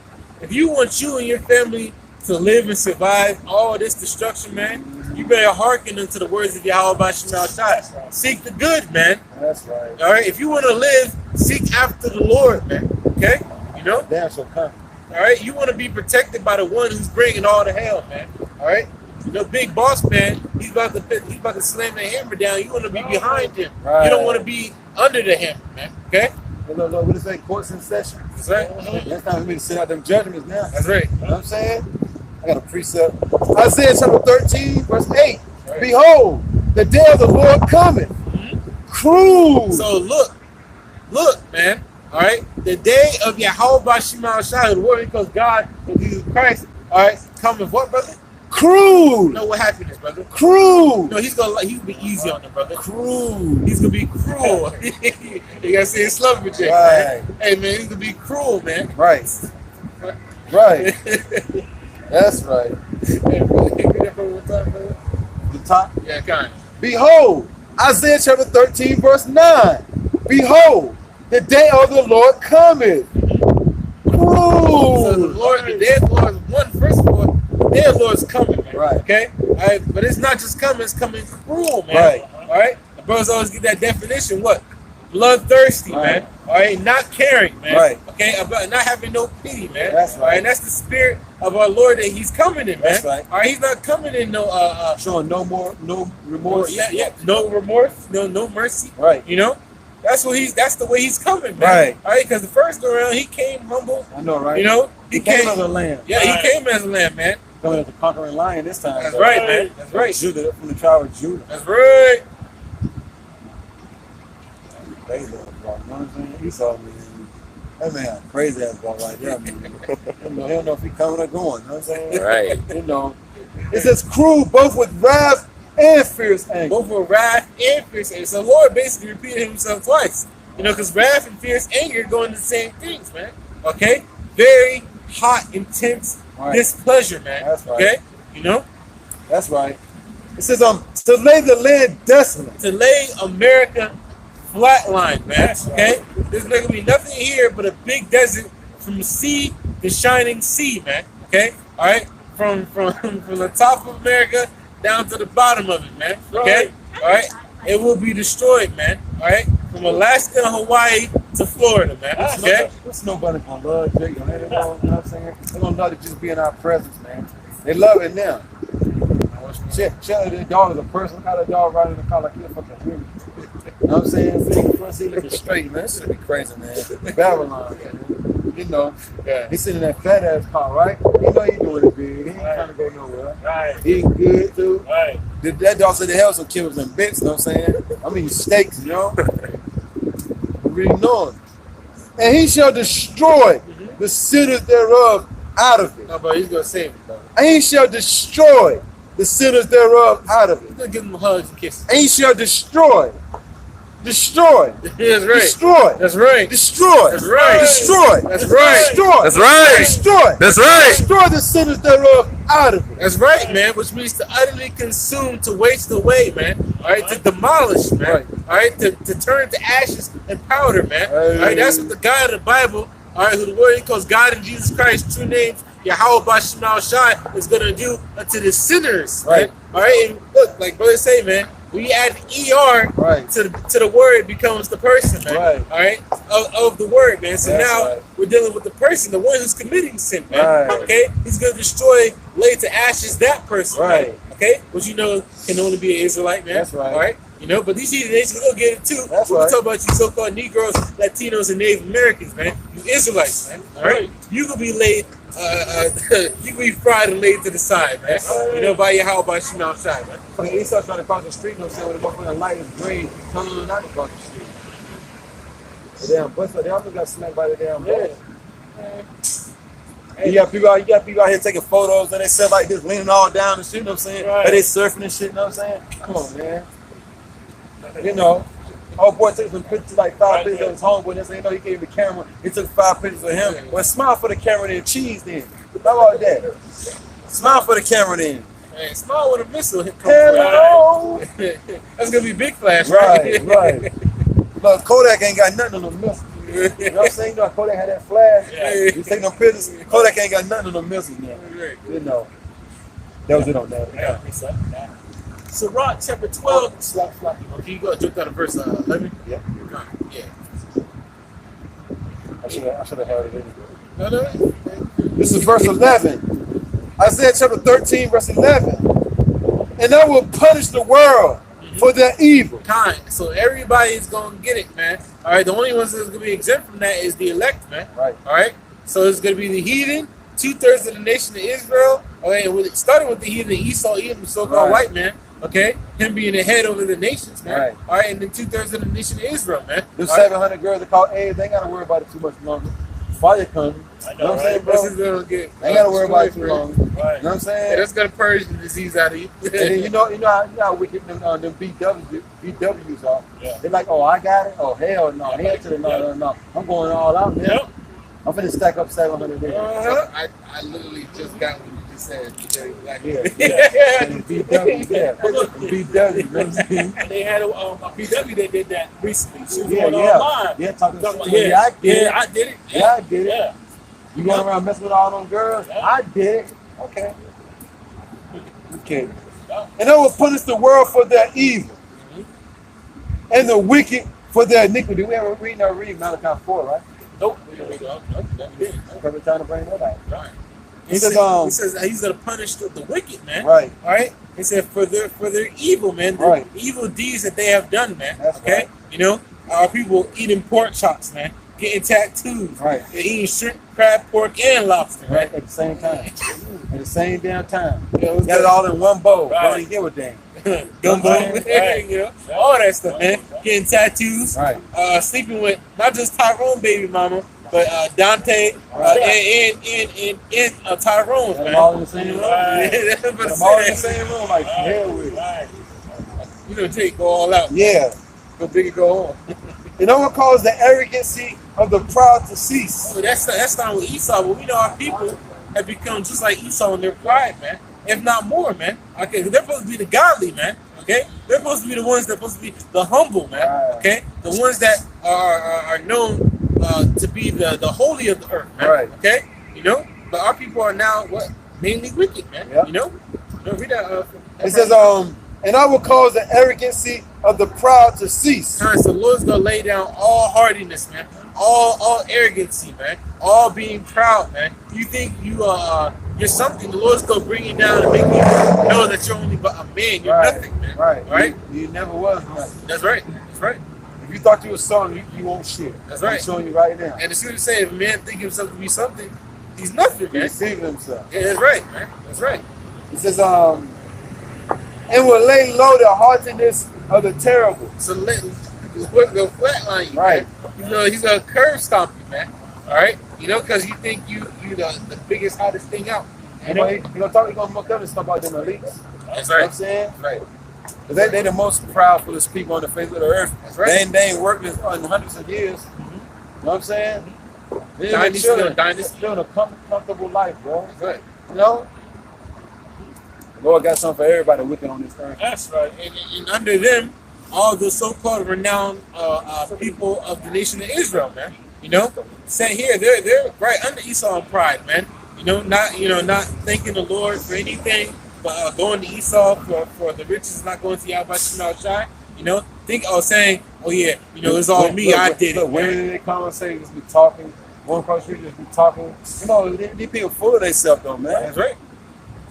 if you want you and your family to live and survive all this destruction, man, you better hearken unto the words of Yahweh Bashim Shai. Seek the good, man. That's right. All right. If you want to live, seek after the Lord, man. Okay. You know. Damn shall come. All right. You want to be protected by the one who's bringing all the hell, man. All right. You know, big boss man, he's about to slam the hammer down. You want to be behind him. Right. You don't want to be under the hammer, man. Okay. Look, what is that? Courts in session. That's right. Next time we need to send out them judgments now. That's right. You know what I'm saying? I got a precept. Isaiah chapter 13, verse 8. Right. Behold, the day of the Lord cometh. Cruel. So look, man. All right. The day of Yahweh Bashim Shai, the word because God and Jesus Christ, all right, cometh what, brother? Cruel. No, what happiness, brother? Cruel. No, he's gonna be easy on them, brother. Cruel. He's gonna be cruel. You gotta say it's Slumberjack, right. Man. Hey, man, he's gonna be cruel, man. Right. Right. That's right. Hey, brother, can you read that from the top, brother? The top? Yeah, kind of. Behold, Isaiah chapter 13, verse 9. Behold, the day of the Lord cometh. Cruel. So the day of the Lord is one, first of all, the day of the Lord is coming, man. Right. Okay? All right, but it's not just coming, it's coming cruel, man. Right. All right? The brothers always get that definition, what? Bloodthirsty, right. Man. All right? Not caring, man. Right. Okay? About not having no pity, man. That's right. All right? And that's the spirit of our Lord that he's coming in, man. That's right. All right? He's not coming in no showing no remorse. Yeah. No remorse, no mercy. Right. You know? That's the way he's coming, man. Right. All right, because the first go around he came humble. I know, right? You know? He came as a lamb. Yeah, Right. he came as a lamb, man. Coming as a conquering lion this time. That's though. right, man. That's right. Judah, from the tribe of Judah. That's right. Crazy ass ball, you know what I'm saying? Esau, man. That man, crazy ass ball right there, man. He don't know if he coming or going, you know what I'm saying? Right. You know. It says cruel both with wrath and fierce anger. Both with wrath and fierce anger. So the Lord basically repeated himself twice. You know, because wrath and fierce anger go into the same things, man. Okay? Very hot, intense displeasure, man. That's right. Okay? You know? That's right. It says to lay the land desolate. To lay America flatline, man. That's Okay? right. There's not gonna be nothing here but a big desert from the sea to shining sea, man. Okay? Alright? From the top of America down to the bottom of it, man. Okay? Alright? It will be destroyed, man. Alright? From Alaska and Hawaii to Florida, man. Okay? What's nobody gonna love Jake? You know what I'm saying? They're gonna love to just be in our presence, man. They love it now. Check their dog as a person. Look how that dog riding in the car like you're fucking human. You know what I'm saying? Front seat looking straight, man. This should be crazy, man. Babylon, man. You know, he's sitting in that fat ass car, right? You know he doing it big. He ain't trying to go nowhere. Right. He eating good too. Right. That dog said the hell some killers and bits, you know what I'm saying? I mean steaks, you know? Really knowing. And he shall destroy the sinners thereof out of it. No, but he's gonna save it, though. And he shall destroy the sinners thereof out of He's it. gonna give them hugs and kisses. And he shall destroy. Destroy. That's right. Destroy. That's right. Destroy. That's right. Destroy. That's right. Destroy. That's right. Destroy. That's right. Destroy the sinners thereof out of it. That's right, man. Which means to utterly consume, to waste away, man. All right, to demolish, man. Right. All right, to turn to ashes and powder, man. All right, that's what the God of the Bible, all right, who the word he calls God and Jesus Christ, true names, Yahweh Bashim Shai, is gonna do unto the sinners, Right. man. All right, and look, like brother say, man, when you add ER Right. to the word, it becomes the person, man. Right. All right, of the word, man. So That's now right. we're dealing with the person, the one who's committing sin, man. Right. Okay, he's gonna destroy, lay to ashes that person, Right. man. Okay, which you know can only be an Israelite, man. That's right. All right, you know, but these heathen nations gonna get it too. That's We're right. talking about you so-called Negroes, Latinos, and Native Americans, man. You Israelites, man. All right, you gonna be laid. You can be fried and laid to the side, man. You know, by your how about you outside, man. Fucking Esau trying to cross the street, you know what I'm saying? When the motherfucking light is green, telling them not to cross the street. The damn bus, they also got smacked by the damn bus. And you got people out here taking photos and they sit like this, leaning all down and shit, you know what I'm saying? Right. And they surfing and shit, you know what I'm saying? Come on, man. You know, old boy took some pictures, like 5 pictures of his homeboy, and they know he gave the camera. He took 5 pictures of him. Well, smile for the camera then, cheese then. How about that? Smile for the camera then. Hey, small with a missile hit. Hello. That's gonna be big flash, Right, right. But Kodak ain't got nothing on the missile. You know what I'm saying? You know, Kodak had that flash. Yeah. You take no pictures. Kodak ain't got nothing on the missiles now. Right. You know. That was it on that. Yeah. Sirach chapter 12. Slap. Okay, you go jump down to verse 11. Yeah. Yeah. I should have had it anyway. No. This is verse 11. Isaiah chapter 13, verse 11. And I will punish the world for their evil. Kind. So everybody's gonna get it, man. All right. The only ones that's gonna be exempt from that is the elect, man. Right. All right. So it's gonna be the heathen, 2/3 of the nation of Israel. Okay. It started with the heathen Esau, Edom, so-called Right. white man. Okay. Him being the head over the nations, man. Right. All right. And then 2/3 of the nation of Israel, man. Them All right? 700 girls that call AIDS, they ain't got to worry about it too much longer. Fire coming. I You know know, what I'm saying, right? bro? This is gonna get. They ain't got to worry about it too destroyed, long. bro. You know Right. what I'm Yeah, saying? that's gonna purge the disease out of you. And then you know how wicked them BWs are. Yeah. They're like, oh, I got it. Oh, hell no. Hell to the no. I'm going all out, man. Yep. I'm finna stack up 700 there. I literally just got what you just said. Yeah. And BW, yeah. BW, man. And they had a PW that did that recently. She was Yeah, going online. Yeah, talking Talking shit. about, I did it. I did it. Yeah, I did it. Yeah. You going around messing with all them girls? Yeah. I did it. Okay. And I will punish the world for their evil and the wicked for their iniquity. We ever read Malachi 4, right? Nope. Perfect time to bring that out. Right. He says he's gonna punish the wicked, man. Right. All right. He said for their evil, man. The Right. evil deeds that they have done, man. That's okay. right. You know, our people eating pork chops, man. Getting tattoos. Right. They're eating shrimp, crab, pork, and lobster. Right. At the same time. At the same damn time. Yeah, Got it all in one bowl. Right. Don't even give a damn. Gumbo, Right. you know, all that stuff, man. Getting tattoos, Right. Sleeping with not just Tyrone baby mama, but Dante and Tyrone, Got man. them all in the same room. Right. Yeah, that's what Got I'm them all in the saying. same room. Like, hell with it. Right. You know, Jake, go all out. Yeah. Go big and go home. And no one calls the arrogancy of the proud to cease. So that's not with Esau, but we know our people have become just like Esau in their pride, man. If not more, man. Okay, they're supposed to be the godly, man. Okay, they're supposed to be the ones that are supposed to be the humble, man. Right. Okay, the ones that are known to be the holy of the earth, man. Right. Okay, you know, but our people are now what mainly wicked, man. Yeah. You know, read that. It says, and I will cause the arrogancy of the proud to cease. So the Lord's gonna lay down all hardiness, man, all arrogancy, man, all being proud, man. You think you're something? The Lord's gonna bring you down and make you know that you're only but a man. You're Right. nothing, man. Right. Right. You never was nothing. That's right. That's right. If you thought you was something, you won't shit. That's right. I'm showing you right now. And the scripture says, if a man think himself to be something, he's nothing, He man. deceiving himself. Yeah, that's right, man. That's right. It says, and will lay low the haughtiness of the terrible. So let the Lord go flatline you, Right. man. He's gonna curve stomp you, man. All right. You know, because you think you the biggest, hottest thing out. You know, he gonna muck up and stuff about them elites. That's You know what right. I'm saying? Right. Because they the most proudfulest people on the face of the earth. That's right. They ain't worked in hundreds of years. You know what I'm saying? They Dynasty on dynasty. living a comfortable life, bro. That's right. You know? The Lord got something for everybody wicked on this earth. That's right. And under them, all the so-called renowned people of the nation of Israel, man. You know, saying here they're right under Esau in pride, man. Not thanking the Lord for anything, but going to Esau for the riches, not going to Yahweh Shai. You know, saying, oh yeah, it's all me. I did it. Women Man. in their conversation just be talking. One across the street just be talking. You know, these people full of themselves though, man. That's right.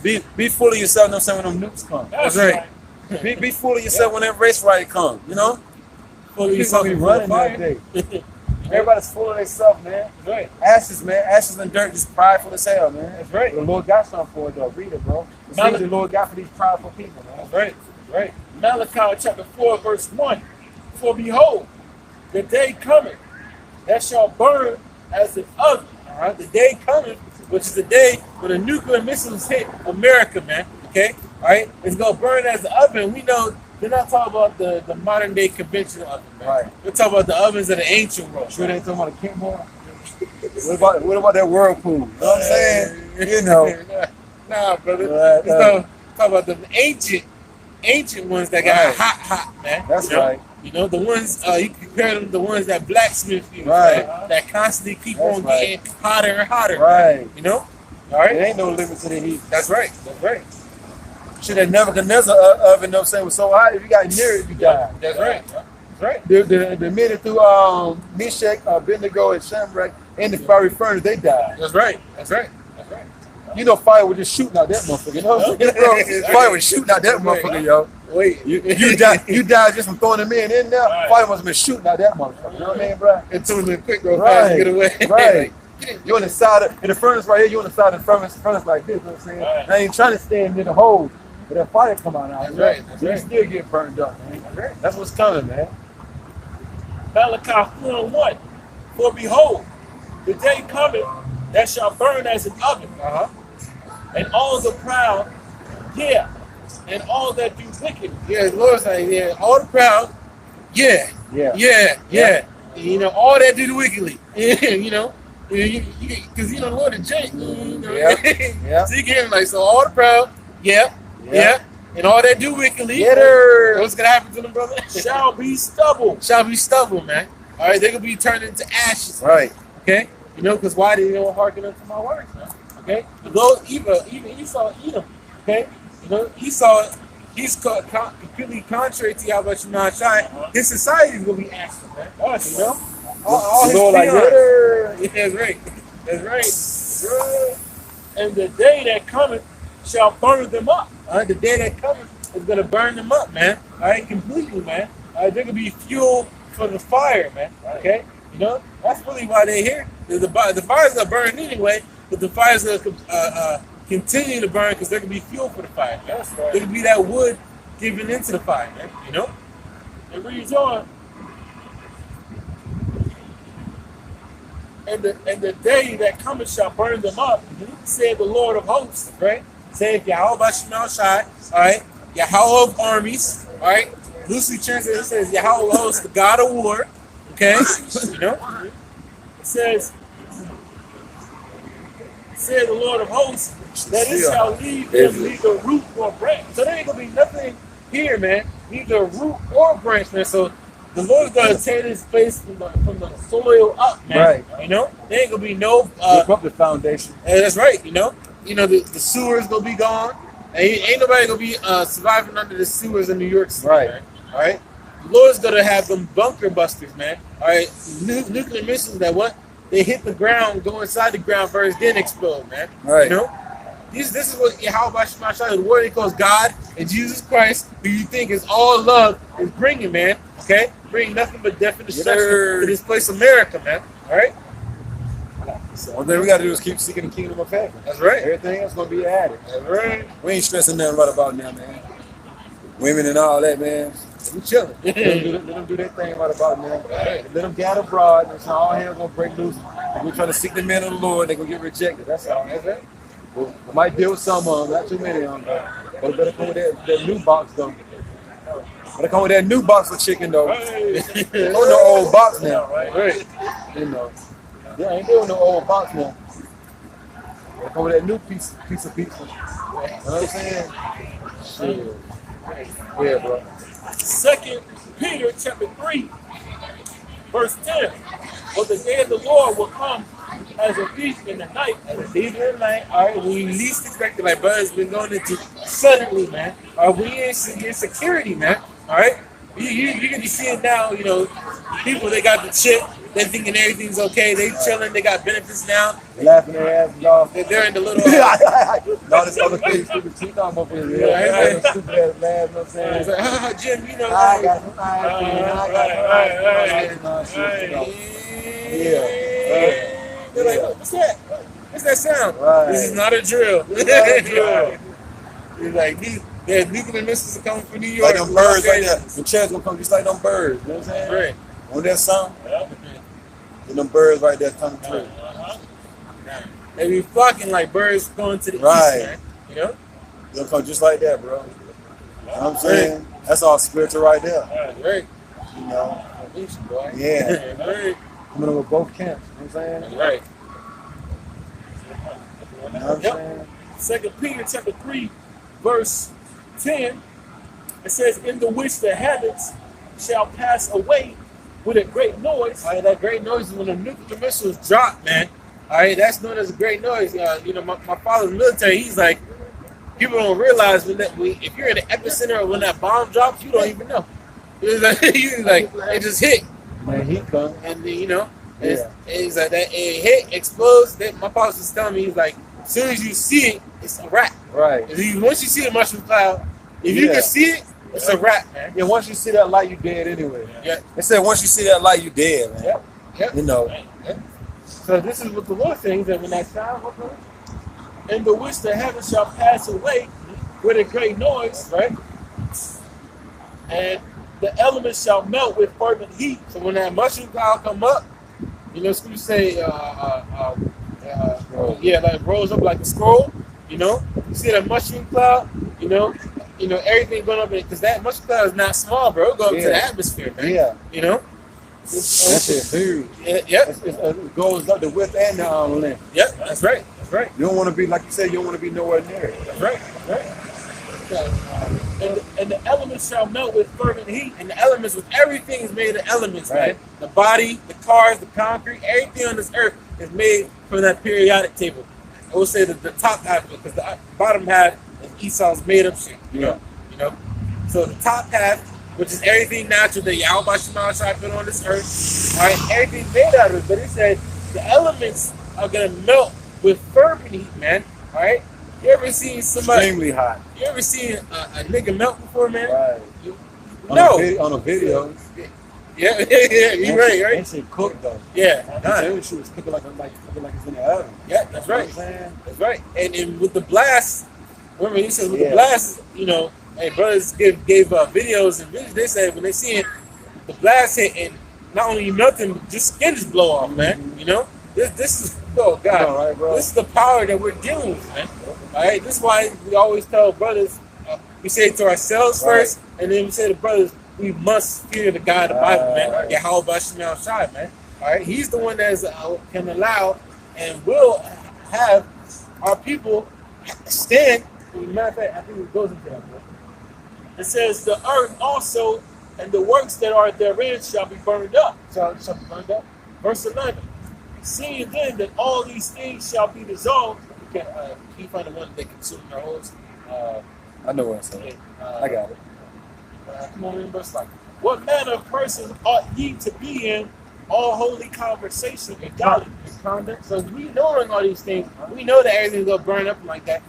Be full of yourself. You know what I'm saying, when them nukes come. That's right. right. Be full of yourself when that race riot come. You know, Full of people yourself be and running full of that fire. day. Everybody's full of themselves, man. That's right. Ashes, man. Ashes and dirt, just prideful as hell, man. That's right. The Lord got something for it, though. Read it, bro. It's what the Lord got for these prideful people, man. That's right. Right. Malachi chapter 4, verse 1. For behold, the day cometh that shall burn as an oven. All right. The day cometh, which is the day when the nuclear missiles hit America, man. Okay. All right. It's gonna burn as an oven. We know they're not talking about the modern day conventional oven, man. Right. We're talking about the ovens of the ancient world. Sure they ain't talking about a Kimball? What about that whirlpool? You know what I'm saying? You know. Nah, brother. Right, Talk about the ancient ones that got Right. hot, man. That's You know? right. You know, the ones, you compare them to the ones that blacksmith use, Right. that constantly keep That's on right. getting hotter and hotter. Right. You know? All right? There ain't no limit to the heat. That's right. That's right. Shit, that Nebuchadnezzar oven, you know what I'm saying, was so hot, if you got near it, you died. That's right. That's right. The men through Meshach, Abednego, and Shamrock in the fiery furnace, they died. That's right. That's right. That's right. You know, fire was just shooting out that motherfucker. You know what I'm saying, bro? Fire was shooting out that motherfucker, yo. Wait. You died just from throwing the men in there. Fire must have been shooting out that motherfucker. You know what I mean, bro? It took them quick, real fast to get away. Right. You on the side of, in the furnace right here, you on the side of the furnace like this, you know what I'm saying? Right. I ain't trying to stand near the hole, but that fire come out now. That's right. That's You right. still get burned up, man. That's right. That's what's coming, man. Malachi 4:1. For behold, the day cometh that shall burn as an oven, Uh-huh. and all the proud, yeah, and all that do wicked. Yeah, the Lord's like, yeah, all the proud, yeah. Yeah. You know, all that do the wickedly. You know, because the Lord is Jake. You know? Yeah. So you get him like, so all the proud, yeah, and all that do wickedly. Get her. What's gonna happen to them, brother? Shall be stubble. Shall be stubble, man. All right, they're gonna be turned into ashes. Right. Okay, you know, because why did you don't hearken unto my words, man? Okay, those even Esau eat them. Okay, you know, Esau, he's completely contrary to Yahweh Shema Shai. His society is gonna be ashes, man. You know, all his Lord, like, peons. get her. Yeah, that's right. That's right. And the day that cometh shall burn them up. All right, the day that comes is gonna burn them up, man. All right, completely, man. All right, they're gonna be fuel for the fire, man. Okay, you know that's really why they're here. The fire's gonna burn anyway, but the fire's gonna continue to burn because they're gonna be fuel for the fire. Man. That's right. They're gonna be that wood given into the fire, man. You know. It reads on. And the day that cometh shall burn them up, said the Lord of hosts. Right? Say Yahweh Shema Shai, all right, Yahweh of armies, all right. Loosely translated, it says Yahweh of hosts, the God of war. Okay, you know. It says the Lord of hosts, that it shall leave them neither root nor branch. So there ain't gonna be nothing here, man. Neither root or branch, man. So the Lord's gonna tear this place from the soil up, man. Right. You know, there ain't gonna be no. Rip up the foundation. That's right. You know, the sewers gonna be gone. Ain't nobody gonna be surviving under the sewers in New York City. Right. Man. All right. The Lord's gonna have them bunker busters, man. All right. Nuclear missiles that they hit the ground, go inside the ground first, then explode, man. Right. You know. This is what Yahweh Shema Shai, the word he calls God and Jesus Christ, who you think is all love, is bringing, man. Okay? Bringing nothing but death and destruction to this place, America, man. All right? So one thing we got to do is keep seeking the kingdom of heaven. That's right. Everything else going to be added. That's right. We ain't stressing nothing right about now, man. Women and all that, man. We chilling. Let them do their thing right about now. Let them gather abroad. And so all hell going to break loose. And we're trying to seek the men of the Lord. They're going to get rejected. That's all. That's it. We might deal with some of them, not too many of them, but it better come with that new box, though. Better come with that new box of chicken, though. Don't no old box now. Right. You know. Yeah, ain't doing no old box now. Better come with that new piece of pizza. You know what I'm saying? Shit. Yeah, bro. 2 Peter chapter 3, verse 10. For the day of the Lord will come as a thief in the night. As a thief in the night, all right, we least expected, like brother's been going into suddenly, man. We in security, man. All right, you can be seeing now, you know, people they got the chip, they're thinking everything's okay, they chilling, they got benefits now. Laughing their asses off. They're in the little. All this other thing, stupid teeth on my face. Yeah. Stupid ass laugh, you know what I'm saying? It's like, Jim, you know. I got some Yeah. They're like, what's that? What's that sound? Right. This is not a drill. drill. It's like these nuclear missiles are coming from New York. Like them birds right there. The chairs gonna come just like them birds. You know what I'm saying? Right. On that sound, and them birds right there coming through. They be flocking like birds going to the east, man. You know? They'll come just like that, bro. You know what I'm saying? That's all spiritual right there. Right. You know? Boy. Yeah. Right. Coming up with both camps. You know what I'm saying? Right. You know what I'm saying? 2 Peter chapter 3, verse 10, it says, in the which the heavens shall pass away with a great noise. All right, that great noise is when the nuclear missiles drop, man. All right, that's known as a great noise. You know, my father's military. He's like, people don't realize if you're in the epicenter of when that bomb drops, you don't even know. It's like it just hit. Man, he come. And then, you know, it's like that it hit, explodes. My father was telling me, he's like, as soon as you see it, it's a wrap. Right. Once you see the mushroom cloud, if you can see it, it's a wrap, man. Yeah, once you see that light, you dead anyway. Yeah. It said once you see that light, you dead, man. Yep. Yep. You know. Yep. So this is what the Lord says, that when that sound, In the which the heavens shall pass away with a great noise, right? and the elements shall melt with fervent heat. So when that mushroom cloud come up, you know, scriptures say, like rolls up like a scroll. You know, you see that mushroom cloud. You know, everything going up because that mushroom cloud is not small, bro. It goes up to the atmosphere, man. Yeah. You know. That's it, huge. Yep. It goes up the width and the length. Yep. That's right. That's right. You don't want to be, like you said, you don't want to be nowhere near it. That's right. That's right. And the elements shall melt with fervent heat. And the elements, with everything is made of elements, Right. right? The body, the cars, the concrete, everything on this earth is made from that periodic table. I would say that the top half, because the bottom half is Esau's made up shit. You know. So the top half, which is everything natural that Yahweh Shema Shai put on this earth, all right? Everything's made out of it. But he said the elements are gonna melt with fervent heat, man. All right. You ever seen somebody? Extremely hot. You ever seen a nigga melt before, man? Right. No. On a video. Yeah, you're right. And she cooked though. Yeah, She was cooking like it's in the oven. yeah, that's right. You know what I'm saying? That's right. And with the blast, remember he said with the Yeah. blast, you know, hey, brothers gave videos and they said when they see it, the blast hit and not only you melting, but just skin just blow off, man. You know, this is oh God, All right, bro. this is the power that we're dealing with, man. All right, this is why we always tell brothers, we say it to ourselves first, and then we say to brothers, we must fear the God of the Bible, man. Yahweh Shema Shai, man. All right, he's the one that can allow and will have our people stand. Matter of fact, I think it goes into that, bro. It says the earth also and the works that are therein shall be burned up. Shall be burned up. Verse 11. Seeing then that all these things shall be dissolved. Can you find the one that consume their holes? I know what I'm saying. I got it. Come on, in verse like What manner of persons ought ye to be in all holy conversation and godliness? conduct. So we knowing all these things, we know that everything's gonna burn up like that.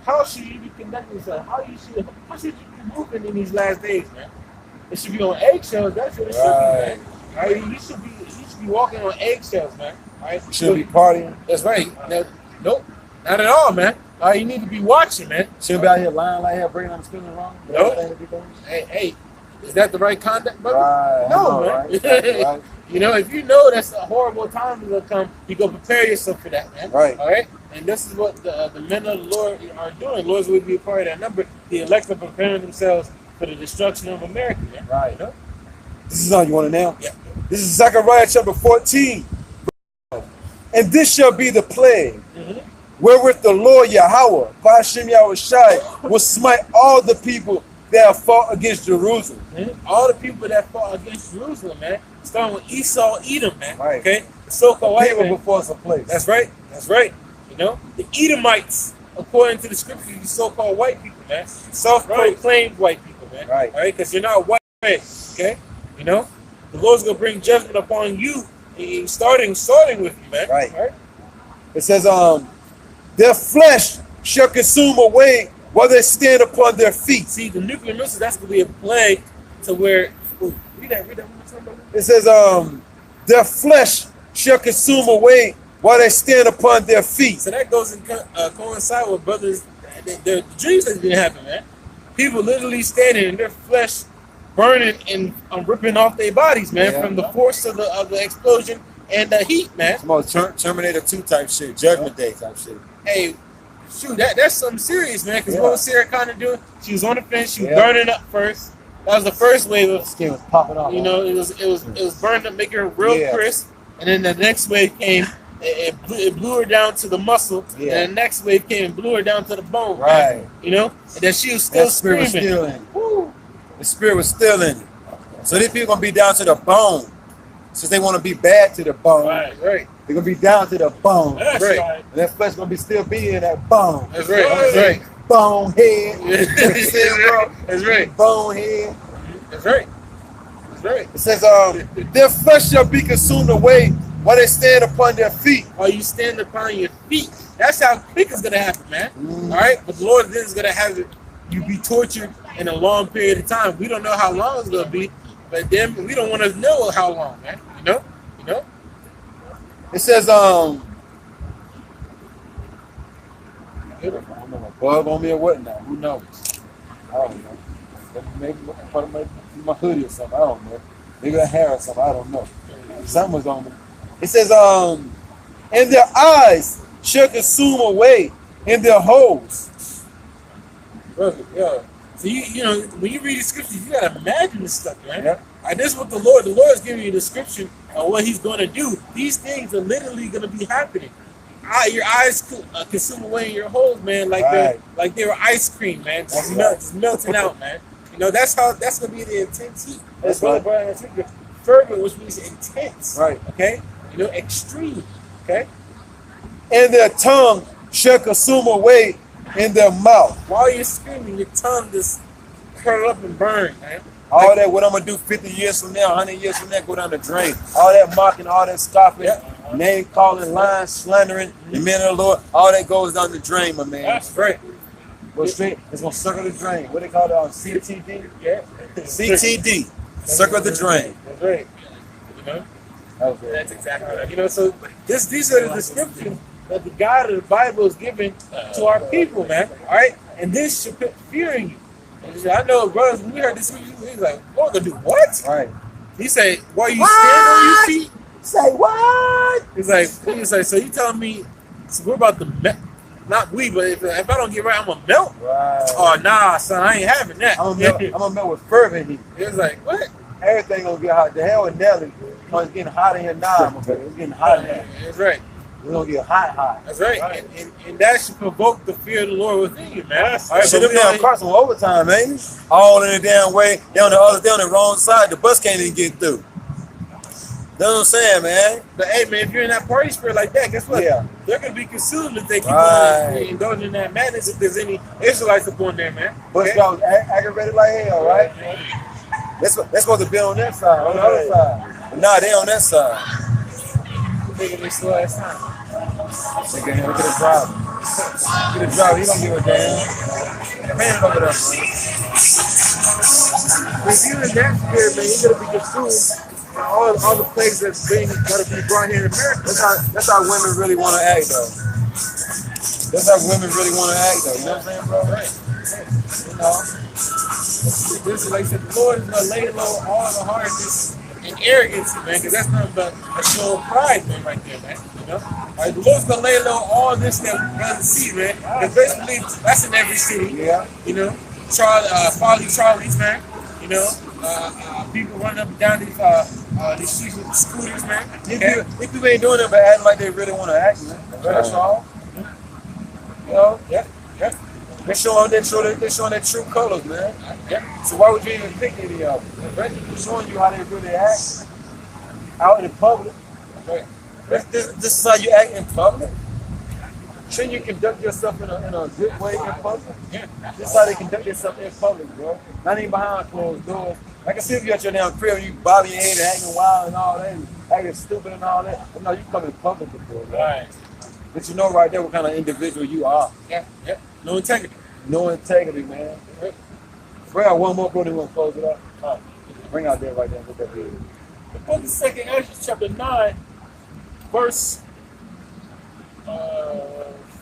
How should you be conducting yourself? How should you be moving in these last days, man? It should be on eggshells. That's what it should be, man. All right, you should be walking on eggshells, man. All right, You shouldn't be partying. That's right. No, nope, not at all, man. All right, you need to be watching, man. Shouldn't be out here lying like that, bringing on the spinning wrong. Nope. Hey, is that the right conduct, brother? Right. No, I know, man. right? Right. You know, if you know that's a horrible time to come, you go prepare yourself for that, man. Right. All right. And this is what the men of the Lord are doing. Lords will be a part of that number. The elect are preparing themselves for the destruction of America, man. Right. This is all you want to know? Yeah. This is Zechariah chapter 14. And this shall be the plague, wherewith the Lord Yahweh, Ba'ashem Yahushai, will smite all the people that have fought against Jerusalem. All the people that fought against Jerusalem, man. Starting with Esau, Edom, man. Right. Okay. The so-called white People man. before us a place. That's right. That's right. You know, the Edomites, according to the scriptures, the so-called white people, man. Self-proclaimed white people, man. Right. All right, because you're not white, okay? You know, the Lord's gonna bring judgment upon you, starting with you, man. Right. All right. It says, their flesh shall consume away while they stand upon their feet. See, the nuclear missiles, that's gonna be a plague to where. Read that one more time, brother. It says, their flesh shall consume away while they stand upon their feet. So that goes and coincide with brothers. The dreams that's been happening, man. People literally standing in their flesh burning and ripping off their bodies, man, from the force of the explosion and the heat, man. Some more Terminator 2 type shit, Judgment Day type shit. Hey, shoot, that's something serious, man. Because what was Sarah Connor doing? She was on the fence. She was Yeah. burning up first. That was the first wave of, Skin was popping off. you know, it was burned up, making her real crisp. And then the next wave came, it blew her down to the muscle, Yeah. and the next wave came and blew her down to the bone. Right. You know, and then she was still That spirit was screaming. still in it. The spirit was still in it. So these people gonna be down to the bone. Since they want to be bad to the bone, Right. Right. they're gonna be down to the bone. That's Right. right. And that flesh gonna be still be in that bone. That's right. That's right. Bonehead. bro. That's right. Bonehead. That's right. That's right. It says, their flesh shall be consumed away while they stand upon their feet. Or you stand upon your feet. That's how quick it's gonna happen, man. All right, but the Lord then is gonna have you be tortured in a long period of time. We don't know how long it's gonna be, but then we don't want to know how long, man. You know. It says, I don't know, a bug on me or what now? Who knows? I don't know. Maybe my hoodie or something. I don't know. Maybe a hair or something. I don't know. Something was on me. It says, and their eyes shall consume away in their holes. Perfect. Yeah. So you know when you read the scriptures, you gotta imagine this stuff, man. Yep. And this is what the Lord is giving you a description of what He's going to do. These things are literally going to be happening. Your eyes consume away in your holes, man, like they were ice cream, man, just melting out, man. You know that's going to be the intense heat. That's Brother Brian said, fervent, which means intense. Right. Okay. You know, extreme. Okay. And their tongue shall consume away in their mouth. While you're screaming, your tongue just curl up and burn, man. All that, what I'm going to do 50 years from now, 100 years from now, go down the drain. All that mocking, all that scoffing, name calling, lying, slandering, the men of the Lord, all that goes down the drain, my man. That's right. Go straight, it's going to circle the drain. What they call it on CTD? Yeah. CTD, circle the drain. That's right. You know? That's exactly right. You know, so these are the descriptions that the God of the Bible is giving to our people, man. All right? And this should put fear in you. And I know, brothers, when we heard this, he's like, "What gonna do what?" Right. He said, "While you stand on your feet." Say what? He's like, so you telling me so we're about to melt? Not we, but if I don't get right, I'm gonna melt. Right. Oh nah, son, I ain't having that. I'm gonna melt with fervent heat. It was like, what? Everything gonna get hot. The hell with Nelly. It's getting hot in here now, my baby. It's getting hot in here. That's right. It's gonna get hot. That's right. And that should provoke the fear of the Lord within you, man. All right, Should have been across on overtime, man. All in the damn way. They on the wrong side. The bus can't even get through. That's what I'm saying, man. But hey, man, if you're in that party spirit like that, guess what? Yeah. They're gonna be consumed if they keep Right. indulging in that madness. If there's any Israelites up on there, man. Bus drivers aggravated like hell, right? That's supposed to be on that side, on the other side. But nah, they on that side. Taking this slow ass time. Look at him, look at the driver. Look at the driver, he don't give a damn. Man, it over there. If you're in that spirit, man, you're gonna be consumed. All the plagues that's gotta be brought here in America. That's how women really want to act, though. That's how women really want to act, though. You know what I'm saying, bro? Right. You know, this is like I said, the Lord is gonna lay low all the hardness and arrogance, man, because that's nothing but a show of pride, man, right there, man. You know, all right, the Lord's gonna lay low all this that we doesn't see, man. Because basically, that's in every city. Yeah. You know, Charlie's, man. You know, people running up and down these streets with scooters, man. These people ain't doing it, but acting like they really want to act, man. That's all. You know? Yeah. They're showing their true colors, man. Yeah. So why would you even pick any of them? They're showing you how they really act out in public. Right. This is how you act in public. Shouldn't you conduct yourself in a good way in public? Yeah. This is how they conduct themselves in public, bro. Not even behind closed doors. I can see if you at your damn crib, you bobbing your head and acting wild and all that, and acting stupid and all that. But no, you come in public before, bro. Right. But you know right there what kind of individual you are. Yeah. No integrity. No integrity, man. Bring out one more, bro, then we'll close it up. All right. Bring out there right there. Look at that. The book of 2 Ezra, chapter 9, verse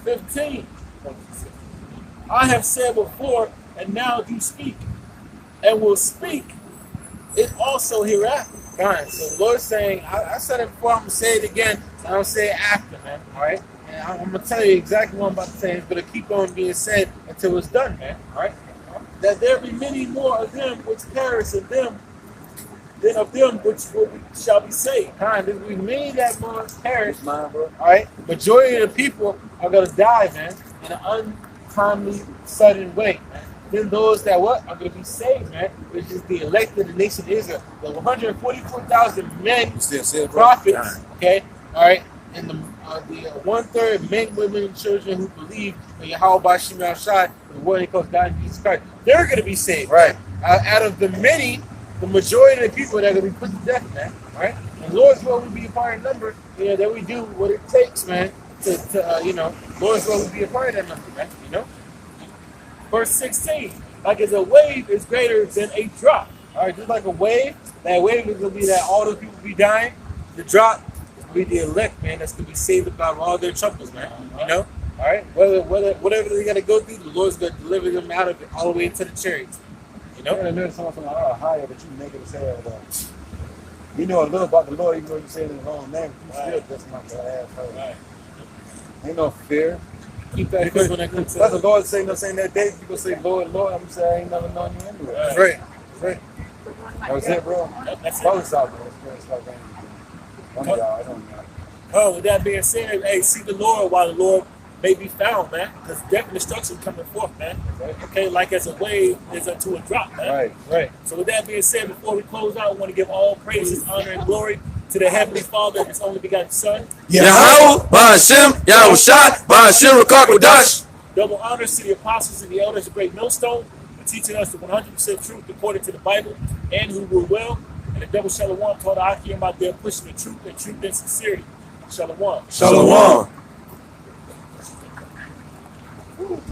15. I have said before, and now do speak, and will speak it also hereafter. All right. So the Lord's saying, I said it before, I'm going to say it again, and I'll say it after, man. All right? And I'm going to tell you exactly what I'm about to say. It's going to keep on being said until it's done, man. All right? That there be many more of them which perish of them then of them which shall be saved. There's we many that will perish. Mine, bro. All right, majority of the people are gonna die, man, in an untimely, sudden way. Man. Then those that what are gonna be saved, man, which is the elect of the nation of Israel, the 144,000 men, prophets, okay, all right, and the 1/3 men, women, and children who believe in Yahweh Bashim Shai, the one that calls God in Jesus Christ, they're gonna be saved, right? Out of the many, the majority of the people that are gonna be put to death, man, all right. And Lord's will we be a part of the number, you know, that we do what it takes, man, to you know, Lord's will we be a part of that number, man, you know. Verse 16, like as a wave is greater than a drop. All right, just like a wave, that wave is gonna be that all those people be dying. The drop is gonna be the elect, man. That's gonna be saved about all their troubles, man. You know, all right. Whatever they gotta go through, the Lord's gonna deliver them out of it all the way into the chariots. You know. And there's something higher, but you make it say you know a little about the Lord, even though you say it in his own name. You still just not gonna ask her. Right. Ain't no fear. Keep that because when that comes to that's the Lord saying. No saying that day. People say, "Lord, Lord." I'm saying, I ain't never known you anyway. That's right. That's right. That was it, bro. That's Probably it. stop, bro. It's like one of y'all. I don't know. Oh, with that being said, hey, seek the Lord while the Lord may be found, man. Because death and destruction coming forth, man. Okay, like as a wave is unto a drop, man. Right. So with that being said, before we close out, I want to give all praises, honor, and glory to the Heavenly Father and His only begotten Son. Yahweh, Ba'ashem, Yahushua, Ba'ashem, Rakakwadash. Double honors to the apostles and the elders of Great Millstone for teaching us the 100% truth according to the Bible and who rule well. And the double shalom taught Akim out there pushing the truth and sincerity. Shalom. Shalom.